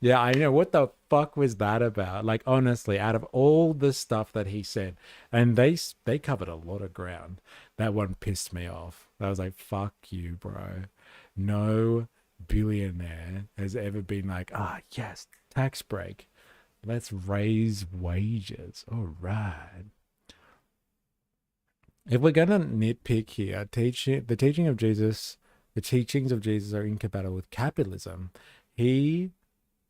A: Yeah, I know. What the fuck was that about? Like, honestly, out of all the stuff that he said, and they covered a lot of ground, that one pissed me off. I was like, fuck you, bro. No billionaire has ever been like, yes, tax break. Let's raise wages. All right. If we're going to nitpick here, the teachings of Jesus are incompatible with capitalism. He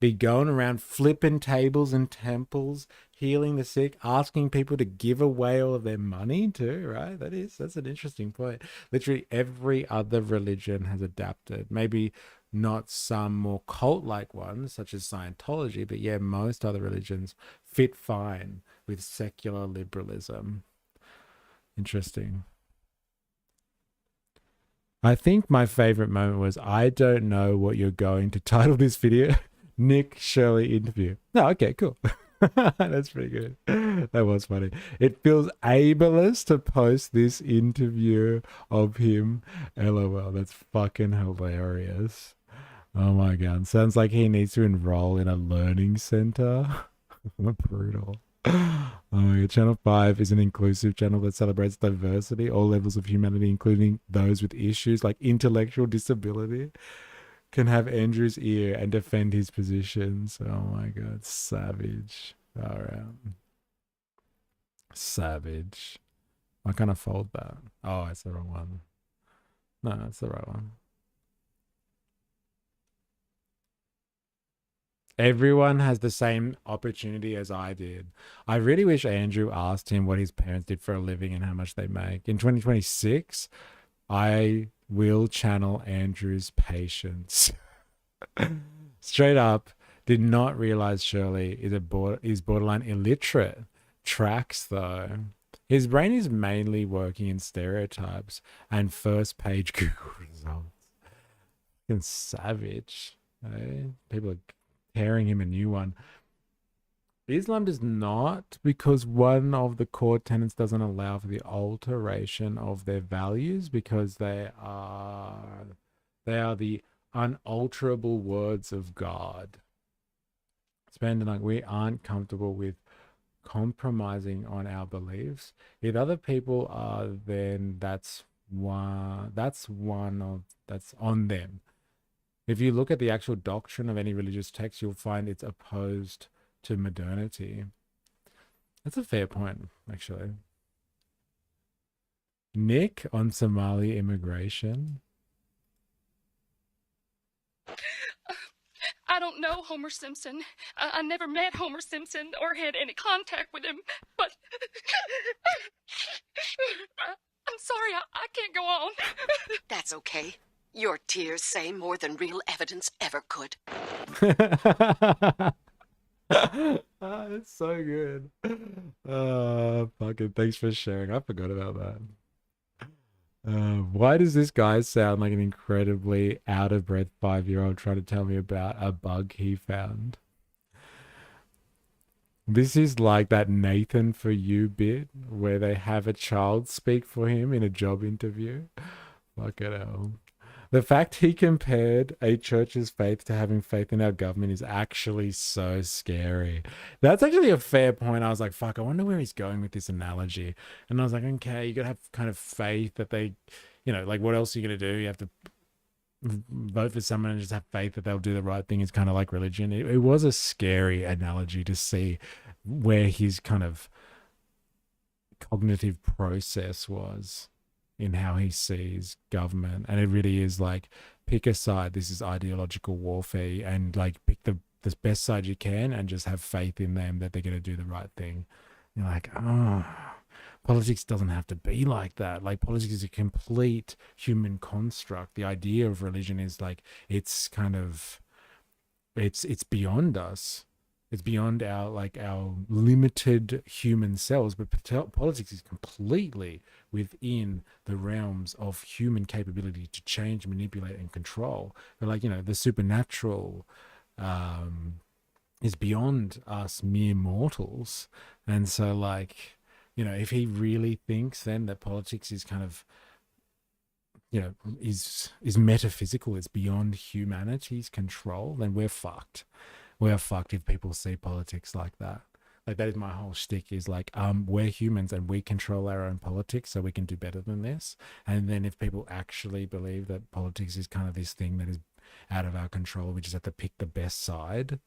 A: be going around flipping tables in temples, healing the sick, asking people to give away all of their money too, right? That's an interesting point. Literally every other religion has adapted. Maybe not some more cult-like ones, such as Scientology, but yeah, most other religions fit fine with secular liberalism. Interesting. I think my favorite moment was, I don't know what you're going to title this video. Nick Shirley interview. No, okay, cool. That's pretty good. That was funny. It feels ableist to post this interview of him. LOL. That's fucking hilarious. Oh my God. Sounds like he needs to enroll in a learning center. Brutal. Oh my God. Channel 5 is an inclusive channel that celebrates diversity, all levels of humanity, including those with issues like intellectual disability. Can have Andrew's ear and defend his positions. Oh my God, savage. All right. Savage. Why can't I fold that? Oh, it's the wrong one. No, it's the right one. Everyone has the same opportunity as I did. I really wish Andrew asked him what his parents did for a living and how much they make. In 2026, I will channel Andrew's patience. Straight up, did not realize Shirley is borderline illiterate. Tracks though. His brain is mainly working in stereotypes and first page Google results. Fucking savage. Eh? People are tearing him a new one. Islam does not, because one of the core tenets doesn't allow for the alteration of their values, because they are the unalterable words of God. Spend we aren't comfortable with compromising on our beliefs. If other people are, then that's on them. If you look at the actual doctrine of any religious text, you'll find it's opposed to modernity. That's a fair point, actually. Nick on Somali immigration.
J: don't know Homer Simpson. I never met Homer Simpson or had any contact with him, but I'm sorry, I can't go on.
K: That's okay. Your tears say more than real evidence ever could.
A: It's so good. Fucking thanks for sharing. I forgot about that. Why does this guy sound like an incredibly out of breath 5-year-old trying to tell me about a bug he found? This is like that Nathan for You bit where they have a child speak for him in a job interview. Fucking hell. The fact he compared a church's faith to having faith in our government is actually so scary. That's actually a fair point. I was like, fuck, I wonder where he's going with this analogy. And I was like, okay, you gotta have kind of faith that they, you know, like what else are you gonna do? You have to vote for someone and just have faith that they'll do the right thing. It's kind of like religion. It was a scary analogy to see where his kind of cognitive process was in how he sees government. And it really is like, pick a side. This is ideological warfare, and like pick the best side you can and just have faith in them that they're going to do the right thing. You're like, oh, politics doesn't have to be like that. Like, politics is a complete human construct. The idea of religion is like, it's kind of, it's beyond us. It's beyond our limited human selves, but politics is completely within the realms of human capability to change, manipulate, and control. But like, you know, the supernatural is beyond us mere mortals. And so like, you know, if he really thinks then that politics is kind of, you know, is metaphysical, it's beyond humanity's control, then we're fucked. We're fucked if people see politics like that. Like, that is my whole shtick, is like, we're humans and we control our own politics, so we can do better than this. And then if people actually believe that politics is kind of this thing that is out of our control, we just have to pick the best side,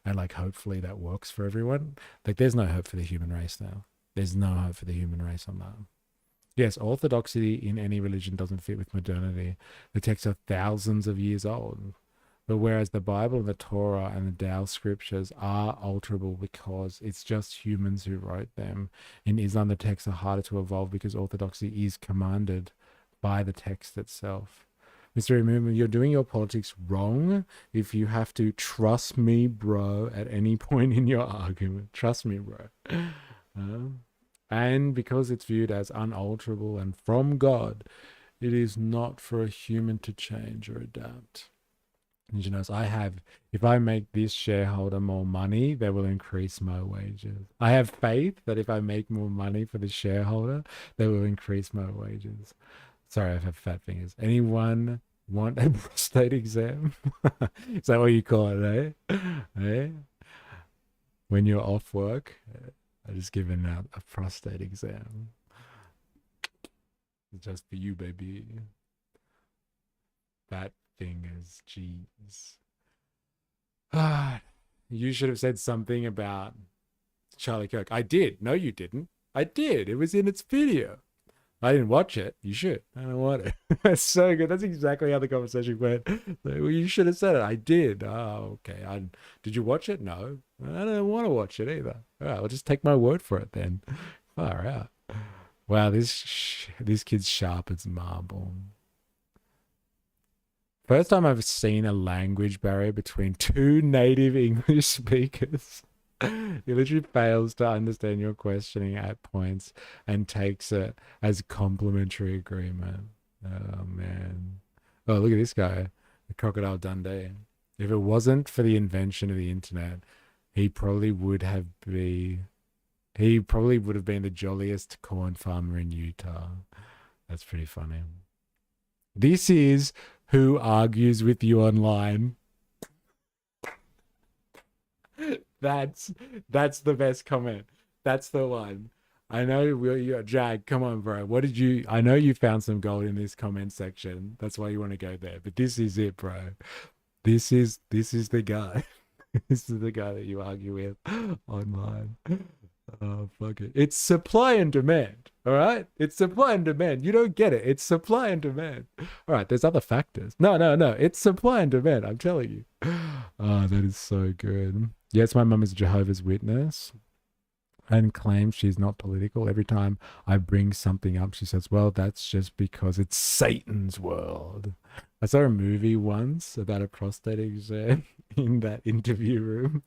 A: and like hopefully that works for everyone. Like, there's no hope for the human race now. There's no hope for the human race on that. Yes, orthodoxy in any religion doesn't fit with modernity. The texts are thousands of years old. But whereas the Bible and the Torah and the Tao scriptures are alterable because it's just humans who wrote them. In Islam, the texts are harder to evolve because orthodoxy is commanded by the text itself. Mr. Movement, you're doing your politics wrong if you have to trust me, bro, at any point in your argument. Trust me, bro. And because it's viewed as unalterable and from God, it is not for a human to change or adapt. And you know, if I make this shareholder more money, they will increase my wages. I have faith that if I make more money for the shareholder, they will increase my wages. Sorry, I have fat fingers. Anyone want a prostate exam? Is that what you call it, eh? Eh? When you're off work, I just given out a prostate exam. It's just for you, baby. Fat fingers, jeez. You should have said something about Charlie Kirk. I did. No, you didn't. I did. It was in its video. I didn't watch it. You should. I don't want it. That's so good. That's exactly how the conversation went. Well, you should have said it. I did. Oh, okay. Did you watch it? No. I don't want to watch it either. All right, I'll just take my word for it then. Far out. Wow, this kid's sharp as marble. First time I've seen a language barrier between two native English speakers. He literally fails to understand your questioning at points and takes it as complimentary agreement. Oh, man. Oh, look at this guy. The Crocodile Dundee. If it wasn't for the invention of the internet, he probably would have been the jolliest corn farmer in Utah. That's pretty funny. This is who argues with you online. That's the best comment. That's the one. I know you're Jag. Come on, bro. I know you found some gold in this comment section. That's why you want to go there. But this is it, bro. This is the guy. This is the guy that you argue with online. Oh, fuck it. It's supply and demand. All right? It's supply and demand. You don't get it. It's supply and demand. All right, there's other factors. No. It's supply and demand. I'm telling you. Oh, that is so good. Yes, my mum is a Jehovah's Witness and claims she's not political. Every time I bring something up, she says, well, that's just because it's Satan's world. I saw a movie once about a prostate exam in that interview room.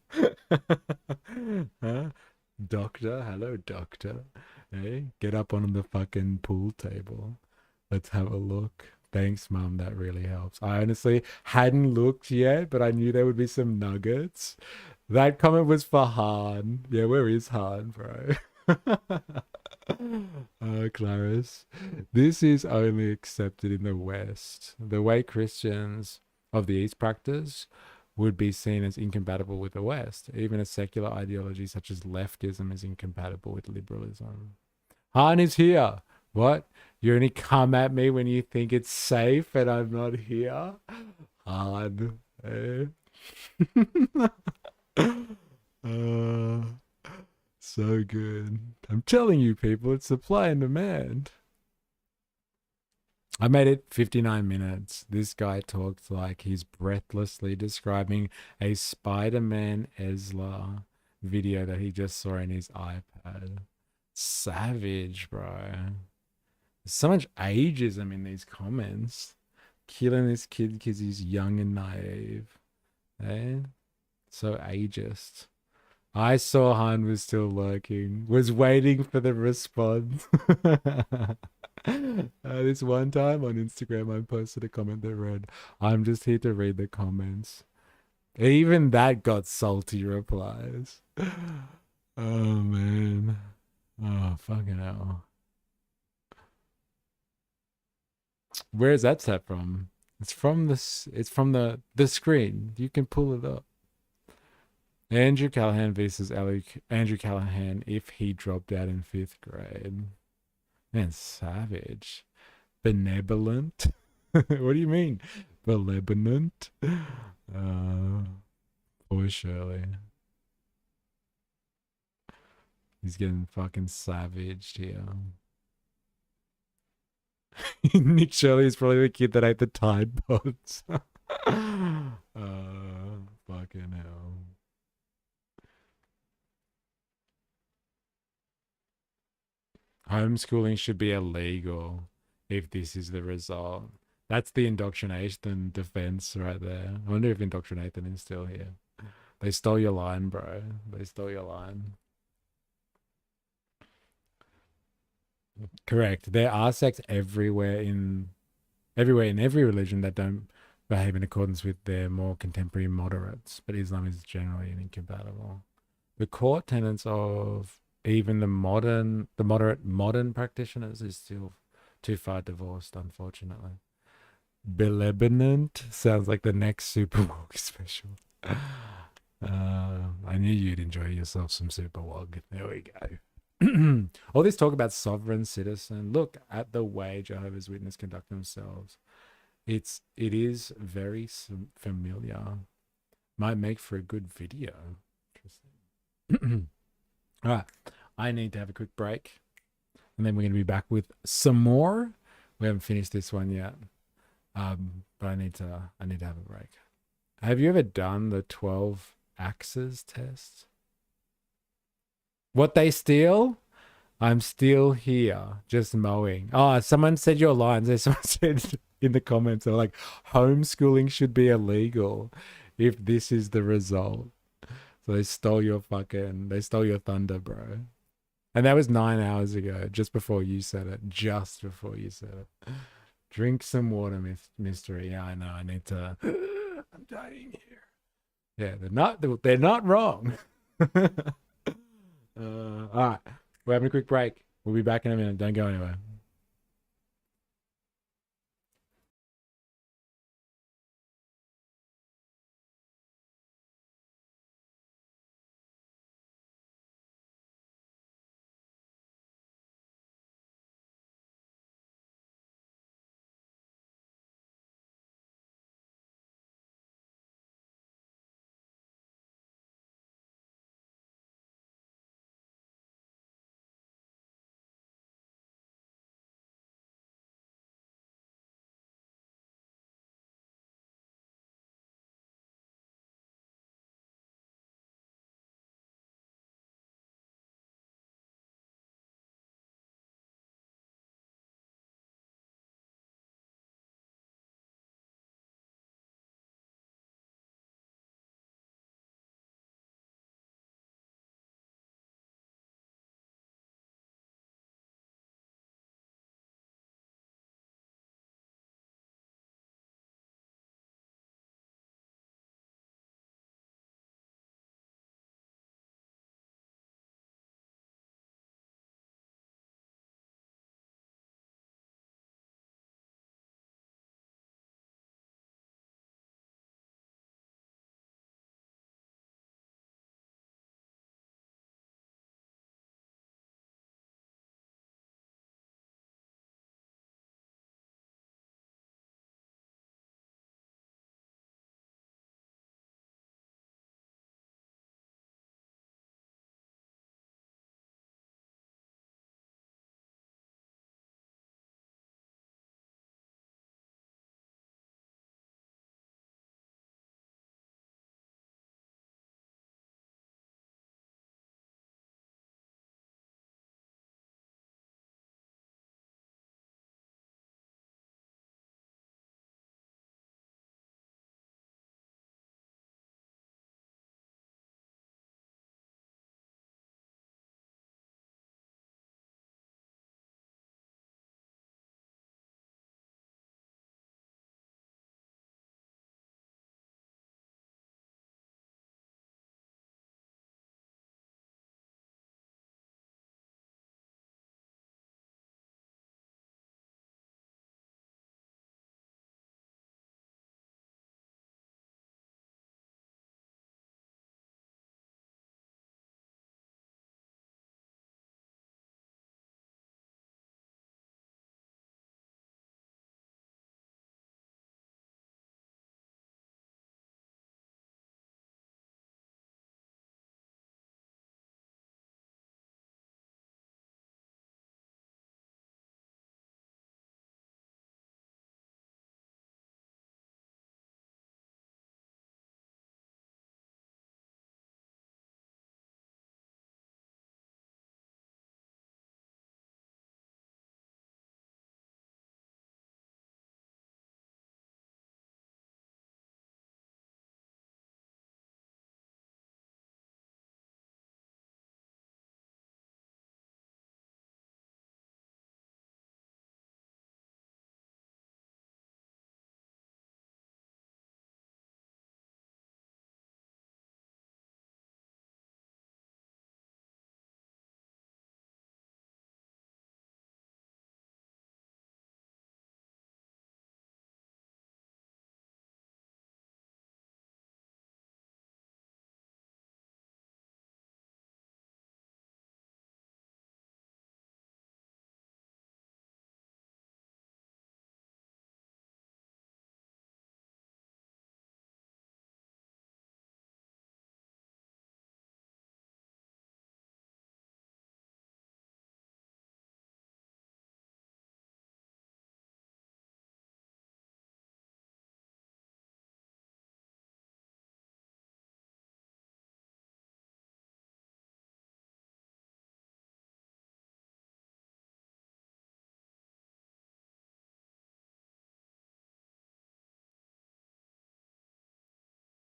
A: Huh? Doctor, hello, doctor. Hey, get up on the fucking pool table. Let's have a look. Thanks, Mum. That really helps. I honestly hadn't looked yet, but I knew there would be some nuggets. That comment was for Han. Yeah, where is Han, bro? Clarice. This is only accepted in the West. The way Christians of the East practice would be seen as incompatible with the West. Even a secular ideology such as leftism is incompatible with liberalism. Han is here. What? You only come at me when you think it's safe and I'm not here? Han. Eh? So good. I'm telling you, people, it's supply and demand. I made it 59 minutes. This guy talks like he's breathlessly describing a Spider-Man Ezra video that he just saw in his iPad. Savage, bro. There's so much ageism in these comments. Killing this kid because he's young and naive. Eh? So ageist. I saw Han was still lurking. Was waiting for the response. This one time on Instagram, I posted a comment that read, I'm just here to read the comments. Even that got salty replies. Oh, man. Oh, fucking hell. Where is that set from? It's from this. It's from the screen. You can pull it up. Andrew Callahan versus Andrew Callahan if he dropped out in 5th grade. Man, savage. Benevolent? What do you mean? Benevolent? Poor Shirley. He's getting fucking savaged here. Nick Shirley is probably the kid that ate the Tide Pods. Fucking hell. Homeschooling should be illegal if this is the result. That's the indoctrination defense right there. I wonder if indoctrination is still here. They stole your line, bro. They stole your line. Correct. There are sects everywhere in every religion that don't behave in accordance with their more contemporary moderates, but Islam is generally incompatible. The core tenets of even the moderate modern practitioners is still too far divorced, unfortunately. Benevolent sounds like the next Super Wog special. I knew you'd enjoy yourself some Super Wog. There we go. All this talk about sovereign citizen. Look at the way Jehovah's Witnesses conduct themselves. It is very familiar. Might make for a good video. Interesting. All right, I need to have a quick break, and then we're going to be back with some more. We haven't finished this one yet, but I need to have a break. Have you ever done the 12 axes test? What they steal? I'm still here, just mowing. Oh, someone said your lines. Someone said in the comments, they're like, homeschooling should be illegal if this is the result. So they stole your thunder, bro. And that was 9 hours ago, just before you said it. Just before you said it. Drink some water, mystery. Yeah, I know. I need to. I'm dying here. Yeah, they're not wrong. All right, we're having a quick break. We'll be back in a minute. Don't go anywhere.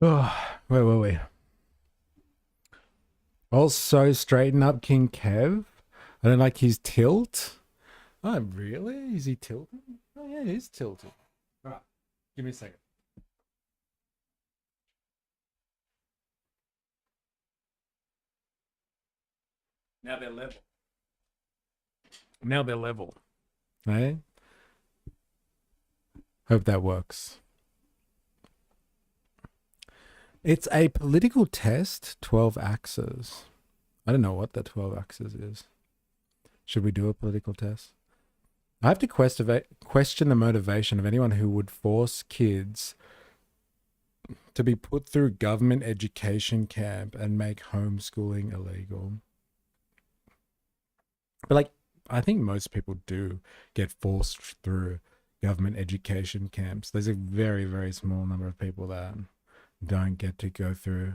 E: Oh, wait. Also, straighten up King Kev. I don't like his tilt. Oh, really? Is he tilting? Oh, yeah, he's tilting. All right, give me a second. Now they're level. Now they're level. Hey? Hope that works. It's a political test, 12 axes. I don't know what the 12 axes is. Should we do a political test? I have to question the motivation of anyone who would force kids to be put through government education camp and make homeschooling illegal. But like, I think most people do get forced through government education camps. There's a very, very small number of people that don't get to go through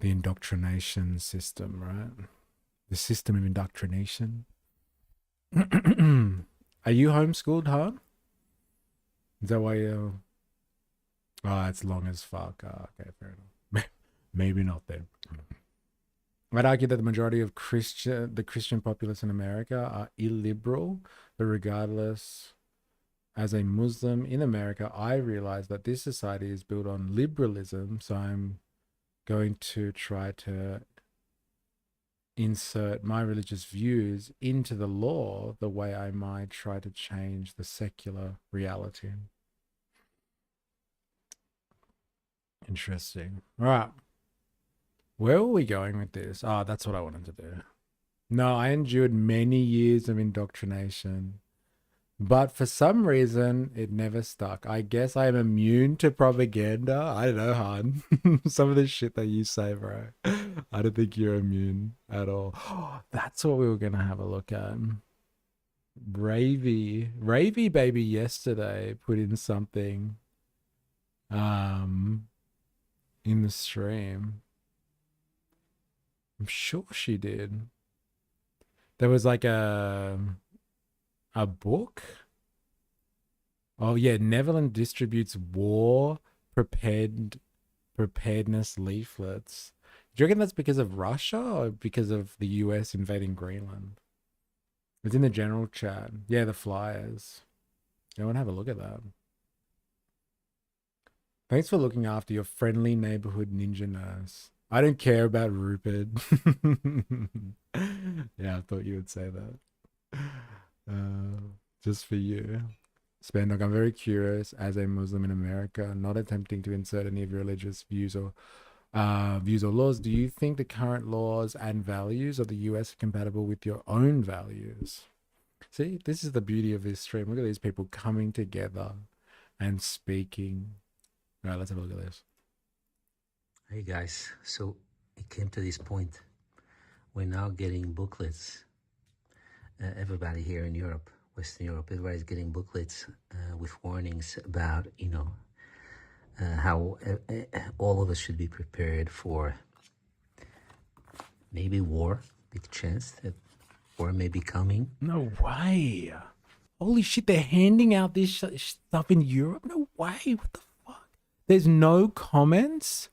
E: the indoctrination system, right? The system of indoctrination. Are you homeschooled, huh? Is that why you... Oh, it's long as fuck. Oh, okay, fair enough. Maybe not then. I'd argue that the majority of the Christian populace in America are illiberal, but regardless, as a Muslim in America, I realize that this society is built on liberalism, so I'm going to try to insert my religious views into the law the way I might try to change the secular reality. Interesting. All right. Where were we going with this? Oh, that's what I wanted to do. No, I endured many years of indoctrination, but for some reason, it never stuck. I guess I am immune to propaganda. I don't know, Han. Some of the shit that you say, bro. I don't think you're immune at all. That's what we were going to have a look at. Ravy baby yesterday put in something in the stream. I'm sure she did. There was like a book. Oh yeah, Neverland distributes war preparedness leaflets. Do you reckon that's because of Russia or because of the US invading Greenland? It's in the general chat. Yeah, the flyers. Go and have a look at that. Thanks for looking after your friendly neighborhood ninja nurse. I don't care about Rupert. Yeah, I thought you would say that. Just for you. Spandog, I'm very curious as a Muslim in America, not attempting to insert any of your religious views or laws. Do you think the current laws and values of the US are compatible with your own values? See, this is the beauty of this stream. Look at these people coming together and speaking. All right, let's have a look at this.
L: Hey guys, so it came to this point. We're now getting booklets. Everybody here in Europe, Western Europe, everybody's getting booklets with warnings about, how all of us should be prepared for maybe war, big chance that war may be coming.
E: No way. Holy shit, they're handing out this stuff in Europe? No way. What the fuck? There's no comments?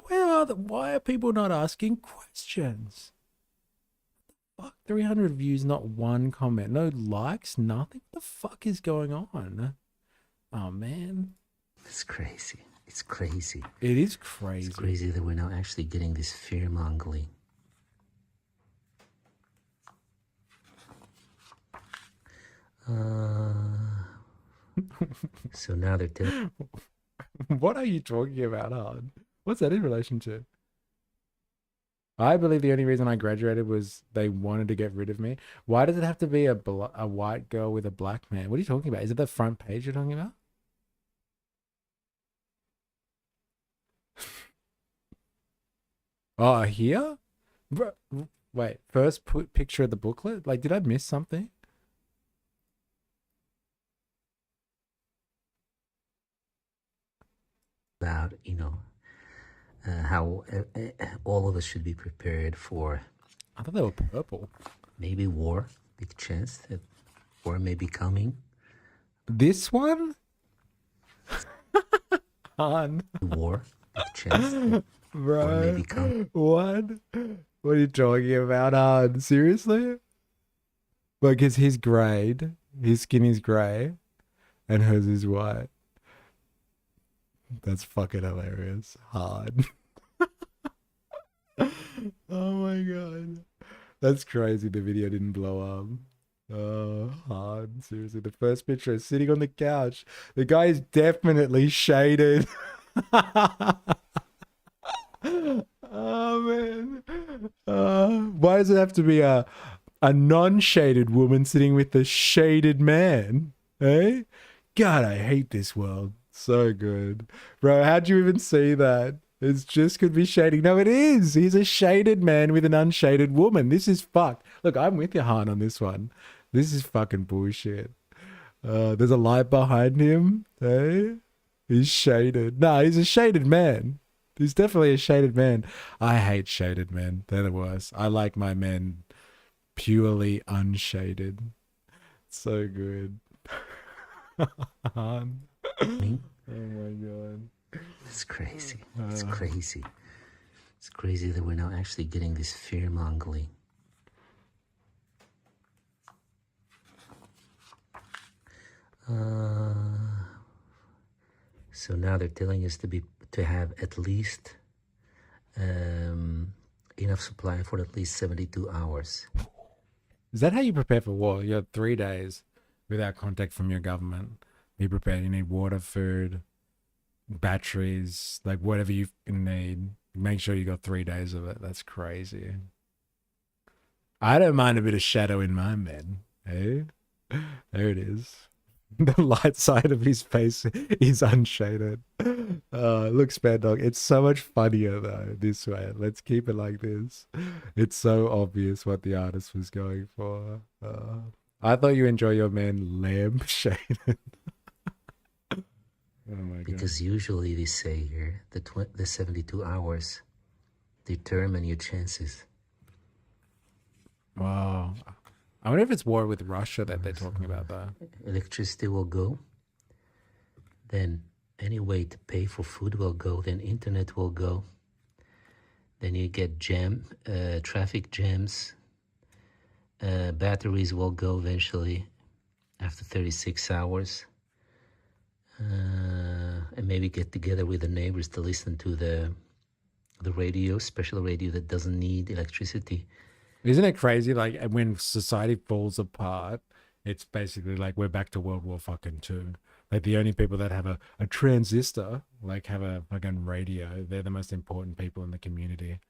E: Why are people not asking questions? Fuck, 300 views, not one comment, no likes, nothing. What the fuck is going on? Oh man,
L: it's crazy. It's crazy.
E: It is crazy.
L: It's crazy that we're now actually getting this fear mongering. So now they're telling.
E: What are you talking about, hon? What's that in relation to? I believe the only reason I graduated was they wanted to get rid of me. Why does it have to be a white girl with a black man? What are you talking about? Is it the front page you're talking about? Oh, here? Wait, first picture of the booklet? Like, did I miss something?
L: About, how all of us should be prepared for.
E: I thought they were purple.
L: Maybe war, big chance that war may be coming.
E: This one? On.
L: War, the chance or
E: Bro,
L: maybe come.
E: what? What are you talking about? Seriously? Because his grade, his skin is grey, and hers is white. That's fucking hilarious. Hard. Oh my god. That's crazy the video didn't blow up. Oh, hard. Seriously, the first picture is sitting on the couch. The guy is definitely shaded. Oh man. Why does it have to be a non-shaded woman sitting with a shaded man? Eh? God, I hate this world. So good. Bro, how'd you even see that? It's just could be shading. No, it is. He's a shaded man with an unshaded woman. This is fucked. Look, I'm with you, Han, on this one. This is fucking bullshit. There's a light behind him. Eh? He's shaded. No, he's a shaded man. He's definitely a shaded man. I hate shaded men. They're the worst. I like my men purely unshaded. So good. Han. Oh my god.
L: It's crazy. It's crazy. It's crazy that we're now actually getting this fear-mongering. So now they're telling us to have at least enough supply for at least 72 hours.
E: Is that how you prepare for war? You have 3 days without contact from your government. Be prepared. You need water, food, batteries, like whatever you need. Make sure you got 3 days of it. That's crazy. I don't mind a bit of shadow in my men. Hey, there it is. The light side of his face is unshaded. Look, Spare Dog, it's so much funnier though this way. Let's keep it like this. It's so obvious what the artist was going for. I thought you enjoy your man lamp shaded. Oh my god.
L: Because usually they say here the 72 hours determine your chances.
E: Wow. I wonder if it's war with Russia that they're talking about though.
L: Electricity will go. Then any way to pay for food will go. Then internet will go. Then you get traffic jams. Batteries will go eventually after 36 hours. And maybe get together with the neighbors to listen to the radio, special radio that doesn't need electricity.
E: Isn't it crazy? Like when society falls apart, it's basically like we're back to World War fucking II. Like the only people that have a transistor, like have a fucking radio, they're the most important people in the community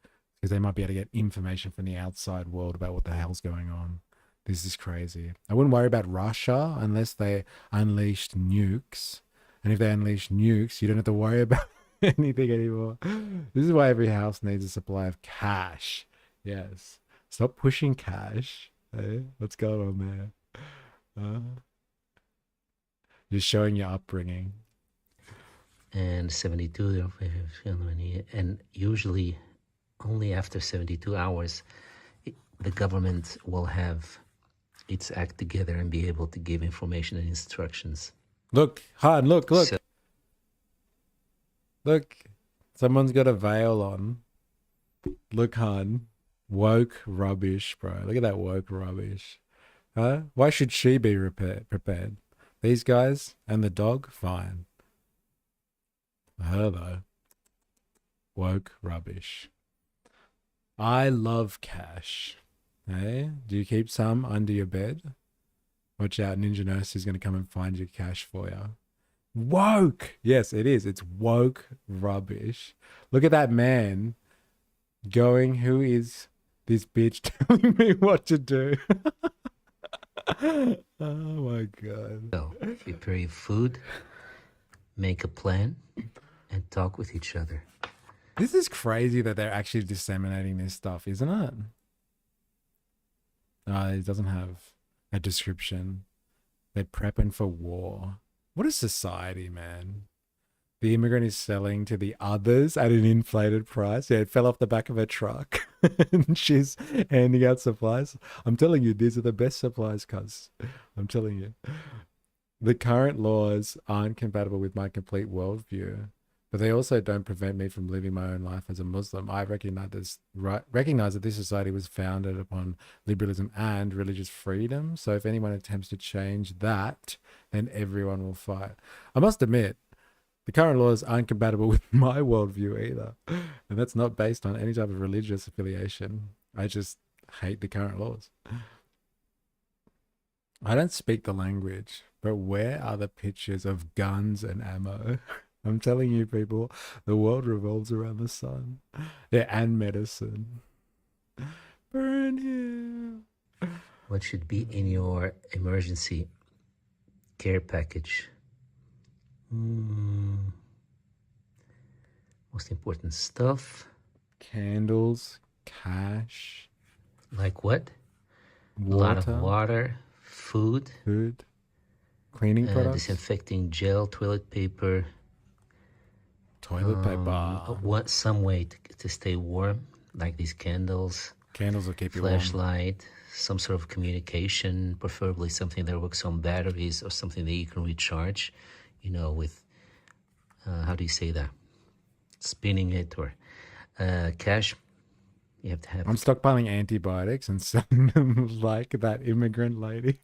E: because they might be able to get information from the outside world about what the hell's going on. This is crazy. I wouldn't worry about Russia unless they unleashed nukes. And if they unleash nukes, you don't have to worry about anything anymore. This is why every house needs a supply of cash. Yes. Stop pushing cash. Hey, what's going on there? You're showing your upbringing.
L: And 72, and usually only after 72 hours, the government will have its act together and be able to give information and instructions.
E: Look, Han, look.
L: So,
E: look, someone's got a veil on. Look, Han. Woke rubbish, bro. Look at that woke rubbish. Huh? Why should she be prepared? These guys and the dog, fine. Her, though. Woke rubbish. I love cash. Hey? Do you keep some under your bed? Watch out, Ninja Nurse is going to come and find your cash for you. Woke! Yes, it is. It's woke rubbish. Look at that man going, who is this bitch telling me what to do? Oh my god.
L: So, prepare your food, make a plan, and talk with each other.
E: This is crazy that they're actually disseminating this stuff, isn't it? It doesn't have a description. They're prepping for war. What a society, man. The immigrant is selling to the others at an inflated price. Yeah, it fell off the back of a truck. And she's handing out supplies. I'm telling you, these are the best supplies, cuz. I'm telling you. The current laws aren't compatible with my complete worldview. But they also don't prevent me from living my own life as a Muslim. I recognize that this society was founded upon liberalism and religious freedom. So if anyone attempts to change that, then everyone will fight. I must admit, the current laws aren't compatible with my worldview either. And that's not based on any type of religious affiliation. I just hate the current laws. I don't speak the language, but where are the pictures of guns and ammo? I'm telling you, people, the world revolves around the sun. Yeah, and medicine. Burn him.
L: What should be in your emergency care package? Most important stuff.
E: Candles, cash.
L: Like what?
E: Water.
L: A lot of water, food.
E: Cleaning products.
L: Disinfecting gel, toilet paper.
E: Toilet paper.
L: Some way to stay warm, like these candles.
E: Candles will keep you warm.
L: Flashlight, some sort of communication, preferably something that works on batteries or something that you can recharge, with, how do you say that? Spinning it or cash. You have to have.
E: I'm stockpiling antibiotics and selling them like that immigrant lady.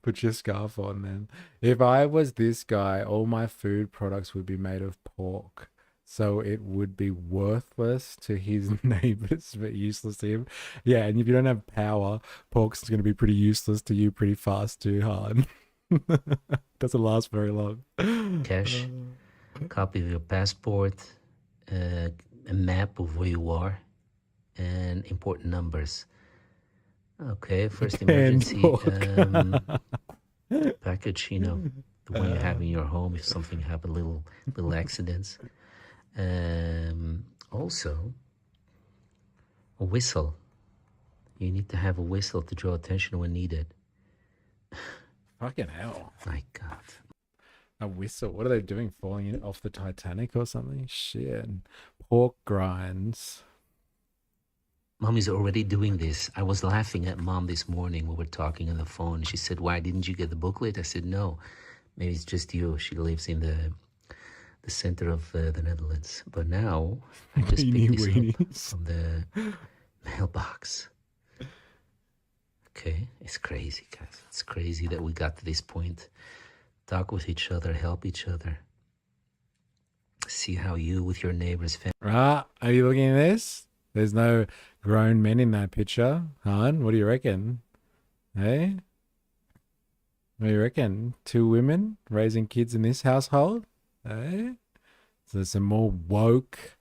E: Put your scarf on then. If I was this guy, all my food products would be made of pork. So it would be worthless to his neighbors, but useless to him. Yeah, and if you don't have power, pork's going to be pretty useless to you pretty fast too, hard. Doesn't last very long.
L: Cash, copy of your passport, a map of where you are, and important numbers. Okay, first emergency package, the one you have in your home if something happened, little accidents. Also, a whistle. You need to have a whistle to draw attention when needed.
E: Fucking hell.
L: My God.
E: A whistle. What are they doing? Falling off the Titanic or something? Shit. Pork grinds.
L: Mom is already doing this. I was laughing at Mom this morning. We were talking on the phone. She said, "Why didn't you get the booklet?" I said, "No, maybe it's just you." She lives in the center of the Netherlands. But now I just picked this up from the mailbox. Okay, it's crazy, guys. It's crazy that we got to this point. Talk with each other, help each other. See how you with your neighbors.
E: Are you looking at this? There's no grown men in that picture. Han, what do you reckon? Hey? What do you reckon? 2 women raising kids in this household? Hey? So there's some more woke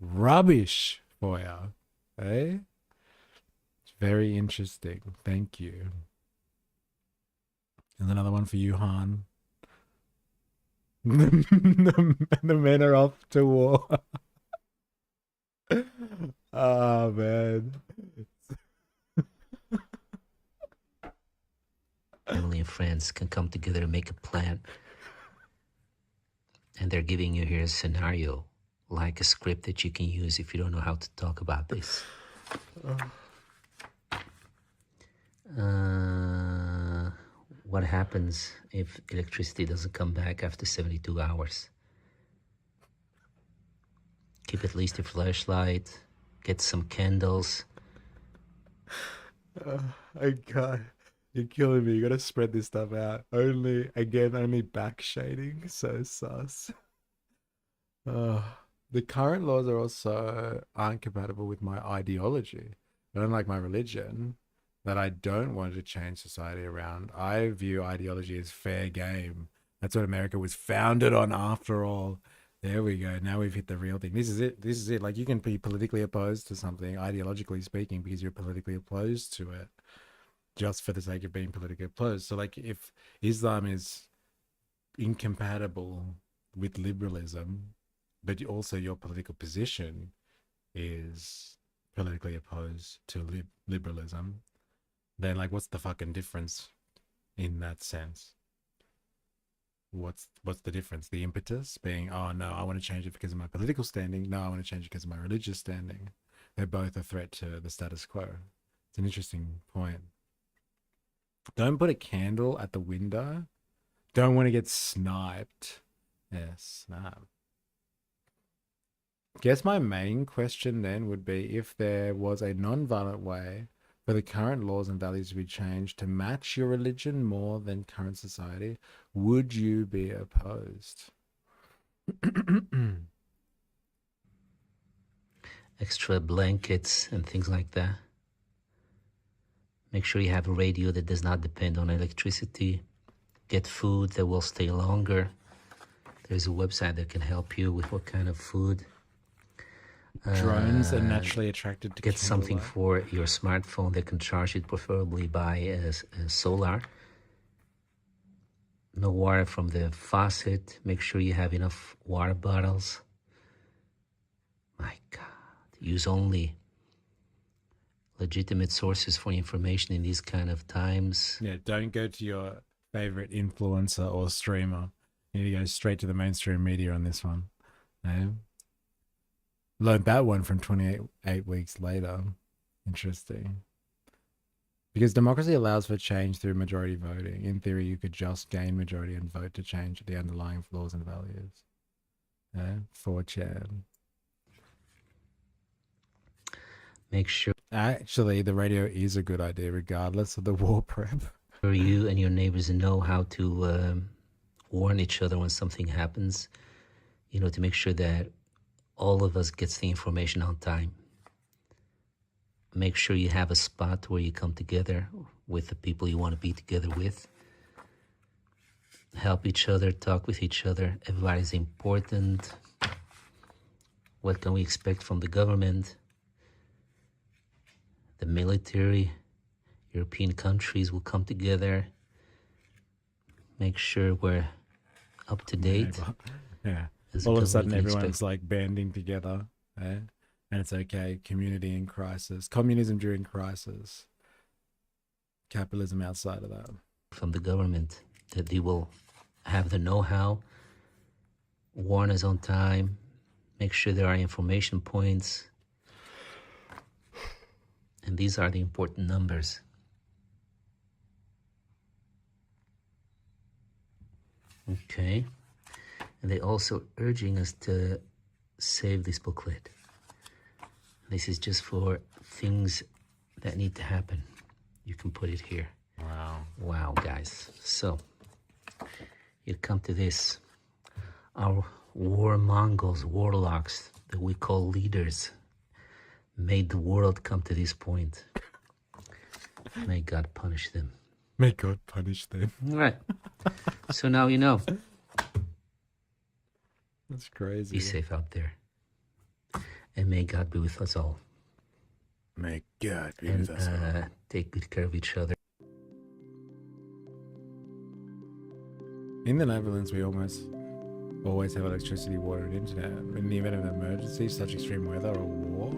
E: rubbish for you. Hey? It's very interesting. Thank you. And another one for you, Han. The men are off to war. Oh, man.
L: Family and friends can come together and make a plan. And they're giving you here a scenario, like a script that you can use if you don't know how to talk about this. What happens if electricity doesn't come back after 72 hours? Keep at least a flashlight, get some candles.
E: Oh, God. You're killing me. You gotta spread this stuff out. Only back shading. So sus. The current laws are also aren't compatible with my ideology. I don't like my religion, that I don't want to change society around. I view ideology as fair game. That's what America was founded on after all. There we go. Now we've hit the real thing. This is it. This is it. Like, you can be politically opposed to something, ideologically speaking, because you're politically opposed to it, just for the sake of being politically opposed. So, like, if Islam is incompatible with liberalism, but also your political position is politically opposed to liberalism, then, like, what's the fucking difference in that sense? What's the difference? The impetus being, oh no, I want to change it because of my political standing. No, I want to change it because of my religious standing. They're both a threat to the status quo. It's an interesting point. Don't put a candle at the window. Don't want to get sniped. Yes. Nah. Guess my main question then would be if there was a non-violent way for the current laws and values to be changed to match your religion more than current society, would you be opposed?
L: Extra blankets and things like that. Make sure you have a radio that does not depend on electricity. Get food that will stay longer. There's a website that can help you with what kind of food.
E: Drones are naturally attracted to
L: Get something
E: candlelight.
L: for your smartphone that can charge it, preferably by solar. No water from the faucet. Make sure you have enough water bottles. My God. Use only legitimate sources for information in these kind of times.
E: Yeah, don't go to your favorite influencer or streamer. You need to go straight to the mainstream media on this one. No? Learned that one from 28 weeks later. Interesting. Because democracy allows for change through majority voting. In theory, you could just gain majority and vote to change the underlying laws and values. 4chan.
L: Make sure
E: Actually, the radio is a good idea regardless of the war prep.
L: you and your neighbors know how to warn each other when something happens. You know, to make sure that all of us gets the information on time. Make sure you have a spot where you come together with the people you want to be together with. Help each other, talk with each other. Everybody's important. What can we expect from the government? The military, European countries will come together. Make sure we're up to date.
E: Yeah.
L: As
E: All of a
L: government
E: sudden,
L: can
E: everyone's
L: expect.
E: like banding together. And it's okay. Community in crisis. Communism during crisis. Capitalism outside of that.
L: From the government, that they will have the know-how, warn us on time, make sure there are information points. And these are the important numbers. Okay. And they also urging us to save this booklet. This is just for things that need to happen. You can put it here.
E: Wow.
L: Wow, guys. So, you come to this. Our warmongers, warlocks, that we call leaders, made the world come to this point. May God punish them.
E: May God punish them.
L: All right. So now you know.
E: That's crazy.
L: Be safe out there. And may God be with us all.
E: May God be
L: And
E: with us all.
L: take good care of each other.
E: In the Netherlands, we almost always have electricity, water, and internet. In the event of an emergency, such extreme weather or war,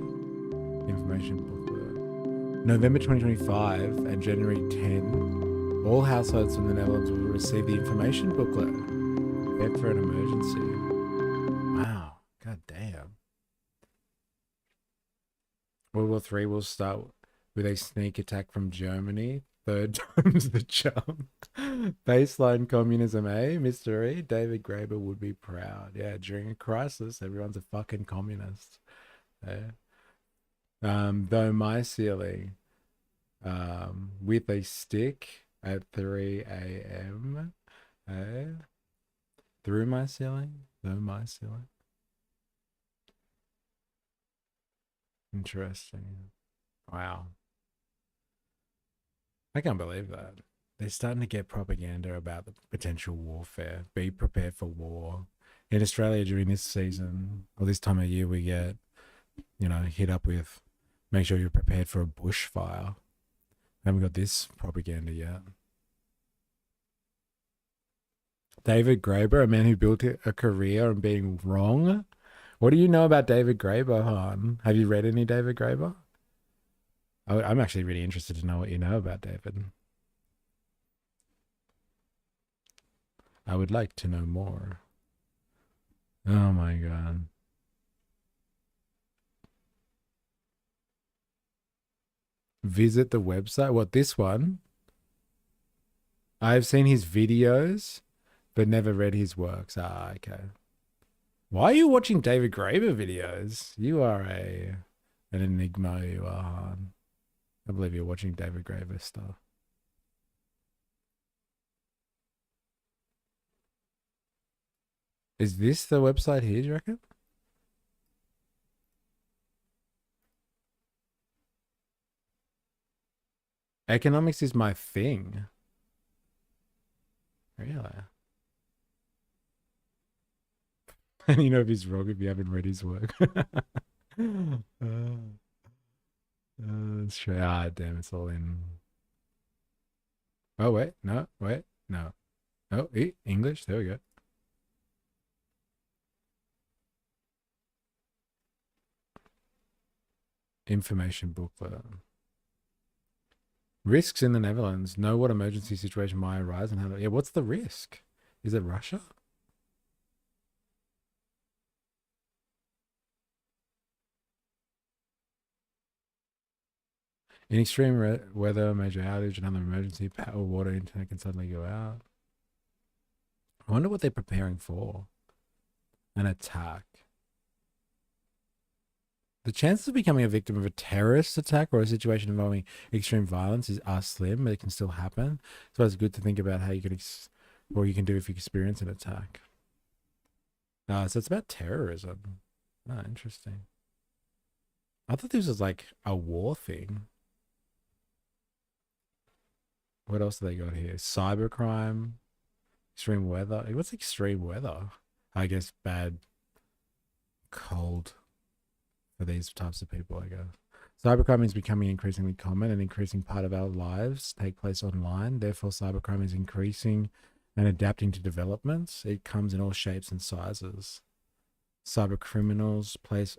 E: information booklet. November 2025 and January 10, all households in the Netherlands will receive the information booklet. Prepare for an emergency. Wow. God damn. World War III will start with a sneak attack from Germany. Third time's the charm. Baseline communism, eh? Mystery. David Graeber would be proud. Yeah, during a crisis, everyone's a fucking communist. Yeah. Though my ceiling, with a stick at 3 a.m. Through my ceiling, though my ceiling. Interesting. Wow. I can't believe that. They're starting to get propaganda about the potential warfare. Be prepared for war. In Australia during this season, or this time of year, we get, hit up with, make sure you're prepared for a bushfire. I haven't got this propaganda yet. David Graeber, a man who built a career on being wrong. What do you know about David Graeber, hon? Have you read any David Graeber? I'm actually really interested to know what you know about David. I would like to know more. Oh my God. Visit the website. What, this one? I've seen his videos. but never read his works. Ah, okay. Why are you watching David Graeber videos? You are an enigma, you are, Han. I believe you're watching David Graeber stuff. Is this the website here, do you reckon? Economics is my thing. Really? And you know if he's wrong if you haven't read his work. That's true. Ah, damn, it's all in. Oh, wait. No, wait. No. Oh, English. There we go. Information booklet. Risks in the Netherlands. Know what emergency situation might arise and how to... Yeah, what's the risk? Is it Russia? In extreme weather, major outage, another emergency, power, water, internet can suddenly go out. I wonder what they're preparing for. An attack. The chances of becoming a victim of a terrorist attack or a situation involving extreme violence are slim, but it can still happen. So it's good to think about how you can, what you can do if you experience an attack. So it's about terrorism. Oh, interesting. I thought this was like a war thing. What else do they got here? Cybercrime, extreme weather. What's extreme weather? I guess bad, cold for these types of people, I guess. Cybercrime is becoming increasingly common. An increasing part of our lives take place online. Therefore, cybercrime is increasing and adapting to developments. It comes in all shapes and sizes. Cybercriminals place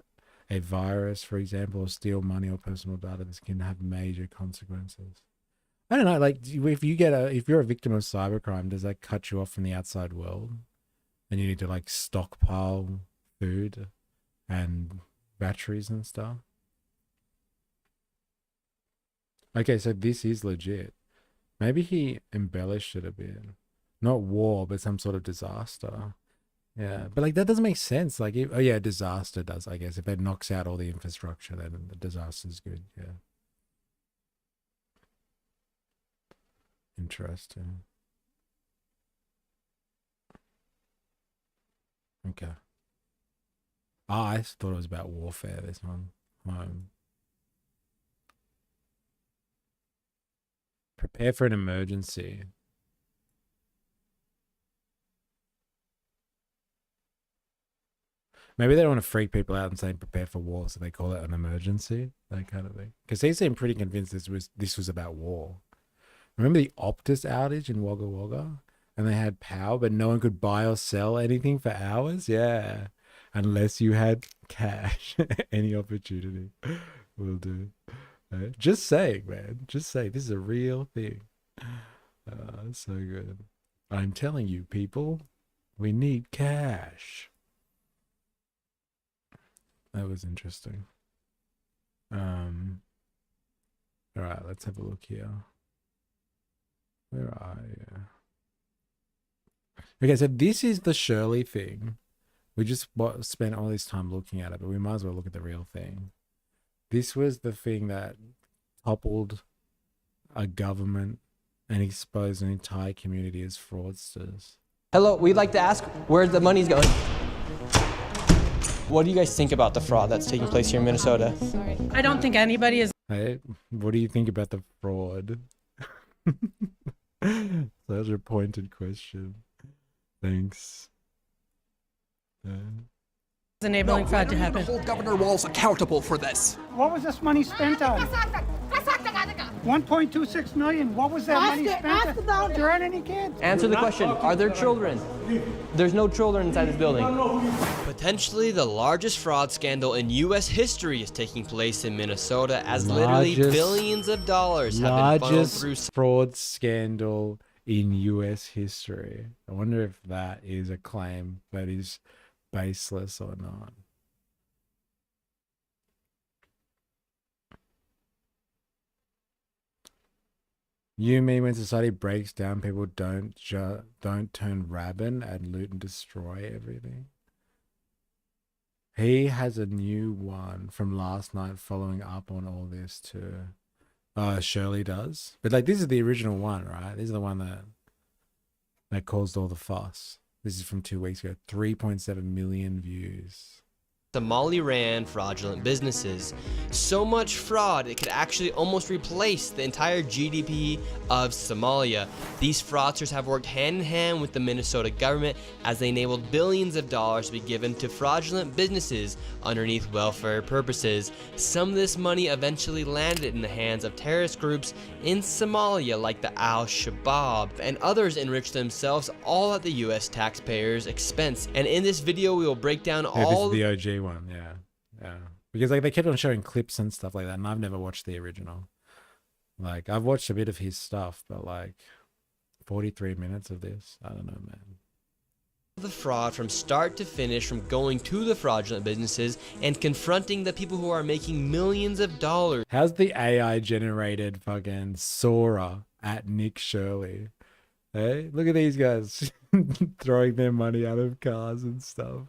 E: a virus, for example, or steal money or personal data. This can have major consequences. I don't know, like if you're a victim of cybercrime, does that cut you off from the outside world? And you need to like stockpile food and batteries and stuff? Okay, so this is legit. Maybe he embellished it a bit. Not war, but some sort of disaster. Yeah, but like that doesn't make sense. Like, oh yeah, disaster does, I guess. If it knocks out all the infrastructure, then the disaster is good. Yeah. Interesting. Okay. I thought it was about warfare, this one. Prepare for an emergency. Maybe they don't want to freak people out and say prepare for war, so they call it an emergency, that kind of thing. Because he seemed pretty convinced this was about war. Remember the Optus outage in Wagga Wagga? And they had power, but no one could buy or sell anything for hours? Yeah. Unless you had cash. Any opportunity will do. Just saying, man. Just saying. This is a real thing. So good. I'm telling you, people, we need cash. That was interesting. All right, let's have a look here. Where are you? Okay, so this is the Shirley thing. We just spent all this time looking at it, but we might as well look at the real thing. This was the thing that toppled a government and exposed an entire community as fraudsters.
M: Hello, we'd like to ask where the money's going. What do you guys think about the fraud that's taking place here in Minnesota?
O: Sorry. I don't think anybody is.
E: Hey, what do you think about the fraud? Such a pointed question. Thanks.
O: Enabling fraud to happen.
W: Hold Governor Walz accountable for this.
X: What was this money spent on? 1.26 million. What was that money spent on? There aren't any kids.
M: Answer the question. Are there children? There's no children inside this building.
Y: Potentially the largest fraud scandal in U.S. history is taking place in Minnesota as literally billions of dollars have been funneled through.
E: Largest fraud scandal in U.S. history. I wonder if that is a claim that is baseless or not. You mean when society breaks down, people don't turn rabid and loot and destroy everything? He has a new one from last night following up on all this too. Shirley does. But like this is the original one, right? This is the one that caused all the fuss. This is from 2 weeks ago. 3.7 million views.
Y: Somali ran fraudulent businesses. So much fraud, it could actually almost replace the entire GDP of Somalia. These fraudsters have worked hand in hand with the Minnesota government as they enabled billions of dollars to be given to fraudulent businesses underneath welfare purposes. Some of this money eventually landed in the hands of terrorist groups in Somalia like the Al-Shabaab, and others enriched themselves all at the US taxpayers' expense. And in this video we will break down all
E: this is the OG one, yeah. Because like they kept on showing clips and stuff like that, and I've never watched the original. Like I've watched a bit of his stuff, but like 43 minutes of this, I don't know, man.
Y: The fraud from start to finish, from going to the fraudulent businesses and confronting the people who are making millions of dollars.
E: How's the AI generated fucking Sora at Nick Shirley? Hey, look at these guys throwing their money out of cars and stuff.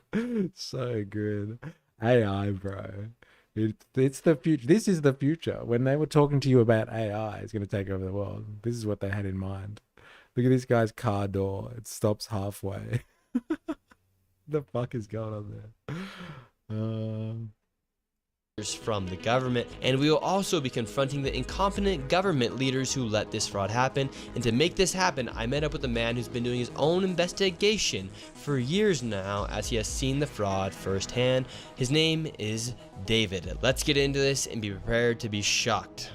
E: So good. AI, bro. It's the future. This is the future. When they were talking to you about AI, it's going to take over the world. This is what they had in mind. Look at this guy's car door. It stops halfway. The fuck is going on there?
Y: From the government, and we will also be confronting the incompetent government leaders who let this fraud happen. And to make this happen, I met up with a man who's been doing his own investigation for years now, as he has seen the fraud firsthand. His name is David. Let's get into this and be prepared to be shocked.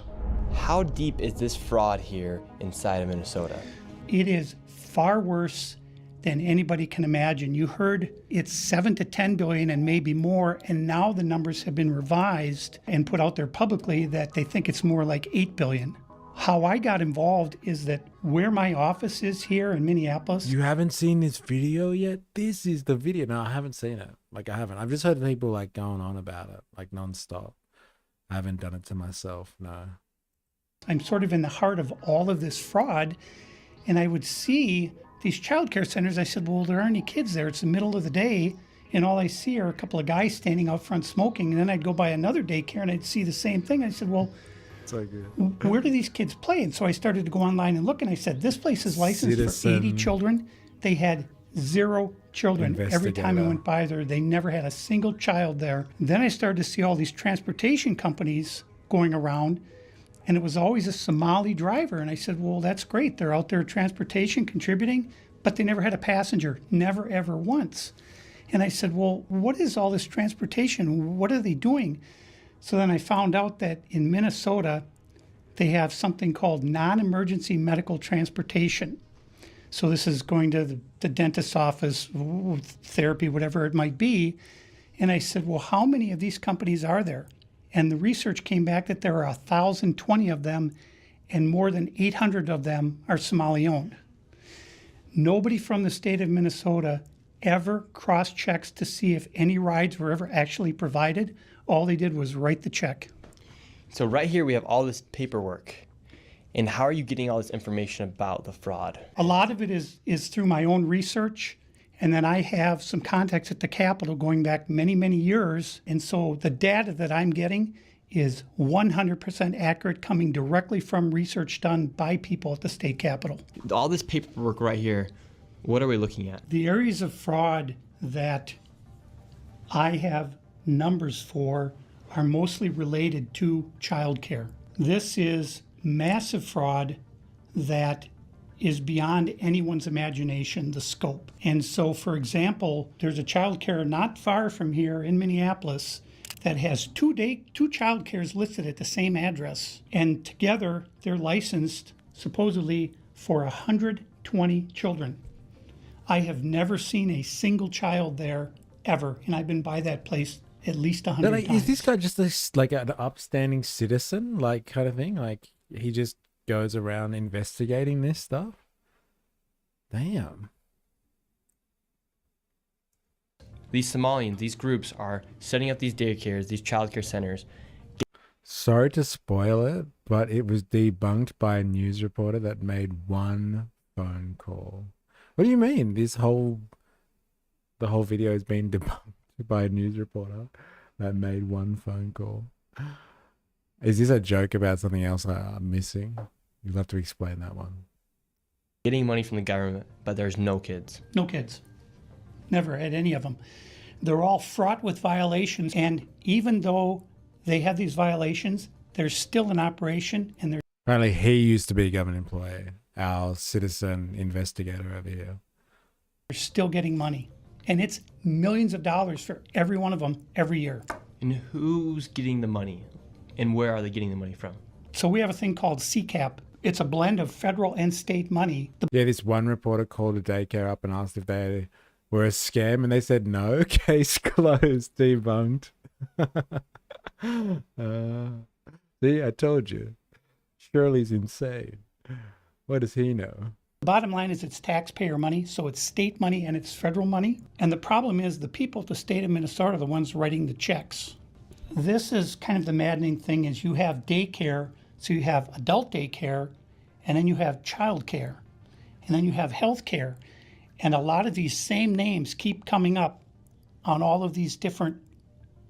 B: How deep is this fraud here inside of Minnesota?
X: It is far worse than anybody can imagine. You heard it's 7 to 10 billion and maybe more, and now the numbers have been revised and put out there publicly that they think it's more like 8 billion. How I got involved is that where my office is here in Minneapolis.
E: You haven't seen this video yet? This is the video. No, I haven't seen it. Like I haven't. I've just heard people like going on about it, like nonstop. I haven't done it to myself, no.
X: I'm sort of in the heart of all of this fraud, and I would see these childcare centers. I said, well, there aren't any kids there. It's the middle of the day, and all I see are a couple of guys standing out front smoking. And then I'd go by another daycare and I'd see the same thing. I said, well,
E: so good.
X: Where do these kids play? And so I started to go online and look, and I said, this place is licensed for 80 children. They had 0 children. Every time I went by there, they never had a single child there. Then I started to see all these transportation companies going around, and it was always a Somali driver. And I said, well, that's great. They're out there transportation, contributing, but they never had a passenger, never, ever once. And I said, well, what is all this transportation? What are they doing? So then I found out that in Minnesota, they have something called non-emergency medical transportation. So this is going to the dentist's office, therapy, whatever it might be. And I said, well, how many of these companies are there? And the research came back that there are 1,020 of them, and more than 800 of them are Somali-owned. Nobody from the state of Minnesota ever cross-checks to see if any rides were ever actually provided. All they did was write the check.
B: So right here we have all this paperwork. And how are you getting all this information about the fraud?
X: A lot of it is through my own research. And then I have some contacts at the Capitol going back many, many years. And so the data that I'm getting is 100% accurate, coming directly from research done by people at the state Capitol.
B: All this paperwork right here, what are we looking at?
X: The areas of fraud that I have numbers for are mostly related to childcare. This is massive fraud that is beyond anyone's imagination, the scope. And so, for example, there's a child care not far from here in Minneapolis that has two child cares listed at the same address. And together, they're licensed supposedly for 120 children. I have never seen a single child there ever, and I've been by that place at least 100 times.
E: Is this guy just like an upstanding citizen, like kind of thing? Like he just goes around investigating this stuff? Damn.
B: These Somalians, these groups are setting up these daycares, these childcare centers.
E: Sorry to spoil it, but it was debunked by a news reporter that made one phone call. What do you mean? The whole video has been debunked by a news reporter that made one phone call. Is this a joke about something else I'm missing? You'll have to explain that one.
M: Getting money from the government, but there's no kids.
X: No kids. Never had any of them. They're all fraught with violations, and even though they have these violations, there's still an operation, and they're
E: Apparently he used to be a government employee, our citizen investigator over here.
X: still getting money. And it's millions of dollars for every one of them every year.
M: And who's getting the money? And where are they getting the money from?
X: So we have a thing called CCAP. It's a blend of federal and state money.
E: Yeah, this one reporter called a daycare up and asked if they were a scam, and they said no. Case closed, debunked. See, I told you. Shirley's insane. What does he know?
X: The bottom line is it's taxpayer money, so it's state money and it's federal money. And the problem is the people at the state of Minnesota are the ones writing the checks. This is kind of the maddening thing is you have daycare, so you have adult daycare, and then you have child care, and then you have health care. And a lot of these same names keep coming up on all of these different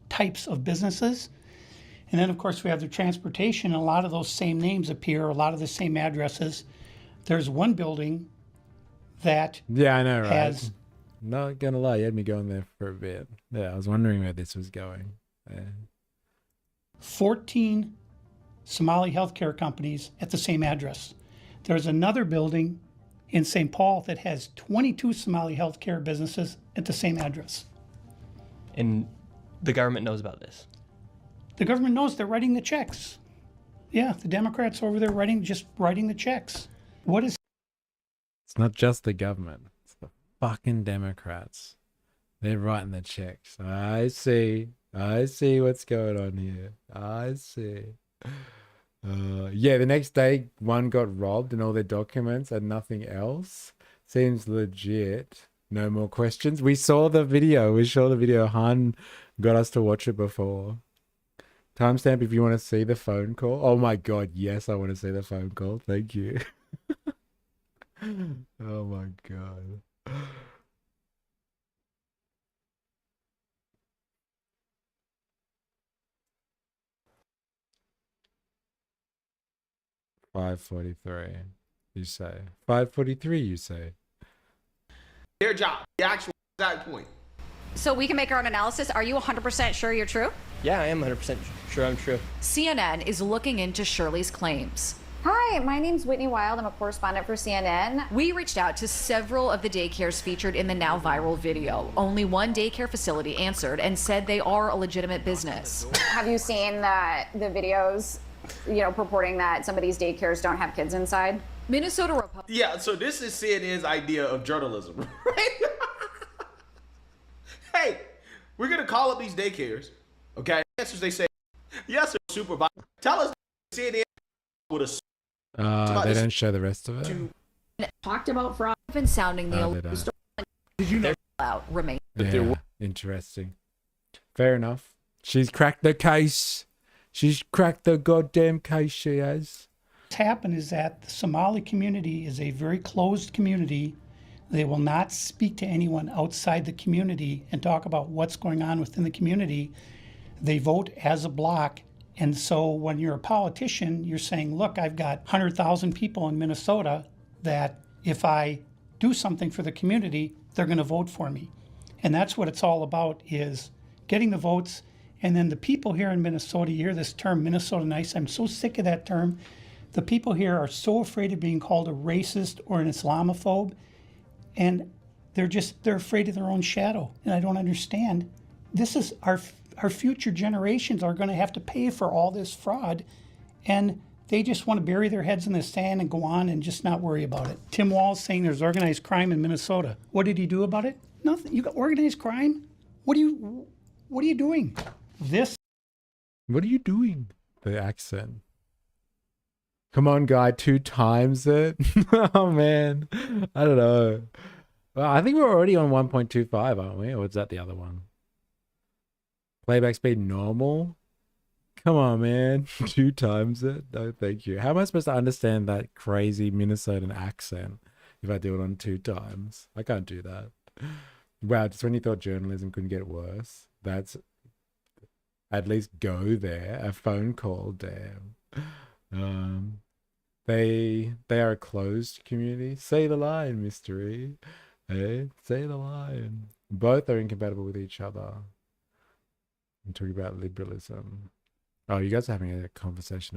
X: types of businesses. And then, of course, we have the transportation, and a lot of those same names appear, a lot of the same addresses. There's one building that
E: Yeah, I know, right?
X: has
E: Not gonna lie, you had me going there for a bit. Yeah, I was wondering where this was going. Yeah.
X: 14 Somali healthcare companies at the same address. There's another building in St. Paul that has 22 Somali healthcare businesses at the same address.
M: And the government knows about this.
X: The government knows they're writing the checks. Yeah, the Democrats over there just writing the checks. What is...
E: It's not just the government. It's the fucking Democrats. They're writing the checks. I see. I see what's going on here. I see. Yeah, the next day, one got robbed and all their documents and nothing else. Seems legit. No more questions. We saw the video. Han got us to watch it before. Timestamp if you want to see the phone call. Oh my god, yes, I want to see the phone call. Thank you. Oh my god. $5.43. You say. $5.43. You say.
P: Their job, the actual exact point.
Q: So we can make our own analysis. Are you 100% sure you're true?
M: Yeah, I am 100% sure I'm true.
H: CNN is looking into Shirley's claims.
R: Hi, my name's Whitney Wild. I'm a correspondent for CNN.
H: We reached out to several of the daycares featured in the now viral video. Only one daycare facility answered and said they are a legitimate business.
R: Have you seen the videos, purporting that some of these daycares don't have kids inside?
H: Minnesota Republican.
P: Yeah, so this is CNN's idea of journalism, right? Hey, we're gonna call up these daycares, okay? Answers they say, yes, sir, supervisor. Tell us CNN with a.
E: They don't show the rest of it.
R: Talked about fraud.
H: Been sounding the alarm.
R: Did you know?
H: Out remain.
E: Yeah, interesting. Fair enough. She's cracked the case. She's cracked the goddamn case, she has.
X: What's happened is that the Somali community is a very closed community. They will not speak to anyone outside the community and talk about what's going on within the community. They vote as a block. And so when you're a politician, you're saying, look, I've got 100,000 people in Minnesota that if I do something for the community, they're going to vote for me. And that's what it's all about, is getting the votes. And then the people here in Minnesota, you hear this term, Minnesota nice. I'm so sick of that term. The people here are so afraid of being called a racist or an Islamophobe. And they're afraid of their own shadow. And I don't understand. This is our future generations are going to have to pay for all this fraud. And they just want to bury their heads in the sand and go on and just not worry about it. Tim Walz saying there's organized crime in Minnesota. What did he do about it? Nothing. You got organized crime? What are you doing?
E: What are you doing? The accent. Come on, guy, 2 times it. Oh, man. I don't know. Well, I think we're already on 1.25, aren't we? Or is that the other one? Playback speed normal. Come on, man. 2 times it? No, thank you. How am I supposed to understand that crazy Minnesotan accent if I do it on 2 times? I can't do that. Wow, just when you thought journalism couldn't get worse, that's at least go there. A phone call, damn. They are a closed community. Say the line, mystery. Hey, say the line. Both are incompatible with each other. I'm talking about liberalism. Oh, you guys are having a conversation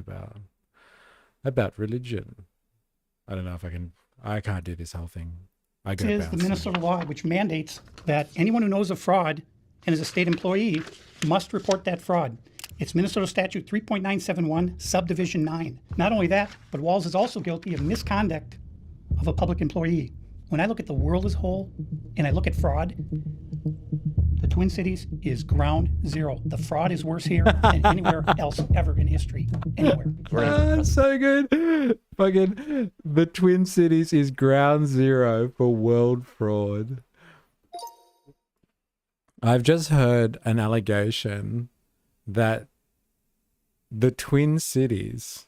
E: about religion. I don't know if I can't do this whole thing. I go
X: Is the Minnesota law, which mandates that anyone who knows of fraud and is a state employee must report that fraud. It's Minnesota Statute 3.971, Subdivision 9. Not only that, but Walls is also guilty of misconduct of a public employee. When I look at the world as a whole and I look at fraud, the Twin Cities is ground zero. The fraud is worse here than anywhere else ever in history. Anywhere.
E: So good. Fucking the Twin Cities is ground zero for world fraud. I've just heard an allegation that the Twin Cities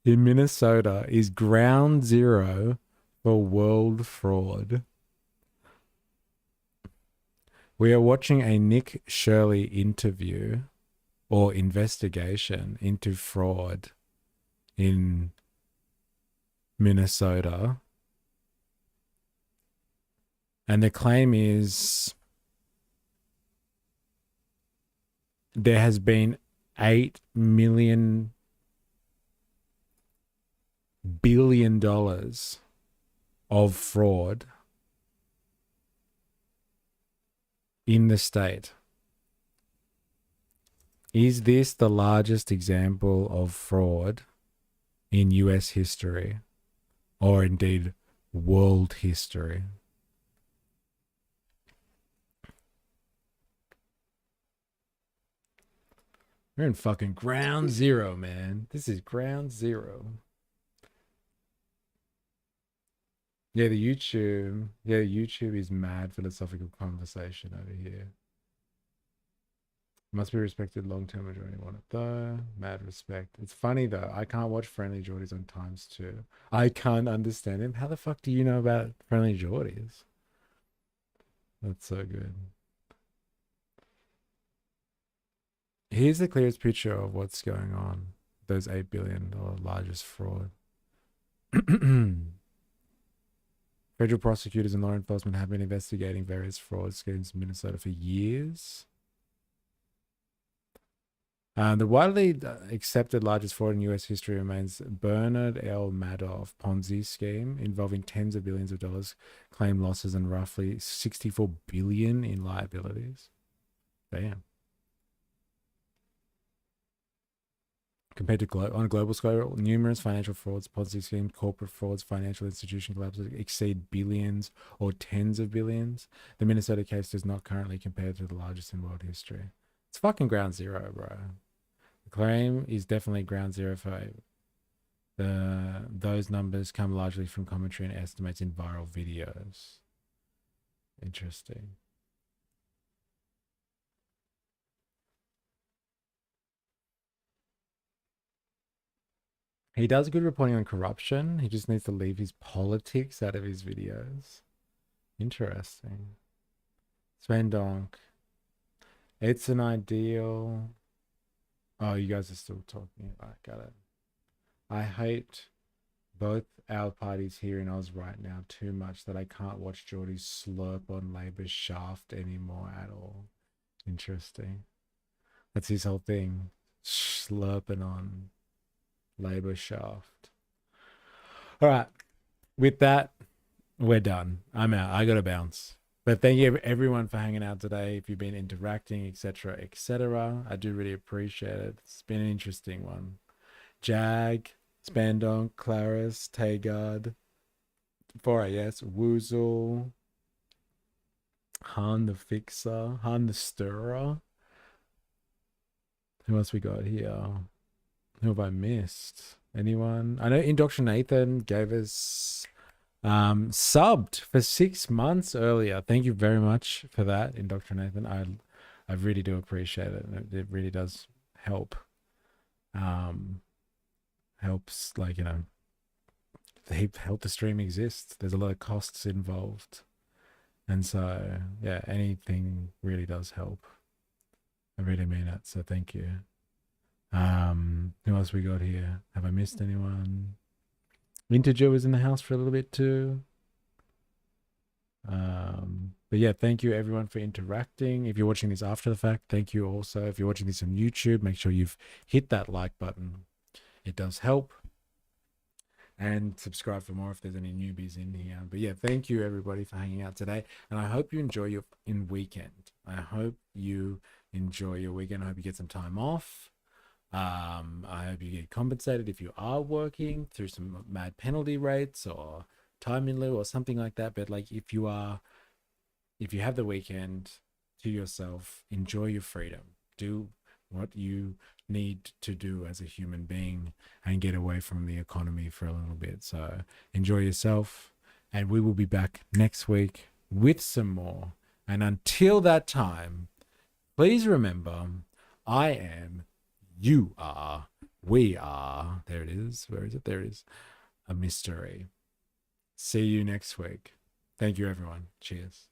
E: in Minnesota is ground zero for world fraud. We are watching a Nick Shirley interview or investigation into fraud in Minnesota. And the claim is there has been $8 billion of fraud in the state. Is this the largest example of fraud in US history, or indeed world history? We're in fucking ground zero, man. This is ground zero. Yeah, YouTube is mad philosophical conversation over here. Must be respected, long-term majority want it though. Mad respect. It's funny though, I can't watch Friendly Jordies on times 2. I can't understand him. How the fuck do you know about Friendly Jordies? That's so good. Here's the clearest picture of what's going on. Those $8 billion largest fraud. Federal prosecutors and law enforcement have been investigating various fraud schemes in Minnesota for years. The widely accepted largest fraud in U.S. history remains Bernard L. Madoff Ponzi scheme involving tens of billions of dollars claimed losses and roughly $64 billion in liabilities. Damn. Compared to on a global scale, numerous financial frauds, Ponzi schemes, corporate frauds, financial institution collapses exceed billions or tens of billions. The Minnesota case does not currently compare to the largest in world history. It's fucking ground zero, bro. The claim is definitely ground zero for those numbers come largely from commentary and estimates in viral videos. Interesting. He does good reporting on corruption. He just needs to leave his politics out of his videos. Interesting. Sven Donk. It's an ideal. Oh, you guys are still talking. I got it. I hate both our parties here in Oz right now too much that I can't watch Geordie slurp on Labour's shaft anymore at all. Interesting. That's his whole thing. Slurping on Labour shaft. All right. With that, we're done. I'm out. I got to bounce. But thank you everyone for hanging out today. If you've been interacting, etc., etc., I do really appreciate it. It's been an interesting one. Jag, Spandonk, Claris, Tagard, 4AS, Woozle, Han the Fixer, Han the Stirrer. Who else we got here? Who have I missed? Anyone? I know Indoctrinathan gave us subbed for 6 months earlier. Thank you very much for that, Indoctrinathan. I really do appreciate it. It really does help helps, like, they help the stream exist. There's a lot of costs involved. And so, yeah, anything really does help. I really mean it. So thank you. Who else we got here? Have I missed anyone? Integer was in the house for a little bit too. But yeah, thank you everyone for interacting. If you're watching this after the fact, thank you also. If you're watching this on YouTube, make sure you've hit that like button. It does help. And subscribe for more if there's any newbies in here. But yeah, thank you everybody for hanging out today. And I hope you enjoy your weekend. I hope you enjoy your weekend. I hope you get some time off. I hope you get compensated if you are working through some mad penalty rates or time in lieu or something like that. But like, if you have the weekend to yourself, enjoy your freedom. Do what you need to do as a human being and get away from the economy for a little bit. So enjoy yourself, and we will be back next week with some more. And until that time, please remember, I am, you are, we are, there it is. Where is it? There it is. A mystery. See you next week. Thank you, everyone. Cheers.